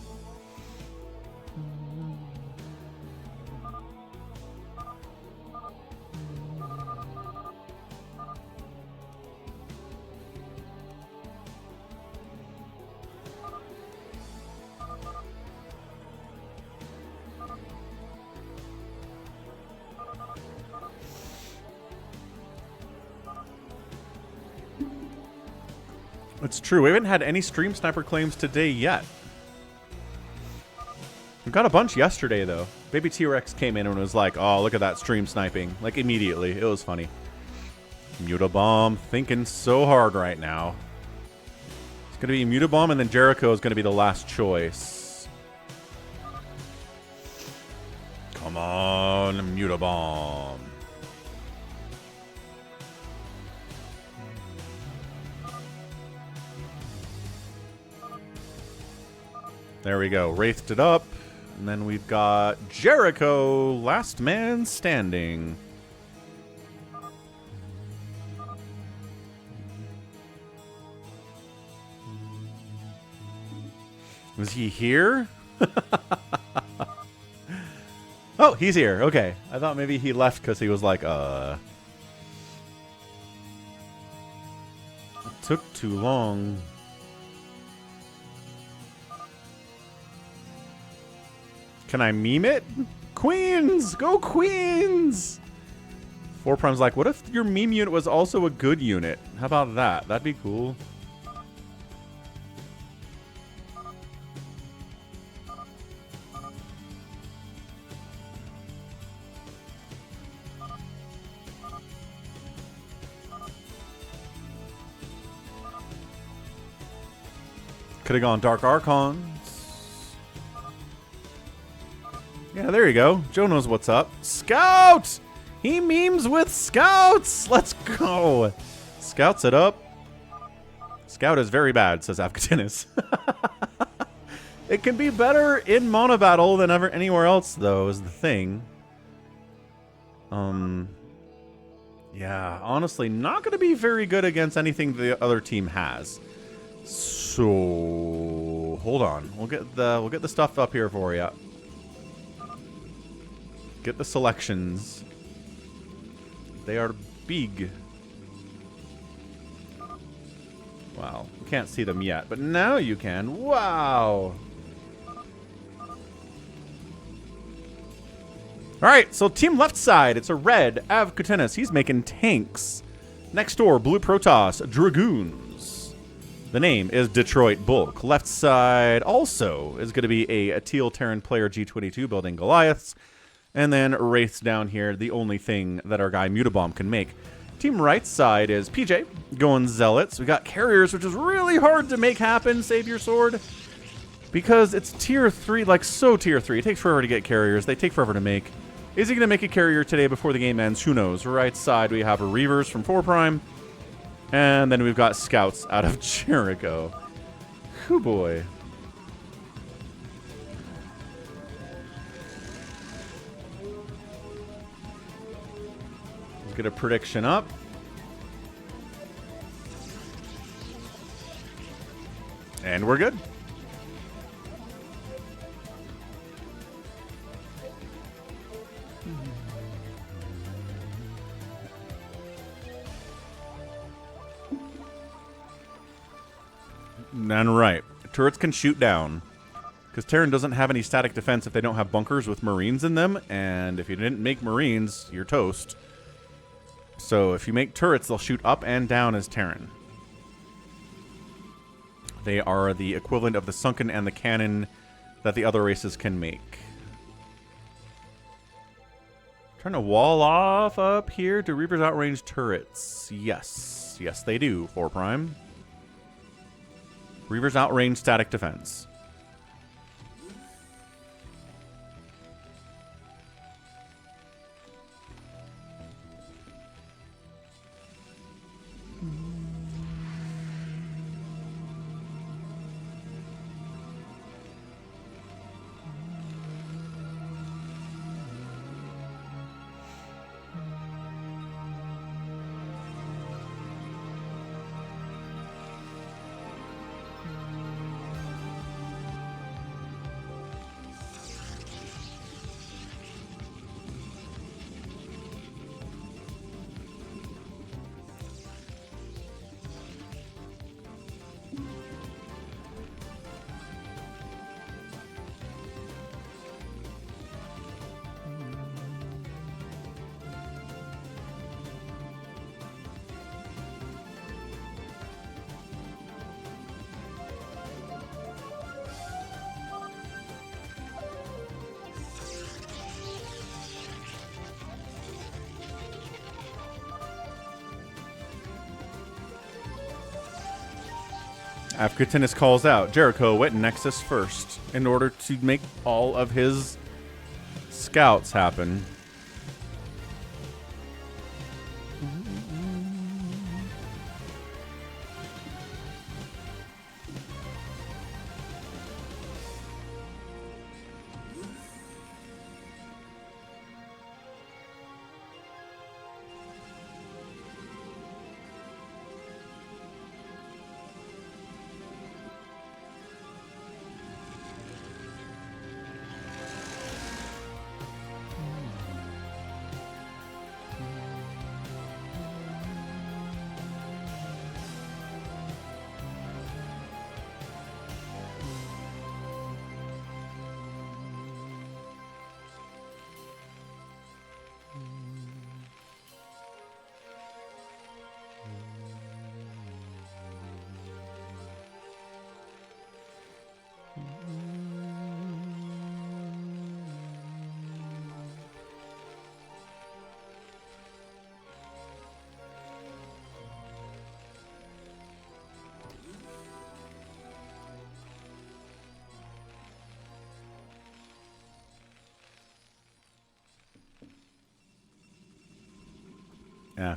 It's true. We haven't had any stream sniper claims today yet. We got a bunch yesterday, though. Baby T-Rex came in and was like, oh, look at that stream sniping. Like, immediately. It was funny. Mutabomb thinking so hard right now. It's going to be Mutabomb, and then Jericho is going to be the last choice. Come on, Mutabomb. There we go. Wraithed it up. And then we've got Jericho, last man standing. Was he here? Oh, he's here. Okay. I thought maybe he left because he was like, It took too long. Can I meme it? Queens! Go Queens! 4Prime's like, what if your meme unit was also a good unit? How about that? That'd be cool. Could have gone Dark Archons. Yeah, there you go. Joe knows what's up. Scout! He memes with Scouts! Let's go! Scouts it up. Scout is very bad, says Avkatinus. It can be better in mono battle than ever anywhere else, though, is the thing. Yeah, honestly, not going to be very good against anything the other team has. So, hold on. We'll get the stuff up here for you. Get the selections. They are big. Wow. You can't see them yet, but now you can. Wow. Alright, so team left side, it's a red Avkatinus. He's making tanks. Next door, blue Protoss, Dragoons. The name is Detroit Bulk. Left side also is going to be a teal Terran player G22 building Goliaths. And then Wraiths down here, the only thing that our guy Mutabomb can make. Team right side is PJ going Zealots. We got Carriers, which is really hard to make happen, Save Your Sword. Because it's tier 3, like so tier 3. It takes forever to get Carriers. They take forever to make. Is he going to make a Carrier today before the game ends? Who knows? Right side, we have a Reavers from 4Prime. And then we've got Scouts out of Jericho. Hoo boy. Get a prediction up. And we're good. And right. Turrets can shoot down. Because Terran doesn't have any static defense if they don't have bunkers with Marines in them. And if you didn't make Marines, you're toast. So if you make turrets, they'll shoot up and down as Terran. They are the equivalent of the Sunken and the Cannon that the other races can make. Trying to wall off up here. Do Reapers outrange turrets? Yes. Yes, they do. 4Prime. Reapers outrange static defense. Africanus calls out. Jericho went Nexus first in order to make all of his scouts happen.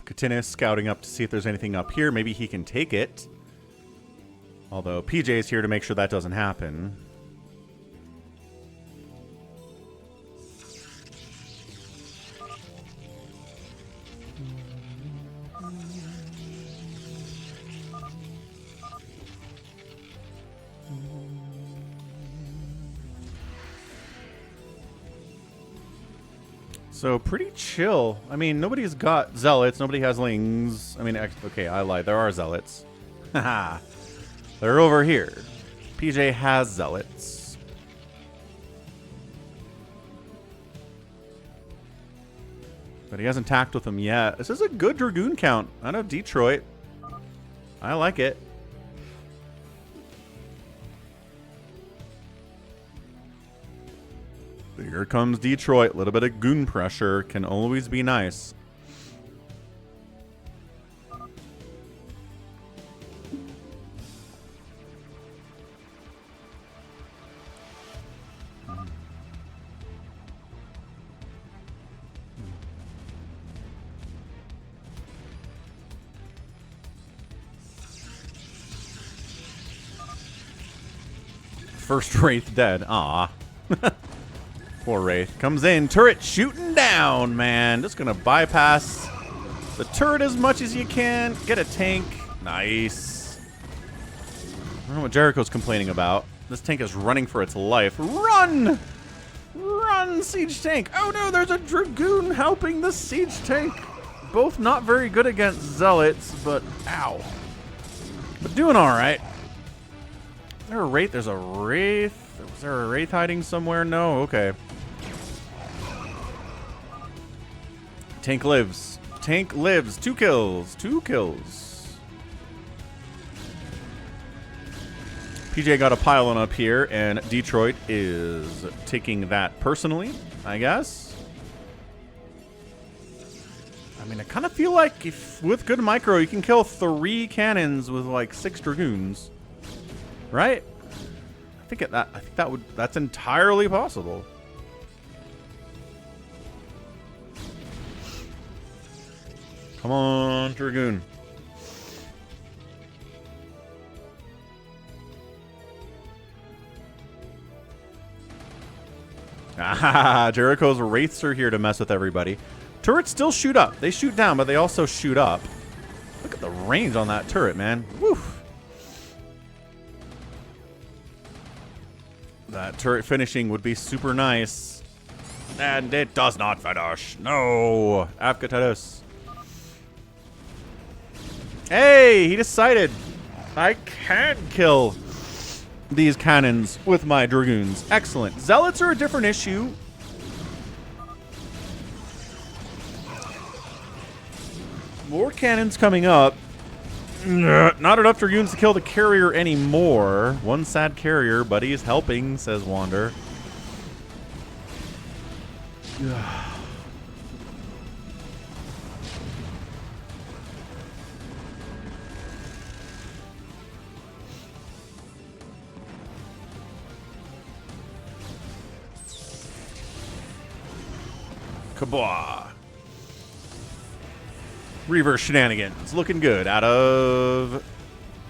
Katinus scouting up to see if there's anything up here. Maybe he can take it. Although PJ is here to make sure that doesn't happen. So pretty chill. I mean, nobody's got zealots. Nobody has lings. I mean, okay, I lied. There are zealots. Haha. They're over here. PJ has zealots. But he hasn't tacked with them yet. This is a good Dragoon count out of Detroit. I like it. Here comes Detroit. A little bit of goon pressure can always be nice. First Wraith dead. Aw. Poor Wraith. Comes in. Turret shooting down, man. Just going to bypass the turret as much as you can. Get a tank. Nice. I don't know what Jericho's complaining about. This tank is running for its life. Run! Run, siege tank. Oh, no, there's a Dragoon helping the siege tank. Both not very good against zealots, but ow. But doing all right. Is there a Wraith? There's a Wraith. Was there a Wraith hiding somewhere? No? Okay. Tank lives. Tank lives. 2 kills. 2 kills. PJ got a pylon up here, and Detroit is taking that personally, I guess. I mean, I kind of feel like if with good micro, you can kill 3 cannons with like 6 Dragoons. Right? I think that's entirely possible. Come on, Dragoon. Ah, Jericho's Wraiths are here to mess with everybody. Turrets still shoot up. They shoot down, but they also shoot up. Look at the range on that turret, man. Woo. That turret finishing would be super nice. And it does not finish. No. Afgatatus. Hey, he decided I can kill these cannons with my Dragoons. Excellent. Zealots are a different issue. More cannons coming up. Not enough Dragoons to kill the carrier anymore. One sad carrier, but he's helping, says Wander. Kabwa. Reaver shenanigans. Looking good. Out of...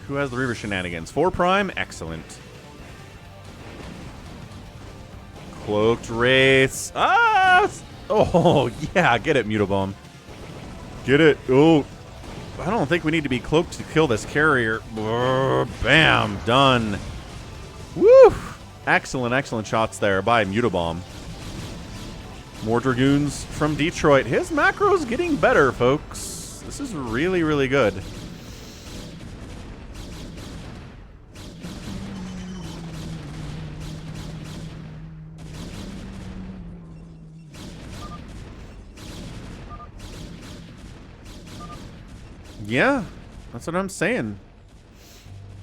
Who has the Reaver shenanigans? 4 Prime? Excellent. Cloaked Wraiths. Ah! Oh, yeah. Get it, Mutobomb. Get it. Oh. I don't think we need to be cloaked to kill this carrier. Bam. Done. Woo! Excellent, excellent shots there by Mutobomb. More Dragoons from Detroit. His macro's getting better, folks. This is really, really good. Yeah, that's what I'm saying.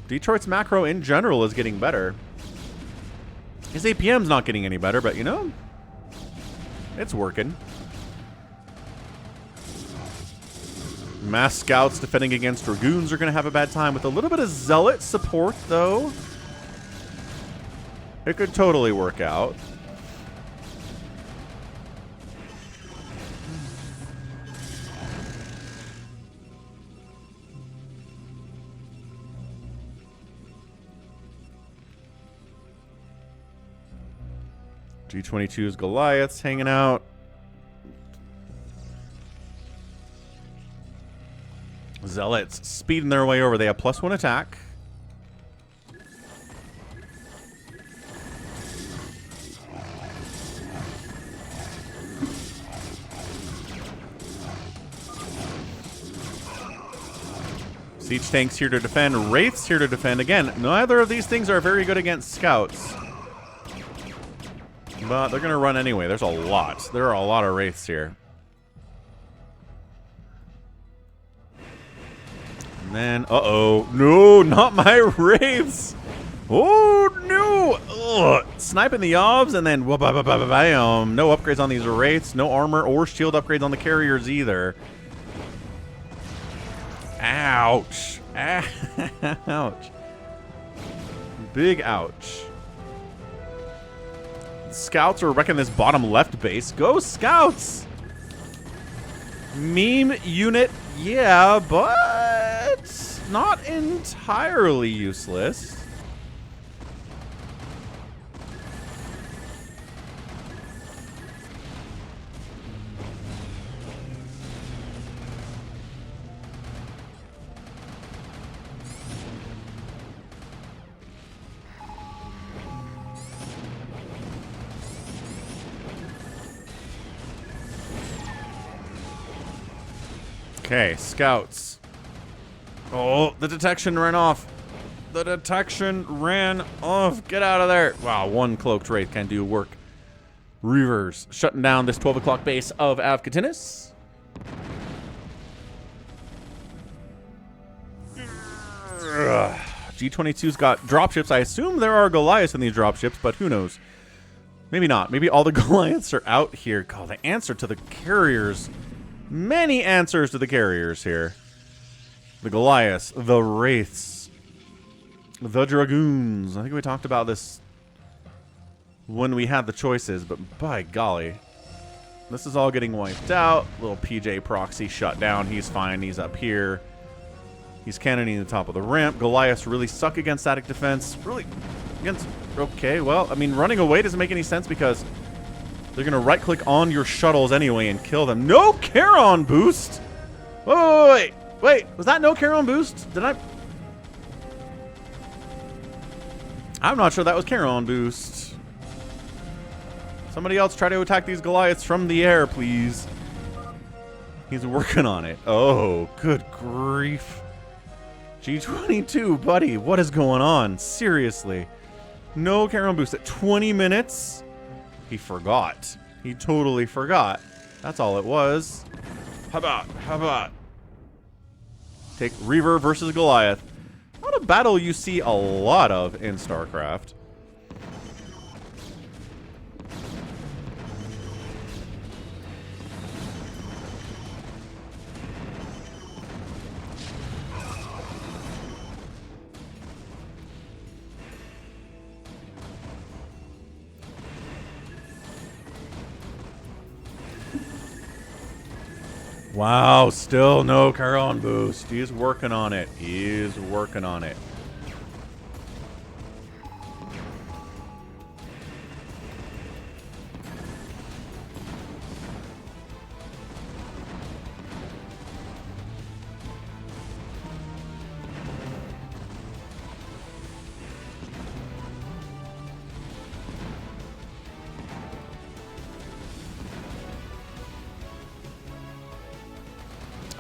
Detroit's macro in general is getting better. His APM's not getting any better, but you know, it's working. Mass Scouts defending against Dragoons are going to have a bad time with a little bit of Zealot support, though. It could totally work out. G22's Goliaths hanging out. Zealots speeding their way over. They have +1 attack. Siege tanks here to defend. Wraiths here to defend. Again, neither of these things are very good against scouts. But they're going to run anyway. There's a lot. There are a lot of Wraiths here. And then, uh-oh. No, not my Wraiths. Oh, no. Ugh. Sniping the Obs and then bam. No upgrades on these Wraiths. No armor or shield upgrades on the carriers either. Ouch. Ouch. Big ouch. Scouts are wrecking this bottom left base. Go Scouts! Meme unit, yeah, but not entirely useless. Okay, Scouts. Oh, the detection ran off. The detection ran off. Get out of there. Wow, 1 Cloaked Wraith can do work. Reavers shutting down this 12 o'clock base of Avkatinis. G22's got dropships. I assume there are Goliaths in these dropships, but who knows? Maybe not. Maybe all the Goliaths are out here. God, the answer to the carriers. Many answers to the carriers here. The Goliaths, the Wraiths, the Dragoons. I think we talked about this when we had the choices, but by golly. This is all getting wiped out. Little PJ proxy shut down. He's fine. He's up here. He's cannoning the top of the ramp. Goliaths really suck against static defense. Really against... Okay, well, I mean, running away doesn't make any sense because... they're going to right-click on your shuttles anyway and kill them. No Charon boost! Wait. Was that no Charon boost? Did I... I'm not sure that was Charon boost. Somebody else try to attack these Goliaths from the air, please. He's working on it. Oh, good grief. G22, buddy, what is going on? Seriously. No Charon boost at 20 minutes? He forgot. He totally forgot. That's all it was. How about? Take Reaver versus Goliath. Not a battle you see a lot of in StarCraft. Wow, still no Charon boost. He's working on it. He's working on it.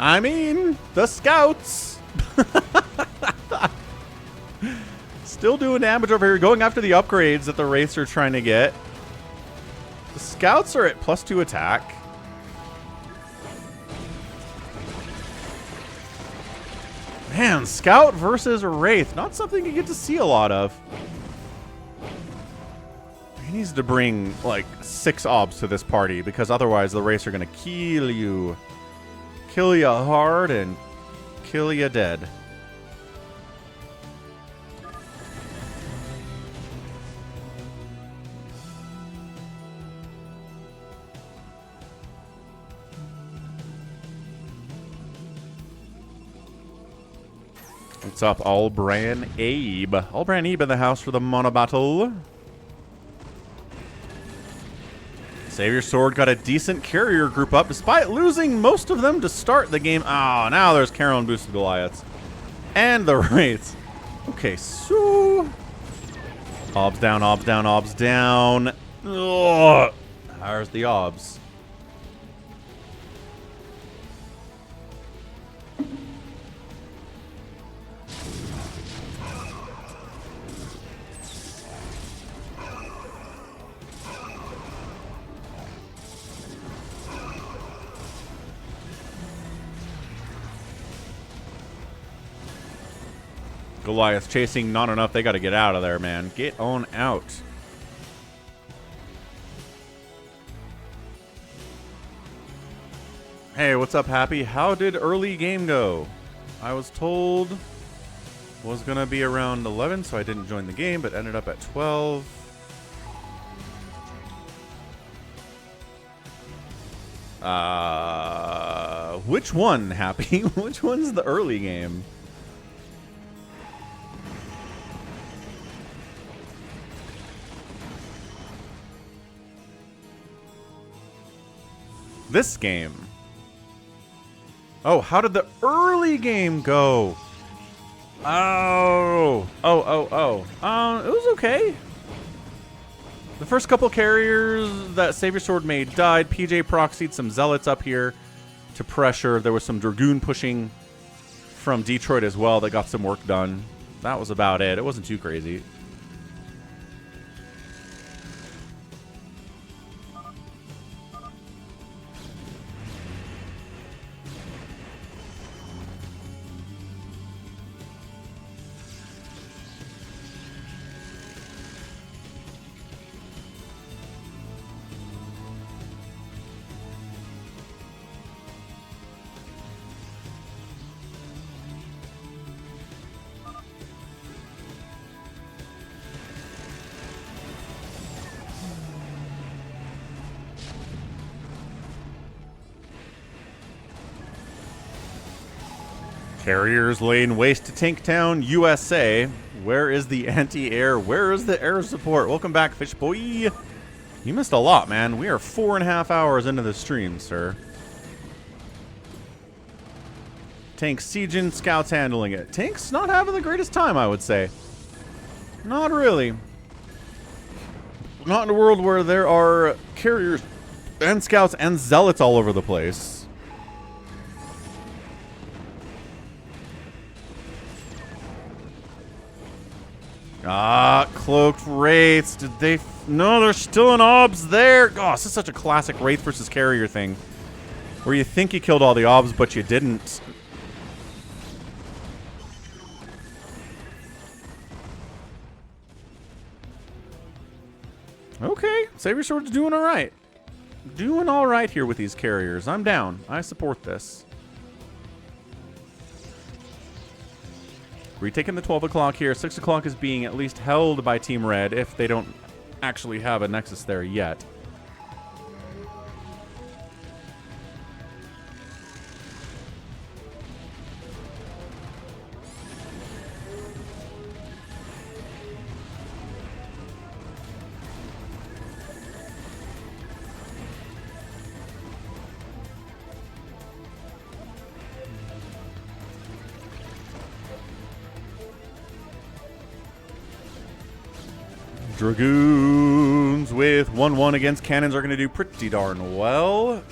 I mean, the scouts. Still doing damage over here, going after the upgrades that the Wraiths are trying to get. The scouts are at +2 attack. Man, scout versus Wraith. Not something you get to see a lot of. He needs to bring, like, 6 obs to this party, because otherwise the Wraiths are going to kill you. Kill you hard and kill you dead. What's up, Allbran Abe? Allbran Abe in the house for the mono battle. Savior Sword got a decent carrier group up, despite losing most of them to start the game. Oh, now there's Charon boosted Goliaths. And the Wraiths. Okay, so... Obs down, obs down, obs down. Ugh. There's the obs. Goliath chasing, not enough. They got to get out of there, man. Get on out. Hey, what's up, Happy? How did early game go? I was told was going to be around 11, so I didn't join the game, but ended up at 12. Which one, Happy? Which one's the early game? This game. Oh, how did the early game go? Oh. It was okay. The first couple carriers that Savior Sword made died. PJ proxied some zealots up here to pressure. There was some Dragoon pushing from Detroit as well that got some work done. That was about it. It wasn't too crazy. Carriers laying waste to Tanktown, USA. Where is the anti-air? Where is the air support? Welcome back, Fish Boy. You missed a lot, man. We are 4.5 hours into the stream, sir. Tank sieging, scouts handling it. Tank's not having the greatest time, I would say. Not really. Not in a world where there are carriers and scouts and zealots all over the place. Ah, cloaked wraiths. Did they? No, there's still an obs there. Oh, this is such a classic wraith versus carrier thing, where you think you killed all the obs, but you didn't. Okay, Savior Sword's doing all right. Doing all right here with these carriers. I'm down. I support this. Retaking the 12 o'clock here. 6 o'clock is being at least held by Team Red if they don't actually have a Nexus there yet. Dragoons with 1-1 against cannons are going to do pretty darn well.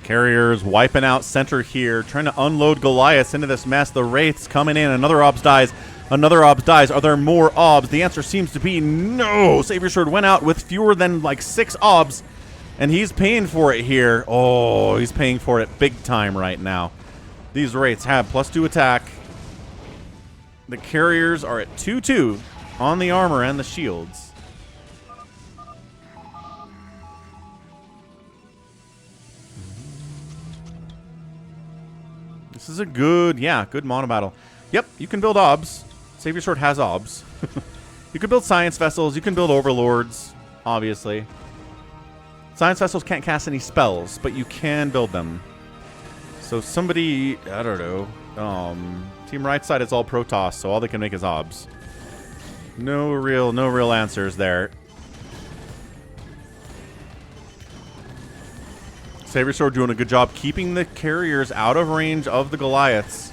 Carriers wiping out center here, trying to unload Goliaths into this mess. The Wraiths coming in. Another Obs dies. Another Obs dies. Are there more Obs? The answer seems to be no. Savior Sword went out with fewer than like 6 Obs, and he's paying for it here. Oh, he's paying for it big time right now. These Wraiths have +2 attack. The Carriers are at 2-2 on the armor and the shields. This is a good, good mono battle. Yep, you can build Obs. Savior Sword has Obs. You can build Science Vessels. You can build Overlords, obviously. Science Vessels can't cast any spells, but you can build them. So somebody, I don't know. Team right side is all Protoss, so all they can make is Obs. No real answers there. Savior Sword doing a good job keeping the Carriers out of range of the Goliaths.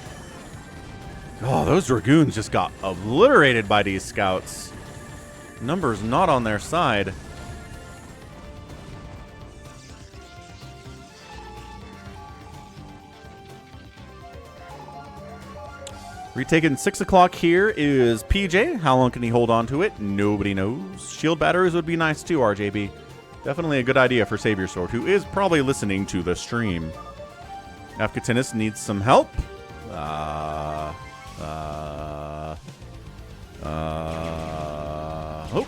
Oh, those Dragoons just got obliterated by these scouts. Numbers not on their side. Retaking 6 o'clock here is PJ. How long can he hold on to it? Nobody knows. Shield batteries would be nice too, RJB. Definitely a good idea for Savior Sword, who is probably listening to the stream. Afkatinis needs some help. Oh,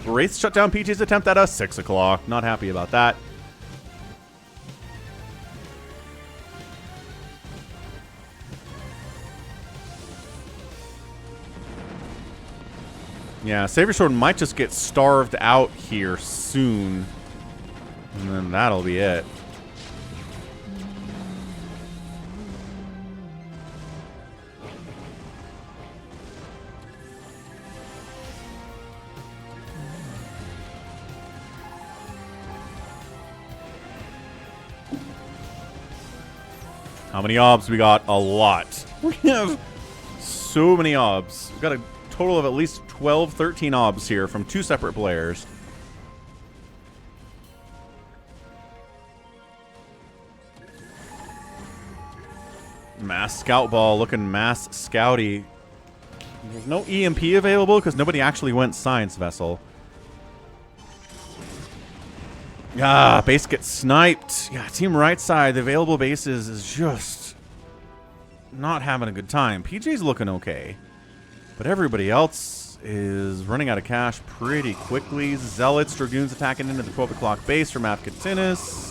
Wraith shut down PJ's attempt at us. 6 o'clock. Not happy about that. Yeah, Savior Sword might just get starved out here soon. And then that'll be it. How many Obs we got? A lot. We have so many Obs. We've got a total of at least 12, 13 Obs here from 2 separate players. Mass Scout Ball looking mass scouty. There's no EMP available because nobody actually went Science Vessel. Ah, base gets sniped. Yeah, team right side, the available bases is just not having a good time. PJ's looking okay, but everybody else is running out of cash pretty quickly. Zealots, Dragoons attacking into the 12 o'clock base from Afkatinis.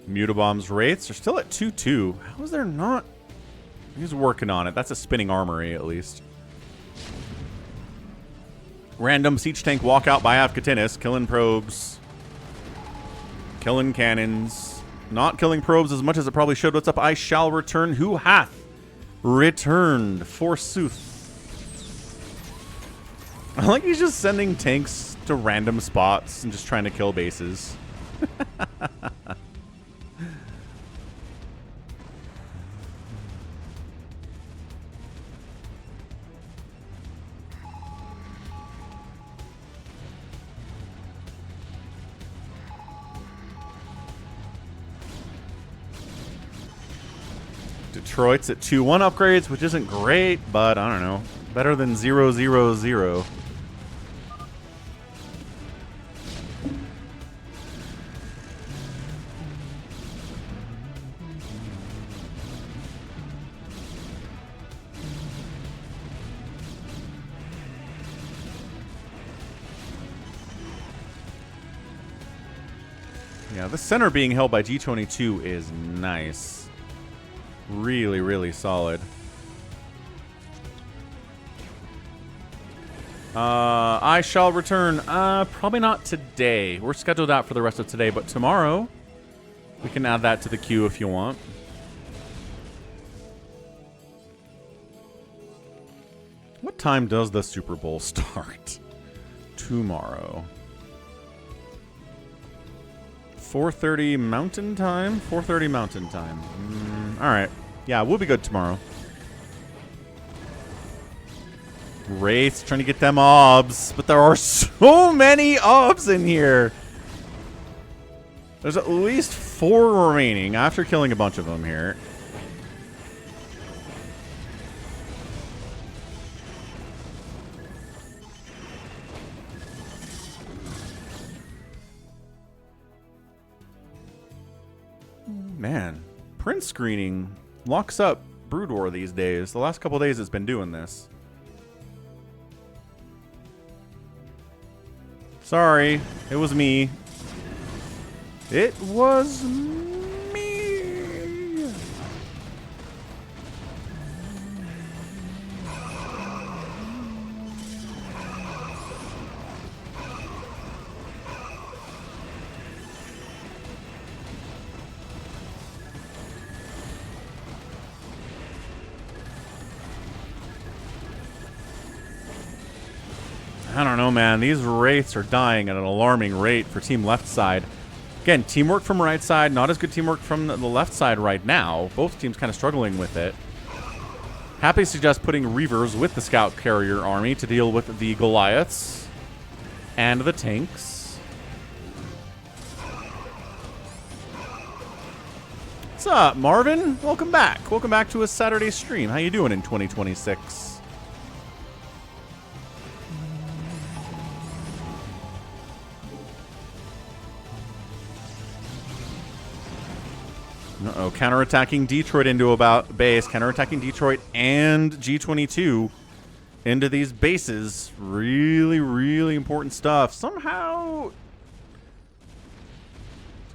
Mutabomb's Wraiths are still at 2-2. How is there not? He's working on it. That's a spinning armory, at least. Random siege tank walkout by Afkatinis. Killing probes. Killing cannons. Not killing probes as much as it probably should. What's up? I shall return. Who hath returned, forsooth? I like he's just sending tanks to random spots and just trying to kill bases. Detroit's at 2-1 upgrades, which isn't great, but I don't know. Better than 0-0-0. Yeah, the center being held by G22 is nice. Really, really solid. I shall return. Probably not today. We're scheduled out for the rest of today, but tomorrow we can add that to the queue if you want. What time does the Super Bowl start? Tomorrow. 4:30 Mountain Time? 4:30 Mountain Time. Alright. Yeah, we'll be good tomorrow. Wraiths, trying to get them obs. But there are so many obs in here. There's at least 4 remaining after killing a bunch of them here. Man, print screening locks up Brood War these days. The last couple days it's been doing this. Sorry, it was me. It was me. I don't know, man. These Wraiths are dying at an alarming rate for Team Left Side. Again, teamwork from right side, not as good teamwork from the left side right now. Both teams kind of struggling with it. Happy to suggest putting Reavers with the Scout Carrier Army to deal with the Goliaths and the tanks. What's up, Marvin? Welcome back. Welcome back to a Saturday stream. How you doing in 2026? Uh-oh, counterattacking Detroit into about base. Counterattacking Detroit and G22 into these bases. Really, really important stuff. Somehow... I was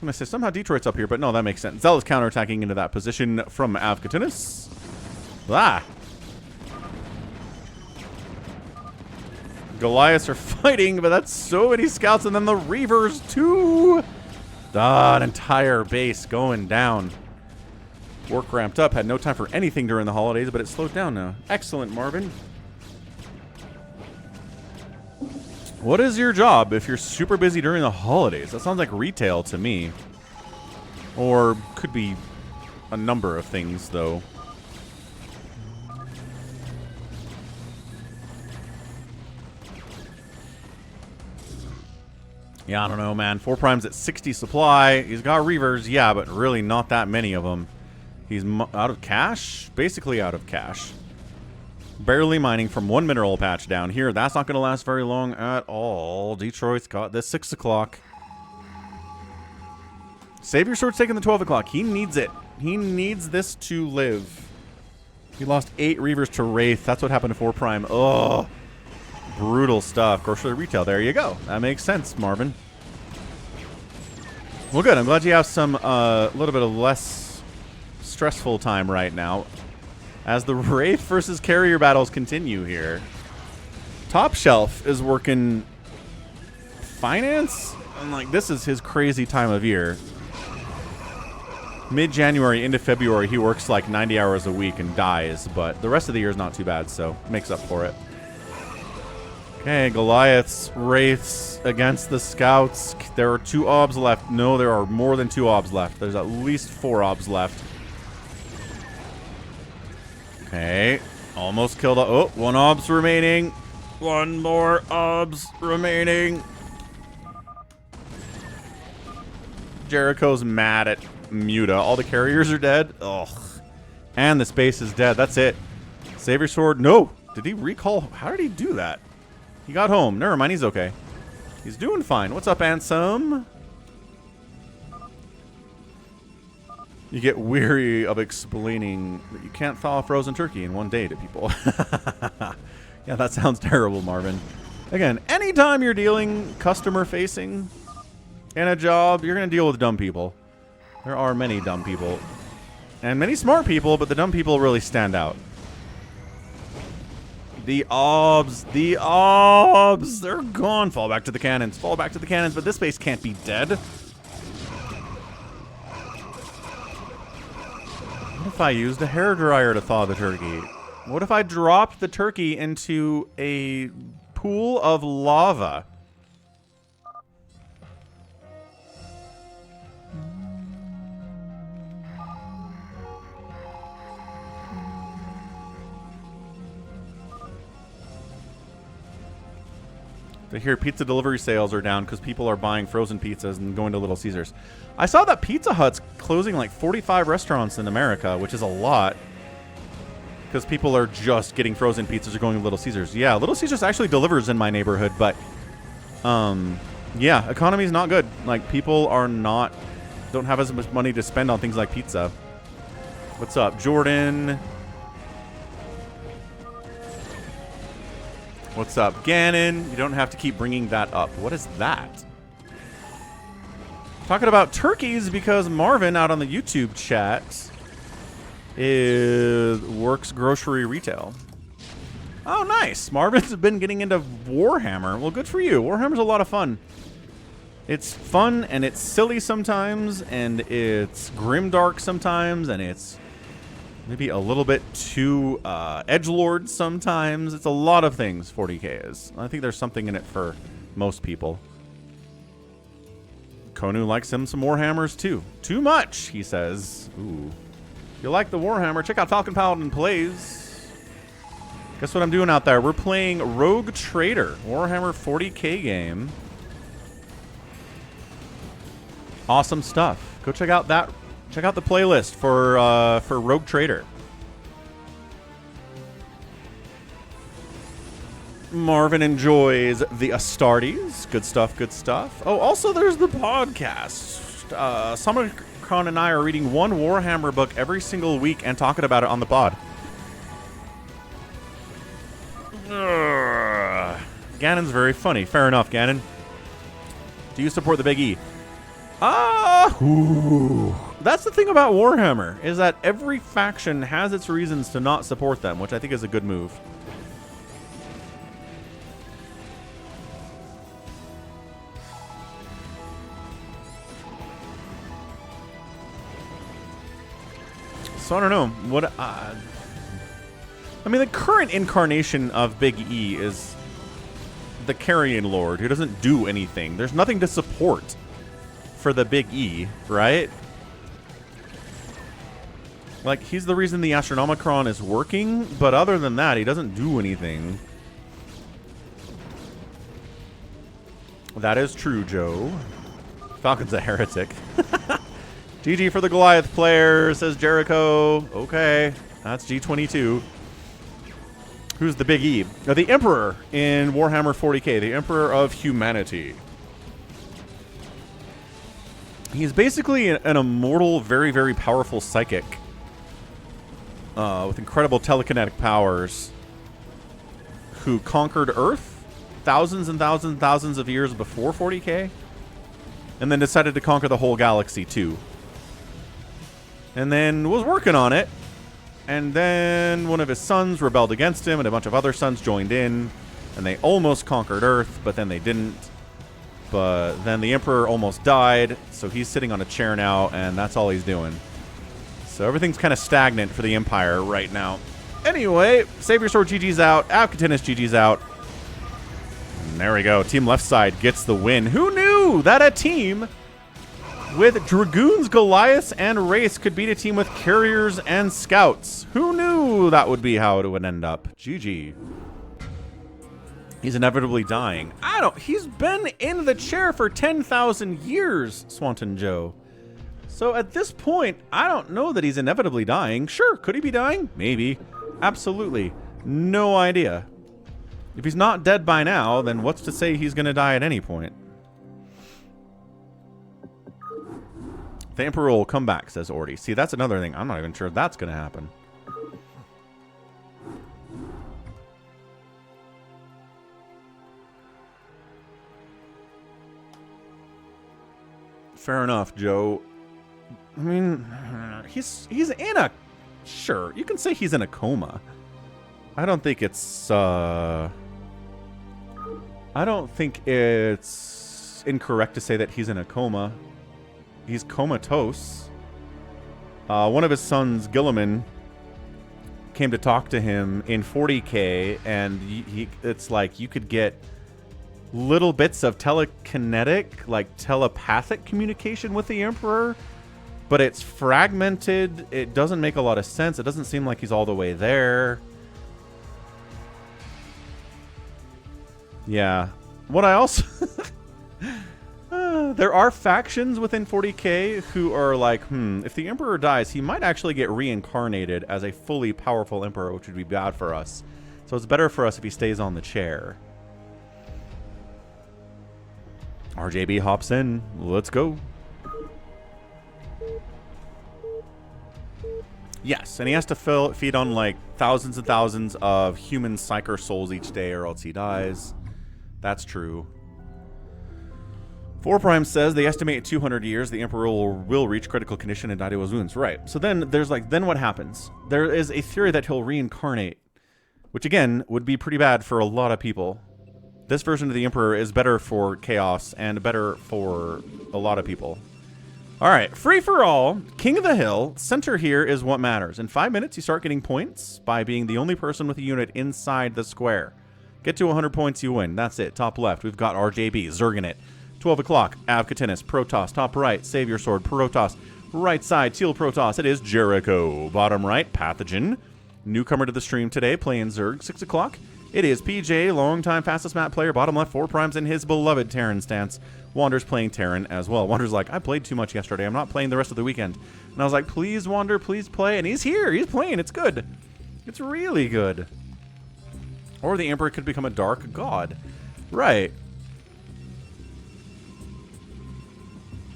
going to say, somehow Detroit's up here, but no, that makes sense. Zealot's counterattacking into that position from Avkatunis. Ah! Goliaths are fighting, but that's so many scouts, and then the Reavers, too! An entire base going down. Work ramped up. Had no time for anything during the holidays, but it slowed down now. Excellent, Marvin. What is your job if you're super busy during the holidays? That sounds like retail to me. Or could be a number of things, though. Yeah, I don't know, man. 4 primes at 60 supply. He's got Reavers, yeah, but really not that many of them. He's out of cash? Basically out of cash. Barely mining from 1 mineral patch down here. That's not going to last very long at all. Detroit's got this 6 o'clock. Savior Sword's taking the 12 o'clock. He needs it. He needs this to live. He lost 8 Reavers to Wraith. That's what happened to 4 prime. Ugh. Brutal stuff. Grocery retail. There you go. That makes sense, Marvin. Well, good. I'm glad you have some little bit of less stressful time right now as the Wraith versus Carrier battles continue here. Top Shelf is working finance, and like this is his crazy time of year. Mid-January into February, he works like 90 hours a week and dies, but the rest of the year is not too bad, so makes up for it. Okay, Goliaths, Wraiths against the Scouts. There are 2 obs left. No, there are more than 2 obs left. There's at least 4 obs left. Okay, almost killed. Oh, 1 obs remaining. 1 more obs remaining. Jericho's mad at Muta. All the carriers are dead. Ugh. And the space is dead. That's it. Savior Sword. No. Did he recall? How did he do that? He got home. Never mind, he's okay. He's doing fine. What's up, Ansem? You get weary of explaining that you can't thaw a frozen turkey in 1 day to people. Yeah, that sounds terrible, Marvin. Again, anytime you're dealing customer-facing, in a job, you're going to deal with dumb people. There are many dumb people. And many smart people, but the dumb people really stand out. The obs. The obs. They're gone. Fall back to the cannons. Fall back to the cannons, but this base can't be dead. What if I used a hairdryer to thaw the turkey? What if I dropped the turkey into a pool of lava? I hear pizza delivery sales are down because people are buying frozen pizzas and going to Little Caesars. I saw that Pizza Hut's closing like 45 restaurants in America, which is a lot. Because people are just getting frozen pizzas or going to Little Caesars. Yeah, Little Caesars actually delivers in my neighborhood, but yeah, economy's not good. Like, people are don't have as much money to spend on things like pizza. What's up, Jordan? What's up, Gannon? You don't have to keep bringing that up. What is that? Talking about turkeys because Marvin out on the YouTube chat works grocery retail. Oh, nice. Marvin's been getting into Warhammer. Well, good for you. Warhammer's a lot of fun. It's fun, and it's silly sometimes, and it's grimdark sometimes, and it's maybe a little bit too edgelord sometimes. It's a lot of things, 40K is. I think there's something in it for most people. Konu likes him some Warhammers, too. Too much, he says. Ooh. If you like the Warhammer, check out Falcon Paladin Plays. Guess what I'm doing out there? We're playing Rogue Trader, Warhammer 40K game. Awesome stuff. Go check out that. Check out the playlist for Rogue Trader. Marvin enjoys the Astartes. Good stuff, good stuff. Oh, also there's the podcast. Summercon and I are reading one Warhammer book every single week and talking about it on the pod. Gannon's very funny. Fair enough, Gannon. Do you support the Big E? That's the thing about Warhammer, is that every faction has its reasons to not support them, which I think is a good move. So I don't know what. I mean, the current incarnation of Big E is the Carrion Lord, who doesn't do anything. There's nothing to support for the Big E, right? Like, he's the reason the Astronomicron is working, but other than that, he doesn't do anything. That is true, Joe. Falcon's a heretic. GG for the Goliath player, says Jericho. Okay, that's G22. Who's the Big E? The Emperor in Warhammer 40K, the Emperor of Humanity. He's basically an immortal, very, very powerful psychic with incredible telekinetic powers who conquered Earth thousands and thousands and thousands of years before 40K and then decided to conquer the whole galaxy too. And then was working on it. And then one of his sons rebelled against him and a bunch of other sons joined in. And they almost conquered Earth, but then they didn't. But then the Emperor almost died, so he's sitting on a chair now, and that's all he's doing. So everything's kind of stagnant for the Empire right now. Anyway, Save Your Sword GG's out. Alcatinus GG's out. And there we go. Team left side gets the win. Who knew that a team with Dragoons, Goliaths, and Wraiths could beat a team with Carriers and Scouts? Who knew that would be how it would end up? GG. He's inevitably dying. He's been in the chair for 10,000 years, Swanton Joe. So at this point, I don't know that he's inevitably dying. Sure, could he be dying? Maybe. Absolutely. No idea. If he's not dead by now, then what's to say he's going to die at any point? The Emperor will come back, says Orty. See, that's another thing. I'm not even sure that's going to happen. Fair enough, Joe. I mean, he's in a... Sure, you can say he's in a coma. I don't think it's... I don't think it's incorrect to say that he's in a coma. He's comatose. One of his sons, Gilliman, came to talk to him in 40K, and it's like you could get little bits of telekinetic, like telepathic communication with the Emperor, but it's fragmented. It doesn't make a lot of sense. It doesn't seem like he's all the way there. Yeah. What I also... there are factions within 40K who are like, if the Emperor dies, he might actually get reincarnated as a fully powerful Emperor, which would be bad for us. So it's better for us if he stays on the chair. RJB hops in. Let's go. Yes, and he has to feed on like thousands and thousands of human psyker souls each day or else he dies. That's true. 4 Prime says they estimate 200 years the Emperor will reach critical condition and die to his wounds. Right. So then there's like, then what happens? There is a theory that he'll reincarnate, which again would be pretty bad for a lot of people. This version of the Emperor is better for Chaos and better for a lot of people. All right, free for all, King of the Hill. Center here is what matters. In 5 minutes, you start getting points by being the only person with a unit inside the square. Get to 100 points, you win. That's it. Top left, we've got RJB, Zerganit. 12 o'clock, Avkatinis, Protoss. Top right, Savior Sword, Protoss. Right side, Teal Protoss. It is Jericho. Bottom right, Pathogen. Newcomer to the stream today, playing Zerg. 6 o'clock, it is PJ, longtime fastest map player. Bottom left, 4 Primes in his beloved Terran stance. Wander's playing Terran as well. Wander's like, I played too much yesterday. I'm not playing the rest of the weekend. And I was like, please, Wander, please play. And he's here. He's playing. It's good. It's really good. Or the Emperor could become a dark god. Right.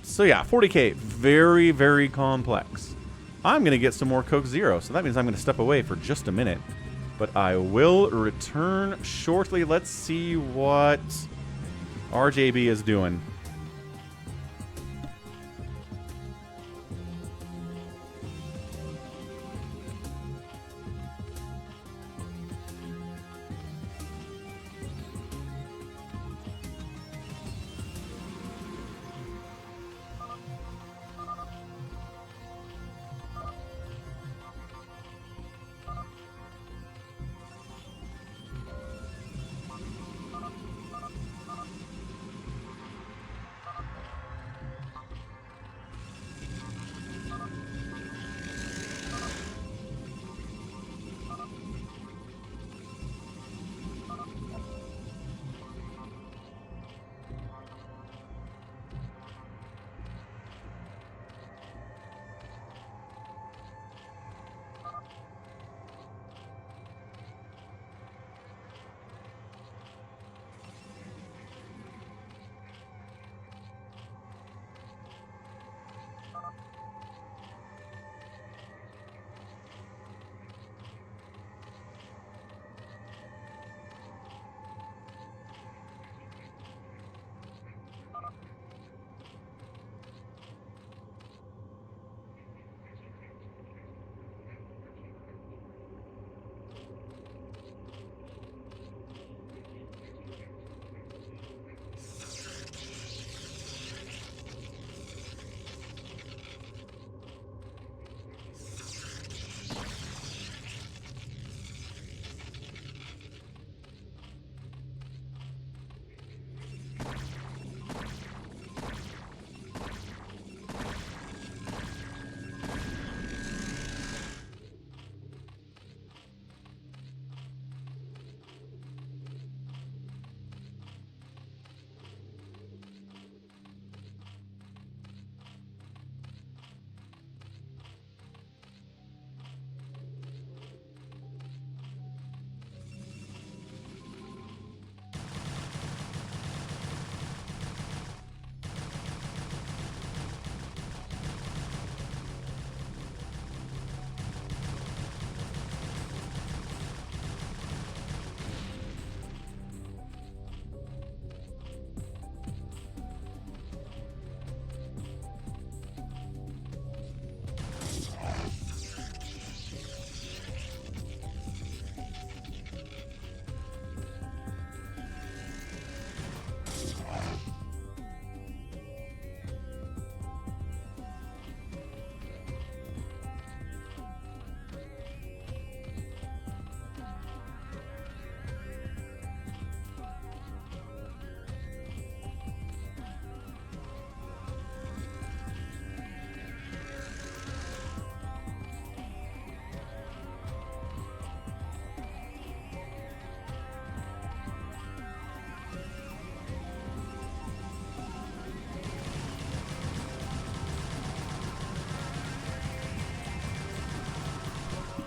So yeah, 40K. Very, very complex. I'm going to get some more Coke Zero. So that means I'm going to step away for just a minute. But I will return shortly. Let's see what RJB is doing.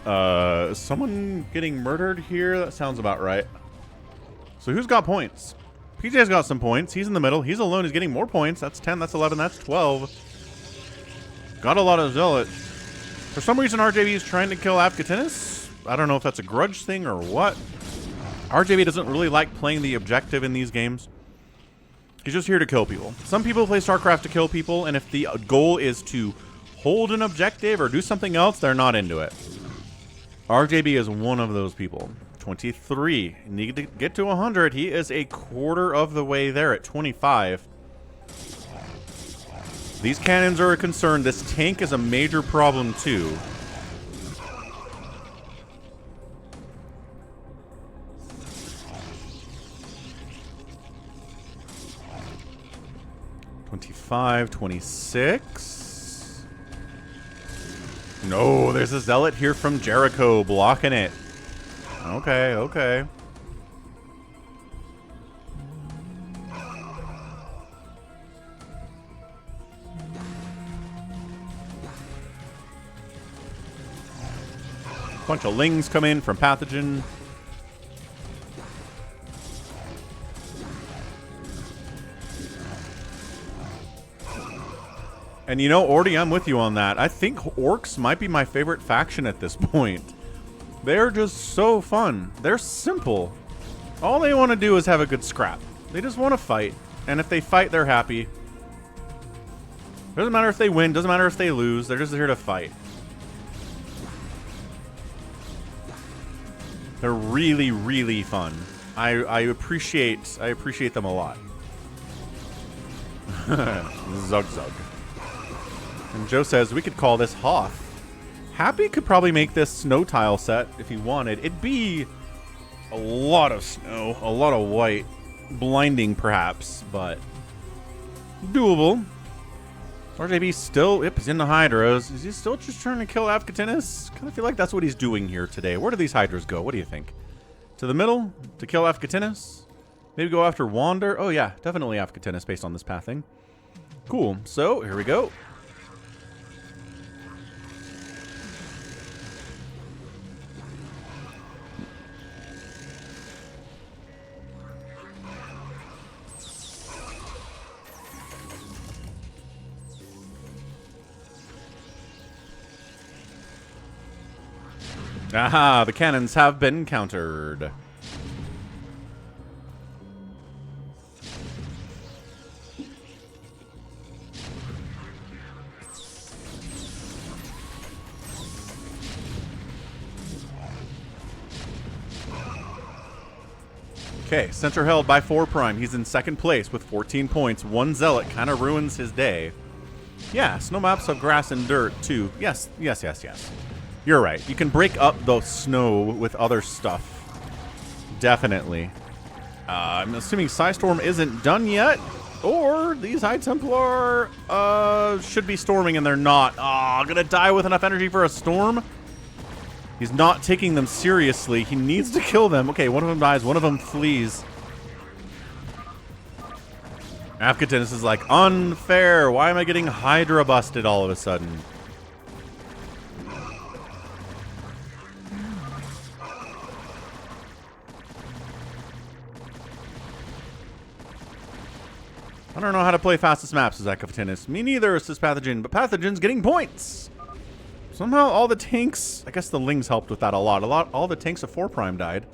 Someone getting murdered here? That sounds about right. So who's got points? PJ's got some points. He's in the middle. He's alone. He's getting more points. That's 10. That's 11. That's 12. Got a lot of zealot. For some reason, RJB is trying to kill Afghatinis. I don't know if that's a grudge thing or what. RJB doesn't really like playing the objective in these games. He's just here to kill people. Some people play StarCraft to kill people, and if the goal is to hold an objective or do something else, they're not into it. RJB is one of those people. 23. Need to get to 100. He is a quarter of the way there at 25. These cannons are a concern. This tank is a major problem too. $25, $26. No, there's a zealot here from Jericho blocking it. Okay, okay. Bunch of lings come in from Pathogen. And you know, Orty, I'm with you on that. I think orcs might be my favorite faction at this point. They're just so fun. They're simple. All they want to do is have a good scrap. They just want to fight. And if they fight, they're happy. Doesn't matter if they win. Doesn't matter if they lose. They're just here to fight. They're really, really fun. I appreciate them a lot. Zug zug. And Joe says we could call this Hoth. Happy could probably make this snow tile set if he wanted. It'd be a lot of snow, a lot of white, blinding perhaps, but doable. RJB still, yep, he's in the Hydras. Is he still just trying to kill Afghatinis? Kind of feel like that's what he's doing here today. Where do these Hydras go? What do you think? To the middle to kill Afghatinis? Maybe go after Wander? Oh yeah, definitely Afghatinis based on this pathing. Cool, so here we go. Aha, the cannons have been countered. Okay, center held by 4 Prime. He's in second place with 14 points. 1 Zealot kind of ruins his day. Yeah, snow maps have grass and dirt too. Yes, yes, yes, yes. You're right. You can break up the snow with other stuff. Definitely. I'm assuming Psystorm isn't done yet. Or these High Templar should be storming and they're not. Oh, gonna die with enough energy for a storm? He's not taking them seriously. He needs to kill them. Okay, one of them dies. One of them flees. Afghatinis is like, unfair. Why am I getting Hydra busted all of a sudden? I don't know how to play fastest maps as Afghatinis. Me neither, says Pathogen, but Pathogen's getting points. Somehow all the tanks, I guess the Lings helped with that a lot. All the tanks of 4 Prime died.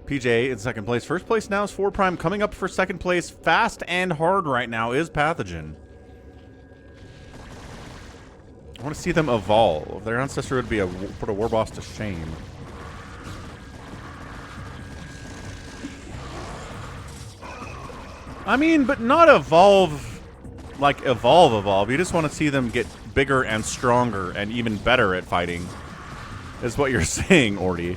PJ in second place. First place now is 4 Prime. Coming up for second place, fast and hard right now, is Pathogen. I want to see them evolve. Their ancestor would be put a war boss to shame. I mean, but not evolve, like evolve. You just want to see them get bigger and stronger and even better at fighting, is what you're saying, Orty.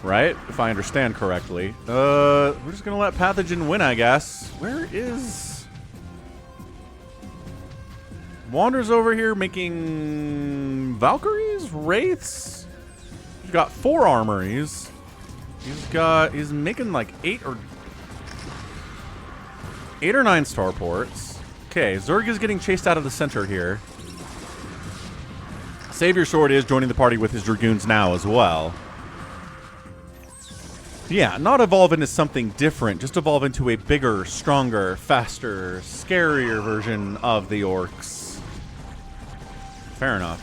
Right? If I understand correctly. We're just going to let Pathogen win, I guess. Where is... Wander's over here making Valkyries? Wraiths? He's got 4 armories. He's making like 8 or 9 starports. Okay, Zerg is getting chased out of the center here. Savior Sword is joining the party with his Dragoons now as well. Yeah, not evolve into something different, just evolve into a bigger, stronger, faster, scarier version of the orcs. Fair enough.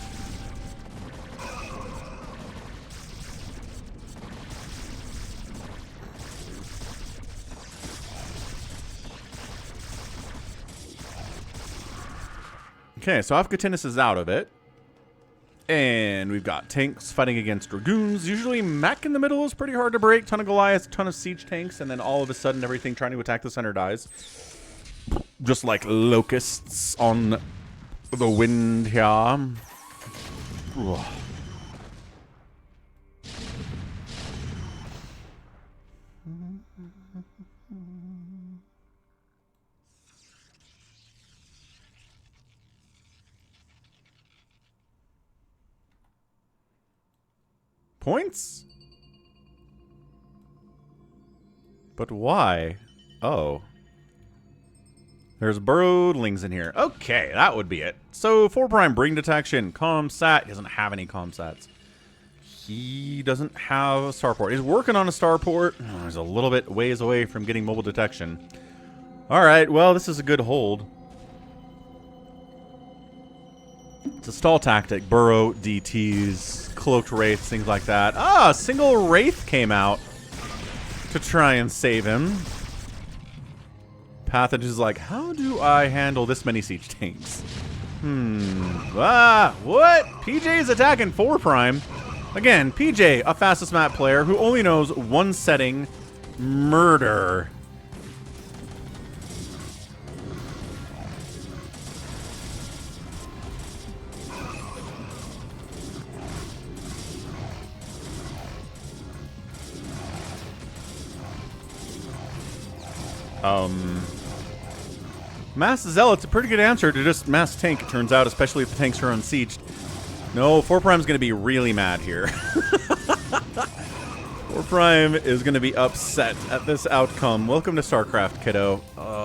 Okay, so Afghatinus is out of it. And we've got tanks fighting against Dragoons. Usually mech in the middle is pretty hard to break. Ton of Goliaths, ton of siege tanks, and then all of a sudden everything trying to attack the center dies. Just like locusts on the wind here. Ugh. Points? But why? Oh. There's burrowedlings in here. Okay, that would be it. So, 4 prime, bring detection. Comsat. He doesn't have any comsats. He doesn't have a starport. He's working on a starport. Oh, he's a little bit ways away from getting mobile detection. Alright, well, this is a good hold. It's a stall tactic. Burrow, DTs, cloaked wraiths, things like that. Ah, a single wraith came out to try and save him. Pathogen is like, how do I handle this many siege tanks? Ah, what? PJ is attacking 4 prime. Again, PJ, a fastest map player who only knows one setting, murder. Mass Zealot's a pretty good answer to just mass tank, it turns out, especially if the tanks are unsieged. No, 4 prime's gonna be really mad here. 4 prime is gonna be upset at this outcome. Welcome to StarCraft, kiddo.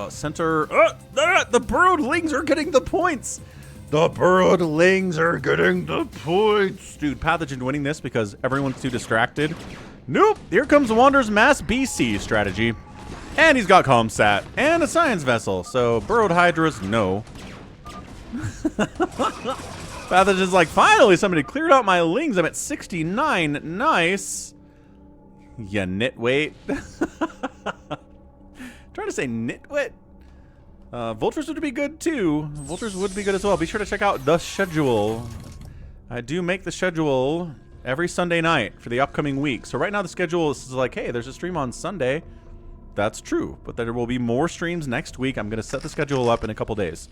Center. The burrowedlings are getting the points. The burrowedlings are getting the points. Dude, Pathogen winning this because everyone's too distracted. Nope. Here comes Wander's mass BC strategy. And he's got Comsat and a science vessel, so burrowed hydras, no. Pathogen's like, finally somebody cleared out my lings. I'm at 69. Nice. Ya nitwit. Trying to say nitwit. Vultures would be good too. Vultures would be good as well. Be sure to check out the schedule. I do make the schedule every Sunday night for the upcoming week. So right now the schedule is like, hey, there's a stream on Sunday. That's true, but there will be more streams next week. I'm going to set the schedule up in a couple days.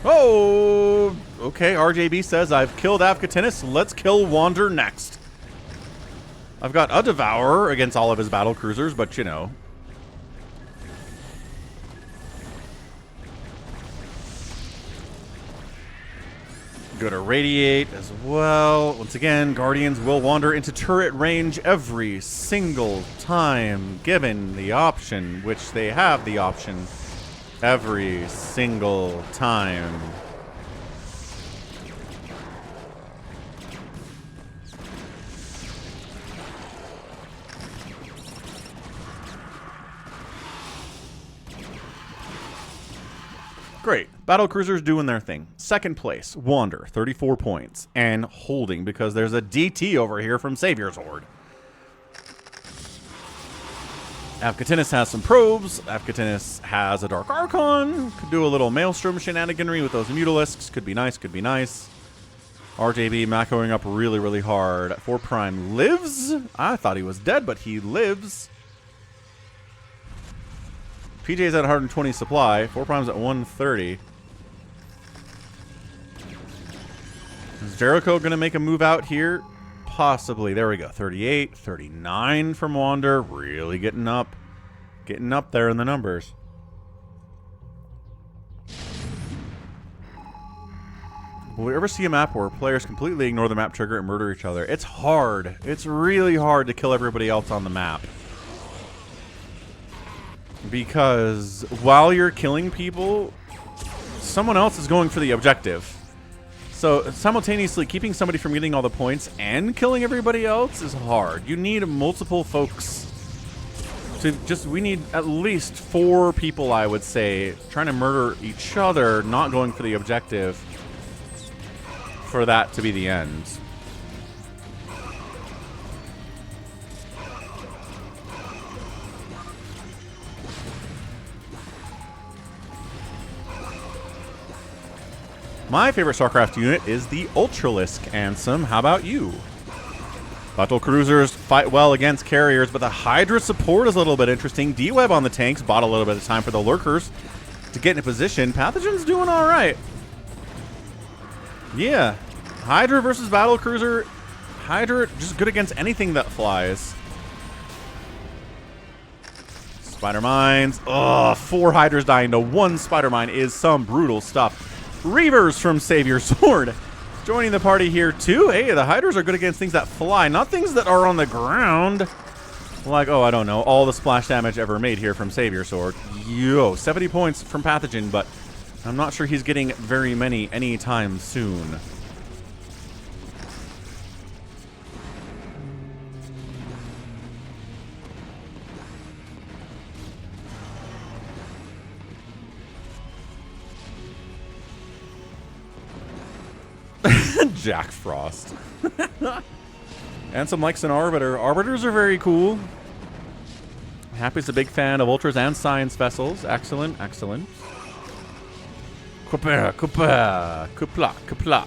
Oh, okay. RJB says, I've killed Afghatinus. Let's kill Wander next. I've got a Devourer against all of his battle cruisers, but you know. Go to Radiate as well. Once again, Guardians will wander into turret range every single time, given the option, which they have the option every single time. Great. Battle cruisers doing their thing. Second place, Wander, 34 points. And holding because there's a DT over here from Savior's Horde. Afghatinus has some probes. Afghatinus has a Dark Archon. Could do a little Maelstrom shenaniganry with those Mutalisks. Could be nice, could be nice. RJB macroing up really, really hard. 4 prime lives. I thought he was dead, but he lives. PJ's at 120 supply. 4 prime's at 130. Is Jericho going to make a move out here? Possibly. There we go. 38, 39 from Wander. Really getting up. Getting up there in the numbers. Will we ever see a map where players completely ignore the map trigger and murder each other? It's hard. It's really hard to kill everybody else on the map. because while you're killing people, someone else is going for the objective. So simultaneously keeping somebody from getting all the points and killing everybody else is hard. You need multiple folks. We need at least 4 people, I would say, trying to murder each other, not going for the objective, for that to be the end. My favorite StarCraft unit is the Ultralisk Ansem. How about you? Battle cruisers fight well against carriers, but the Hydra support is a little bit interesting. D-Web on the tanks bought a little bit of time for the lurkers to get in a position. Pathogen's doing all right. Yeah. Hydra versus battle cruiser. Hydra just good against anything that flies. Spider mines. Ugh, 4 Hydras dying to 1 spider mine is some brutal stuff. Reavers from Savior Sword joining the party here too. Hey, the Hydras are good against things that fly, not things that are on the ground. Like, oh, I don't know, all the splash damage ever made here from Savior Sword. Yo, 70 points from Pathogen, but I'm not sure he's getting very many anytime soon. Jack Frost. And some likes an Arbiter. Arbiters are very cool. Happy's a big fan of Ultras and Science Vessels. Excellent, excellent. Kupla, kupla, kupla, kupla.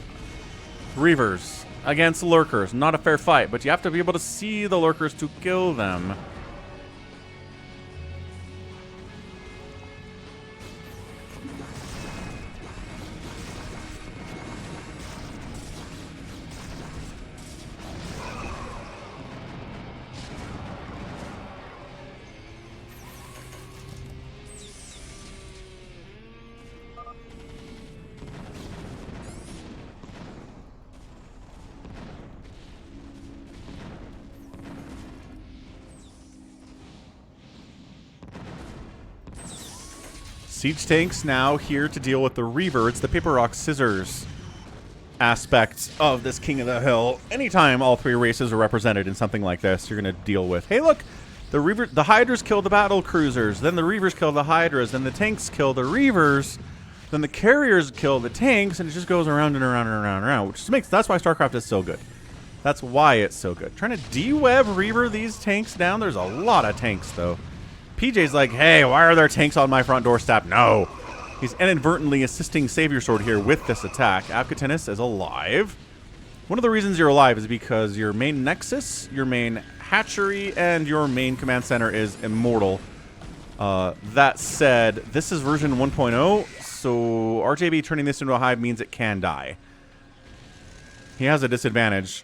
Reavers against Lurkers. Not a fair fight, but you have to be able to see the Lurkers to kill them. Siege tanks now here to deal with the Reaver. It's the paper, rock, scissors aspect of this King of the Hill. Anytime all 3 races are represented in something like this, you're going to deal with, hey, look, the Hydras kill the battle cruisers, then the Reavers kill the Hydras, then the tanks kill the Reavers, then the carriers kill the tanks, and it just goes around and around and around and around, that's why StarCraft is so good. That's why it's so good. Trying to de-web Reaver these tanks down. There's a lot of tanks, though. PJ's like, hey, why are there tanks on my front doorstep? No. He's inadvertently assisting Savior Sword here with this attack. Abcatinus is alive. One of the reasons you're alive is because your main Nexus, your main hatchery, and your main command center is immortal. That said, this is version 1.0, so RJB turning this into a hive means it can die. He has a disadvantage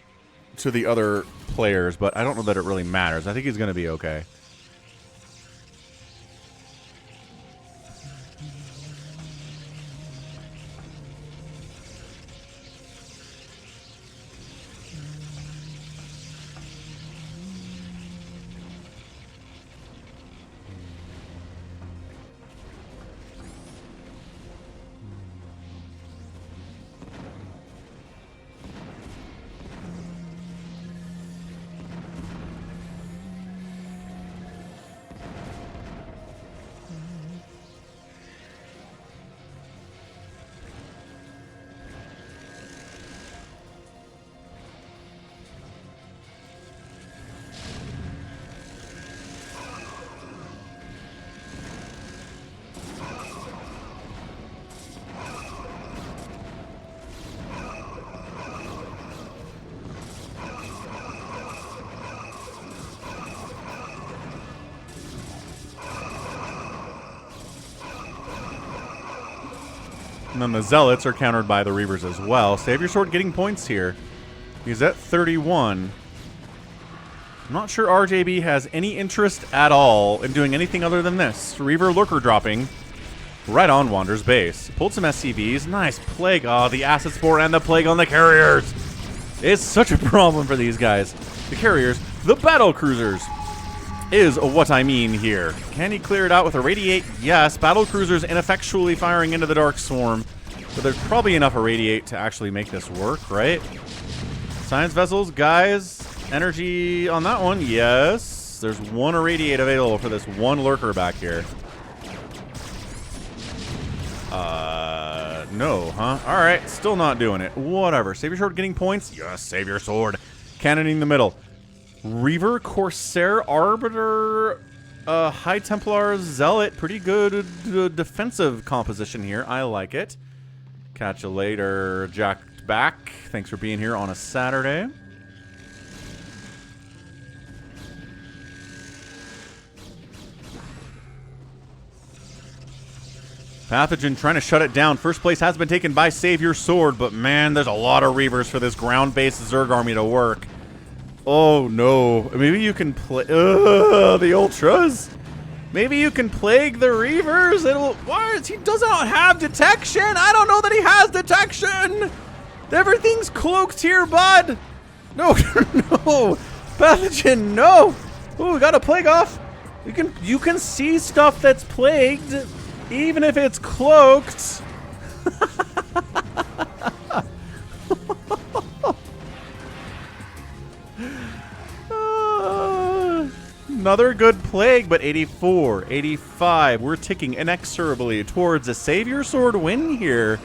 to the other players, but I don't know that it really matters. I think he's going to be okay. And then the Zealots are countered by the Reavers as well. Savior Sword getting points here. He's at 31. I'm not sure RJB has any interest at all in doing anything other than this. Reaver Lurker dropping right on Wander's base. Pulled some SCVs. Nice Plague. Oh, the Acid Spore and the Plague on the carriers. It's such a problem for these guys. The carriers, the battle cruisers. is what I mean here. Can he clear it out with a Radiate? Yes. Battle Cruisers ineffectually firing into the Dark Swarm. But there's probably enough Irradiate to actually make this work, right? Science Vessels, guys. Energy on that one. Yes. There's one Irradiate available for this one Lurker back here. No, huh? Alright, still not doing it. Whatever. Savior Sword getting points? Yes, Savior Sword. Cannoning the middle. Reaver, Corsair, Arbiter, High Templar, Zealot. Pretty good defensive composition here. I like it. Catch you later, Jack back. Thanks for being here on a Saturday. Pathogen trying to shut it down. First place has been taken by Savior Sword, but man, there's a lot of Reavers for this ground-based Zerg army to work. Oh no. Maybe you can play the Ultras. Maybe you can plague the Reavers. What? He does not have detection. I don't know that he has detection. Everything's cloaked here, bud. No, no. Pathogen, no. Ooh, we got a plague off. You can see stuff that's plagued. Even if it's cloaked. Another good plague, but 84, 85. We're ticking inexorably towards a Savior Sword win here.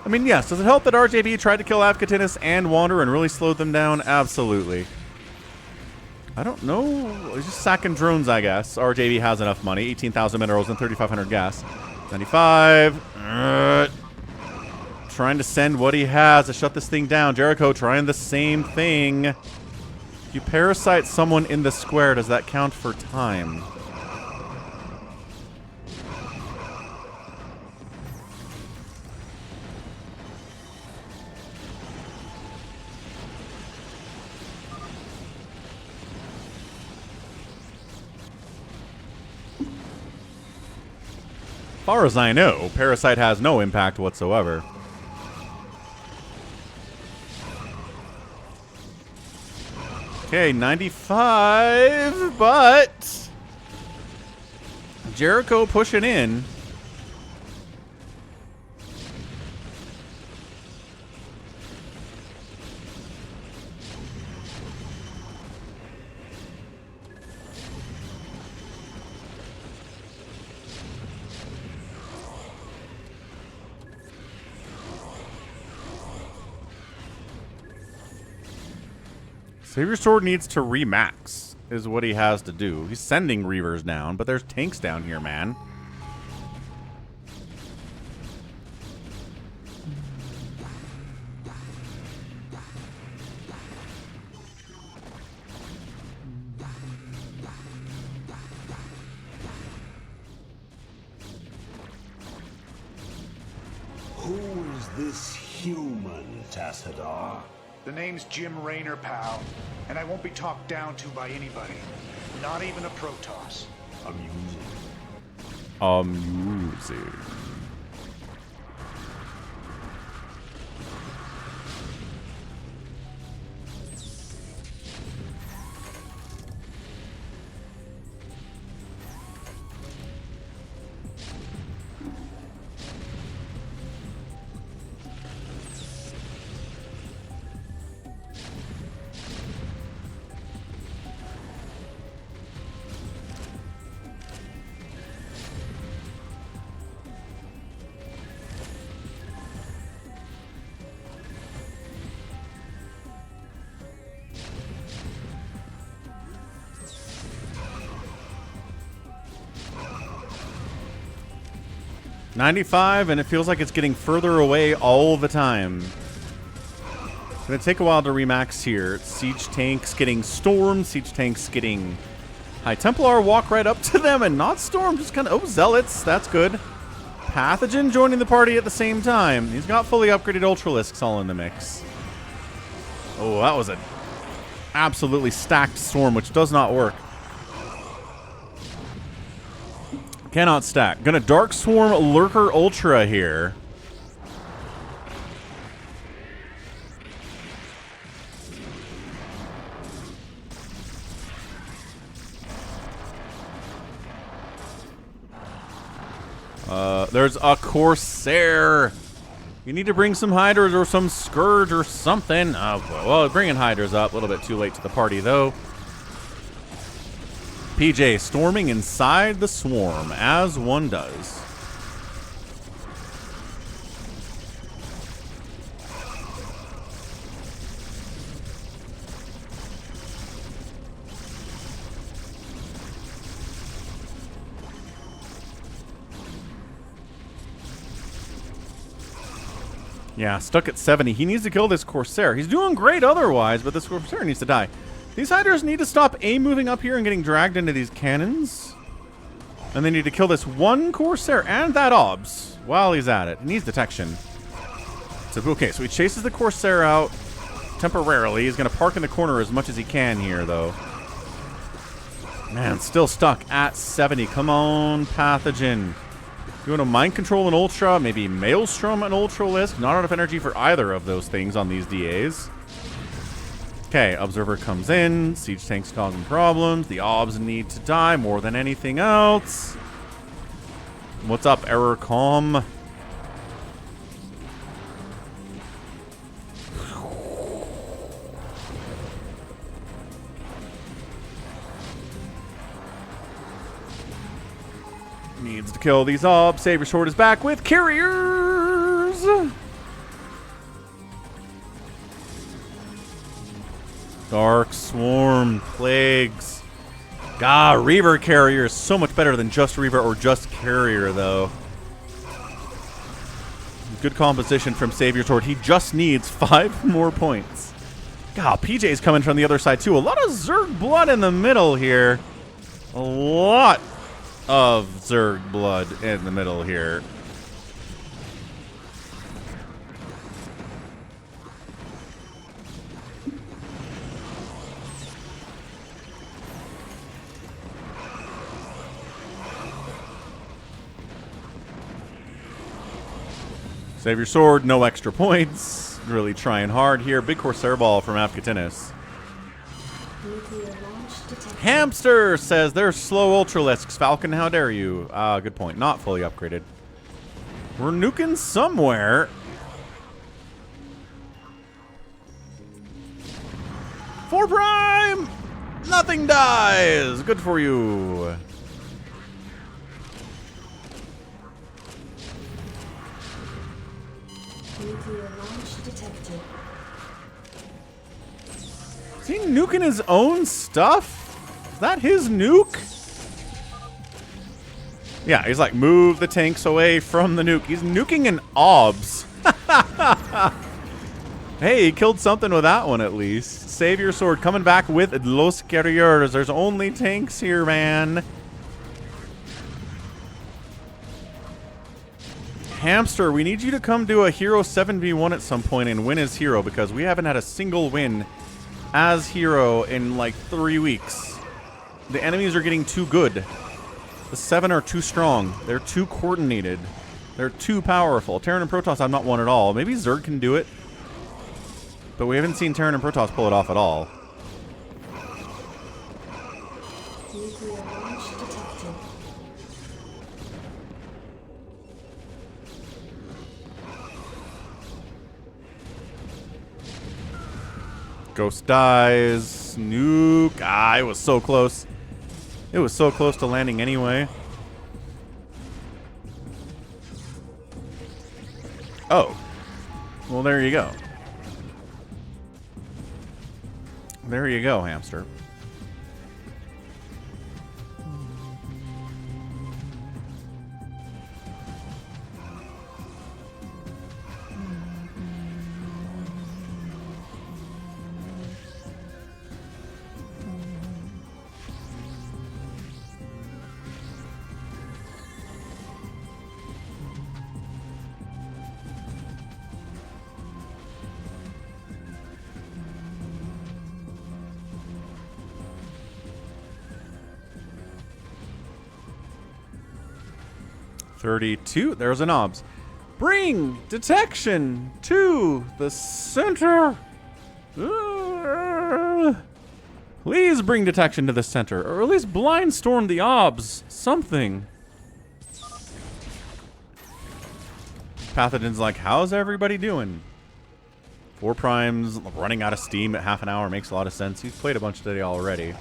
I mean, yes, does it help that RJB tried to kill Avcatinus and Wander and really slowed them down? Absolutely. I don't know. He's just sacking drones, I guess. RJB has enough money. 18,000 minerals and 3,500 gas. 95. Trying to send what he has to shut this thing down. Jericho trying the same thing. You parasite someone in the square. Does that count for time? As far as I know, Parasite has no impact whatsoever. Okay, 95, but Jericho pushing in. Savior Sword needs to remax, is what he has to do. He's sending Reavers down, but there's tanks down here, man. Who is this human, Tassadar? The name's Jim Raynor, pal, and I won't be talked down to by anybody. Not even a Protoss. Amusing. $95, and it feels like it's getting further away all the time. It's going to take a while to remax here. Siege tanks getting stormed. Siege tanks getting High Templar. Walk right up to them and not storm. Just kind of... Oh, Zealots. That's good. Pathogen joining the party at the same time. He's got fully upgraded Ultralisks all in the mix. Oh, that was an absolutely stacked storm, which does not work. Cannot stack. Gonna Dark Swarm Lurker Ultra here. There's a Corsair. You need to bring some Hydras or some Scourge or something. Well, bringing Hydras up. A little bit too late to the party, though. PJ storming inside the swarm, as one does. Yeah, stuck at 70. He needs to kill this Corsair. He's doing great otherwise, but this Corsair needs to die. These Hydras need to stop moving up here and getting dragged into these cannons. And they need to kill this one Corsair and that Obs while he's at it. He needs detection. So, okay, so he chases the Corsair out temporarily. He's going to park in the corner as much as he can here, though. Man, still stuck at 70. Come on, Pathogen. You want to Mind Control and Ultra, maybe Maelstrom and Ultralisk. Not enough energy for either of those things on these DAs. Okay, Observer comes in. Siege Tank's causing problems. The Obs need to die more than anything else. What's up, Error Calm? Needs to kill these Obs. Savior Sword is back with carriers. Dark Swarm, Plagues. God, Reaver Carrier is so much better than just Reaver or just Carrier, though. Good composition from Savior Sword. He just needs 5 more points. God, PJ's coming from the other side, too. A lot of Zerg blood in the middle here. A lot of Zerg blood in the middle here. Save your sword, no extra points. Really trying hard here. Big Corsair ball from Afkatinis. Hamster says they're slow Ultralisks. Falcon, how dare you? Good point. Not fully upgraded. We're nuking somewhere. For Prime! Nothing dies! Good for you. Nuclear launch detected. Is he nuking his own stuff? Is that his nuke? Yeah, he's like, move the tanks away from the nuke. He's nuking an Obs. Hey, he killed something with that one at least. Savior Sword coming back with Los Guerrilleros. There's only tanks here, man. Hamster, we need you to come do a hero 7v1 at some point and win as hero, because we haven't had a single win as hero in like 3 weeks. The enemies are getting too good. The 7 are too strong. They're too coordinated. They're too powerful. Terran and Protoss, I'm not one at all. Maybe Zerg can do it, but we haven't seen Terran and Protoss pull it off at all. Nuclear launch detected. Ghost dies. Nuke. Ah, it was so close. It was so close to landing anyway. Oh. Well, there you go. There you go, Hamster. $32. There's an Obs. Bring detection to the center. Please bring detection to the center, or at least blind storm the Obs. Something. Pathogen's like, how's everybody doing? 4 primes running out of steam at half an hour makes a lot of sense. He's played a bunch today already.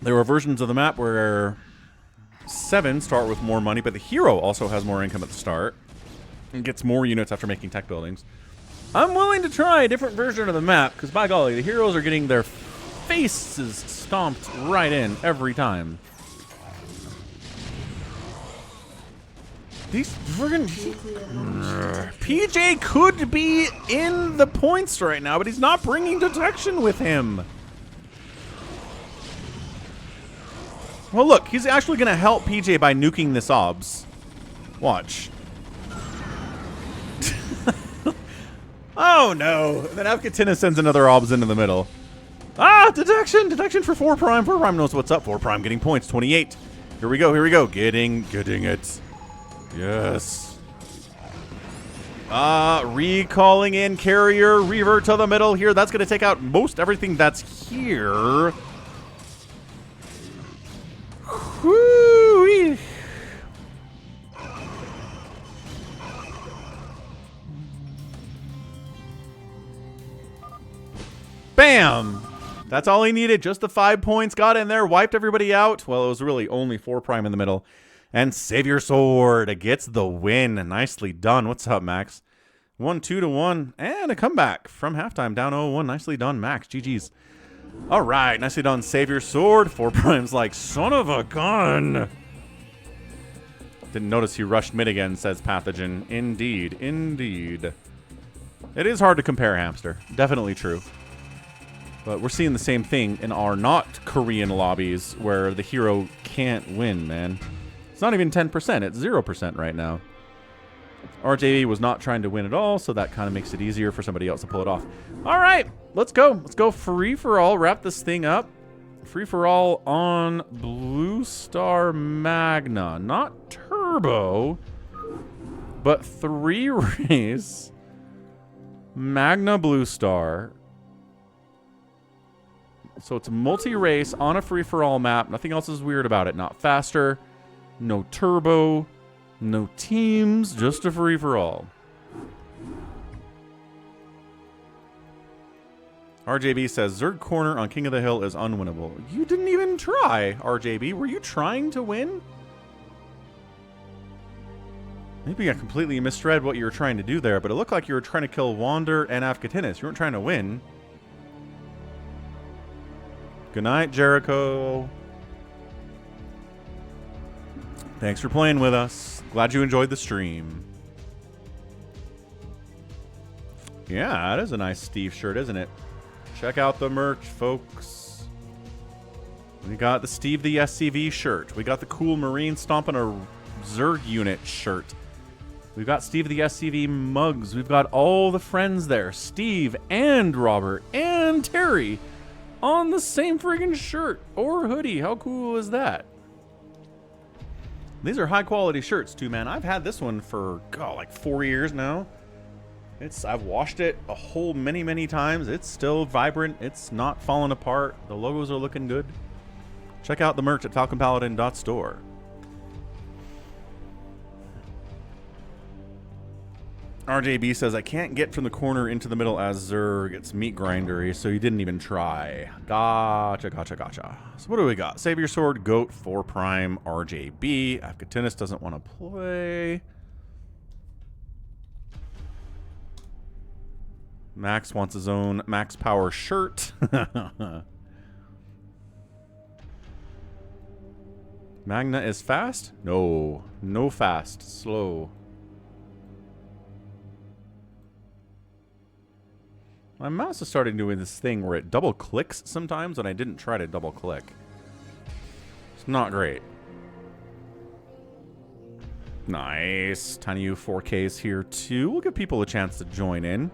There are versions of the map where 7 start with more money, but the hero also has more income at the start and gets more units after making tech buildings. I'm willing to try a different version of the map because, by golly, the heroes are getting their faces stomped right in every time. These friggin' PJ could be in the points right now, but he's not bringing detection with him. Well, look, he's actually going to help PJ by nuking this OBS. Watch. Oh, no. Then Avkatina sends another OBS into the middle. Ah, detection! Detection for 4 prime. 4 prime knows what's up. 4 prime getting points. 28. Here we go. Here we go. Getting it. Yes. Recalling in carrier. Revert to the middle here. That's going to take out most everything that's here. Whoo-wee. Bam! That's all he needed. Just the 5 points. Got in there. Wiped everybody out. Well, it was really only 4 prime in the middle. And Savior Sword gets the win. Nicely done. What's up, Max? 1-2-1. And a comeback from halftime. Down 0-1. Nicely done, Max. GG's. All right. Nicely done, Savior Sword. 4 prime's like, son of a gun. Didn't notice he rushed mid again, says Pathogen. Indeed. Indeed. It is hard to compare, Hamster. Definitely true. But we're seeing the same thing in our not Korean lobbies where the hero can't win, man. It's not even 10%. It's 0% right now. RJB was not trying to win at all, so that kind of makes it easier for somebody else to pull it off. All right, let's go. Let's go free-for-all. Wrap this thing up. Free-for-all on Blue Star Magna. Not Turbo, but 3 race Magna Blue Star. So it's a multi-race on a free-for-all map. Nothing else is weird about it. Not faster, no turbo, no teams, just a free-for-all. RJB says, Zerg Corner on King of the Hill is unwinnable. You didn't even try, RJB. Were you trying to win? Maybe I completely misread what you were trying to do there, but it looked like you were trying to kill Wander and Avkatinis. You weren't trying to win. Good night, Jericho. Thanks for playing with us. Glad you enjoyed the stream. Yeah, that is a nice Steve shirt, isn't it? Check out the merch, folks. We got the Steve the SCV shirt. We got the cool Marine stomping a Zerg unit shirt. We've got Steve the SCV mugs. We've got all the friends there. Steve and Robert and Terry on the same friggin' shirt or hoodie. How cool is that? These are high quality shirts too, man. I've had this one for like 4 years now. I've washed it a whole many times. It's still vibrant. It's not falling apart. The logos are looking good. Check out the merch at falconpaladin.store. RJB says, I can't get from the corner into the middle as Zerg. It's meat grindery, so you didn't even try. Gotcha. So what do we got? Savior Sword, Goat, 4 prime, RJB. Avkatinis doesn't want to play. Max wants his own Max Power shirt. Magna is fast? No fast. Slow. My mouse is starting doing this thing where it double clicks sometimes when I didn't try to double click. It's not great. Nice. Tiny U 4Ks here too. We'll give people a chance to join in.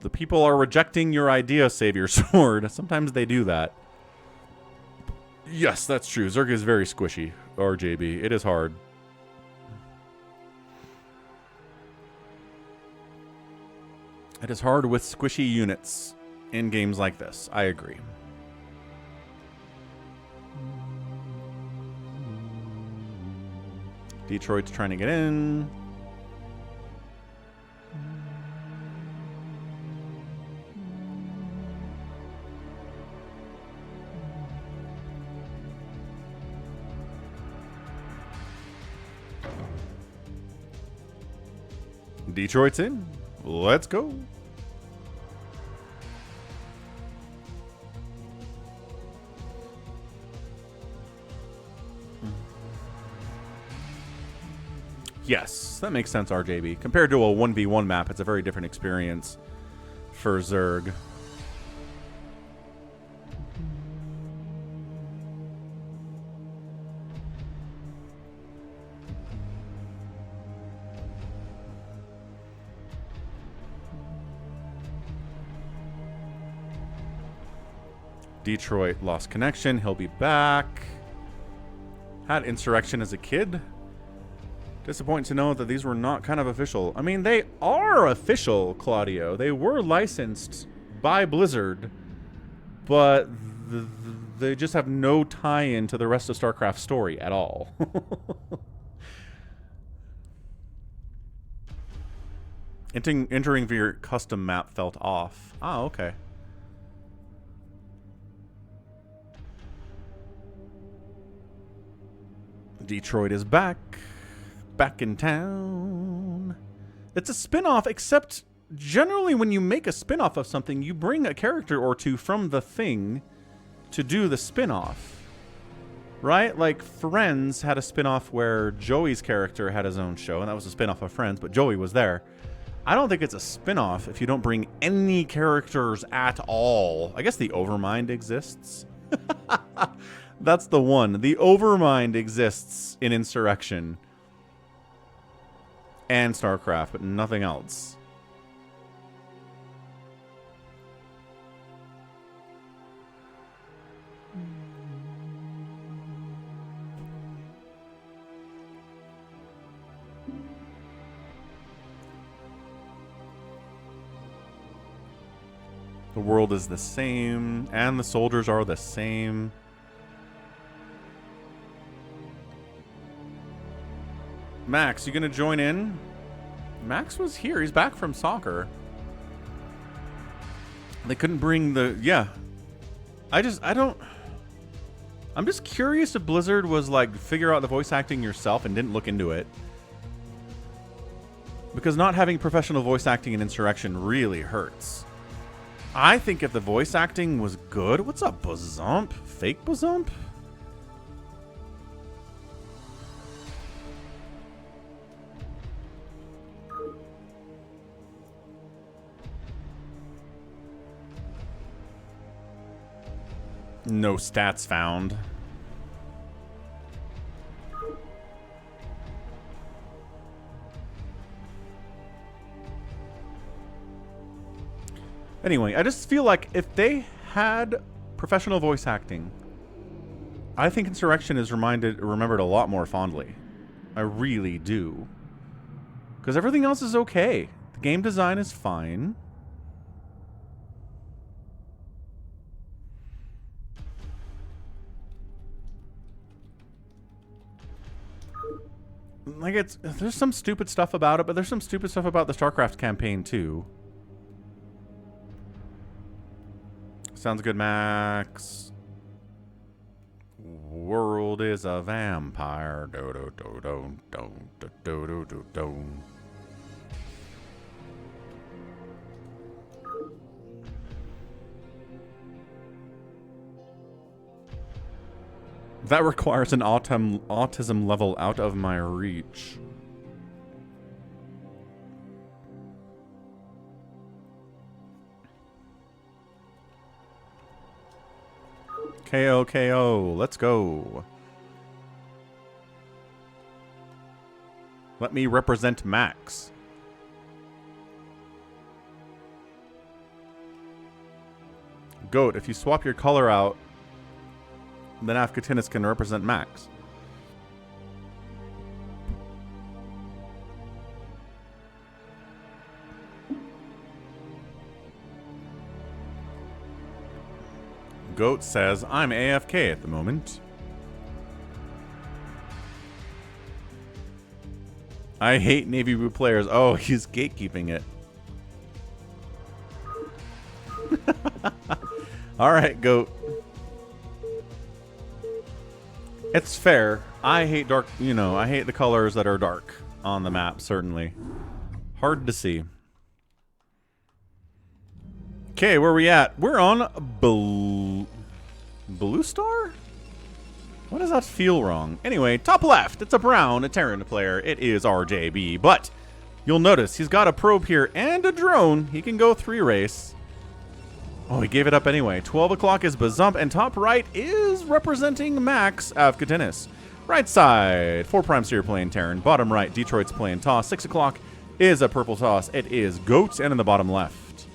The people are rejecting your idea, Savior Sword. Sometimes they do that. Yes, that's true. Zerg is very squishy. RJB. It is hard. It is hard with squishy units in games like this. I agree. Detroit's trying to get in. Detroit's in. Let's go. Yes, that makes sense, RJB. Compared to a 1v1 map, it's a very different experience for Zerg. Detroit lost connection. He'll be back. Had Insurrection as a kid. Disappointing to know that these were not kind of official. I mean, they are official, Claudio. They were licensed by Blizzard, but they just have no tie-in to the rest of StarCraft's story at all. Entering via custom map felt off. Ah, okay. Detroit is back. Back in town. It's a spin-off, except generally when you make a spin-off of something, you bring a character or two from the thing to do the spin-off. Right? Like Friends had a spin-off where Joey's character had his own show, and that was a spin-off of Friends, but Joey was there. I don't think it's a spin-off if you don't bring any characters at all. I guess the Overmind exists. That's the one. The Overmind exists in Insurrection and StarCraft, but nothing else. The world is the same, and the soldiers are the same. Max, you gonna join in? Max was here. He's back from soccer. They couldn't bring the... Yeah. I'm just curious if Blizzard was like, figure out the voice acting yourself and didn't look into it. Because not having professional voice acting in Insurrection really hurts. I think if the voice acting was good... What's up, Bazump? Fake Bazump? No stats found. Anyway, I just feel like if they had professional voice acting, I think Insurrection is remembered a lot more fondly. I really do. Because everything else is okay. The game design is fine. Like, there's some stupid stuff about it, but there's some stupid stuff about the StarCraft campaign too. Sounds good, Max. World is a vampire. Do do do do do do do do do. That requires an autism level out of my reach. KO, let's go. Let me represent Max. Goat, if you swap your color out, then Afkatinis can represent Max. Goat says, I'm AFK at the moment. I hate Navy Blue players. Oh, he's gatekeeping it. Alright, Goat. It's fair. I hate dark, you know, I hate the colors that are dark on the map, certainly. Hard to see. Okay, where are we at? We're on Blue Star? Why does that feel wrong? Anyway, top left, it's a brown, a Terran player. It is RJB, but you'll notice he's got a probe here and a drone. He can go 3-race. Oh, he gave it up anyway. 12 o'clock is Bazump, and top right is representing Max Avkatinis. Right side, 4 Prime Steer playing Terran. Bottom right, Detroit's playing Toss. 6 o'clock is a purple Toss. It is Goats, and in the bottom left,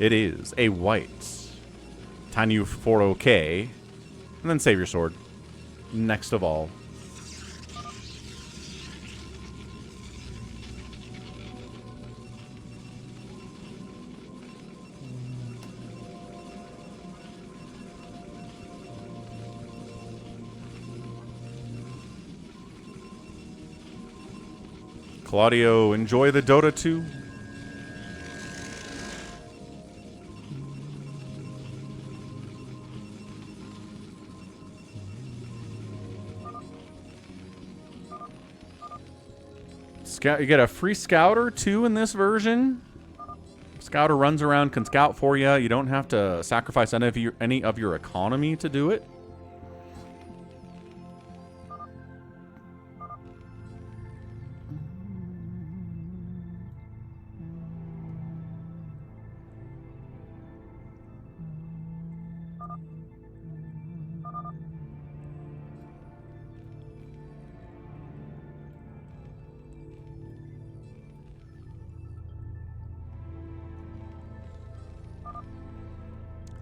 it is a white Tanyu 4OK. And then Savior Sword. Next of all. Claudio, enjoy the Dota 2. Scout, you get a free Scouter too in this version. Scouter runs around, can scout for you. You don't have to sacrifice any of your economy to do it.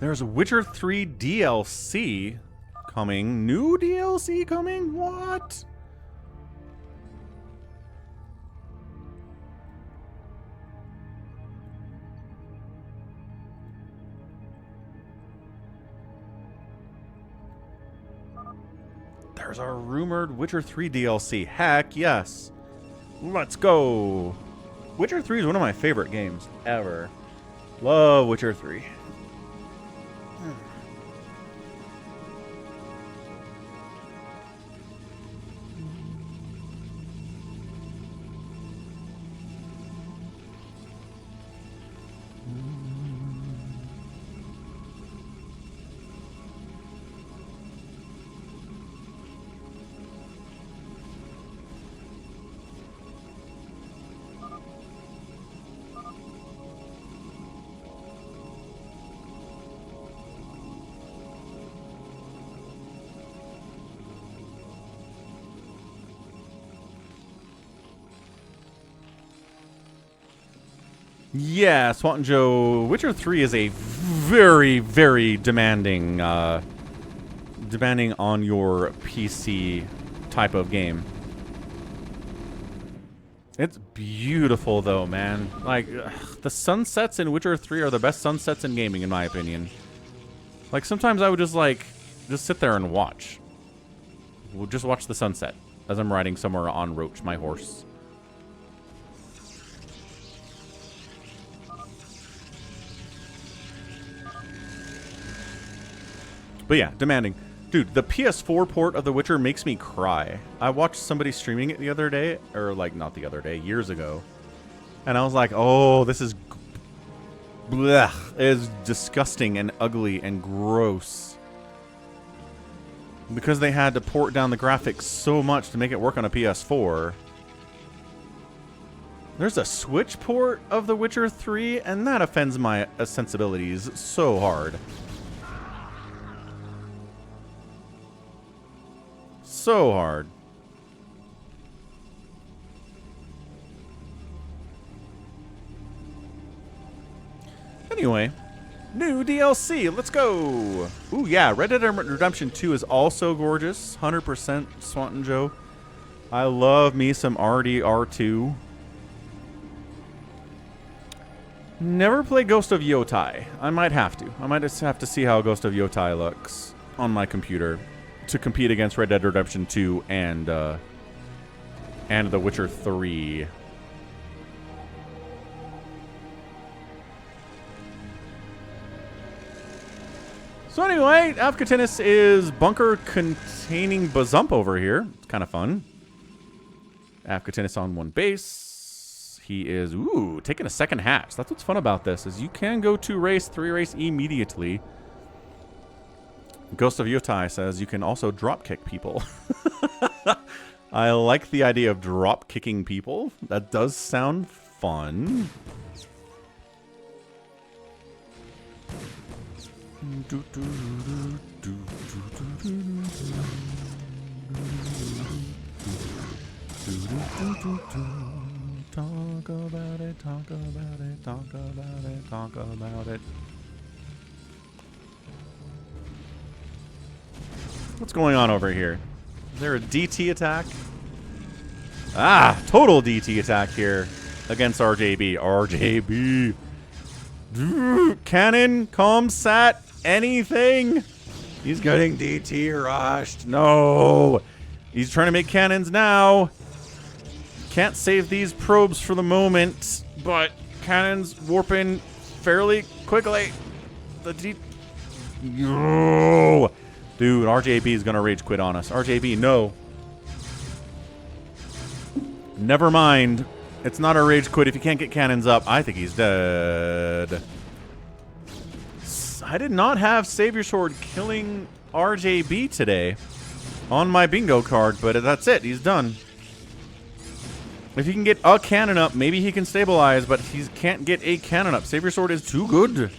There's Witcher 3 DLC coming. New DLC coming? What? There's a rumored Witcher 3 DLC. Heck yes. Let's go. Witcher 3 is one of my favorite games ever. Love Witcher 3. Yeah, Swat and Joe, Witcher 3 is a very, very demanding on your PC type of game. It's beautiful though, man. Like, the sunsets in Witcher 3 are the best sunsets in gaming, in my opinion. Like, sometimes I would just sit there and watch. We'll just watch the sunset as I'm riding somewhere on Roach, my horse. But yeah, demanding. Dude, the PS4 port of The Witcher makes me cry. I watched somebody streaming it the other day, or like not the other day, years ago. And I was like, oh, this is blech, it is disgusting and ugly and gross. Because they had to port down the graphics so much to make it work on a PS4. There's a Switch port of The Witcher 3, and that offends my sensibilities so hard. So hard. Anyway, new DLC. Let's go. Ooh, yeah. Red Dead Redemption 2 is also gorgeous. 100% Swanton Joe. I love me some RDR2. Never play Ghost of Yotai. I might have to. I might just have to see how Ghost of Yotai looks on my computer to compete against Red Dead Redemption 2 and The Witcher 3. So anyway, Avkatinis is bunker containing Bazump over here. It's kind of fun. Avkatinis on one base. He is, ooh, taking a second hatch. That's what's fun about this, is you can go 2 race, 3 race immediately. Ghost of Yotai says you can also drop kick people. I like the idea of drop kicking people. That does sound fun. Talk about it, talk about it, talk about it, talk about it. What's going on over here? Is there a DT attack? Ah, total DT attack here against RJB. RJB. Cannon, comsat, anything. He's getting DT rushed. No. He's trying to make cannons now. Can't save these probes for the moment, but cannons warping fairly quickly. Yo. Dude, RJB is going to rage quit on us. RJB, no. Never mind. It's not a rage quit if you can't get cannons up. I think he's dead. I did not have Savior Sword killing RJB today on my bingo card, but that's it. He's done. If he can get a cannon up, maybe he can stabilize, but he can't get a cannon up. Savior Sword is too good.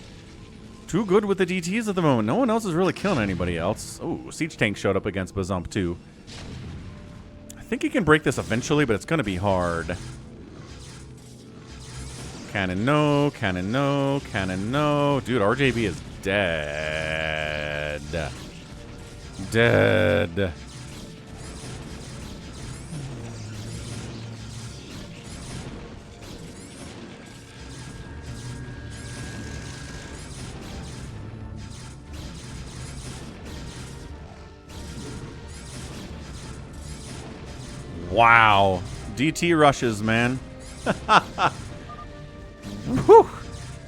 Too good with the DTs at the moment. No one else is really killing anybody else. Oh, Siege Tank showed up against Bazump too. I think he can break this eventually, but it's going to be hard. Cannon no, cannon no, cannon no. Dude, RJB is dead. Dead. Wow. DT rushes, man. Whew.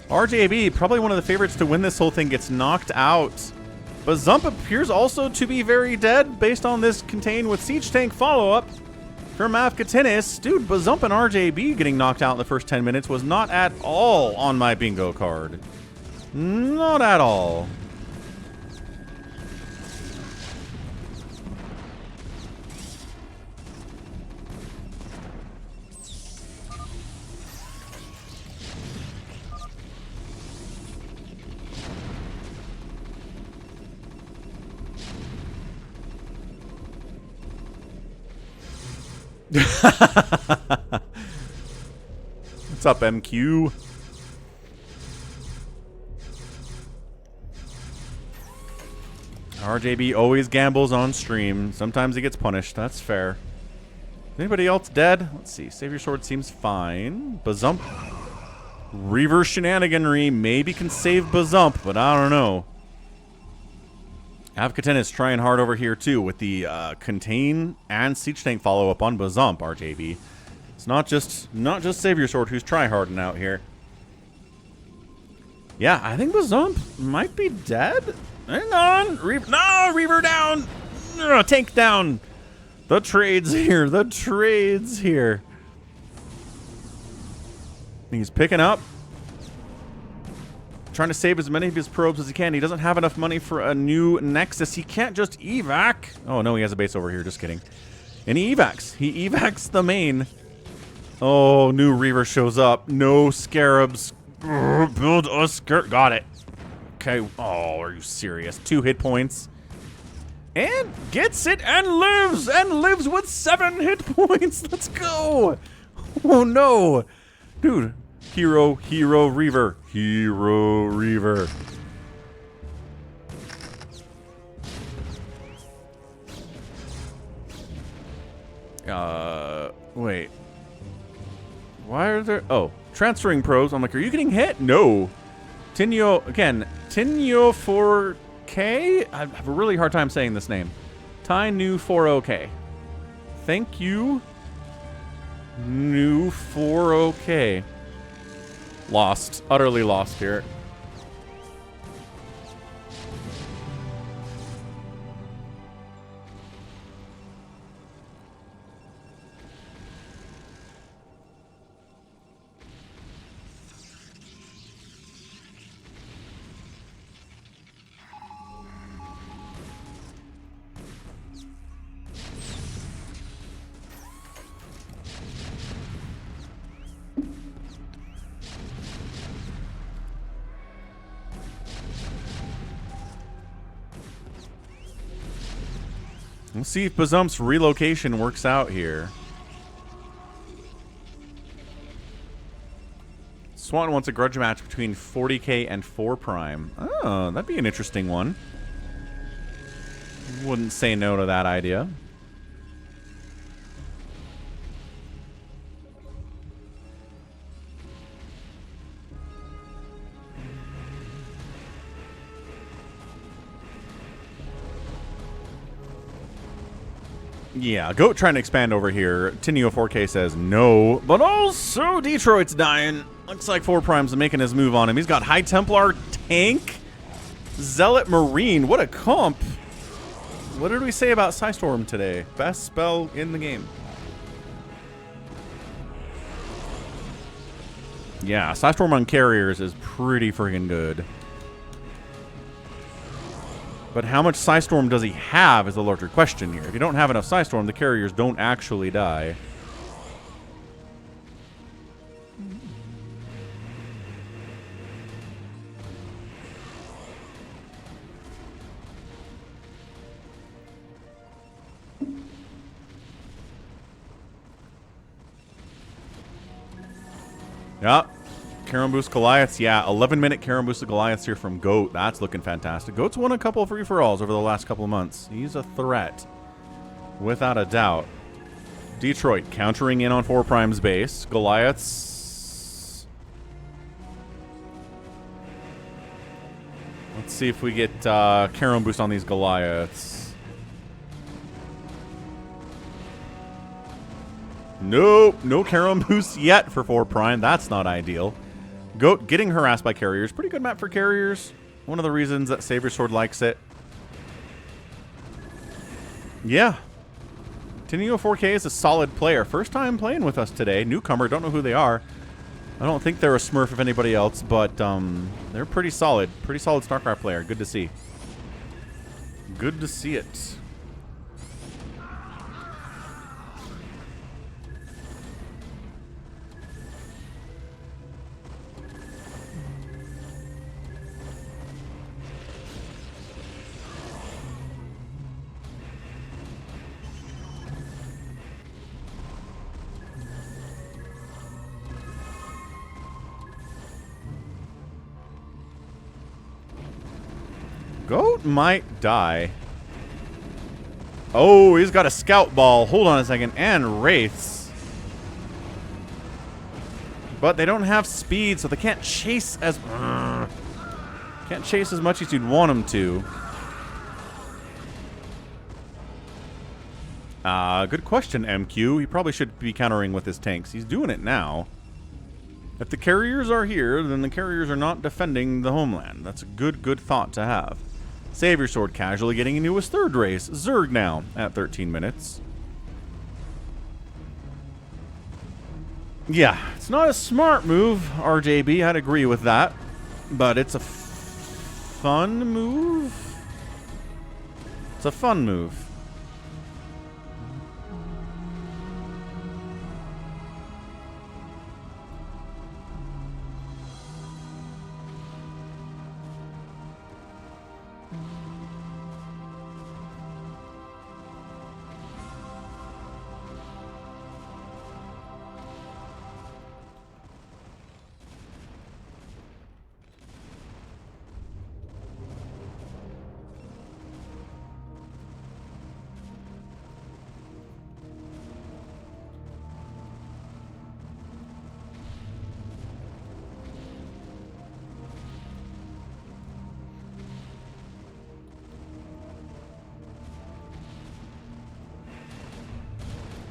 RJB, probably one of the favorites to win this whole thing, gets knocked out. Bazump appears also to be very dead based on this contain with Siege Tank follow-up from Avkatinis. Dude, Bazump and RJB getting knocked out in the first 10 minutes was not at all on my bingo card. Not at all. What's up, MQ? RJB always gambles on stream. Sometimes he gets punished. That's fair. Anybody else dead? Let's see. Savior Sword seems fine. Bazump. Reaver shenaniganry maybe can save Bazump, but I don't know. Avkatinis trying hard over here too with the contain and Siege Tank follow up on Bazump. RJB. It's not just Savior Sword who's tryharding out here. Yeah, I think Bazump might be dead. Hang on, Reaver down. No, tank down. The trades here. The trades here. He's picking up. Trying to save as many of his probes as he can. He doesn't have enough money for a new Nexus. He can't just evac. Oh, no, he has a base over here. Just kidding. And he evacs. He evacs the main. Oh, new Reaver shows up. No Scarabs. Build a skirt. Got it. Okay. Oh, are you serious? 2 hit points. And gets it and lives. And lives with 7 hit points. Let's go. Oh, no. Dude. Hero Reaver. Hero Reaver. Wait. Why are there... Oh, Transferring probes. I'm like, are you getting hit? No. Tinyo, again, Tinyo 4K? I have a really hard time saying this name. Tai Nu 40K. Thank you. Nu 40K. Lost. Utterly lost here. Let's see if Bazump's relocation works out here. Swan wants a grudge match between 40K and 4 Prime. Oh, that'd be an interesting one. Wouldn't say no to that idea. Yeah, Goat trying to expand over here. Tinio 4K says no, but also Detroit's dying. Looks like 4 Prime's making his move on him. He's got High Templar, Tank, Zealot, Marine. What a comp. What did we say about Psystorm today? Best spell in the game. Yeah, Psystorm on carriers is pretty freaking good. But how much Psystorm does he have is the larger question here. If you don't have enough Psystorm, the carriers don't actually die. Yep. Karam Boost Goliaths, yeah, 11-minute Karam Boost Goliaths here from Goat. That's looking fantastic. Goat's won a couple of free-for-alls over the last couple of months. He's a threat, without a doubt. Detroit countering in on 4 Prime's base. Goliaths. Let's see if we get Karam Boost on these Goliaths. Nope, no Karam Boost yet for 4 Prime. That's not ideal. Goat getting harassed by carriers. Pretty good map for carriers. One of the reasons that Savior Sword likes it. Yeah. Tinio 4K is a solid player. First time playing with us today. Newcomer, don't know who they are. I don't think they're a Smurf if anybody else, but they're pretty solid. Pretty solid StarCraft player. Good to see. Good to see it. Goat might die. Oh, he's got a scout ball. Hold on a second. And wraiths. But they don't have speed, so they can't chase as... can't chase as much as you'd want them to. Good question, MQ. He probably should be countering with his tanks. He's doing it now. If the carriers are here, then the carriers are not defending the homeland. That's a good thought to have. Savior Sword casually getting into his 3rd race. Zerg now at 13 minutes. Yeah, it's not a smart move, RJB. I'd agree with that. But it's a fun move. It's a fun move.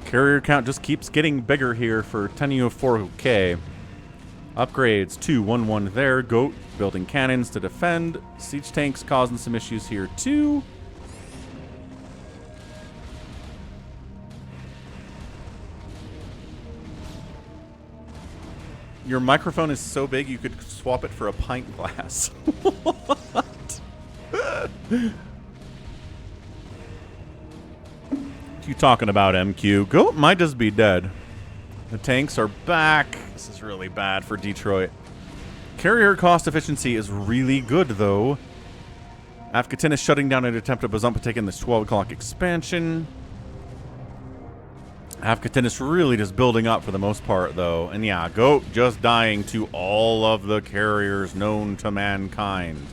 Carrier count just keeps getting bigger here for Tenio4K. Upgrades 2-1-1 there. Goat building cannons to defend. Siege tanks causing some issues here too. Your microphone is so big you could swap it for a pint glass. What? What you talking about, MQ? Goat might just be dead. The tanks are back. This is really bad for Detroit. Carrier cost efficiency is really good, though. Afghanistan is shutting down an attempt at Bazumpa taking this 12 o'clock expansion. Afghanistan is really just building up for the most part, though. And yeah, Goat just dying to all of the carriers known to mankind.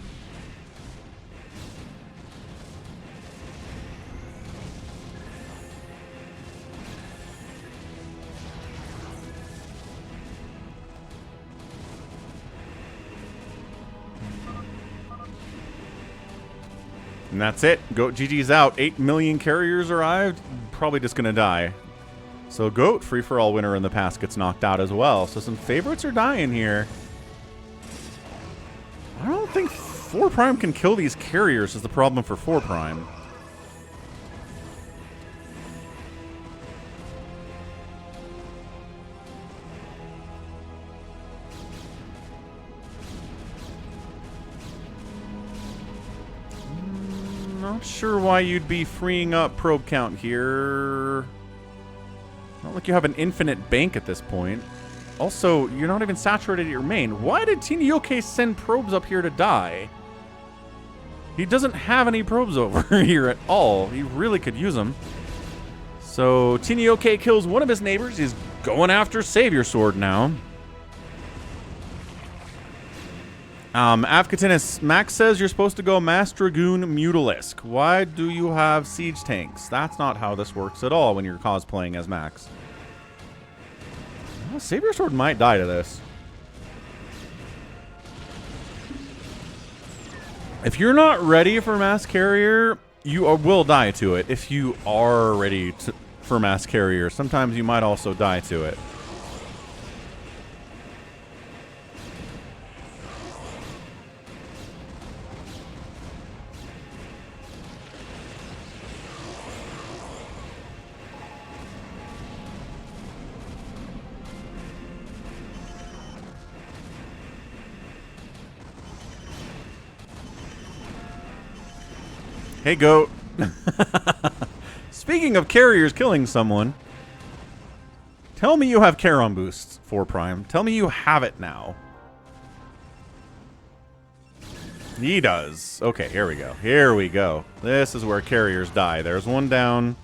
And that's it. Goat GG's out. 8 million carriers arrived. Probably just going to die. So Goat, free-for-all winner in the past, gets knocked out as well. So some favorites are dying here. I don't think 4 Prime can kill these carriers is the problem for 4 Prime. Not sure why you'd be freeing up probe count here. Not like you have an infinite bank at this point. Also, you're not even saturated at your main. Why did Tinioke send probes up here to die? He doesn't have any probes over here at all. He really could use them. So, Tinioke kills one of his neighbors. He's going after Savior Sword now. Afghanistan, Max says you're supposed to go Mass Dragoon Mutalisk. Why do you have siege tanks? That's not how this works at all when you're cosplaying as Max. Well, Savior Sword might die to this. If you're not ready for Mass Carrier, you will die to it. If you are ready for Mass Carrier, sometimes you might also die to it. Hey, Goat. Speaking of carriers killing someone, tell me you have Charon boosts, 4 Prime. Tell me you have it now. He does. Okay, here we go. Here we go. This is where carriers die. There's one down.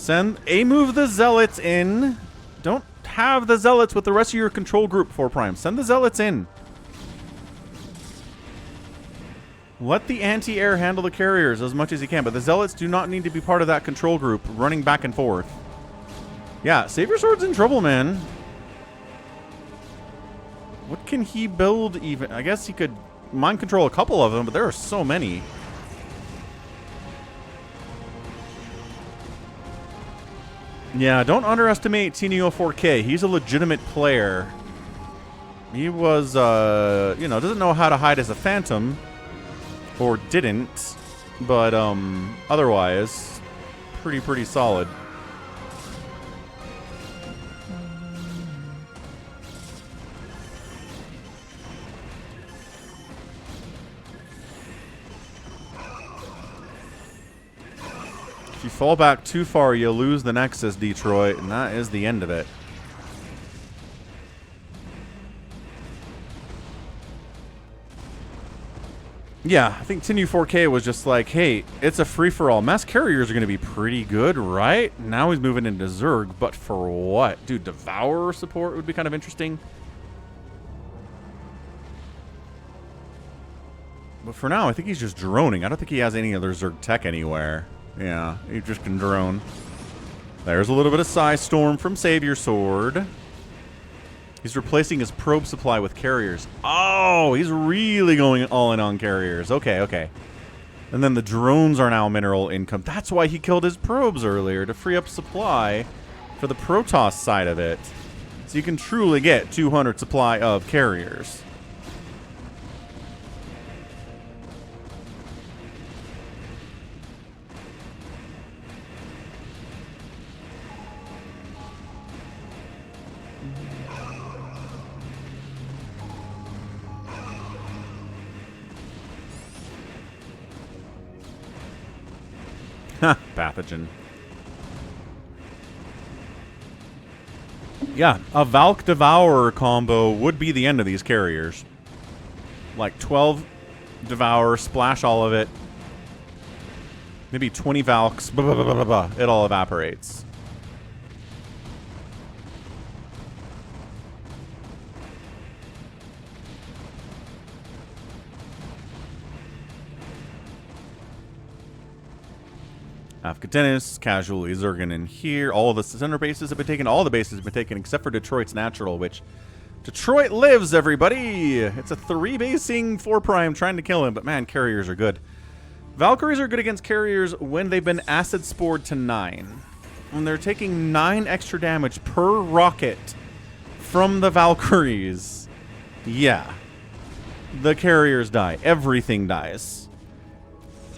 Move the Zealots in. Don't have the Zealots with the rest of your control group, 4 Prime. Send the Zealots in. Let the anti-air handle the carriers as much as he can, but the Zealots do not need to be part of that control group running back and forth. Yeah, Savior Sword's in trouble, man. What can he build even? I guess he could mind control a couple of them, but there are so many. Yeah, don't underestimate Tinio4K. He's a legitimate player. He was, you know, doesn't know how to hide as a phantom. Or didn't, but otherwise, pretty solid. If you fall back too far, you lose the Nexus, Detroit, and that is the end of it. Yeah, I think Tinu4K was just like, hey, it's a free-for-all. Mass carriers are going to be pretty good, right? Now he's moving into Zerg, but for what? Dude, Devourer support would be kind of interesting. But for now, I think he's just droning. I don't think he has any other Zerg tech anywhere. Yeah, he just can drone. There's a little bit of Psy Storm from Savior Sword. He's replacing his probe supply with carriers. Oh, he's really going all in on carriers. Okay, okay. And then the drones are now mineral income. That's why he killed his probes earlier, to free up supply for the Protoss side of it. So you can truly get 200 supply of carriers. Pathogen. Yeah, a Valk Devourer combo would be the end of these carriers. Like 12 Devour, splash all of it. Maybe 20 Valks, it all evaporates. Afghanistanis, casually Zergan in here. All of the center bases have been taken. All the bases have been taken except for Detroit's natural, which Detroit lives, everybody. It's a 3-basing 4' trying to kill him, but man, carriers are good. Valkyries are good against carriers when they've been acid spored to 9. When they're taking 9 extra damage per rocket from the Valkyries. Yeah. The carriers die. Everything dies.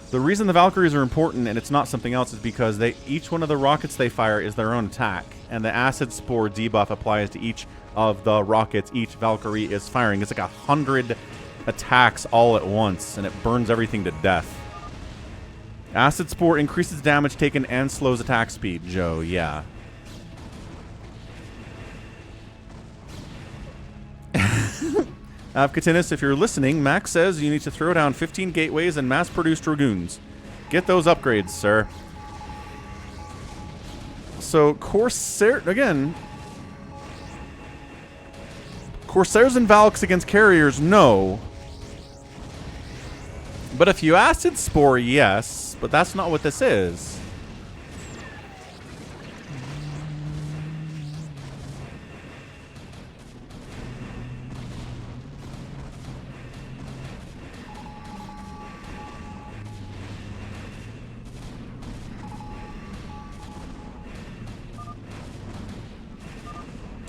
The reason the Valkyries are important, and it's not something else, is because each one of the rockets they fire is their own attack. And the acid spore debuff applies to each of the rockets each Valkyrie is firing. It's like 100 attacks all at once, and it burns everything to death. Acid spore increases damage taken and slows attack speed, Joe. Yeah. Avkatinis, if you're listening, Max says you need to throw down 15 gateways and mass-produce Dragoons. Get those upgrades, sir. So, Corsair... Again... Corsairs and Valks against carriers, no. But if you Acid Spore, yes. But that's not what this is.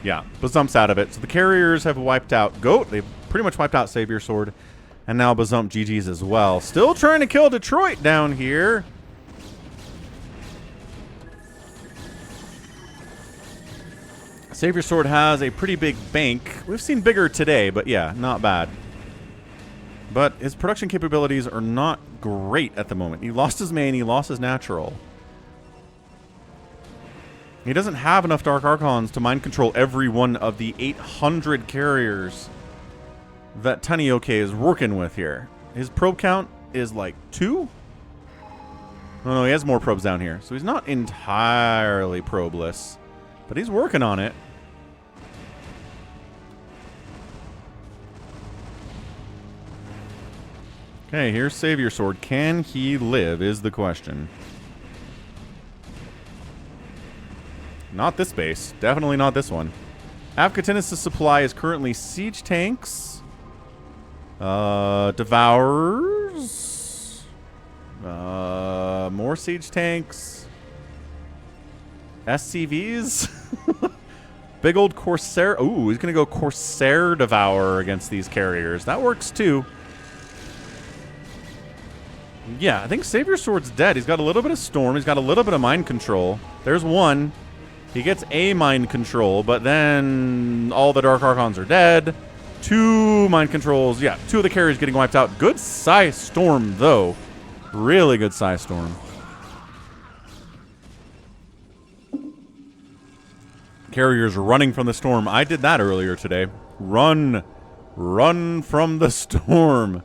Yeah, Bazump's out of it. So the carriers have wiped out Goat. They've pretty much wiped out Savior Sword. And now Bazump GG's as well. Still trying to kill Detroit down here. Savior Sword has a pretty big bank. We've seen bigger today, but yeah, not bad. But his production capabilities are not great at the moment. He lost his main, he lost his natural. He doesn't have enough Dark Archons to mind control every one of the 800 carriers that Tanioke is working with here. His probe count is like 2? Oh no, he has more probes down here. So he's not entirely probeless, but he's working on it. Okay, here's Savior Sword. Can he live is the question. Not this base. Definitely not this one. Avkatinis' supply is currently siege tanks. Devourers. More siege tanks. SCVs. Big old Corsair. Ooh, he's going to go Corsair Devourer against these carriers. That works too. Yeah, I think Savior Sword's dead. He's got a little bit of Storm. He's got a little bit of Mind Control. There's one. He gets a Mind Control, but then all the Dark Archons are dead. 2 Mind Controls. Yeah, 2 of the carriers getting wiped out. Good Psy Storm, though. Really good Psy Storm. Carriers running from the storm. I did that earlier today. Run. Run from the storm.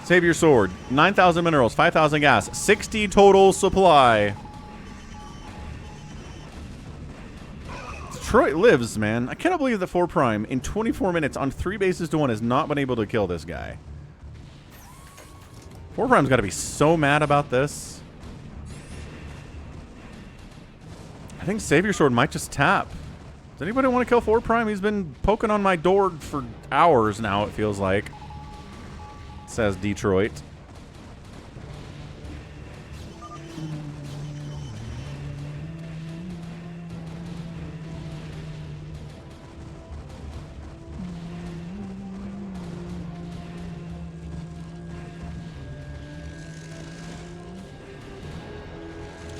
Savior Sword, 9,000 minerals, 5,000 gas, 60 total supply. Detroit lives, man. I cannot believe that 4 Prime in 24 minutes on 3 bases to 1 has not been able to kill this guy. 4 Prime's got to be so mad about this. I think Savior Sword might just tap. Does anybody want to kill 4 Prime? He's been poking on my door for hours now, it feels like. Says Detroit.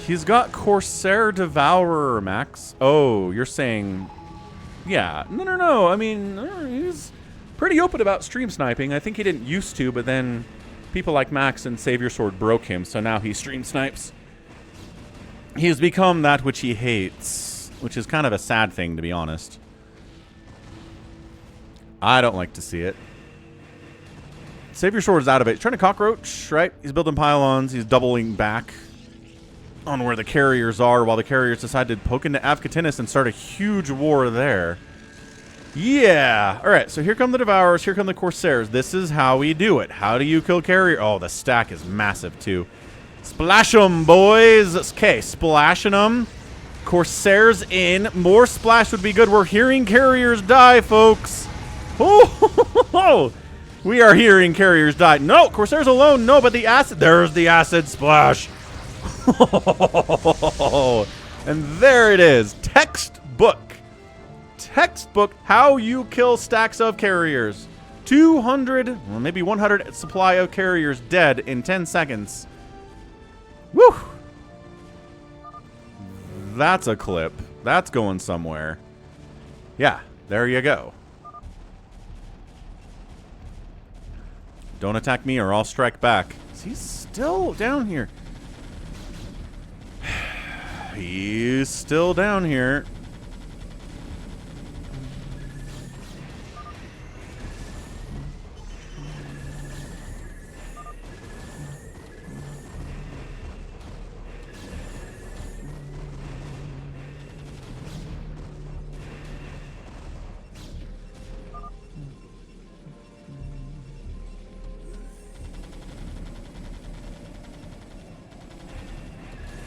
He's got Corsair Devourer, Max. Oh, you're saying... Yeah. No. I mean, he's pretty open about stream sniping. I think he didn't used to, but then people like Max and Savior Sword broke him, so now he stream snipes. He has become that which he hates, which is kind of a sad thing, to be honest. I don't like to see it. Savior Sword is out of it. He's trying to cockroach, right? He's building pylons. He's doubling back on where the carriers are, while the carriers decide to poke into Avcatinis and start a huge war there. Yeah. All right, so here come the Devourers. Here come the Corsairs. This is how we do it. How do you kill carrier? Oh, the stack is massive, too. Splash them, boys. Okay, splashing them. Corsairs in. More splash would be good. We're hearing carriers die, folks. Oh, we are hearing carriers die. No, Corsairs alone. No, but the acid. There's the acid splash. And there it is. Textbook. Textbook how you kill stacks of carriers. 200, well, maybe 100 supply of carriers dead in 10 seconds. Woo! That's a clip. That's going somewhere. Yeah, there you go. Don't attack me or I'll strike back. He's still down here. He's still down here.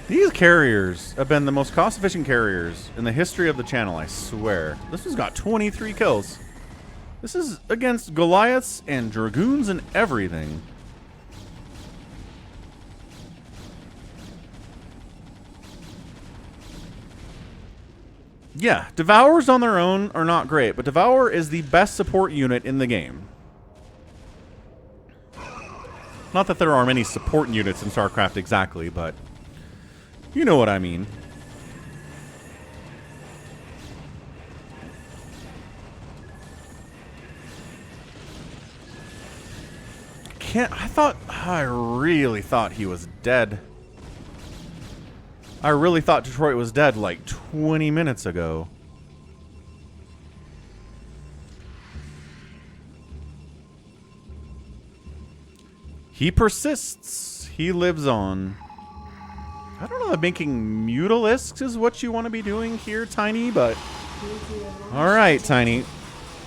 These carriers have been the most cost-efficient carriers in the history of the channel, I swear. This has got 23 kills. This is against Goliaths and Dragoons and everything. Yeah, Devourers on their own are not great, but Devourer is the best support unit in the game. Not that there are many support units in StarCraft exactly, but you know what I mean. I really thought he was dead. I really thought Detroit was dead like 20 minutes ago. He persists. He lives on. I don't know if making Mutalisks is what you want to be doing here, Tiny, but... Alright, Tiny.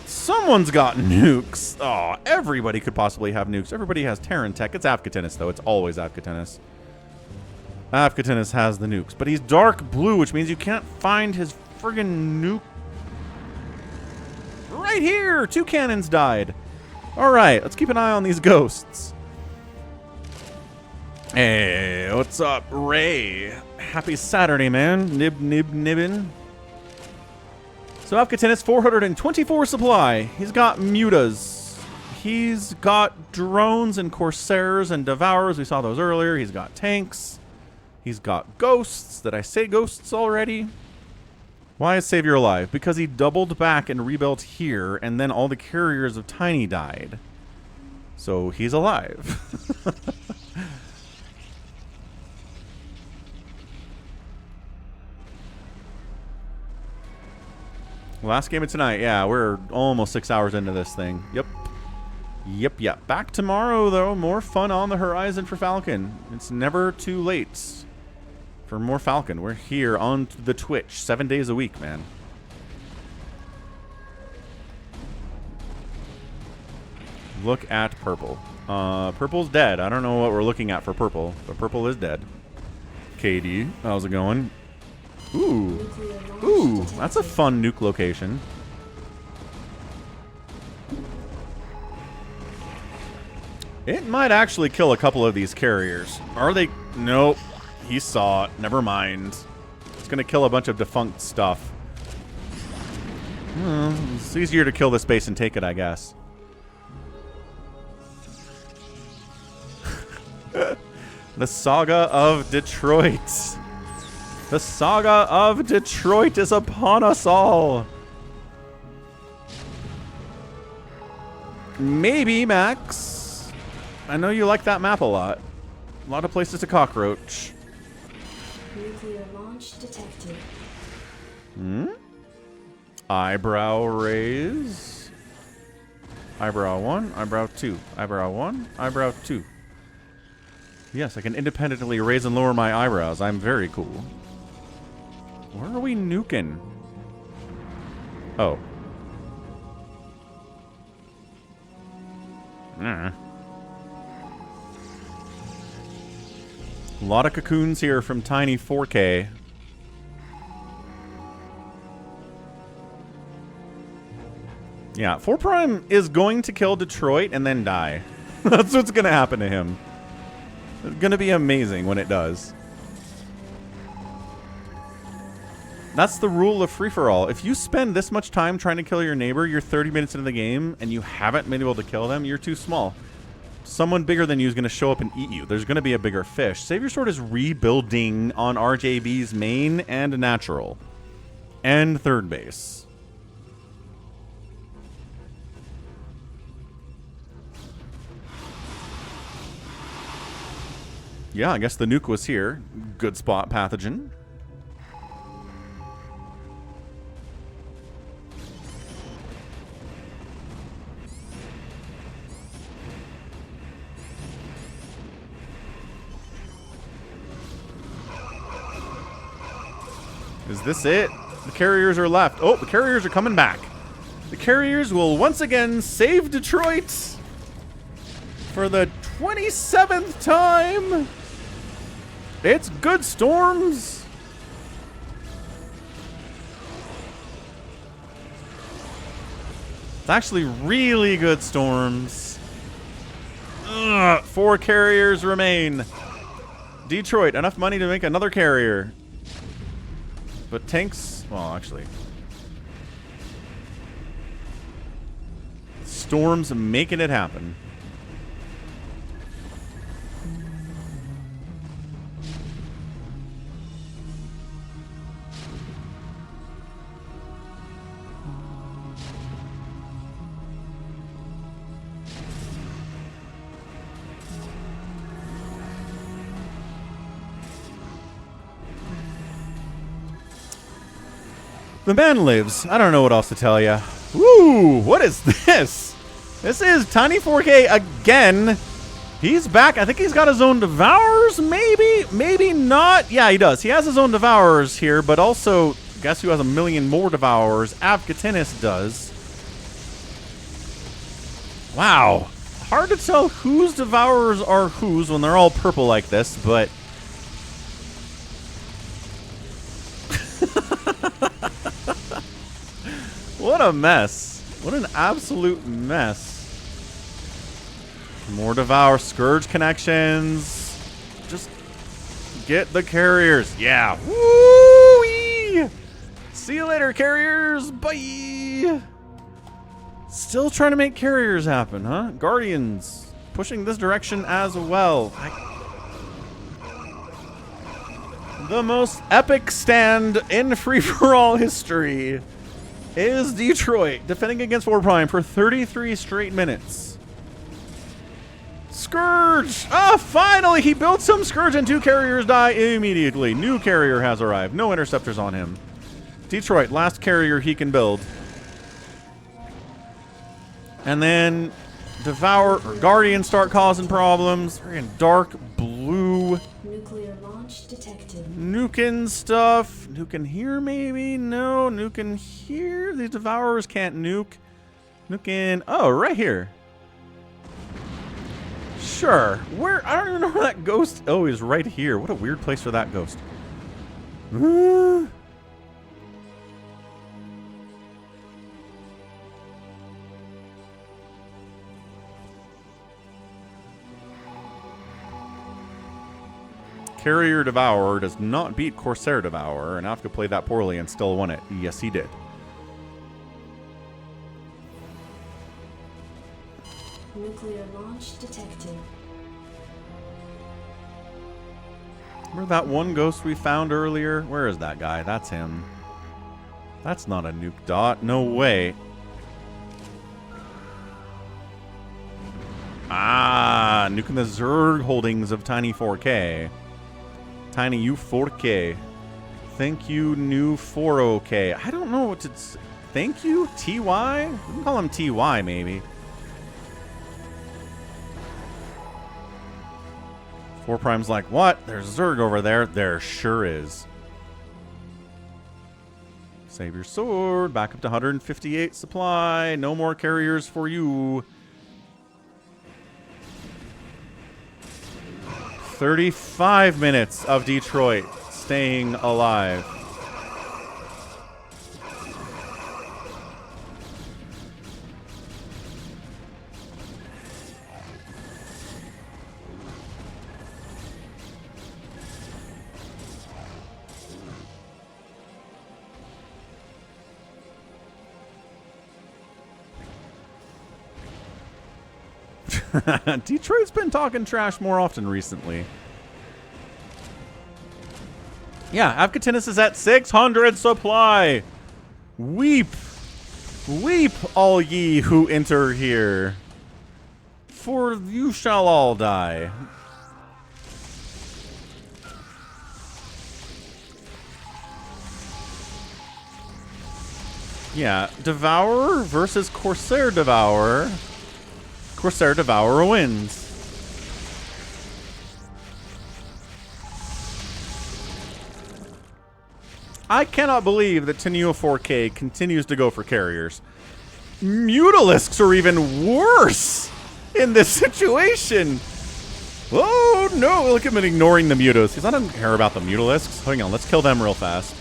Someone's got nukes. Oh, everybody could possibly have nukes. Everybody has Terran tech. It's Avcatinis, though. It's always Avcatinis. Avcatinis has the nukes. But he's dark blue, which means you can't find his friggin' nuke. Right here! 2 cannons died. Alright, let's keep an eye on these ghosts. Hey, what's up, Ray? Happy Saturday, man. Nibbin. So Avcatinis, 424 supply. He's got mutas. He's got drones and Corsairs and Devourers. We saw those earlier. He's got tanks. He's got ghosts. Did I say ghosts already? Why is Savior alive? Because he doubled back and rebuilt here, and then all the carriers of Tiny died. So he's alive. Last game of tonight. Yeah, we're almost 6 hours into this thing. Yep. Back tomorrow, though. More fun on the horizon for Falcon. It's never too late for more Falcon. We're here on the Twitch 7 days a week, man. Look at purple. Purple's dead. I don't know what we're looking at for purple, but purple is dead. KD, how's it going? Ooh. Ooh, that's a fun nuke location. It might actually kill a couple of these carriers. Are they? Nope. He saw it. Never mind. It's going to kill a bunch of defunct stuff. It's easier to kill this base and take it, I guess. The Saga of Detroit. The Saga of Detroit is upon us all. Maybe, Max. I know you like that map a lot. A lot of places to cockroach. Nuclear launch detected. Eyebrow raise. Eyebrow 1, eyebrow 2. Eyebrow 1, eyebrow 2. Yes, I can independently raise and lower my eyebrows. I'm very cool. Where are we nuking? Oh. A lot of cocoons here from Tiny 4K. Yeah, 4 Prime is going to kill Detroit and then die. That's what's going to happen to him. It's going to be amazing when it does. That's the rule of free-for-all. If you spend this much time trying to kill your neighbor, you're 30 minutes into the game, and you haven't been able to kill them, you're too small. Someone bigger than you is going to show up and eat you. There's going to be a bigger fish. Savior Sword is rebuilding on RJB's main and natural. And third base. Yeah, I guess the nuke was here. Good spot, Pathogen. Is this it? The carriers are left. Oh, the carriers are coming back. The carriers will once again save Detroit for the 27th time. It's good storms. It's actually really good storms. Ugh, 4 carriers remain. Detroit, enough money to make another carrier. But tanks, well, actually. Storms making it happen. The man lives. I don't know what else to tell you. Woo! What is this? This is Tiny 4K again. He's back. I think he's got his own Devourers, maybe? Maybe not. Yeah, he does. He has his own Devourers here, but also, guess who has a million more Devourers? Avgatinis does. Wow. Hard to tell whose Devourers are whose when they're all purple like this, but... What a mess. What an absolute mess. More Devour Scourge connections. Just get the carriers. Yeah. Woo-wee! See you later, carriers. Bye. Still trying to make carriers happen, huh? Guardians pushing this direction as well. The most epic stand in free-for-all history is Detroit defending against 4 Prime for 33 straight minutes. Scourge! Ah, finally! He built some Scourge and 2 carriers die immediately. New carrier has arrived. No interceptors on him. Detroit, last carrier he can build. And then Devour or Guardians start causing problems. We're in dark blue. Nuclear launch detected. Nuking stuff. Nuking here, maybe? No, nuking here. These Devourers can't nuke. Nuking. Oh, right here. Sure. Where? I don't even know where that ghost... Oh, he's right here. What a weird place for that ghost. Carrier Devourer does not beat Corsair Devourer, and Afka played that poorly and still won it. Yes, he did. Nuclear launch detected. Remember that one ghost we found earlier? Where is that guy? That's him. That's not a nuke dot. No way. Ah, nuking the Zerg holdings of Tiny 4K. Tiny U4K. Thank you, new 40K. I don't know what to... Thank you? TY? We can call him TY, maybe. 4 Prime's like, what? There's Zerg over there. There sure is. Save your sword. Back up to 158 supply. No more carriers for you. 35 minutes of Detroit staying alive. Detroit's been talking trash more often recently. Yeah, Avkatinus is at 600 supply. Weep. Weep, all ye who enter here. For you shall all die. Yeah, Devourer versus Corsair Devourer. Corsair Devourer wins. I cannot believe that Tenio 4K continues to go for carriers. Mutalisks are even worse in this situation. Oh no, look at him ignoring the mutos. Because I don't care about the mutalisks. Hang on, let's kill them real fast.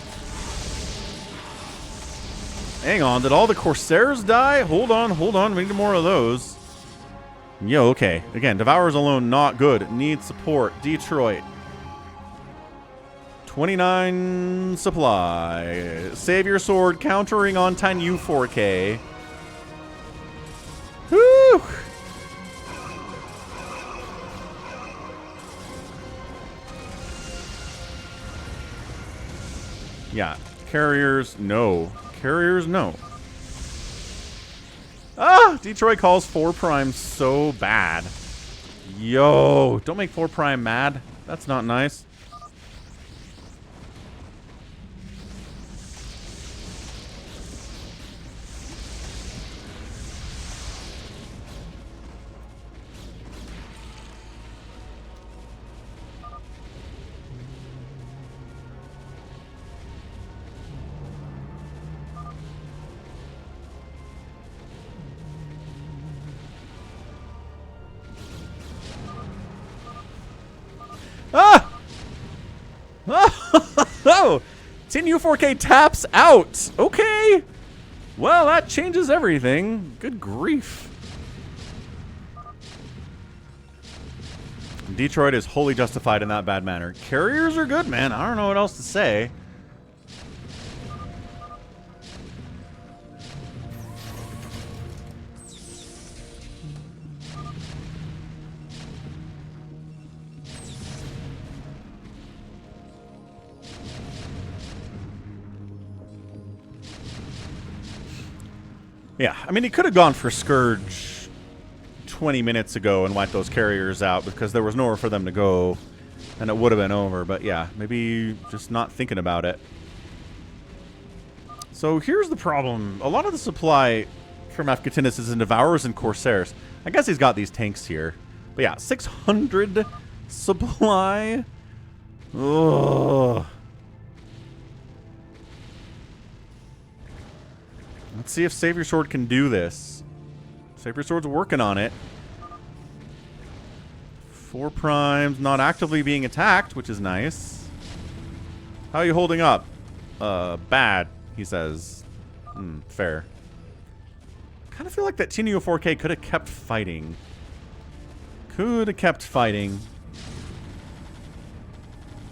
Hang on, did all the Corsairs die? Hold on, we need more of those. Yo, okay. Again, Devourers alone, not good. Need support. Detroit. 29 supply. Save your sword, countering on Tiny U4K. Whew! Yeah. Carriers, no. Carriers, no. Ah! Detroit calls 4 Prime so bad. Yo, don't make 4 Prime mad. That's not nice. Ah! Oh! Tenio 4K taps out. Okay. Well, that changes everything. Good grief. Detroit is wholly justified in that bad manner. Carriers are good, man. I don't know what else to say. Yeah, I mean, he could have gone for Scourge 20 minutes ago and wiped those carriers out because there was nowhere for them to go, and it would have been over. But yeah, maybe just not thinking about it. So here's the problem. A lot of the supply from Afkatinus is in Devourers and Corsairs. I guess he's got these tanks here. But yeah, 600 supply. Ugh. Let's see if Save Your Sword can do this. Save Your Sword's working on it. 4 primes not actively being attacked, which is nice. How are you holding up? Bad, he says. Fair. Kind of feel like that Tenyu 4K could have kept fighting. Could have kept fighting.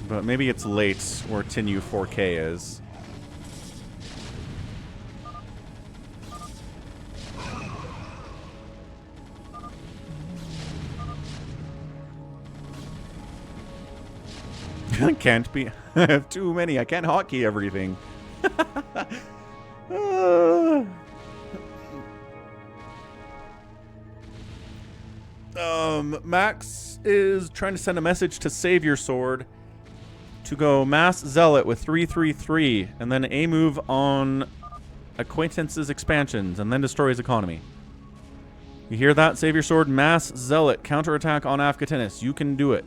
But maybe it's late where Tenyu 4K is. Can't be. I have too many. I can't hotkey everything. Max is trying to send a message to Savior Sword to go Mass Zealot with 333 and then a move on Acquaintance's expansions and then destroy his economy. You hear that, Savior Sword? Mass Zealot counterattack on Afghatanis. You can do it.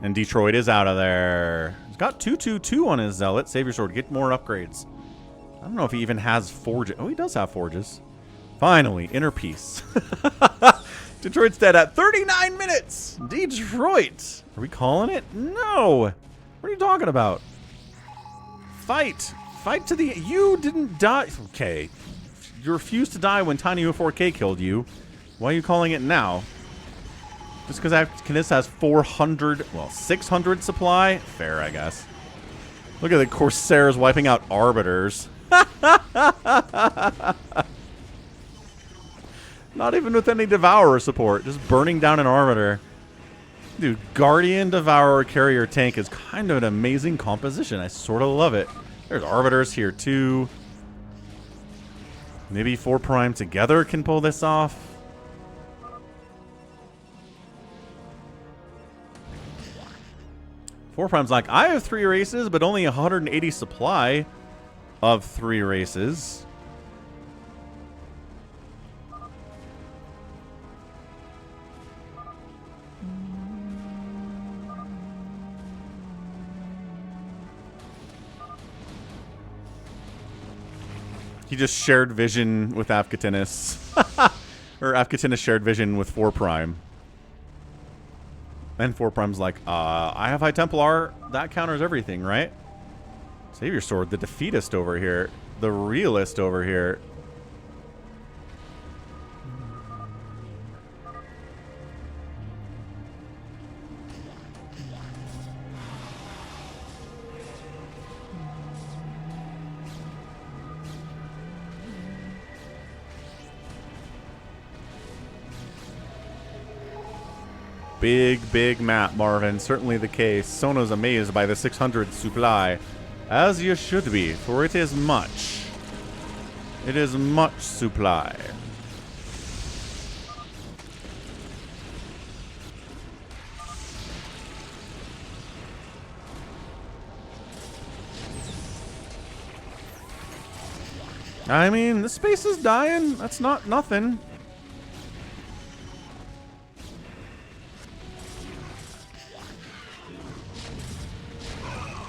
And Detroit is out of there. He's got 222 on his Zealot. Savior Sword, get more upgrades. I don't know if he even has forges. Oh, he does have forges. Finally, inner peace. Detroit's dead at 39 minutes. Detroit. Are we calling it? No. What are you talking about? Fight. Fight to the... You didn't die. Okay. You refused to die when Tiny U4K killed you. Why are you calling it now? Just because Afghanis has 400, well, 600 supply? Fair, I guess. Look at the Corsairs wiping out Arbiters. Not even with any Devourer support. Just burning down an Arbiter. Dude, Guardian, Devourer, Carrier, Tank is kind of an amazing composition. I sort of love it. There's Arbiters here, too. Maybe 4 Prime together can pull this off. Four Prime's like, I have 3 races, but only 180 supply of 3 races. He just shared vision with Afghatanis. Or Afghatanis shared vision with 4 Prime. And 4 Prime's like, I have High Templar. That counters everything, right? Savior Sword, the defeatist over here. The realist over here. Big map, Marvin. Certainly the case. Sono's amazed by the 600 supply. As you should be, for it is much. It is much supply. I mean, the space is dying. That's not nothing.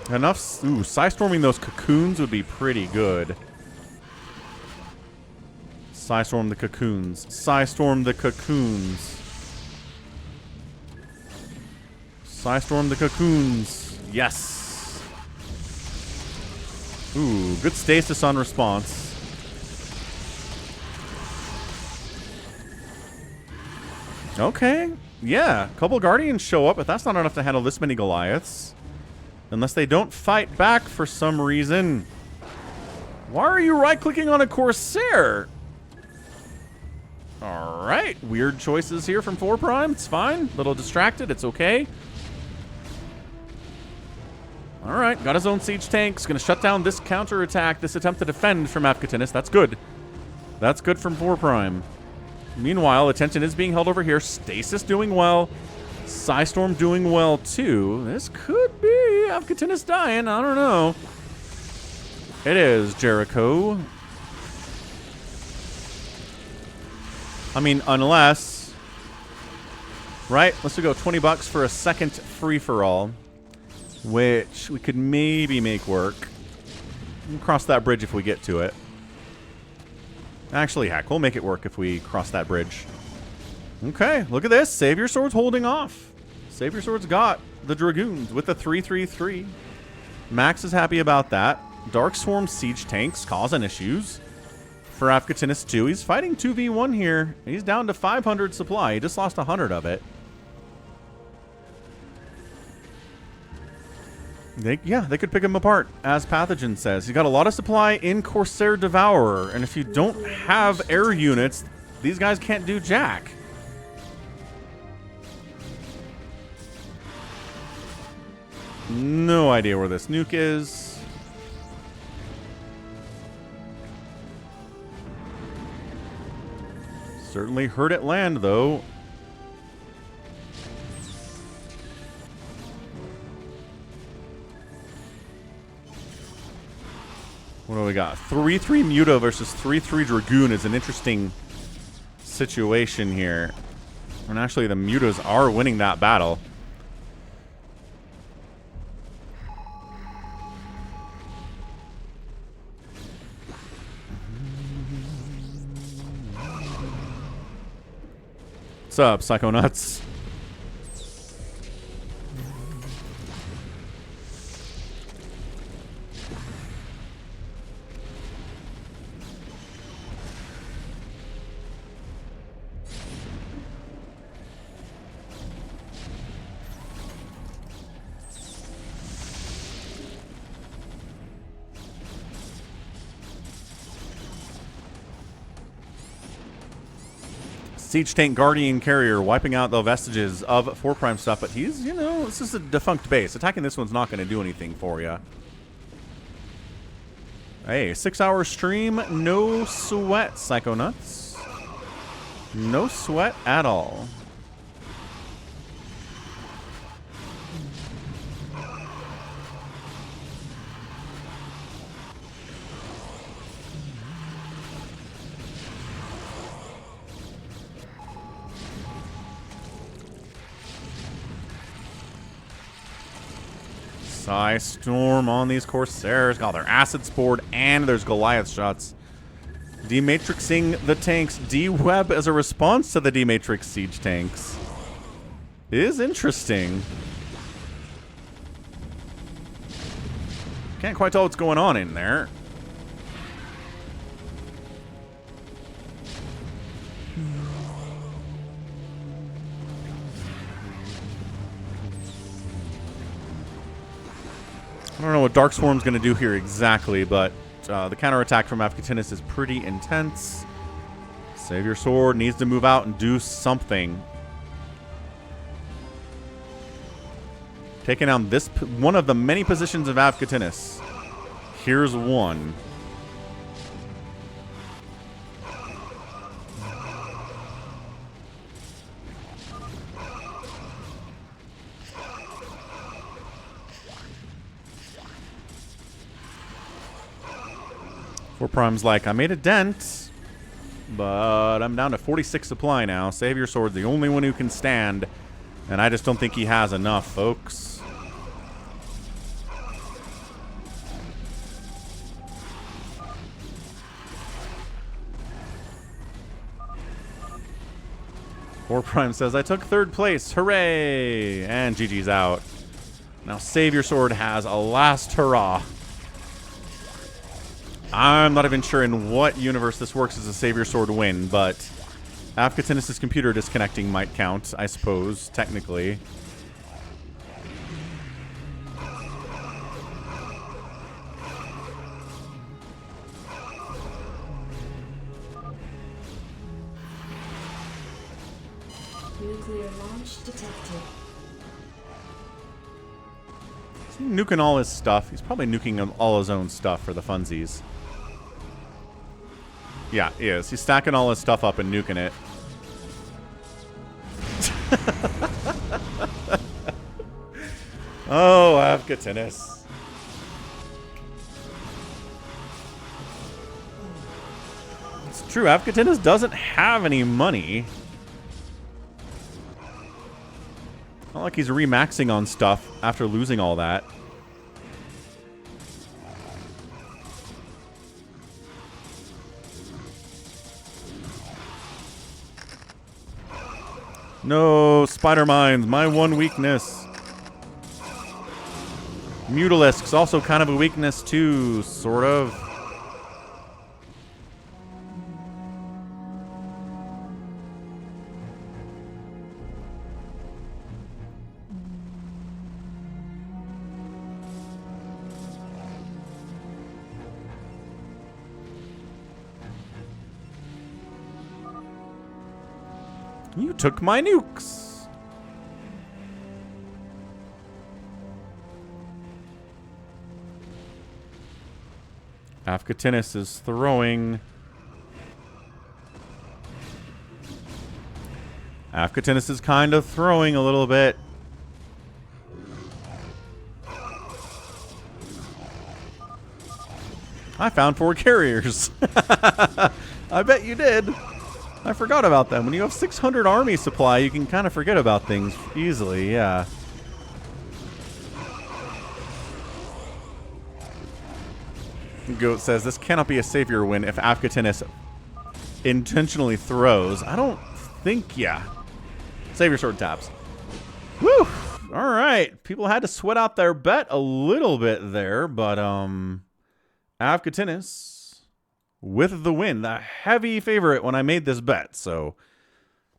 Enough. Ooh, Psystorming those cocoons would be pretty good. Psystorm the cocoons. Psystorm the cocoons. Psystorm the cocoons. Yes. Ooh, good stasis on response. Okay. Yeah, a couple Guardians show up, but that's not enough to handle this many Goliaths. Unless they don't fight back for some reason. Why are you right-clicking on a Corsair? Alright, weird choices here from 4 Prime. It's fine. A little distracted. It's okay. Alright, got his own siege tanks. Gonna shut down this counterattack, this attempt to defend from Afghatanis. That's good. That's good from 4 Prime. Meanwhile, attention is being held over here. Stasis doing well. Psystorm doing well, too. This could be Afghatanis dying. I don't know. It is Jericho. I mean, unless... Right? Let's go $20 for a second free-for-all. Which we could maybe make work. We'll cross that bridge if we get to it. Actually, heck, we'll make it work if we cross that bridge. Okay, look at this. Savior Sword's holding off. Savior Sword's got the Dragoons with the 3/3/3. Max is happy about that. Dark Swarm siege tanks causing issues for Afghanis 2. He's fighting 2v1 here. He's down to 500 supply. He just lost 100 of it. They could pick him apart, as Pathogen says. He's got a lot of supply in Corsair Devourer, and if you don't have air units, these guys can't do jack. No idea where this nuke is. Certainly heard it land, though. What do we got? 3/3 Muta versus 3/3 Dragoon is an interesting situation here. And actually, the Mutas are winning that battle. What's up, Psychonauts? Siege Tank Guardian Carrier wiping out the vestiges of 4 Prime stuff, but he's, you know, this is a defunct base. Attacking this one's not going to do anything for you. Hey, 6-hour stream, no sweat, Psychonauts. No sweat at all. Psy Storm on these Corsairs. Got their Acid Spore and there's Goliath shots. Dematrixing the tanks. D-Web as a response to the Dematrix siege tanks. Is interesting. Can't quite tell what's going on in there. I don't know what Dark Swarm's going to do here exactly, but the counterattack from Afghanis is pretty intense. Savior Sword needs to move out and do something. Taking down this one of the many positions of Afghanis. Here's one. Four Prime's like, I made a dent, but I'm down to 46 supply now. Savior Sword's the only one who can stand, and I just don't think he has enough, folks. Four Prime says, I took 3rd place. Hooray! And GG's out. Now Savior Sword has a last hurrah. I'm not even sure in what universe this works as a Savior Sword win, but Afghanis' computer disconnecting might count, I suppose, technically. Nuclear launch detected. Is he nuking all his stuff? He's probably nuking all his own stuff for the funsies. Yeah, he is. He's stacking all his stuff up and nuking it. Oh, Afghanis. It's true, Afghanis doesn't have any money. Not like he's remaxing on stuff after losing all that. No, spider mines, my one weakness. Mutalisk's also kind of a weakness too, sort of. You took my nukes. Afghatinus is throwing. Afghatinus is kind of throwing a little bit. I found 4 carriers. I bet you did. I forgot about them. When you have 600 army supply, you can kind of forget about things easily, yeah. Goat says, this cannot be a savior win if Afghatinus intentionally throws. I don't think, yeah. Savior sword taps. Whew! Alright. People had to sweat out their bet a little bit there, but, Afghatinus with the win, the heavy favorite when I made this bet. So,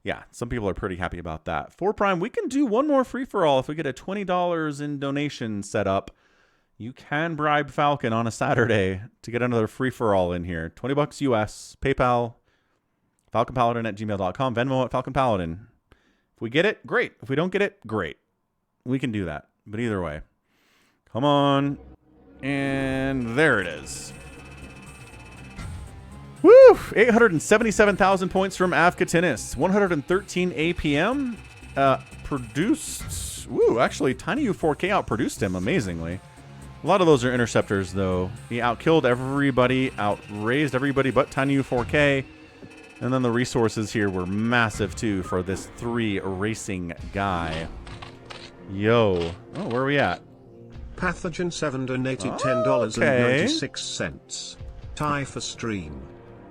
yeah, some people are pretty happy about that. 4 Prime, we can do one more free-for-all if we get a $20 in donation set up. You can bribe Falcon on a Saturday to get another free-for-all in here. $20 US, PayPal, falconpaladin@gmail.com, Venmo at falconpaladin. If we get it, great. If we don't get it, great. We can do that. But either way, come on. And there it is. Woo! 877,000 points from Afghatinus. 113 APM. Produced. Woo, actually, Tiny U4K outproduced him amazingly. A lot of those are interceptors, though. He outkilled everybody, outraised everybody but Tiny U4K. And then the resources here were massive, too, for this 3 racing guy. Yo. Oh, where are we at? Pathogen 7 donated $10.96. Tie for stream.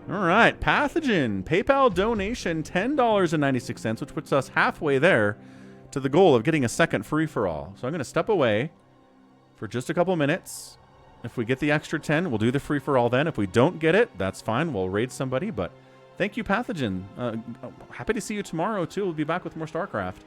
All right, Pathogen, PayPal donation $10.96, which puts us halfway there to the goal of getting a second free-for-all. So I'm going to step away for just a couple minutes. If we get the extra 10, we'll do the free-for-all then. If we don't get it, that's fine. We'll raid somebody, but thank you, Pathogen. Happy to see you tomorrow, too. We'll be back with more StarCraft.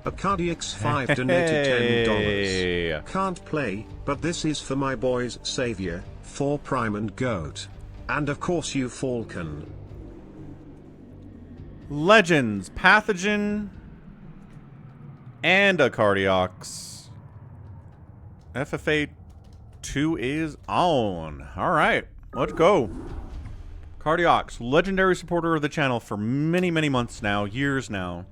Acardix5 donated Hey. $10. Can't play, but this is for my boys Savior, 4 Prime and Goat. And of course you Falcon. Legends, Pathogen, and a Cardiox. FFA 2 is on. Alright, let's go. Cardiox, legendary supporter of the channel for many, many months now, years now.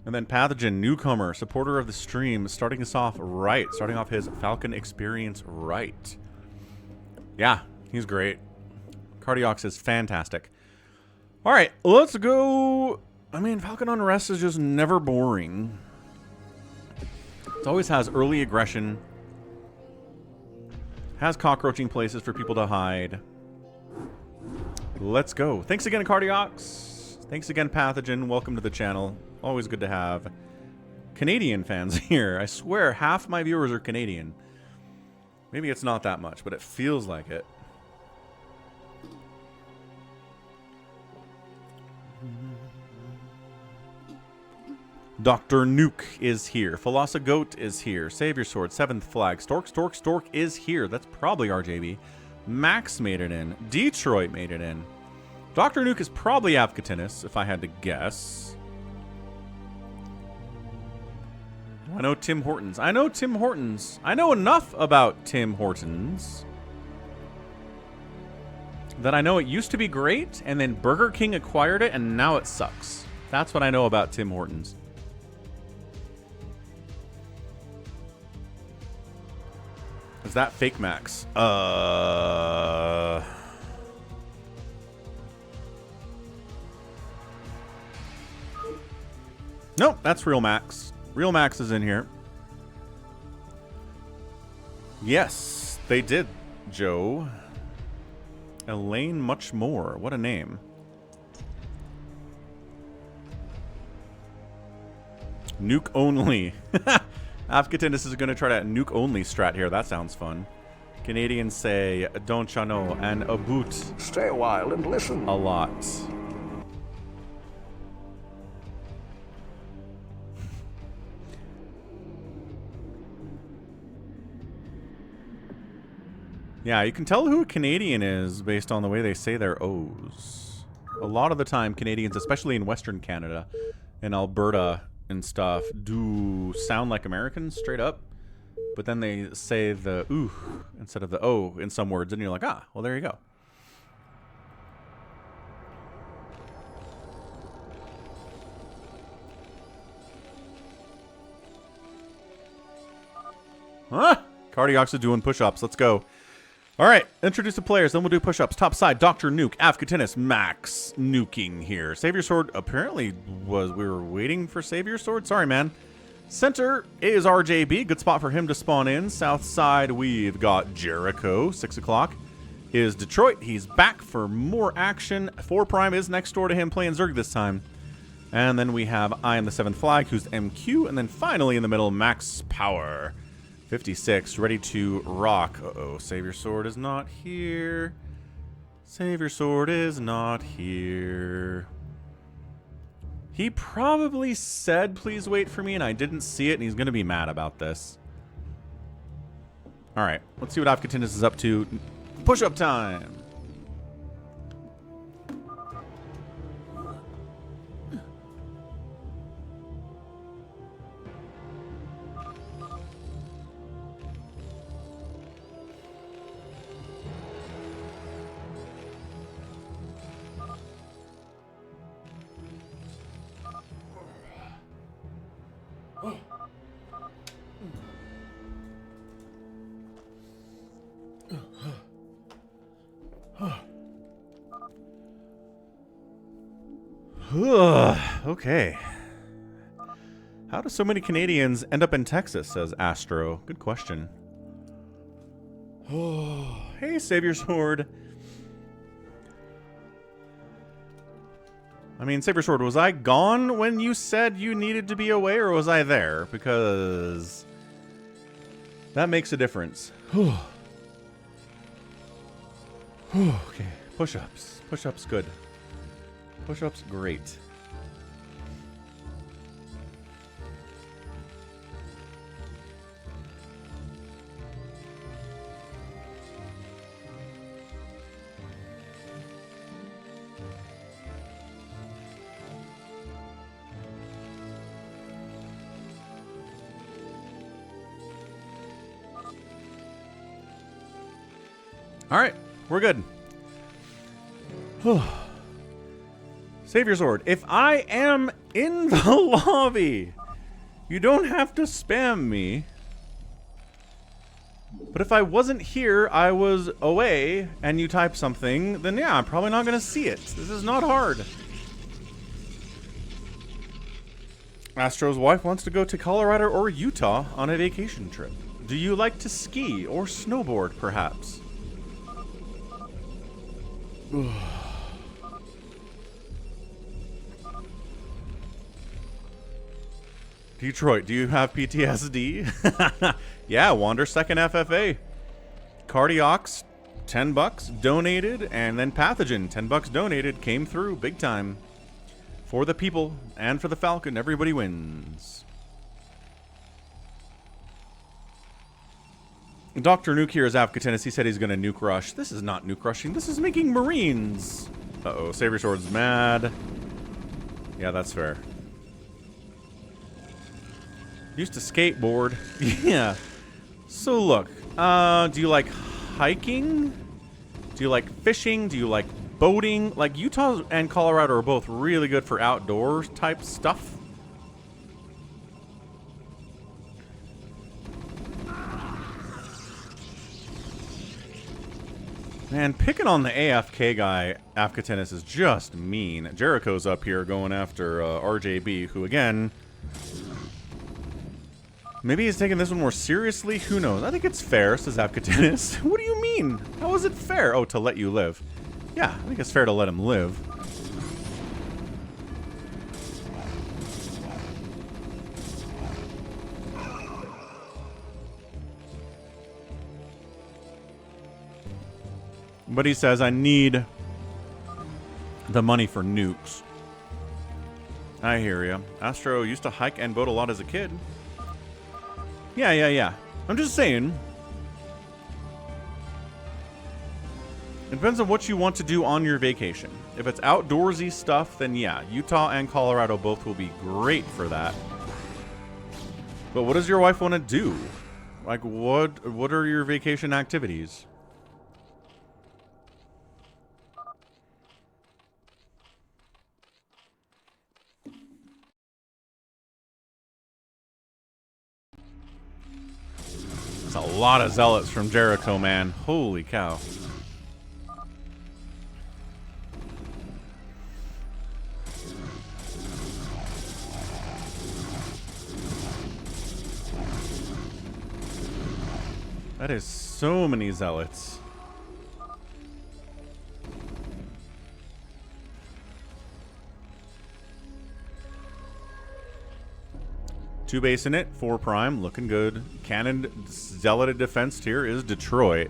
And then Pathogen, newcomer, supporter of the stream, starting us off right. Starting off his Falcon experience right. Yeah, he's great. Cardiox is fantastic. Alright, let's go. I mean, Falcon Unrest is just never boring. It always has early aggression. Has cockroaching places for people to hide. Let's go. Thanks again, Cardiox. Thanks again, Pathogen. Welcome to the channel. Always good to have Canadian fans here. I swear, half my viewers are Canadian. Maybe it's not that much, but it feels like it. Dr. Nuke is here. Philosopher Goat is here. Savior Sword, 7th Flag. Stork is here. That's probably RJB. Max made it in. Detroit made it in. Dr. Nuke is probably Avcatinus, if I had to guess. I know Tim Hortons. I know Tim Hortons. I know enough about Tim Hortons that I know it used to be great, and then Burger King acquired it, and now it sucks. That's what I know about Tim Hortons. Is that fake Max? Nope, that's real Max. Real Max is in here. Yes, they did, Joe. Elaine Much More. What a name. Nuke only. Afghanistan is going to try that nuke only strat here. That sounds fun. Canadians say, don't ya know, and a boot. Stay a while and listen. A lot. Yeah, you can tell who a Canadian is based on the way they say their O's. A lot of the time, Canadians, especially in Western Canada, in Alberta and stuff, do sound like Americans straight up. But then they say the ooh instead of the O in some words, and you're like, ah, well, there you go. Huh? Cardiox is doing push-ups. Let's go. All right, introduce the players, then we'll do push-ups. Top side, Dr. Nuke, Avcatinus, Max, nuking here. Savior Sword apparently was, we were waiting for Savior Sword. Sorry, man. Center is RJB, good spot for him to spawn in. South side, we've got Jericho, 6 o'clock. Is Detroit, he's back for more action. 4 Prime is next door to him playing Zerg this time. And then we have I am the 7th Flag, who's MQ. And then finally in the middle, Max Power. 56, ready to rock. Uh-oh, Savior Sword is not here. Savior Sword is not here. He probably said, please wait for me, and I didn't see it, and he's going to be mad about this. All right, let's see what Avcatinus is up to. Push-up time. Okay. How do so many Canadians end up in Texas, says Astro. Good question. Oh, hey, Savior Sword. I mean, Savior Sword, was I gone when you said you needed to be away, or was I there? Because that makes a difference. Okay, push-ups. Push-ups, good. Push-ups, great. Alright, we're good. Savior Sword. If I am in the lobby, you don't have to spam me. But if I wasn't here, I was away, and you type something, then yeah, I'm probably not going to see it. This is not hard. Astro's wife wants to go to Colorado or Utah on a vacation trip. Do you like to ski or snowboard, perhaps? Detroit, do you have PTSD? Yeah, Wander second FFA. Cardiox, $10 donated, and then Pathogen, $10 donated, came through big time. For the people and for the Falcon, everybody wins. Dr. Nuke here is Afghanis. He said he's going to nuke rush. This is not nuke rushing. This is making Marines. Uh-oh, Savior Sword's mad. Yeah, that's fair. Used to skateboard. Yeah. So look, do you like hiking? Do you like fishing? Do you like boating? Like, Utah and Colorado are both really good for outdoors type stuff. Man, picking on the AFK guy, Afghanis, is just mean. Jericho's up here going after RJB, who, again, maybe he's taking this one more seriously? Who knows? I think it's fair, says Afghanis. What do you mean? How is it fair? Oh, to let you live. Yeah, I think it's fair to let him live. But he says, I need the money for nukes. I hear ya. Astro used to hike and boat a lot as a kid. Yeah. I'm just saying. It depends on what you want to do on your vacation. If it's outdoorsy stuff, then yeah, Utah and Colorado both will be great for that. But what does your wife want to do? Like, what are your vacation activities? That's a lot of zealots from Jericho, man. Holy cow. That is so many zealots. Two base in it, 4 prime, looking good. Cannon zealot defense tier is Detroit.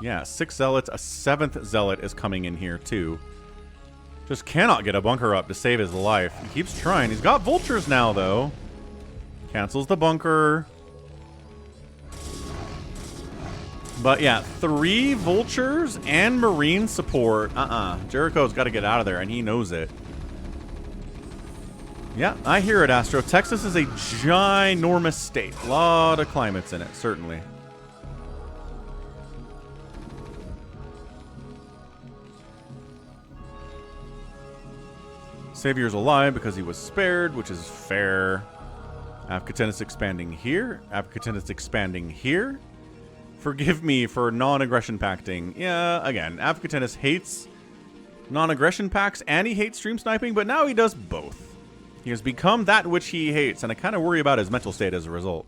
Yeah, 6 zealots, a 7th zealot is coming in here too. Just cannot get a bunker up to save his life. He keeps trying. He's got vultures now though. Cancels the bunker. But yeah, 3 vultures and marine support. Jericho's got to get out of there and he knows it. Yeah, I hear it, Astro. Texas is a ginormous state. A lot of climates in it, certainly. Savior's alive because he was spared, which is fair. Afghanis expanding here. Afghanis expanding here. Forgive me for non-aggression pacting. Yeah, again, Afghanis hates non-aggression pacts and he hates stream sniping, but now he does both. He has become that which he hates, and I kind of worry about his mental state as a result.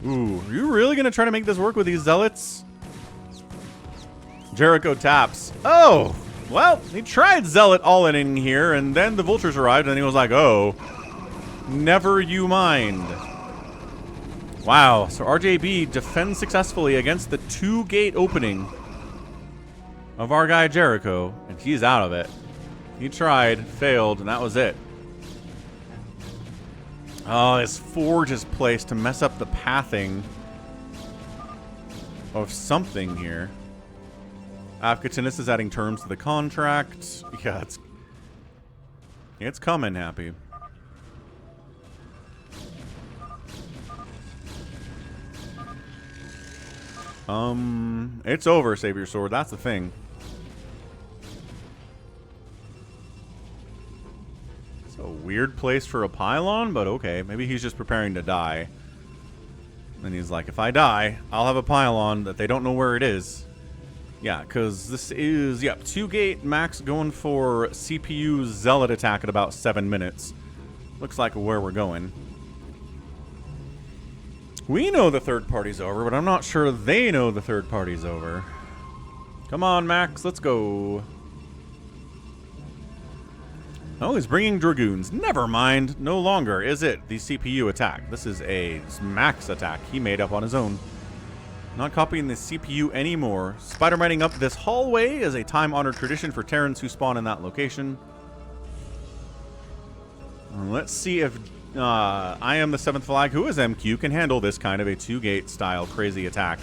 Ooh, are you really going to try to make this work with these zealots? Jericho taps. Oh, well, he tried zealot all in here, and then the vultures arrived, and he was like, oh, never you mind. Wow, so RJB defends successfully against the 2-gate opening of our guy Jericho, and he's out of it. He tried, failed, and that was it. Oh, this forge is placed to mess up the pathing of something here. Afghanis is adding terms to the contract. Yeah, it's coming, Happy. It's over, Savior Sword. That's the thing. It's a weird place for a pylon, but okay. Maybe he's just preparing to die. And he's like, if I die, I'll have a pylon that they don't know where it is. Yeah, because this is, yep, 2-gate max going for CPU Zealot attack at about 7 minutes. Looks like where we're going. We know the third party's over, but I'm not sure they know the third party's over. Come on, Max, let's go. Oh, he's bringing Dragoons. Never mind. No longer is it the CPU attack. This is a Max attack he made up on his own. Not copying the CPU anymore. Spider-Mining up this hallway is a time-honored tradition for Terrans who spawn in that location. Let's see if I am the 7th flag, who is MQ, can handle this kind of a 2-gate style crazy attack.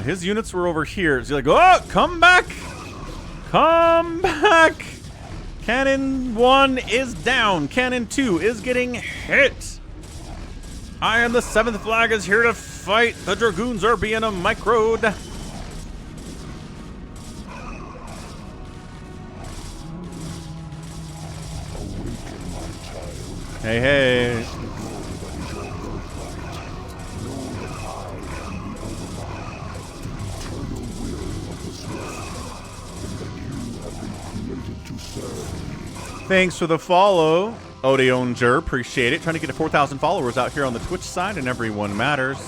His units were over here. So you're like, oh, come back! Come back! Cannon 1 is down. Cannon 2 is getting hit. I am the 7th flag is here to fight. The Dragoons are being a microed. Hey, hey. Thanks for the follow, Odeonger. Appreciate it. Trying to get to 4,000 followers out here on the Twitch side, and everyone matters.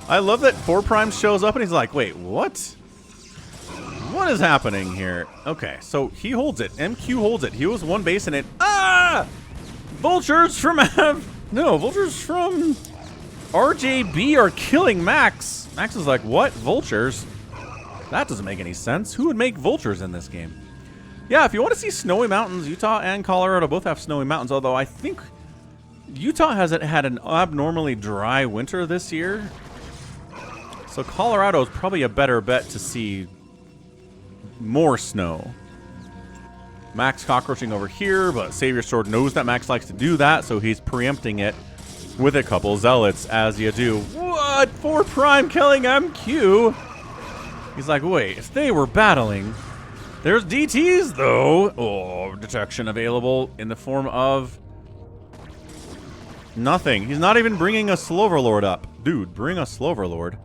I love that 4 Prime shows up and he's like, wait, what? What is happening here? Okay, so he holds it. MQ holds it. He was 1 base in it. Ah! Vultures from Vultures from RJB are killing Max. Max is like, what? Vultures? That doesn't make any sense. Who would make vultures in this game? Yeah, if you want to see snowy mountains, Utah and Colorado both have snowy mountains, although I think Utah hasn't had an abnormally dry winter this year. So Colorado is probably a better bet to see more snow. Max cockroaching over here, but Savior Sword knows that Max likes to do that, so he's preempting it with a couple zealots, as you do. What? 4 Prime killing MQ? He's like, wait, if they were battling... There's DTs, though. Oh, detection available in the form of... nothing. He's not even bringing a Sloverlord up. Dude, bring a Sloverlord.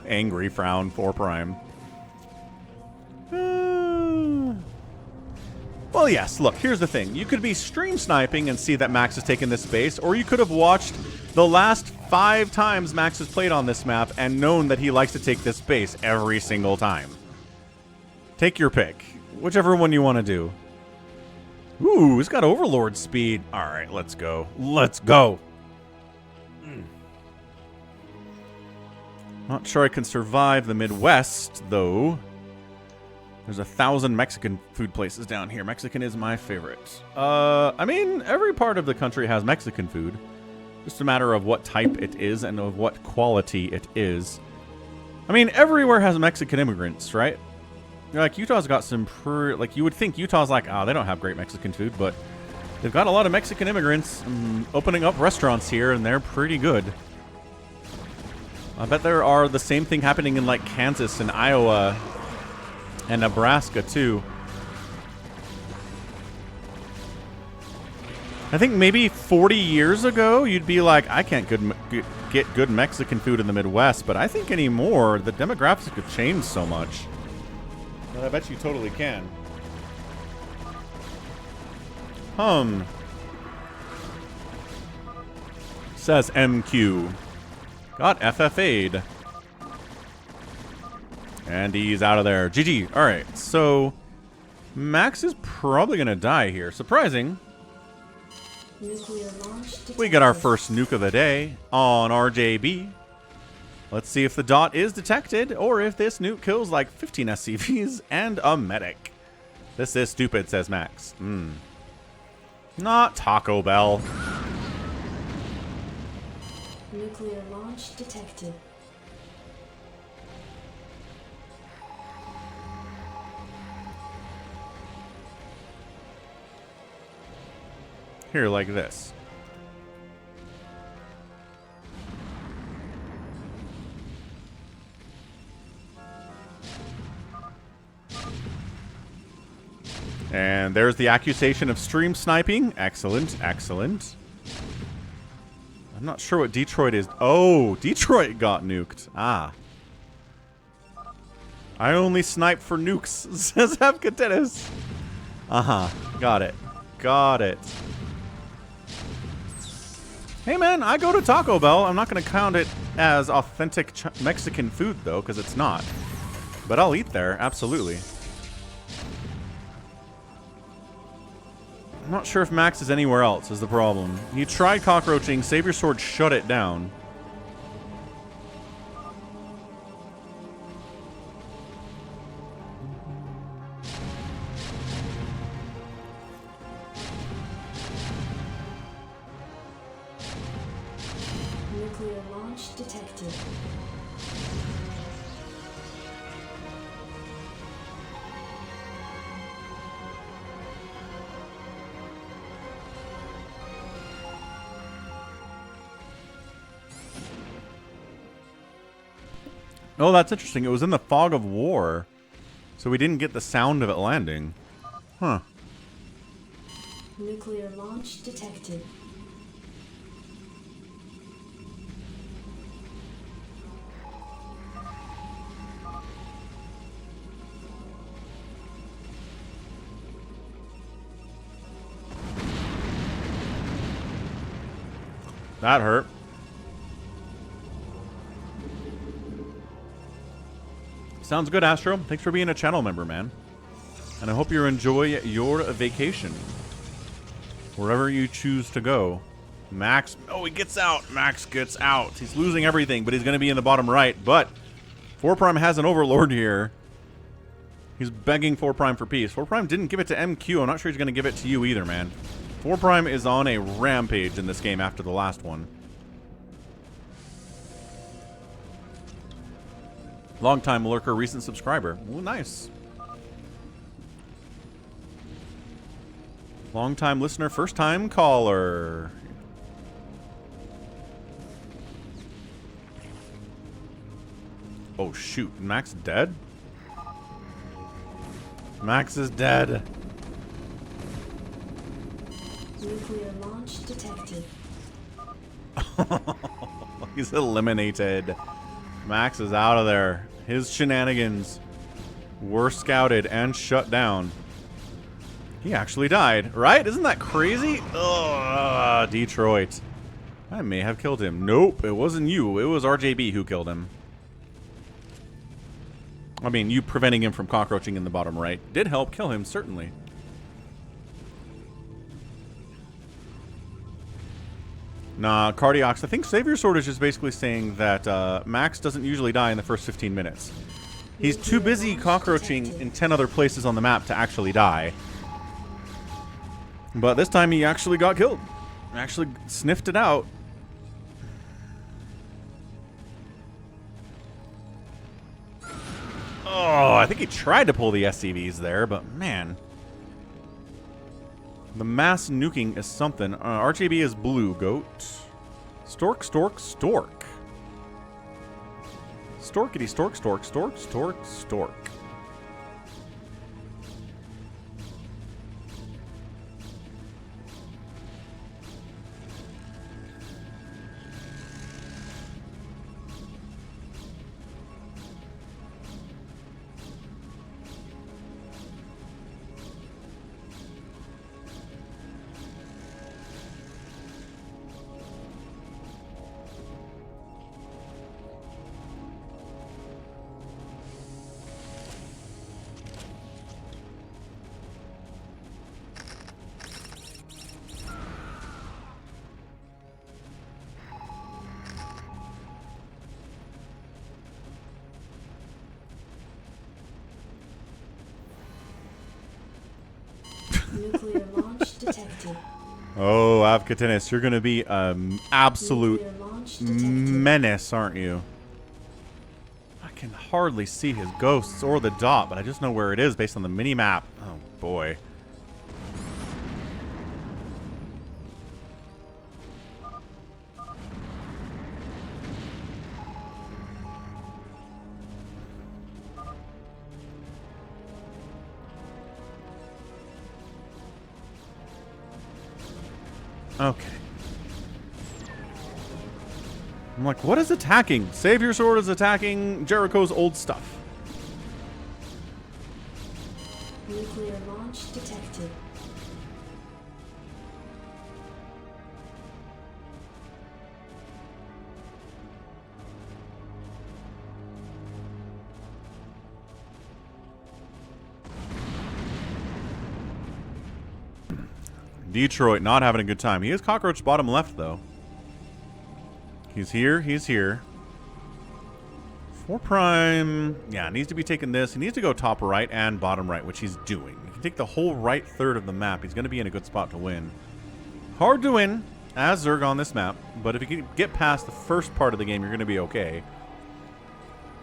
Angry frown, 4 Prime. Well, yes, look, here's the thing. You could be stream sniping and see that Max has taken this base, or you could have watched the last 5 times Max has played on this map and known that he likes to take this base every single time. Take your pick. Whichever one you want to do. Ooh, he's got Overlord speed. Alright, let's go. Let's go! Not sure I can survive the Midwest, though. There's 1,000 Mexican food places down here. Mexican is my favorite. I mean, every part of the country has Mexican food. Just a matter of what type it is and of what quality it is. I mean, everywhere has Mexican immigrants, right? Like, Utah's got some like, you would think Utah's like, oh, they don't have great Mexican food, but they've got a lot of Mexican immigrants opening up restaurants here, and they're pretty good. I bet there are the same thing happening in, like, Kansas and Iowa and Nebraska, too. I think maybe 40 years ago, you'd be like, I can't get good Mexican food in the Midwest, but I think anymore, the demographics have changed so much. But I bet you totally can. Says MQ. Got FFA'd. And he's out of there. GG. Alright, so Max is probably going to die here. Surprising. We got our first nuke of the day on RJB. Let's see if the dot is detected or if this nuke kills like 15 SCVs and a medic. This is stupid, says Max. Not Taco Bell. Nuclear launch detected. Here, like this. And there's the accusation of stream sniping. Excellent, excellent. I'm not sure what Detroit is. Oh, Detroit got nuked. Ah. I only snipe for nukes, says Avcatinus. Uh-huh. Got it. Got it. Hey, man, I go to Taco Bell. I'm not going to count it as authentic Mexican food, though, because it's not. But I'll eat there, absolutely. I'm not sure if Max is anywhere else, is the problem. He tried cockroaching. Savior Sword shut it down. Nuclear launch detected. Oh, that's interesting. It was in the fog of war, so we didn't get the sound of it landing. Huh. Nuclear launch detected. That hurt. Sounds good, Astro. Thanks for being a channel member, man. And I hope you enjoy your vacation. Wherever you choose to go. Max. Oh, he gets out. Max gets out. He's losing everything, but he's going to be in the bottom right. But 4 Prime has an overlord here. He's begging 4 Prime for peace. 4 Prime didn't give it to MQ. I'm not sure he's going to give it to you either, man. 4 Prime is on a rampage in this game after the last one. Long-time lurker, recent subscriber. Ooh, nice. Long-time listener, first-time caller. Oh, shoot. Max dead? Max is dead. Nuclear launch detected. He's eliminated. Max is out of there. His shenanigans were scouted and shut down. He actually died, right? Isn't that crazy? Ugh, Detroit. I may have killed him. Nope, it wasn't you. It was RJB who killed him. I mean, you preventing him from cockroaching in the bottom right did help kill him, certainly. Nah, Cardiox. I think Savior Sword is just basically saying that Max doesn't usually die in the first 15 minutes. He's too busy cockroaching in 10 other places on the map to actually die. But this time he actually got killed. Actually sniffed it out. Oh, I think he tried to pull the SCVs there, but man. The mass nuking is something. RJB is blue, goat. Stork, stork, stork. Storkity, stork, stork, stork, stork, stork. Nuclear launch detected. Oh, Avcatinus, you're going to be absolute Nuclear launch detected. menace, aren't you? I can hardly see his ghosts or the dot, but I just know where it is based on the mini-map. Oh, boy. Okay. I'm like, what is attacking? Savior Sword is attacking Jericho's old stuff. Nuclear launch detected. Detroit not having a good time. He is cockroach bottom left, though. He's here. He's here. 4 prime. Yeah, needs to be taking this. He needs to go top right and bottom right, which he's doing. He can take the whole right third of the map. He's going to be in a good spot to win. Hard to win as Zerg on this map, but if you can get past the first part of the game, you're going to be okay.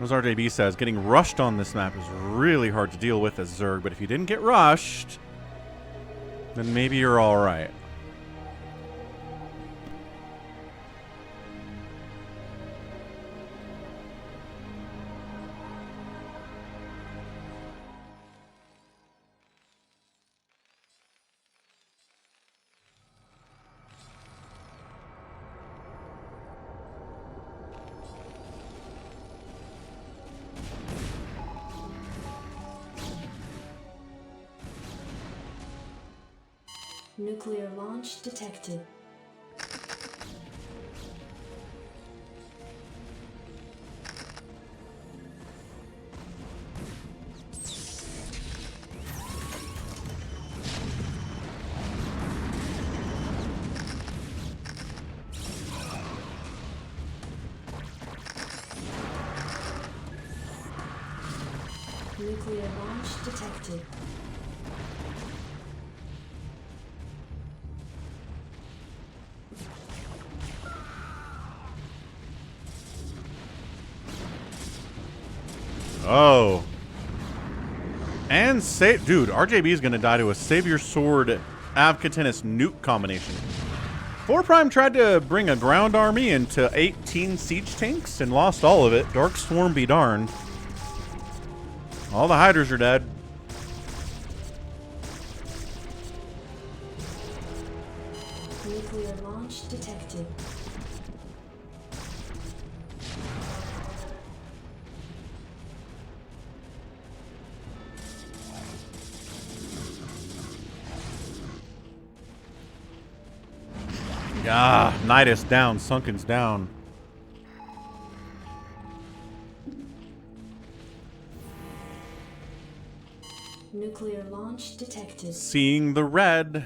As RJB says, getting rushed on this map is really hard to deal with as Zerg, but if you didn't get rushed, then maybe you're all right. Nuclear launch detected. Nuclear launch detected. Oh. And dude, RJB is going to die to a Savior Sword Avcatinus nuke combination. 4 Prime tried to bring a ground army into 18 siege tanks and lost all of it. Dark Swarm be darned. All the Hydras are dead. Nuclear launch detected. Ah, Nidus down, Sunken's down. Nuclear launch detected. Seeing the red.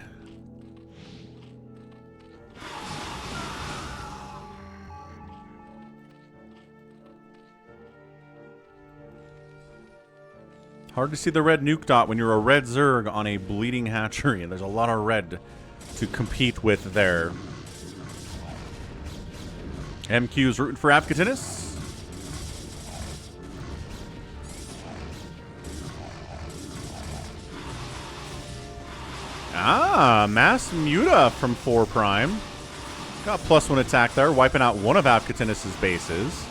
Hard to see the red nuke dot when you're a red Zerg on a bleeding hatchery. There's a lot of red to compete with there. MQ's rooting for Avcatinus. Ah, Mass Muta from 4 Prime. Got +1 attack there, wiping out one of Avcatinus' bases.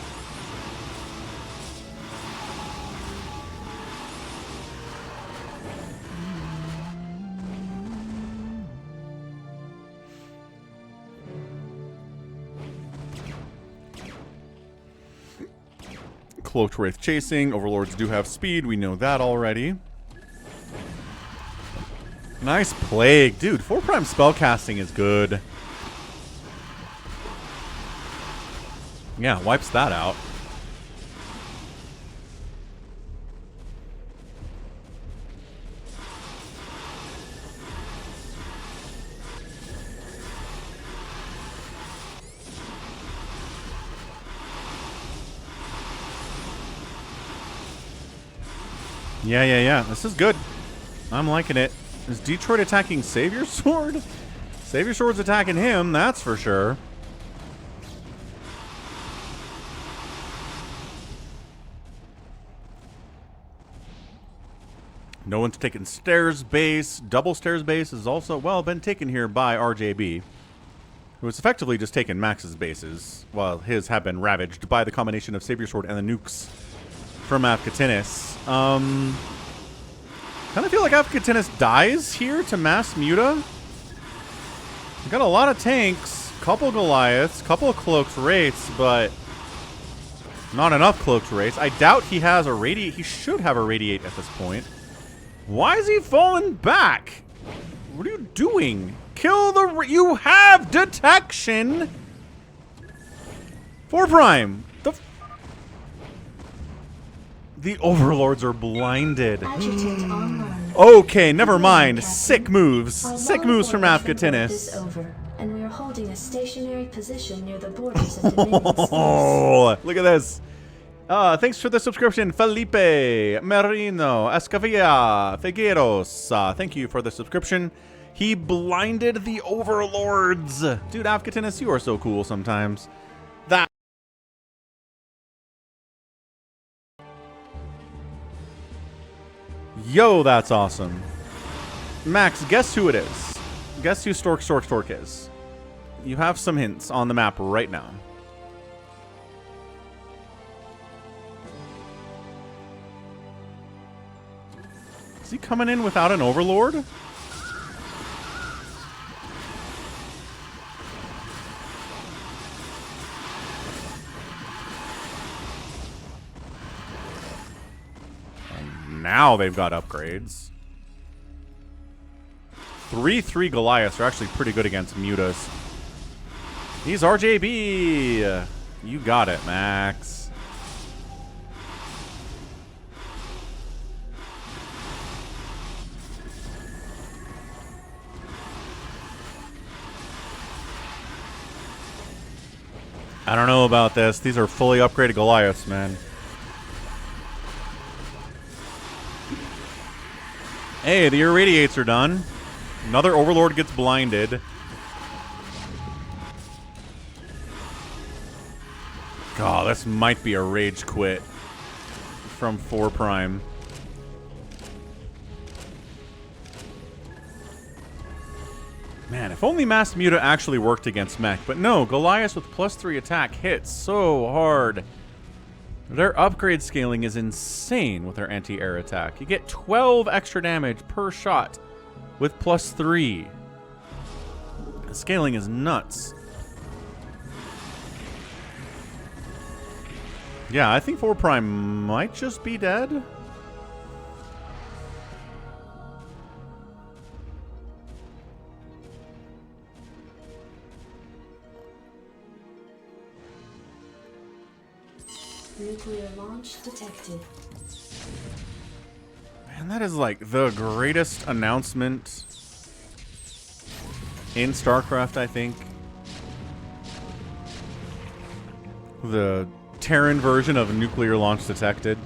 Cloaked Wraith chasing. Overlords do have speed. We know that already. Nice Plague. Dude, 4 Prime spellcasting is good. Yeah, wipes that out. Yeah. This is good. I'm liking it. Is Detroit attacking Savior Sword? Savior Sword's attacking him, that's for sure. No one's taken Stairs Base. Double Stairs Base is also, well, been taken here by RJB, who has effectively just taken Max's bases, while his have been ravaged by the combination of Savior Sword and the nukes from Avcatinus. Kind of feel like Avcatinus dies here to Mass Muta. We got a lot of tanks, couple Goliaths, couple of cloaked wraiths, but not enough cloaked wraiths. I doubt he has a radiate. He should have a radiate at this point. Why is he falling back? What are you doing? Kill the... You have detection! 4 Prime! The Overlords are blinded. Adjutant online. Okay, never mind. Sick moves. Sick moves from Afghanis. Is over, and we are holding a stationary position near the borders of Dominion space. Oh, look at this. Thanks for the subscription, Felipe, Merino, Escavia, Figueros. Thank you for the subscription. He blinded the Overlords. Dude, Afghanis, you are so cool sometimes. That. Yo, that's awesome. Max, guess who it is? Guess who Stork is? You have some hints on the map right now. Is he coming in without an Overlord? And now they've got upgrades. 3/3 Goliaths are actually pretty good against mutas. He's RJB. You got it, Max. I don't know about this. These are fully upgraded Goliaths, man. Hey, the irradiates are done. Another Overlord gets blinded. God, this might be a rage quit from 4 Prime. Man, if only Mass Muta actually worked against mech. But no, Goliath with +3 attack hits so hard. Their upgrade scaling is insane with their anti-air attack. You get 12 extra damage per shot with +3. The scaling is nuts. Yeah, I think 4 Prime might just be dead. Nuclear launch detected. Man, that is like the greatest announcement in StarCraft, I think. The Terran version of nuclear launch detected.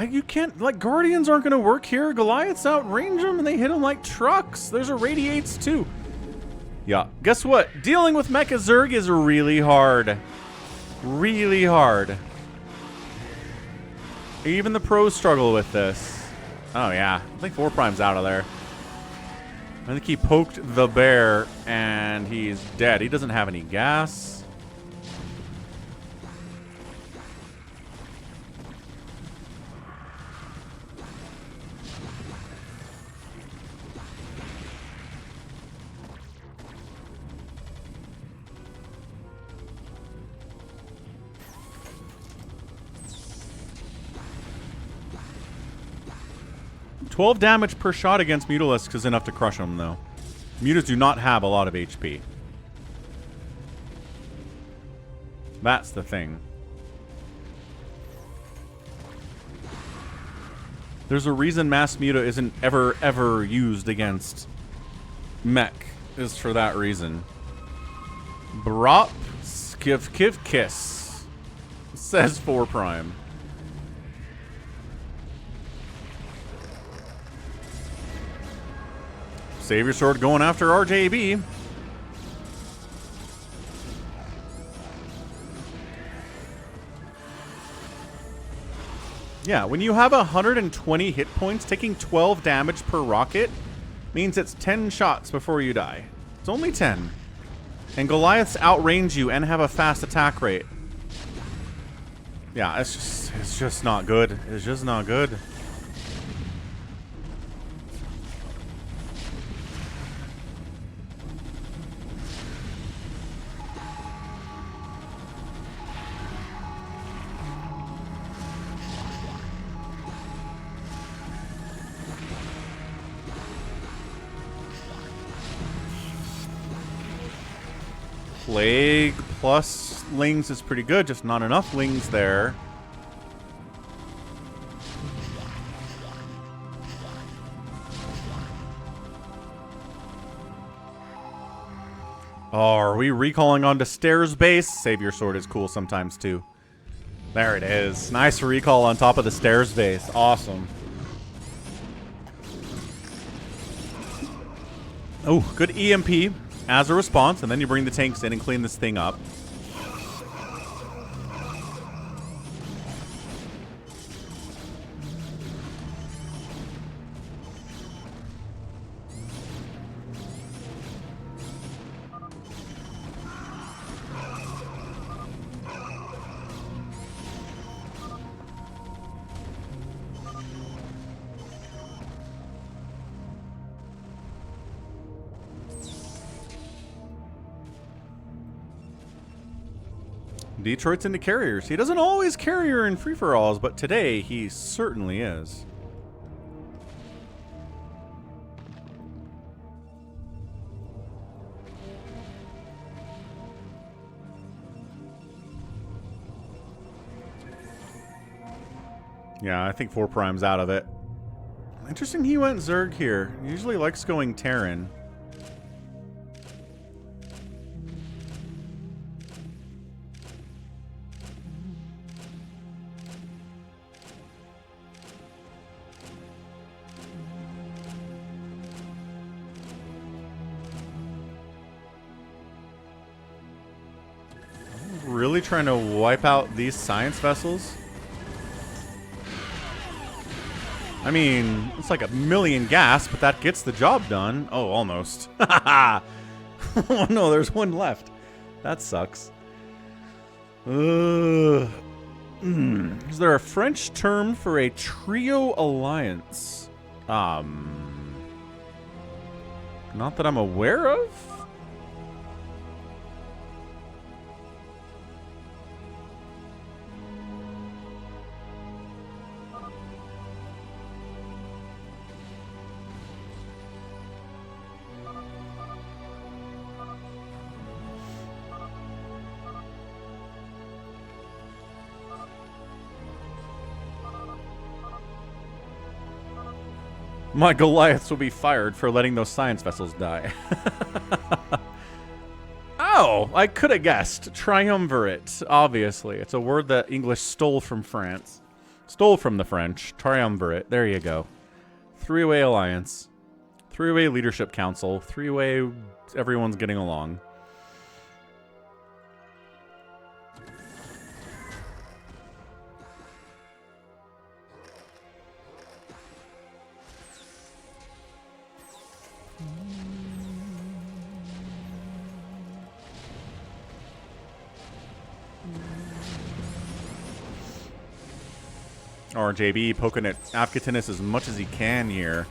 You can't, like, Guardians aren't going to work here. Goliaths outrange them and they hit them like trucks. There's irradiates too. Yeah, guess what? Dealing with Mecha Zerg is really hard. Really hard. Even the pros struggle with this. Oh yeah, I think 4 Prime's out of there. I think he poked the bear and he's dead. He doesn't have any gas. $12 damage per shot against Mutalisks is enough to crush them, though. Mutas do not have a lot of HP. That's the thing. There's a reason Mass Muta isn't ever used against mech. Is for that reason. Brop, skiv, kiv, kiss. Says 4 Prime. Savior Sword going after RJB. Yeah, when you have 120 hit points, taking 12 damage per rocket means it's 10 shots before you die. It's only 10. And Goliaths outrange you and have a fast attack rate. Yeah, it's just not good. It's just not good. Plague plus lings is pretty good, just not enough lings there. Oh, are we recalling onto Stairs base? Savior Sword is cool sometimes too. There it is. Nice recall on top of the Stairs base. Awesome. Oh, good EMP as a response, and then you bring the tanks in and clean this thing up. Detroit's into carriers. He doesn't always carrier in free-for-alls, but today he certainly is. Yeah, I think 4 Prime's out of it. Interesting he went Zerg here. He usually likes going Terran. Really trying to wipe out these science vessels? I mean, it's like a million gas, but that gets the job done. Oh, almost. Oh no, there's one left. That sucks. Is there a French term for a trio alliance? Not that I'm aware of. My Goliaths will be fired for letting those science vessels die. Oh, I could have guessed. Triumvirate, obviously. It's a word that English stole from France. Stole from the French. Triumvirate. There you go. 3-way alliance. 3-way leadership council. 3-way everyone's getting along. RJB poking at Afghanis as much as he can here.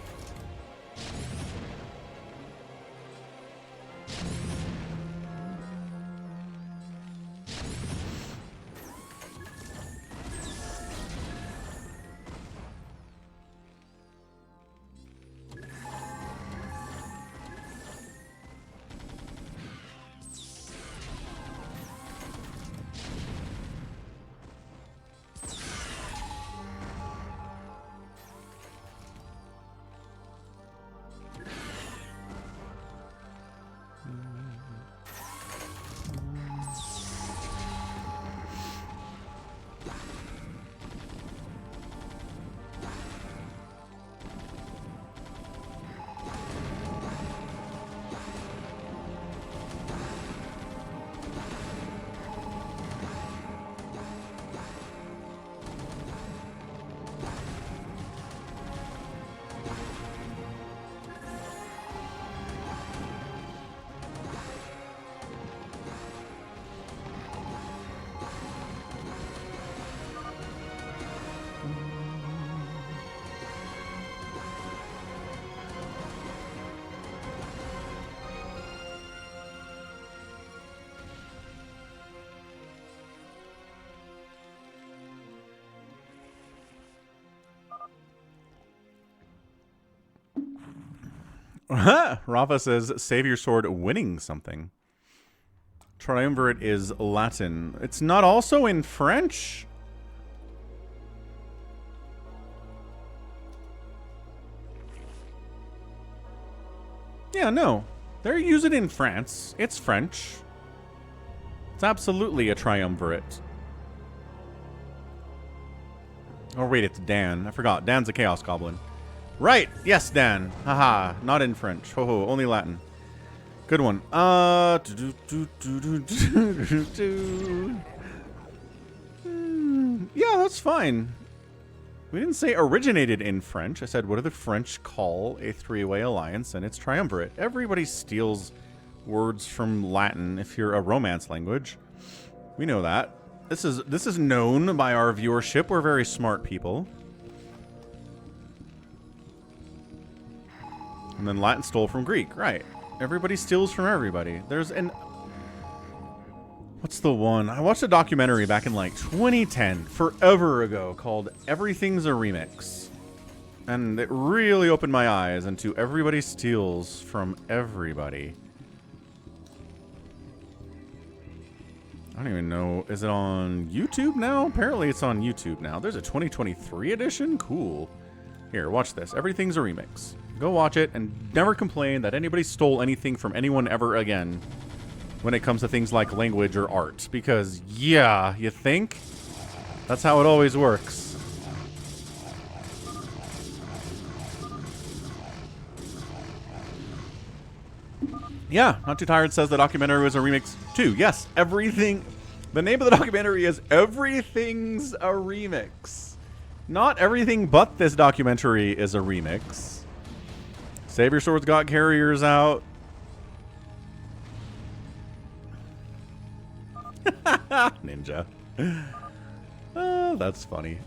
Rafa says, save your sword winning something. Triumvirate is Latin. It's not also in French? Yeah, no. They use it in France. It's French. It's absolutely a triumvirate. Oh, wait, it's Dan. I forgot. Dan's a Chaos Goblin. Right. Yes, Dan. Haha. Not in French. Ho ho. Only Latin. Good one. Yeah, that's fine. We didn't say originated in French. I said, what do the French call a three-way alliance? And it's triumvirate. Everybody steals words from Latin if you're a Romance language. We know that. This is known by our viewership. We're very smart people. And then Latin stole from Greek. Right. Everybody steals from everybody. There's an... What's the one? I watched a documentary back in like 2010, forever ago, called Everything's a Remix. And it really opened my eyes into everybody steals from everybody. I don't even know. Is it on YouTube now? Apparently it's on YouTube now. There's a 2023 edition? Cool. Here, watch this. Everything's a remix. Go watch it and never complain that anybody stole anything from anyone ever again when it comes to things like language or art. Because, yeah, you think? That's how it always works. Yeah, Not Too Tired says the documentary was a remix too. Yes, everything. The name of the documentary is Everything's a Remix. Not everything but this documentary is a remix. Savior Sword's got carriers out. Ninja. Oh, that's funny.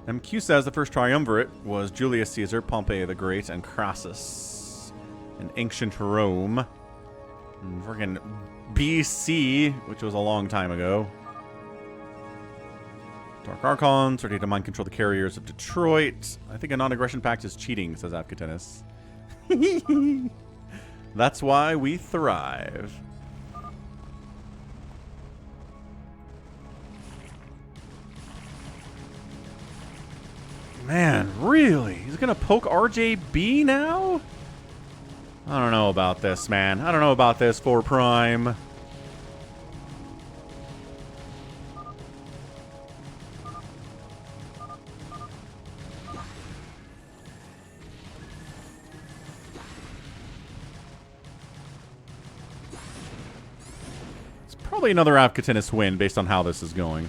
MQ says the first triumvirate was Julius Caesar, Pompey the Great, and Crassus in ancient Rome. And friggin' BC, which was a long time ago. Dark Archons ready to mind control the carriers of Detroit. I think a non-aggression pact is cheating, says Avcatinus. That's why we thrive. Man, really? He's gonna poke RJB now? I don't know about this, man. I don't know about this for Prime. It's probably another Avcatinus win based on how this is going.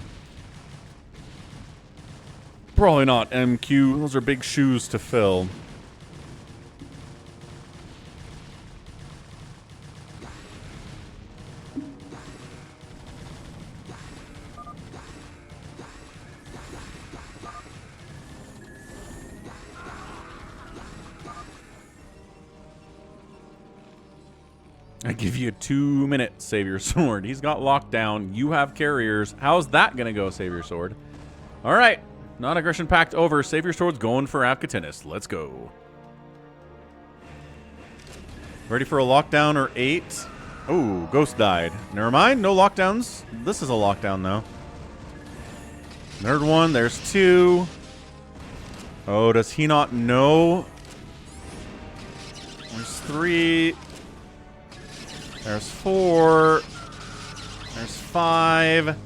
Probably not, MQ. Those are big shoes to fill. I give you 2 minutes, Savior Sword. He's got locked down. You have carriers. How's that going to go, Savior Sword? All right. Non-aggression pact over. Savior Sword's going for Avcatinus. Let's go. Ready for a lockdown or 8? Oh, Ghost died. Never mind. No lockdowns. This is a lockdown, though. Nerd 1. There's 2. Oh, does he not know? There's 3. There's 4. There's 5.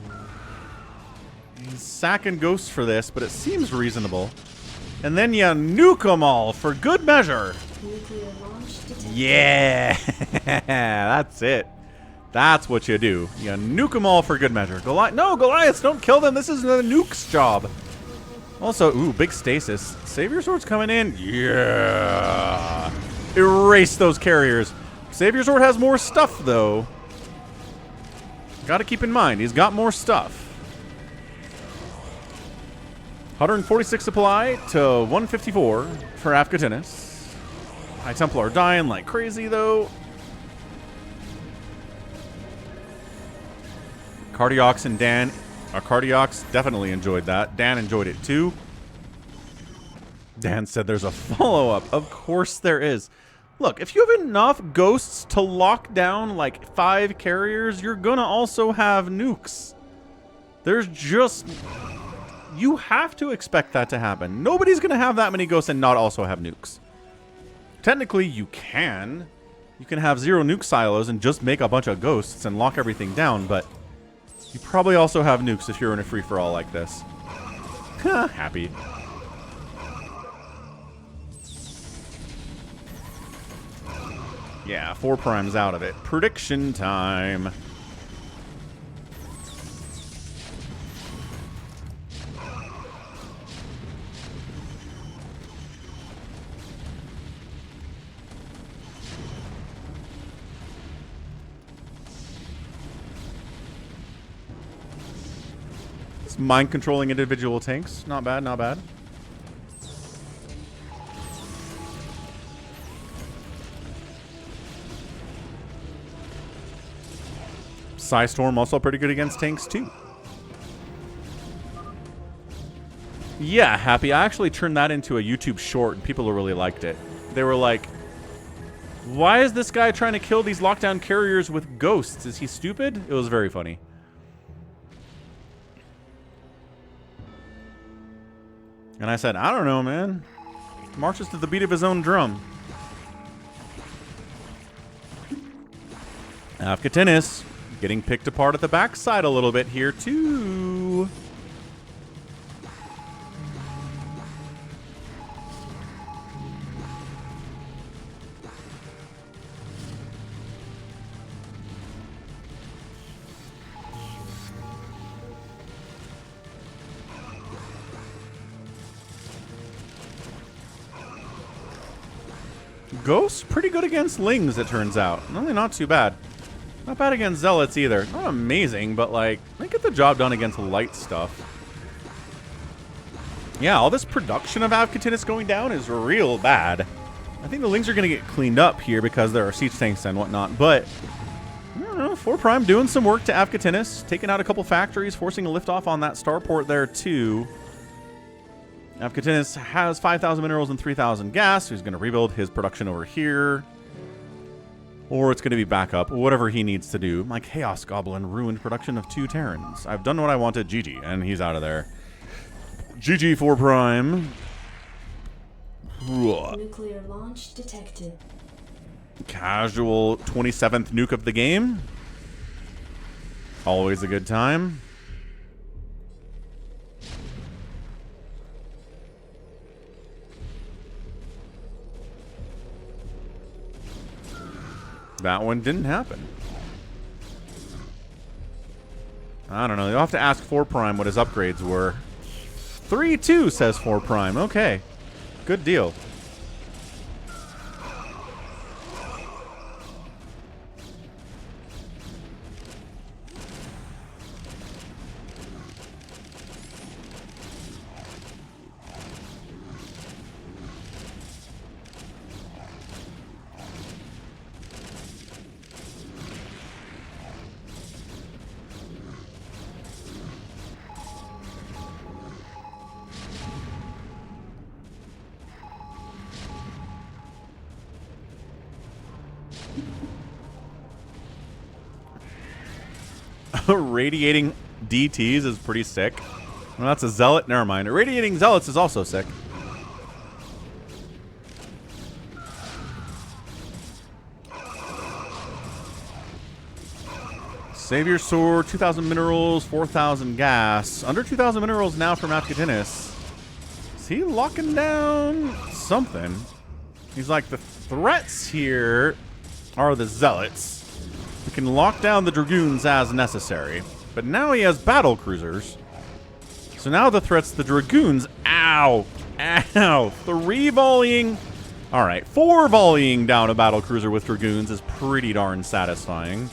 He's sacking ghosts for this, but it seems reasonable. And then you nuke them all for good measure. Yeah, that's it. That's what you do. You nuke them all for good measure. No, Goliaths, don't kill them. This is the nuke's job. Also, ooh, big stasis. Savior Sword's coming in. Yeah. Erase those carriers. Savior Sword has more stuff, though. Got to keep in mind, he's got more stuff. 146 supply to 154 for Avcatinus. High Templar dying like crazy, though. Cardiox and Dan. Cardiox definitely enjoyed that. Dan enjoyed it, too. Dan said there's a follow-up. Of course there is. Look, if you have enough ghosts to lock down like 5 carriers, you're gonna also have nukes. There's just... You have to expect that to happen. Nobody's gonna have that many ghosts and not also have nukes. Technically, you can. You can have 0 nuke silos and just make a bunch of ghosts and lock everything down, but you probably also have nukes if you're in a free-for-all like this. Happy. Yeah, 4 primes out of it. Prediction time. It's mind controlling individual tanks. Not bad, not bad. Psystorm also pretty good against tanks too. Yeah, Happy. I actually turned that into a YouTube short and people really liked it. They were like, why is this guy trying to kill these lockdown carriers with ghosts? Is he stupid? It was very funny. And I said, I don't know, man. Marches to the beat of his own drum. Afkatinis getting picked apart at the backside a little bit here, too. Ghosts pretty good against Lings, it turns out. Really not too bad. Not bad against Zealots either. Not amazing, but like, they get the job done against light stuff. Yeah, all this production of Avkatinis going down is real bad. I think the Lings are going to get cleaned up here because there are siege tanks and whatnot, but I don't know, 4 Prime doing some work to Avkatinis, taking out a couple factories, forcing a liftoff on that starport there too. Avkatinis has 5,000 minerals and 3,000 gas, so he's going to rebuild his production over here. Or it's going to be backup, whatever he needs to do. My Chaos Goblin ruined production of 2 Terrans. I've done what I wanted, GG, and he's out of there. GG 4 Prime. Nuclear launch detected. Casual 27th nuke of the game. Always a good time. That one didn't happen. I don't know. You'll have to ask 4 Prime what his upgrades were. 3-2 says 4 Prime. Okay. Good deal. Radiating DTs is pretty sick. Well, that's a zealot. Never mind. Radiating zealots is also sick. Savior Sword, 2,000 minerals, 4,000 gas. Under 2,000 minerals now from Afkatinis. Is he locking down something? He's like, the threats here are the zealots. We can lock down the Dragoons as necessary. But now he has battle cruisers. So now the threat's the Dragoons. Ow! Ow! 3 volleying. Alright, 4 volleying down a battle cruiser with Dragoons is pretty darn satisfying.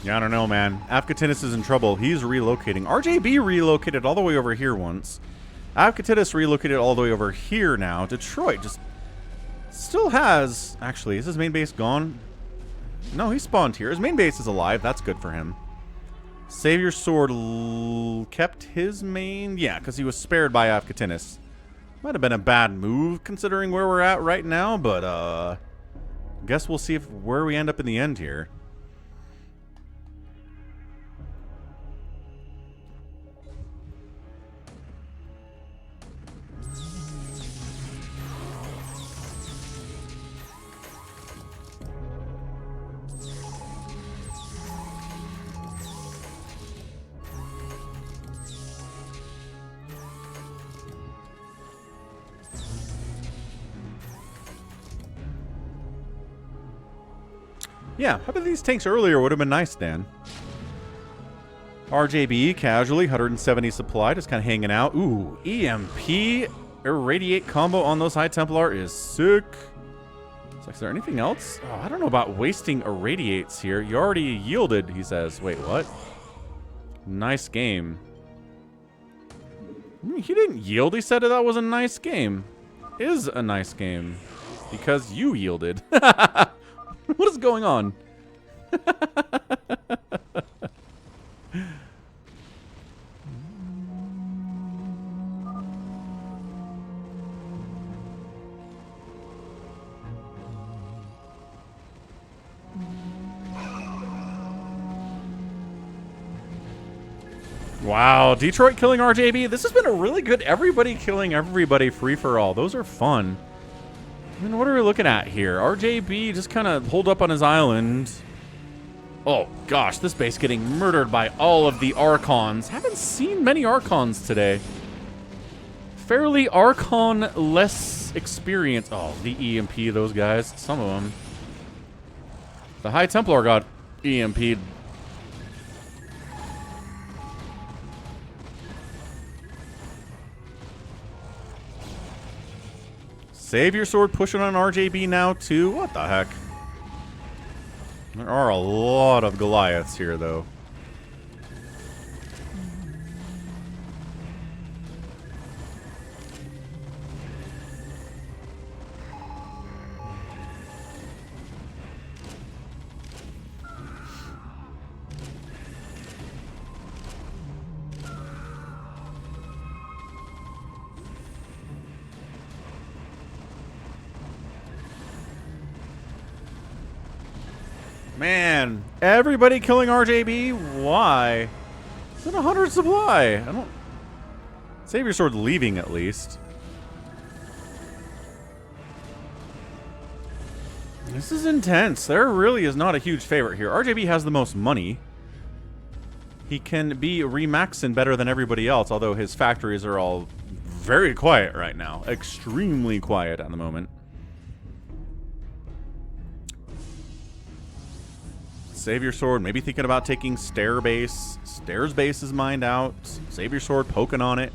Yeah, I don't know, man. Afkatinis is in trouble. He's relocating. RJB relocated all the way over here once. Afkatinis relocated all the way over here now. Detroit just still has... Actually, is his main base gone? No, he spawned here. His main base is alive. That's good for him. Savior Sword kept his main... Yeah, because he was spared by Afkatinis. Might have been a bad move considering where we're at right now, but guess we'll see where we end up in the end here. Yeah, how about these tanks earlier would have been nice, Dan. RJB, casually, 170 supply, just kind of hanging out. Ooh, EMP Irradiate combo on those High Templar is sick. It's like, is there anything else? Oh, I don't know about wasting Irradiates here. You already yielded, he says. Wait, what? Nice game. He didn't yield. He said that was a nice game. Is a nice game. Because you yielded. What is going on? Wow, Detroit killing RJB. This has been a really good everybody killing everybody free-for-all. Those are fun. I mean, what are we looking at here? RJB just kind of holed up on his island. Oh, gosh, this base getting murdered by all of the Archons. Haven't seen many Archons today. Fairly Archon-less experience. Oh, the EMP, those guys. Some of them. The High Templar got EMP'd. Savior Sword pushing on RJB now, too. What the heck? There are a lot of Goliaths here, though. Man, everybody killing RJB? Why? It's at 100 supply. I don't... Savior Sword leaving, at least. This is intense. There really is not a huge favorite here. RJB has the most money. He can be remaxing better than everybody else, although his factories are all very quiet right now. Extremely quiet at the moment. Savior Sword, maybe thinking about taking Stair Base. Stairs Base is mined out. Savior Sword poking on it.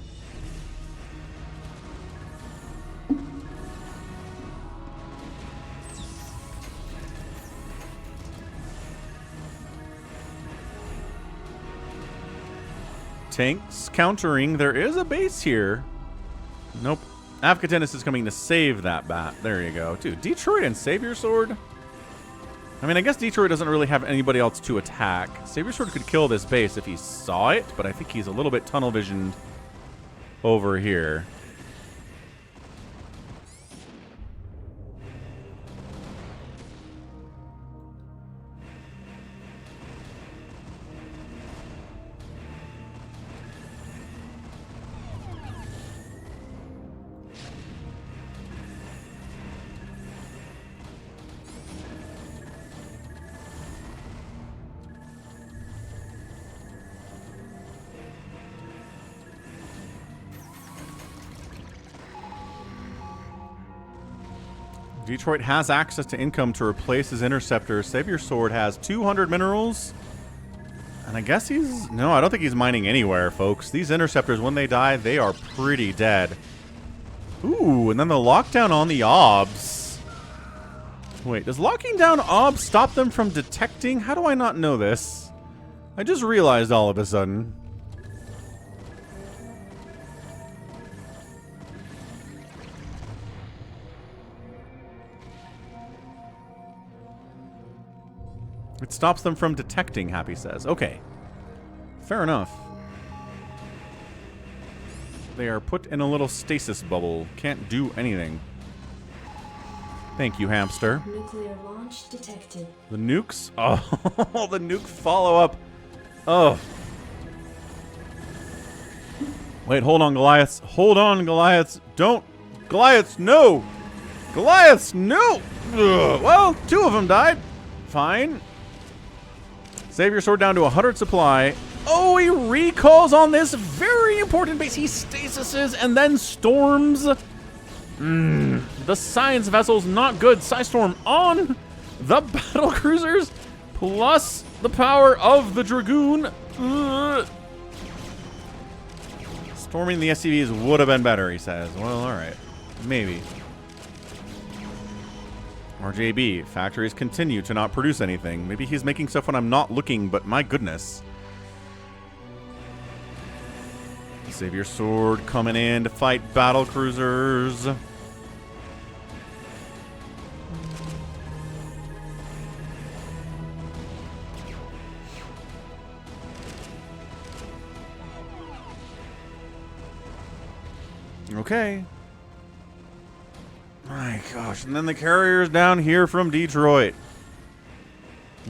Tanks countering. There is a base here. Nope. Afkatinis is coming to save that bat. There you go. Dude, Detroit and Savior Sword? I mean, I guess Detroit doesn't really have anybody else to attack. Savior Sword could kill this base if he saw it, but I think he's a little bit tunnel visioned over here. Detroit has access to income to replace his interceptor. Savior Sword has 200 minerals. And I guess he's... No, I don't think he's mining anywhere, folks. These interceptors, when they die, they are pretty dead. Ooh, and then the lockdown on the OBS. Wait, does locking down OBS stop them from detecting? How do I not know this? I just realized all of a sudden. It stops them from detecting, Happy says. Okay. Fair enough. They are put in a little stasis bubble. Can't do anything. Thank you, hamster. Nuclear launch detected. The nukes? Oh, the nuke follow-up. Oh. Wait, hold on, Goliaths. Hold on, Goliaths. Don't. Goliaths, no! Goliaths, no! Ugh. Well, 2 of them died. Fine. Save your sword down to 100 supply. Oh, he recalls on this very important base. He stasises and then storms. The science vessel's not good. Psystorm on the battle cruisers plus the power of the Dragoon. Storming the SCVs would have been better, he says. Well, alright. Maybe. RJB, factories continue to not produce anything. Maybe he's making stuff when I'm not looking, but my goodness. Save your sword coming in to fight battle cruisers. Okay. My gosh, and then the carriers down here from Detroit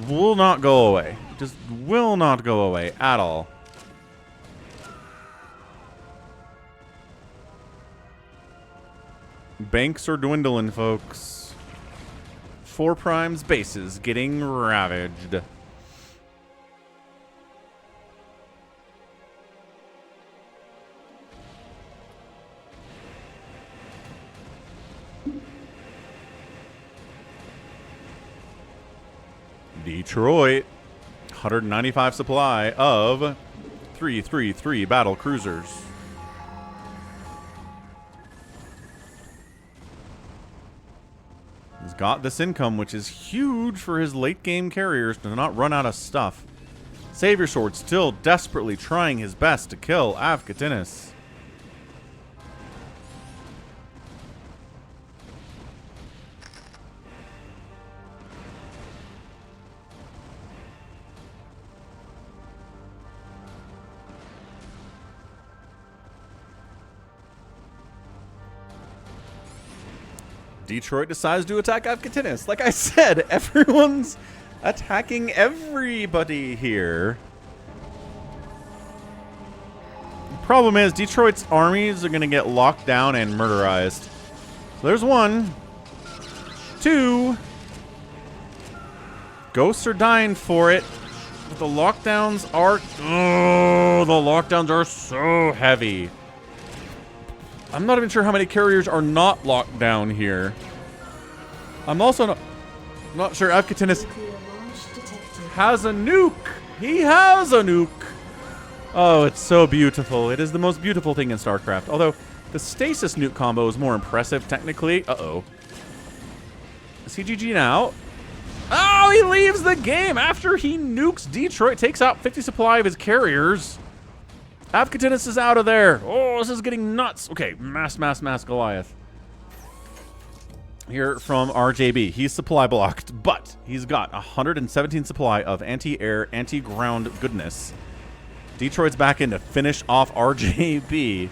will not go away. Just will not go away at all. Banks are dwindling, folks. 4 Prime's bases getting ravaged. Detroit, 195 supply of 333 battle cruisers. He's got this income, which is huge for his late game carriers to not run out of stuff. Savior Sword still desperately trying his best to kill Avkatinis. Detroit decides to attack Avkatinis. Like I said, everyone's attacking everybody here. The problem is Detroit's armies are going to get locked down and murderized. So there's 1. 2. Ghosts are dying for it. But the lockdowns are... Oh, the lockdowns are so heavy. I'm not even sure how many carriers are not locked down here. I'm also not sure Avkatinis has a nuke. He has a nuke. Oh, it's so beautiful. It is the most beautiful thing in StarCraft. Although, the stasis nuke combo is more impressive, technically. Uh-oh. Is he GG now? Oh, he leaves the game after he nukes Detroit. Takes out 50 supply of his carriers. Avkatinis is out of there. Oh, this is getting nuts. Okay, mass Goliath. Here from RJB. He's supply blocked, but he's got 117 supply of anti-air, anti-ground goodness. Detroit's back in to finish off RJB.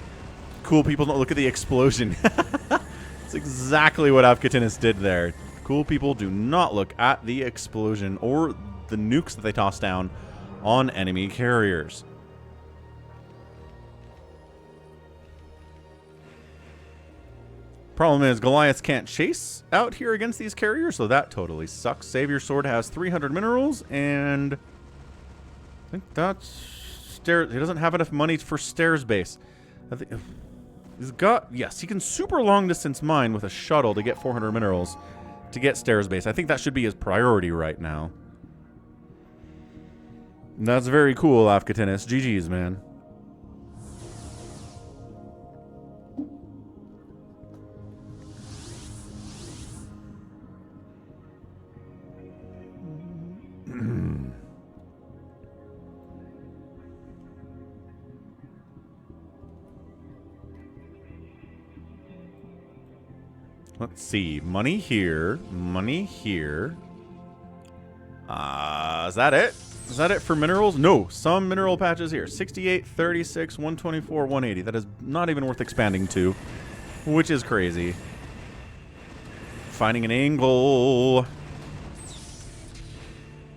Cool people don't look at the explosion. That's exactly what Avkatinis did there. Cool people do not look at the explosion or the nukes that they toss down on enemy carriers. Problem is, Goliaths can't chase out here against these carriers, so that totally sucks. Savior Sword has 300 minerals, and I think that's Stairs. He doesn't have enough money for Stairs base. I think he's got, yes, he can super long distance mine with a shuttle to get 400 minerals to get Stairs base. I think that should be his priority right now. And that's very cool, Avkatinis. GG's, man. Let's see. Money here. Money here. Is that it? Is that it for minerals? No. Some mineral patches here. 68, 36, 124, 180. That is not even worth expanding to, which is crazy. Finding an angle.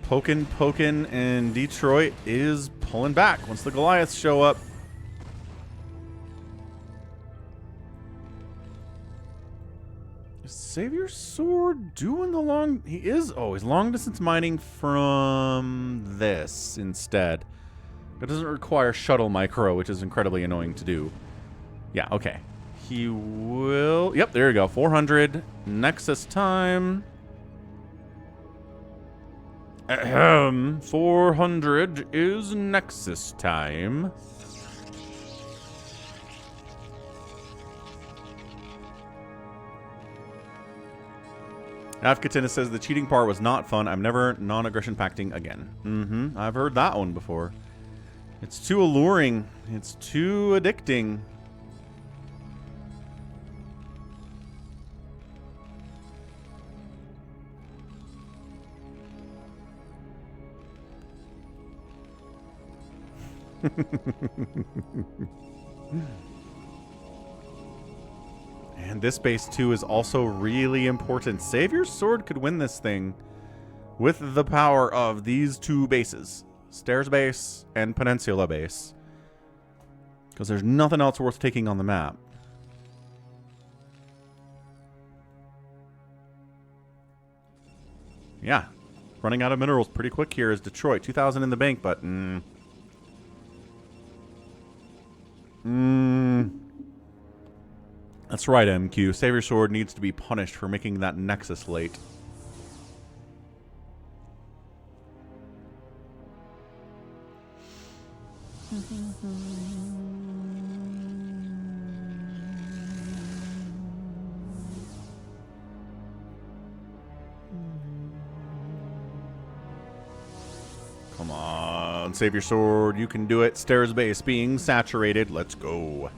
Pokin', and Detroit is pulling back once the Goliaths show up. Is Savior Sword doing the long... He is... Oh, he's long distance mining from this instead. It doesn't require shuttle micro, which is incredibly annoying to do. Yeah, okay. He will... Yep, there you go. 400. Nexus time. 400 is Nexus time. Afkatina says the cheating part was not fun. I'm never non-aggression pacting again. I've heard that one before. It's too alluring. It's too addicting. And this base too is also really important. Savior's Sword could win this thing with the power of these two bases. Stairs base and Peninsula base. Because there's nothing else worth taking on the map. Yeah. Running out of minerals pretty quick here is Detroit. 2,000 in the bank, but... That's right, MQ. Savior Sword needs to be punished for making that Nexus late. Come on, Savior Sword. You can do it. Stairs base being saturated. Let's go.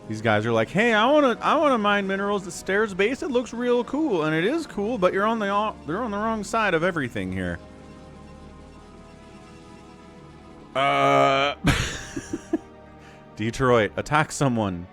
These guys are like, hey, I wanna mine minerals at Stairs base. It looks real cool, and it is cool, but they're on the wrong side of everything here. Detroit, attack someone.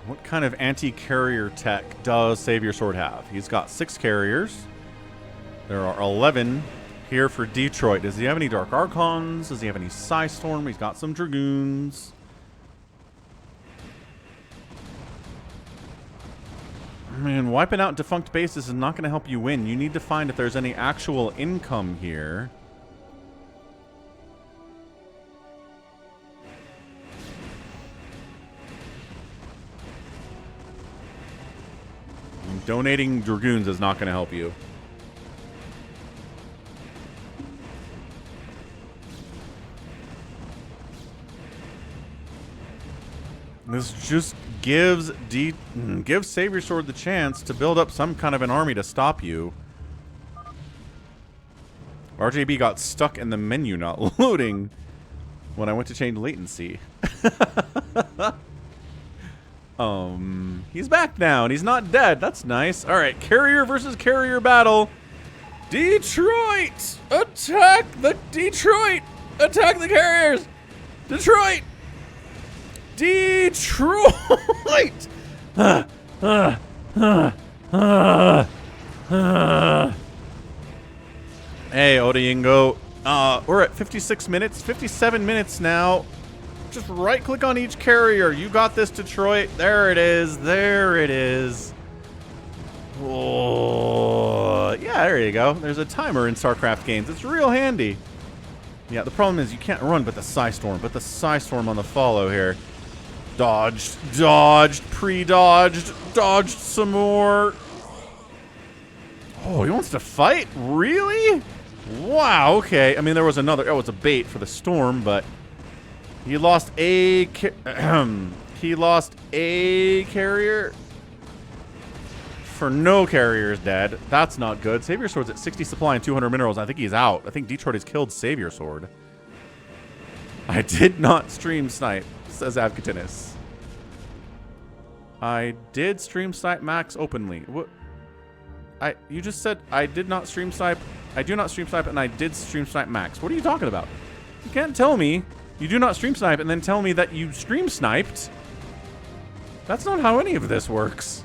What kind of anti-carrier tech does Savior Sword have? He's got 6 carriers. There are 11 here for Detroit. Does he have any Dark Archons? Does he have any Psystorm? He's got some Dragoons. Man, wiping out defunct bases is not going to help you win. You need to find if there's any actual income here. Donating Dragoons is not going to help you. This just gives Savior Sword the chance to build up some kind of an army to stop you. RJB got stuck in the menu not loading when I went to change latency. He's back now, and he's not dead. That's nice. All right, carrier versus carrier battle. Detroit! Attack the Detroit! Attack the carriers! Detroit! Detroit! Hey, Odingo. We're at 56 minutes, 57 minutes now. Just right-click on each carrier. You got this, Detroit. There it is. There it is. Oh, yeah, there you go. There's a timer in StarCraft games. It's real handy. Yeah, the problem is you can't run but the Psystorm. But the Psystorm on the follow here. Dodged, dodged, pre-dodged, dodged some more. Oh, he wants to fight? Really? Wow, okay. I mean, there was another... Oh, it's a bait for the Storm, but... He lost a... he lost a carrier... For no carriers dead. That's not good. Savior Sword's at 60 supply and 200 minerals. I think he's out. I think Detroit has killed Savior Sword. I did not stream snipe, says Avkatinis. I did stream snipe Max openly. What? You just said I did not stream snipe. I do not stream snipe and I did stream snipe Max. What are you talking about? You can't tell me you do not stream snipe and then tell me that you stream sniped. That's not how any of this works.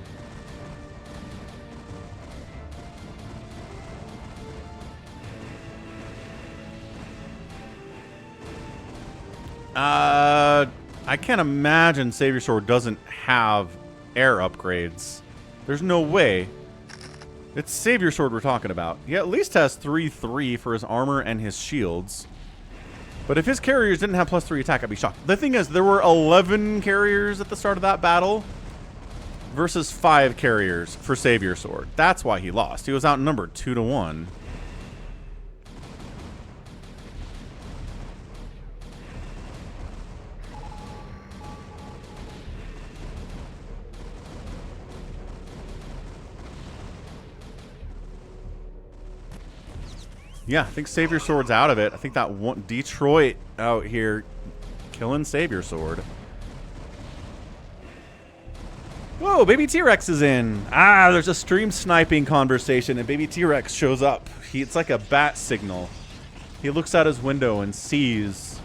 I can't imagine Savior Sword doesn't have air upgrades. There's no way. It's Savior Sword we're talking about. He at least has 3/3 for his armor and his shields. But if his carriers didn't have +3 attack, I'd be shocked. The thing is, there were 11 carriers at the start of that battle versus 5 carriers for Savior Sword. That's why he lost. He was outnumbered 2-1. Yeah, I think Savior Sword's out of it. I think that one Detroit out here killing Savior Sword. Whoa, Baby T-Rex is in. Ah, there's a stream sniping conversation and Baby T-Rex shows up. It's like a bat signal. He looks out his window and sees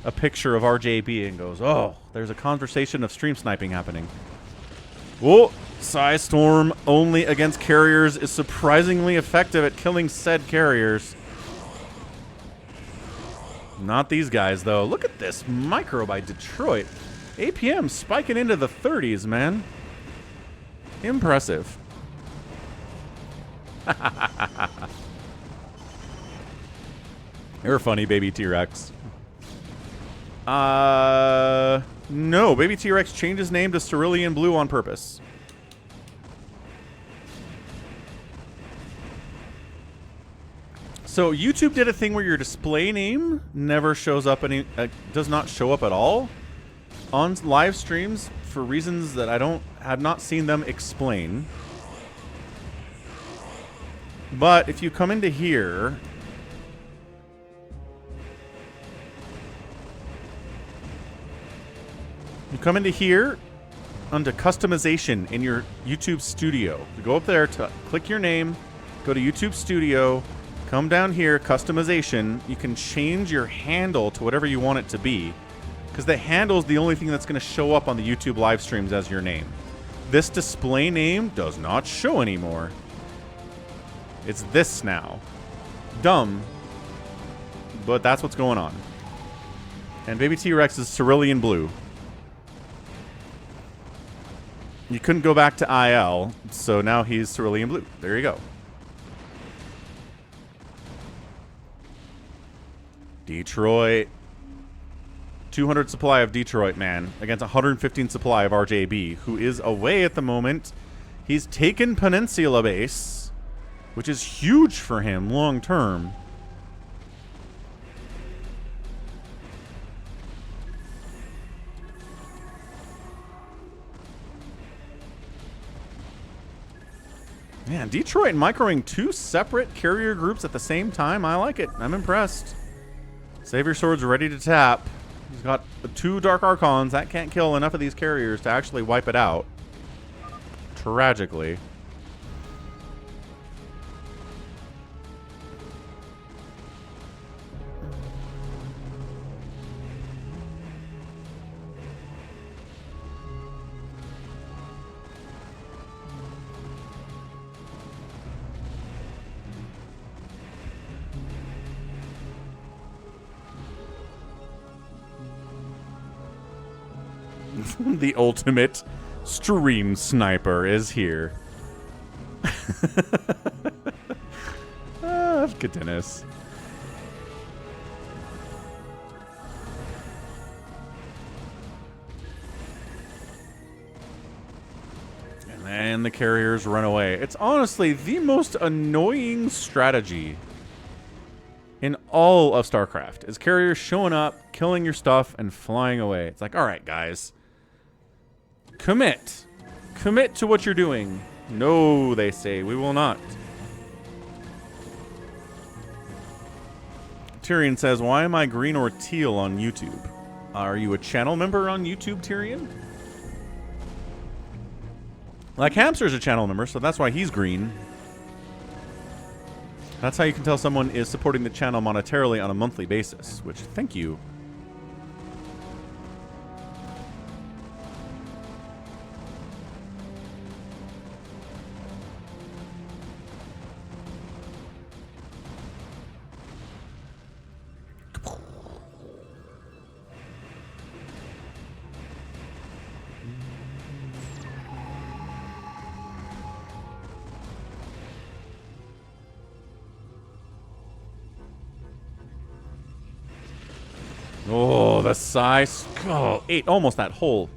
a picture of RJB and goes, oh, there's a conversation of stream sniping happening. Whoa, Psystorm only against carriers is surprisingly effective at killing said carriers. Not these guys, though. Look at this micro by Detroit. APM spiking into the 30s, man. Impressive. You're funny, Baby T-Rex. No, Baby T-Rex changed his name to Cerulean Blue on purpose. So YouTube did a thing where your display name never shows up does not show up at all on live streams for reasons that I have not seen them explain. But if you come into here, under customization in your YouTube studio. You go up there to click your name, go to YouTube Studio. Come down here, customization. You can change your handle to whatever you want it to be, because the handle is the only thing that's going to show up on the YouTube live streams as your name. This display name does not show anymore. It's this now. Dumb, but that's what's going on. And Baby T-Rex is Cerulean Blue. You couldn't go back to IL, so now he's Cerulean Blue. There you go. Detroit. 200 supply of Detroit, man, against 115 supply of RJB, who is away at the moment. He's taken Peninsula Base, which is huge for him long term. Man, Detroit microing 2 separate carrier groups at the same time. I like it. I'm impressed. Savior Sword's ready to tap. He's got 2 Dark Archons. That can't kill enough of these carriers to actually wipe it out. Tragically. The ultimate stream sniper is here. Goodness. And then the carriers run away. It's honestly the most annoying strategy in all of StarCraft is carriers showing up, killing your stuff, and flying away. It's like, all right, guys. Commit. Commit to what you're doing. No, they say, we will not. Tyrion says, why am I green or teal on YouTube? Are you a channel member on YouTube, Tyrion? Like Hamster's a channel member, so that's why he's green. That's how you can tell someone is supporting the channel monetarily on a monthly basis, which, thank you. Oh, the oh, 8, almost that whole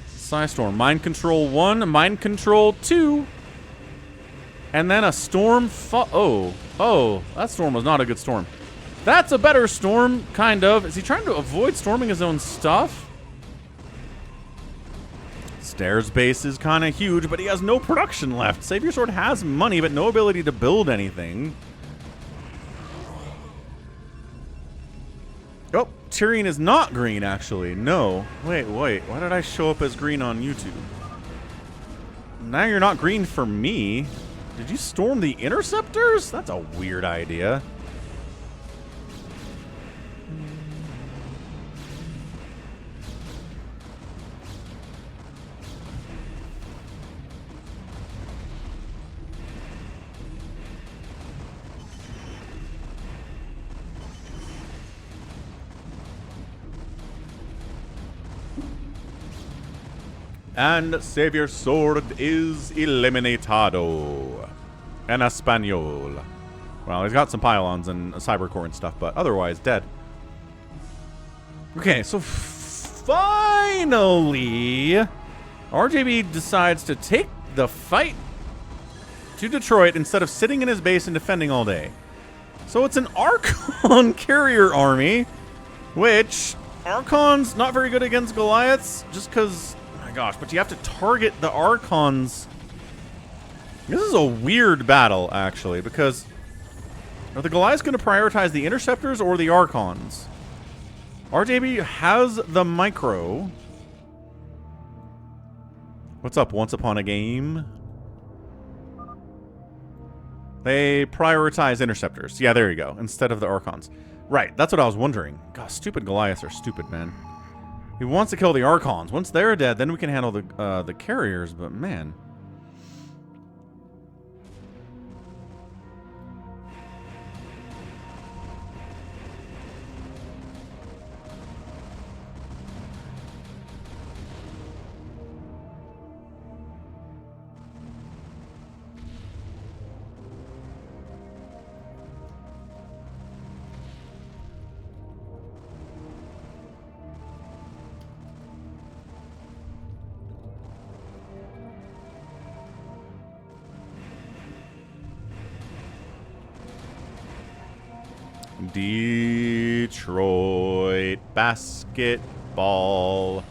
Psy Storm. Mind Control 1, Mind Control 2, and then a Storm. Oh, that storm was not a good storm. That's a better storm, kind of. Is he trying to avoid storming his own stuff? Stairs base is kind of huge, but he has no production left. Savior Sword has money, but no ability to build anything. Oh, Tyrion is not green, actually. No. Wait. Why did I show up as green on YouTube? Now you're not green for me. Did you storm the interceptors? That's a weird idea. And Savior Sword is eliminatado. En Espanol. Well, he's got some pylons and a cybercore and stuff, but otherwise dead. Okay, so finally, RJB decides to take the fight to Detroit instead of sitting in his base and defending all day. So it's an Archon carrier army, which Archon's not very good against Goliaths just because... my gosh, but you have to target the Archons. This is a weird battle, actually, because are the Goliaths going to prioritize the Interceptors or the Archons? RJB has the micro. What's up, Once Upon a Game? They prioritize Interceptors. Yeah, there you go, instead of the Archons. Right, that's what I was wondering. God, stupid Goliaths are stupid, man. He wants to kill the Archons. Once they're dead, then we can handle the carriers, but man. Detroit basketball.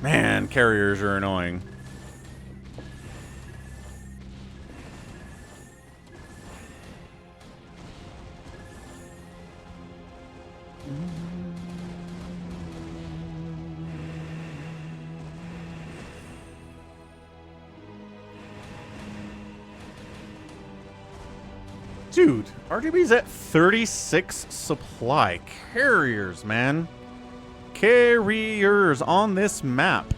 Man, carriers are annoying. Dude, RGB's at 36 supply. Carriers, man. Carriers on this map.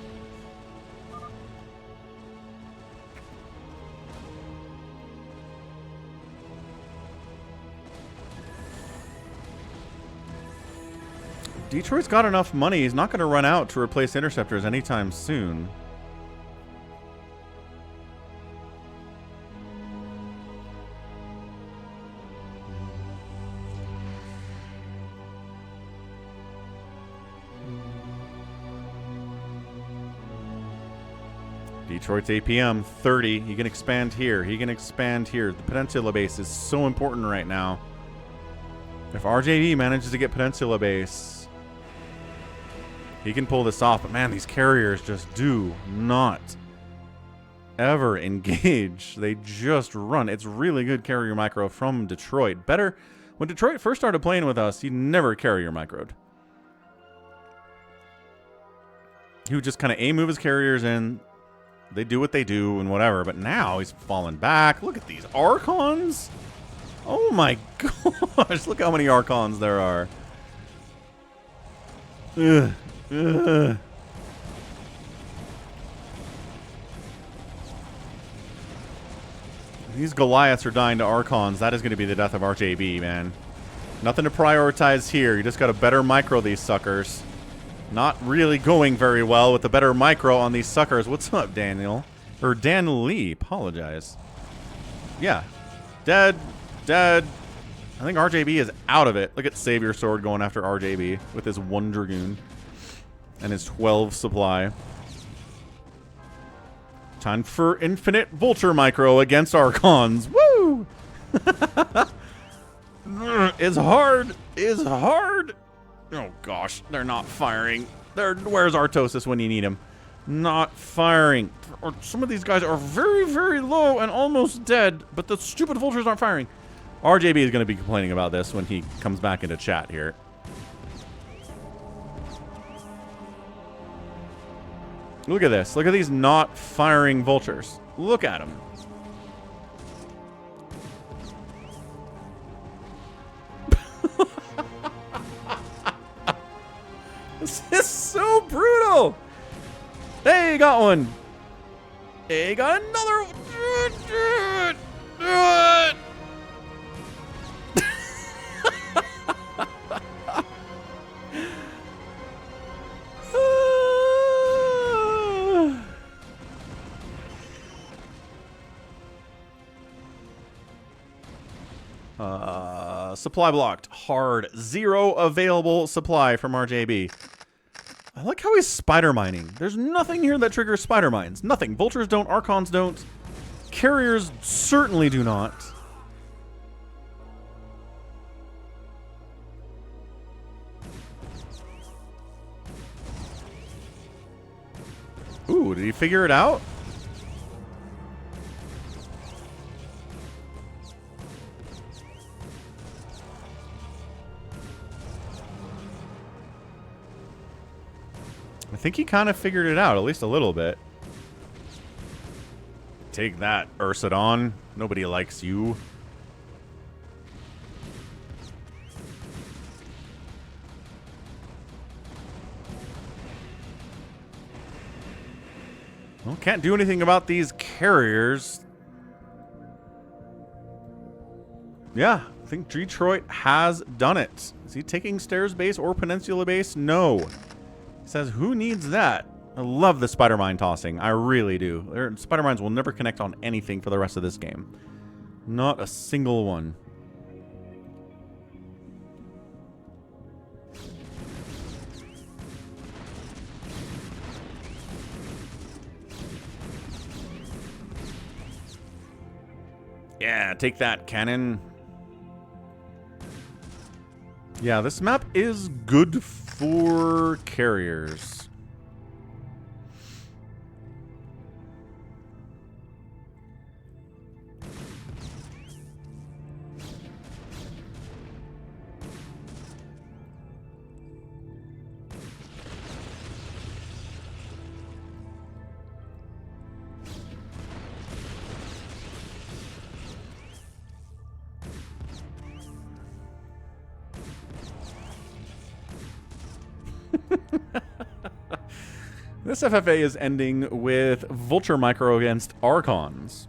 Detroit's got enough money. He's not going to run out to replace interceptors anytime soon. Detroit's APM, 30. He can expand here. He can expand here. The Peninsula Base is so important right now. If RJB manages to get Peninsula Base, he can pull this off. But man, these carriers just do not ever engage. They just run. It's really good carrier micro from Detroit. Better, when Detroit first started playing with us, he never carrier microed. He would just kind of move his carriers in. They do what they do and whatever. But now he's fallen back. Look at these Archons. Oh my gosh. Look how many Archons there are. Ugh. Ugh. These Goliaths are dying to Archons. That is going to be the death of RJB, man. Nothing to prioritize here. You just got to better micro these suckers. Not really going very well with the better micro on these suckers. What's up, Daniel? Or Dan Lee. Apologize. Yeah. Dead. Dead. I think RJB is out of it. Look at Savior Sword going after RJB with his 1 Dragoon and his 12 supply. Time for infinite Vulture Micro against Archons. Woo! Is hard. Is hard. Oh gosh, they're not firing. Where's Artosis when you need him? Not firing. Some of these guys are very, very low and almost dead, but the stupid vultures aren't firing. RJB is going to be complaining about this when he comes back into chat here. Look at this. Look at these not firing vultures. Look at them. This is so brutal. Hey, got one. Hey, got another. Supply blocked. Hard. 0 available supply from RJB. I like how he's spider mining. There's nothing here that triggers spider mines. Nothing. Vultures don't. Archons don't. Carriers certainly do not. Ooh, did he figure it out? I think he kind of figured it out, at least a little bit. Take that, Ursidon. Nobody likes you. Well, can't do anything about these carriers. Yeah, I think Detroit has done it. Is he taking Stairs Base or Peninsula Base? No. He says, who needs that? I love the spider mine tossing. I really do. Spider mines will never connect on anything for the rest of this game. Not a single one. Yeah, take that, cannon. Yeah, this map is good for carriers. This FFA is ending with Vulture Micro against Archons.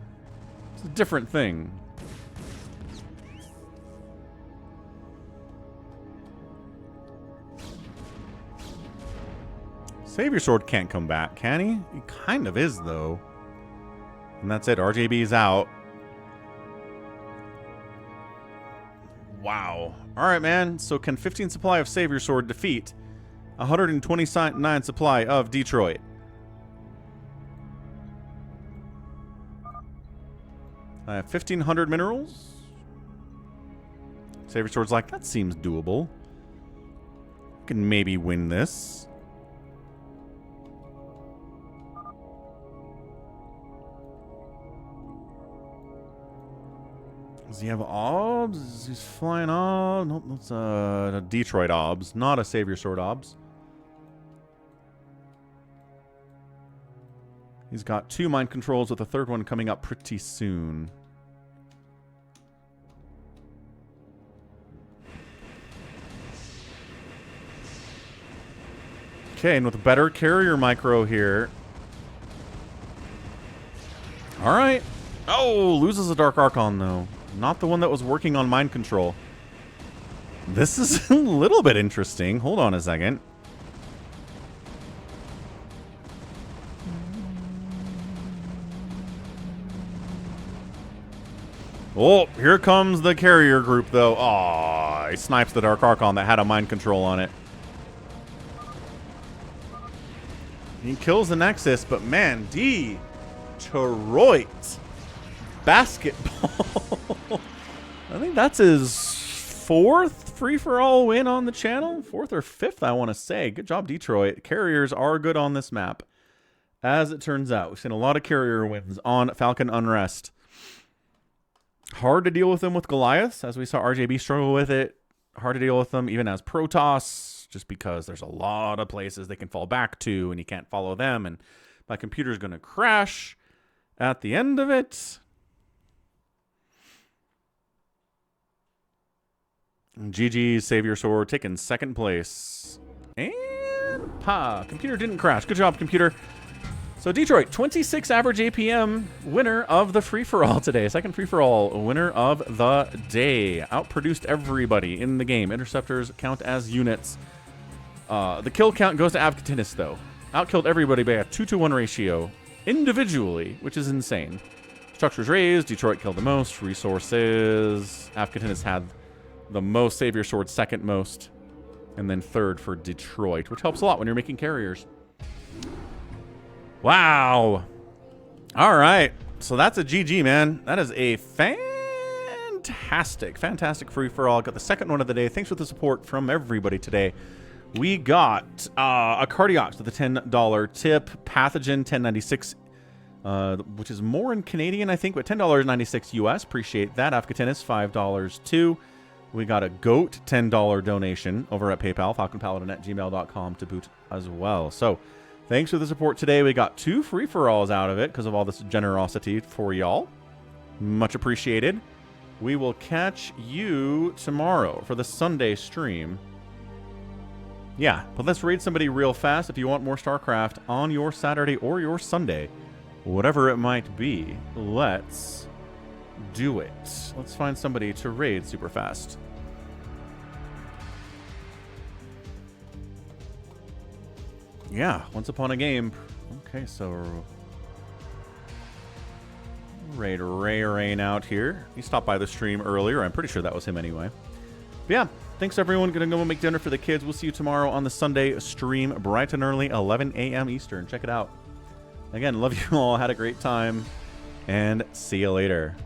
It's a different thing. Savior Sword can't come back, can he? He kind of is, though. And that's it. RJB is out. Wow. All right, man. So can 15 supply of Savior Sword defeat 129 supply of Detroit? I have 1,500 minerals. Savior Sword's like, that seems doable. I can maybe win this. Does he have obs? He's flying obs. Nope, that's a Detroit obs, not a Savior Sword obs. He's got 2 mind controls with a 3rd one coming up pretty soon. Okay, and with a better carrier micro here. Alright. Oh, loses a Dark Archon, though. Not the one that was working on mind control. This is a little bit interesting. Hold on a second. Oh, here comes the carrier group, though. Aw, he snipes the Dark Archon that had a mind control on it. He kills the Nexus, but man, Detroit basketball. I think that's his 4th free-for-all win on the channel. 4th or 5th, I want to say. Good job, Detroit. Carriers are good on this map. As it turns out, we've seen a lot of carrier wins on Falcon Unrest. Hard to deal with them with Goliaths, as we saw RJB struggle with it. Hard to deal with them even as Protoss, just because there's a lot of places they can fall back to, and you can't follow them, and my computer's going to crash at the end of it. GG's Savior Sword taking 2nd place. And computer didn't crash. Good job, computer. So Detroit, 26 average APM, winner of the free-for-all today. 2nd free-for-all, winner of the day. Outproduced everybody in the game. Interceptors count as units. The kill count goes to Avcatinis, though. Outkilled everybody by a 2-to-1 ratio individually, which is insane. Structures raised. Detroit killed the most. Resources. Avcatinis had the most. Savior Sword 2nd most. And then 3rd for Detroit, which helps a lot when you're making carriers. Wow. All right. So that's a GG, man. That is a fantastic free-for-all. Got the 2nd one of the day. Thanks for the support from everybody today. We got a Cardiox with a $10 tip. Pathogen, 1096, which is more in Canadian, I think, but $10.96 US. Appreciate that. Afghanis, $5 too. We got a GOAT $10 donation over at PayPal, falconpaladin@gmail.com to boot as well. So thanks for the support today. We got 2 free-for-alls out of it because of all this generosity for y'all. Much appreciated. We will catch you tomorrow for the Sunday stream. Yeah, but let's raid somebody real fast if you want more StarCraft on your Saturday or your Sunday. Whatever it might be, let's do it. Let's find somebody to raid super fast. Yeah, once upon a game. Okay, so raid Ray Rain out here. He stopped by the stream earlier. I'm pretty sure that was him anyway. But yeah, thanks everyone. Gonna go make dinner for the kids. We'll see you tomorrow on the Sunday stream, bright and early, 11 a.m. Eastern. Check it out. Again, love you all. Had a great time. And see you later.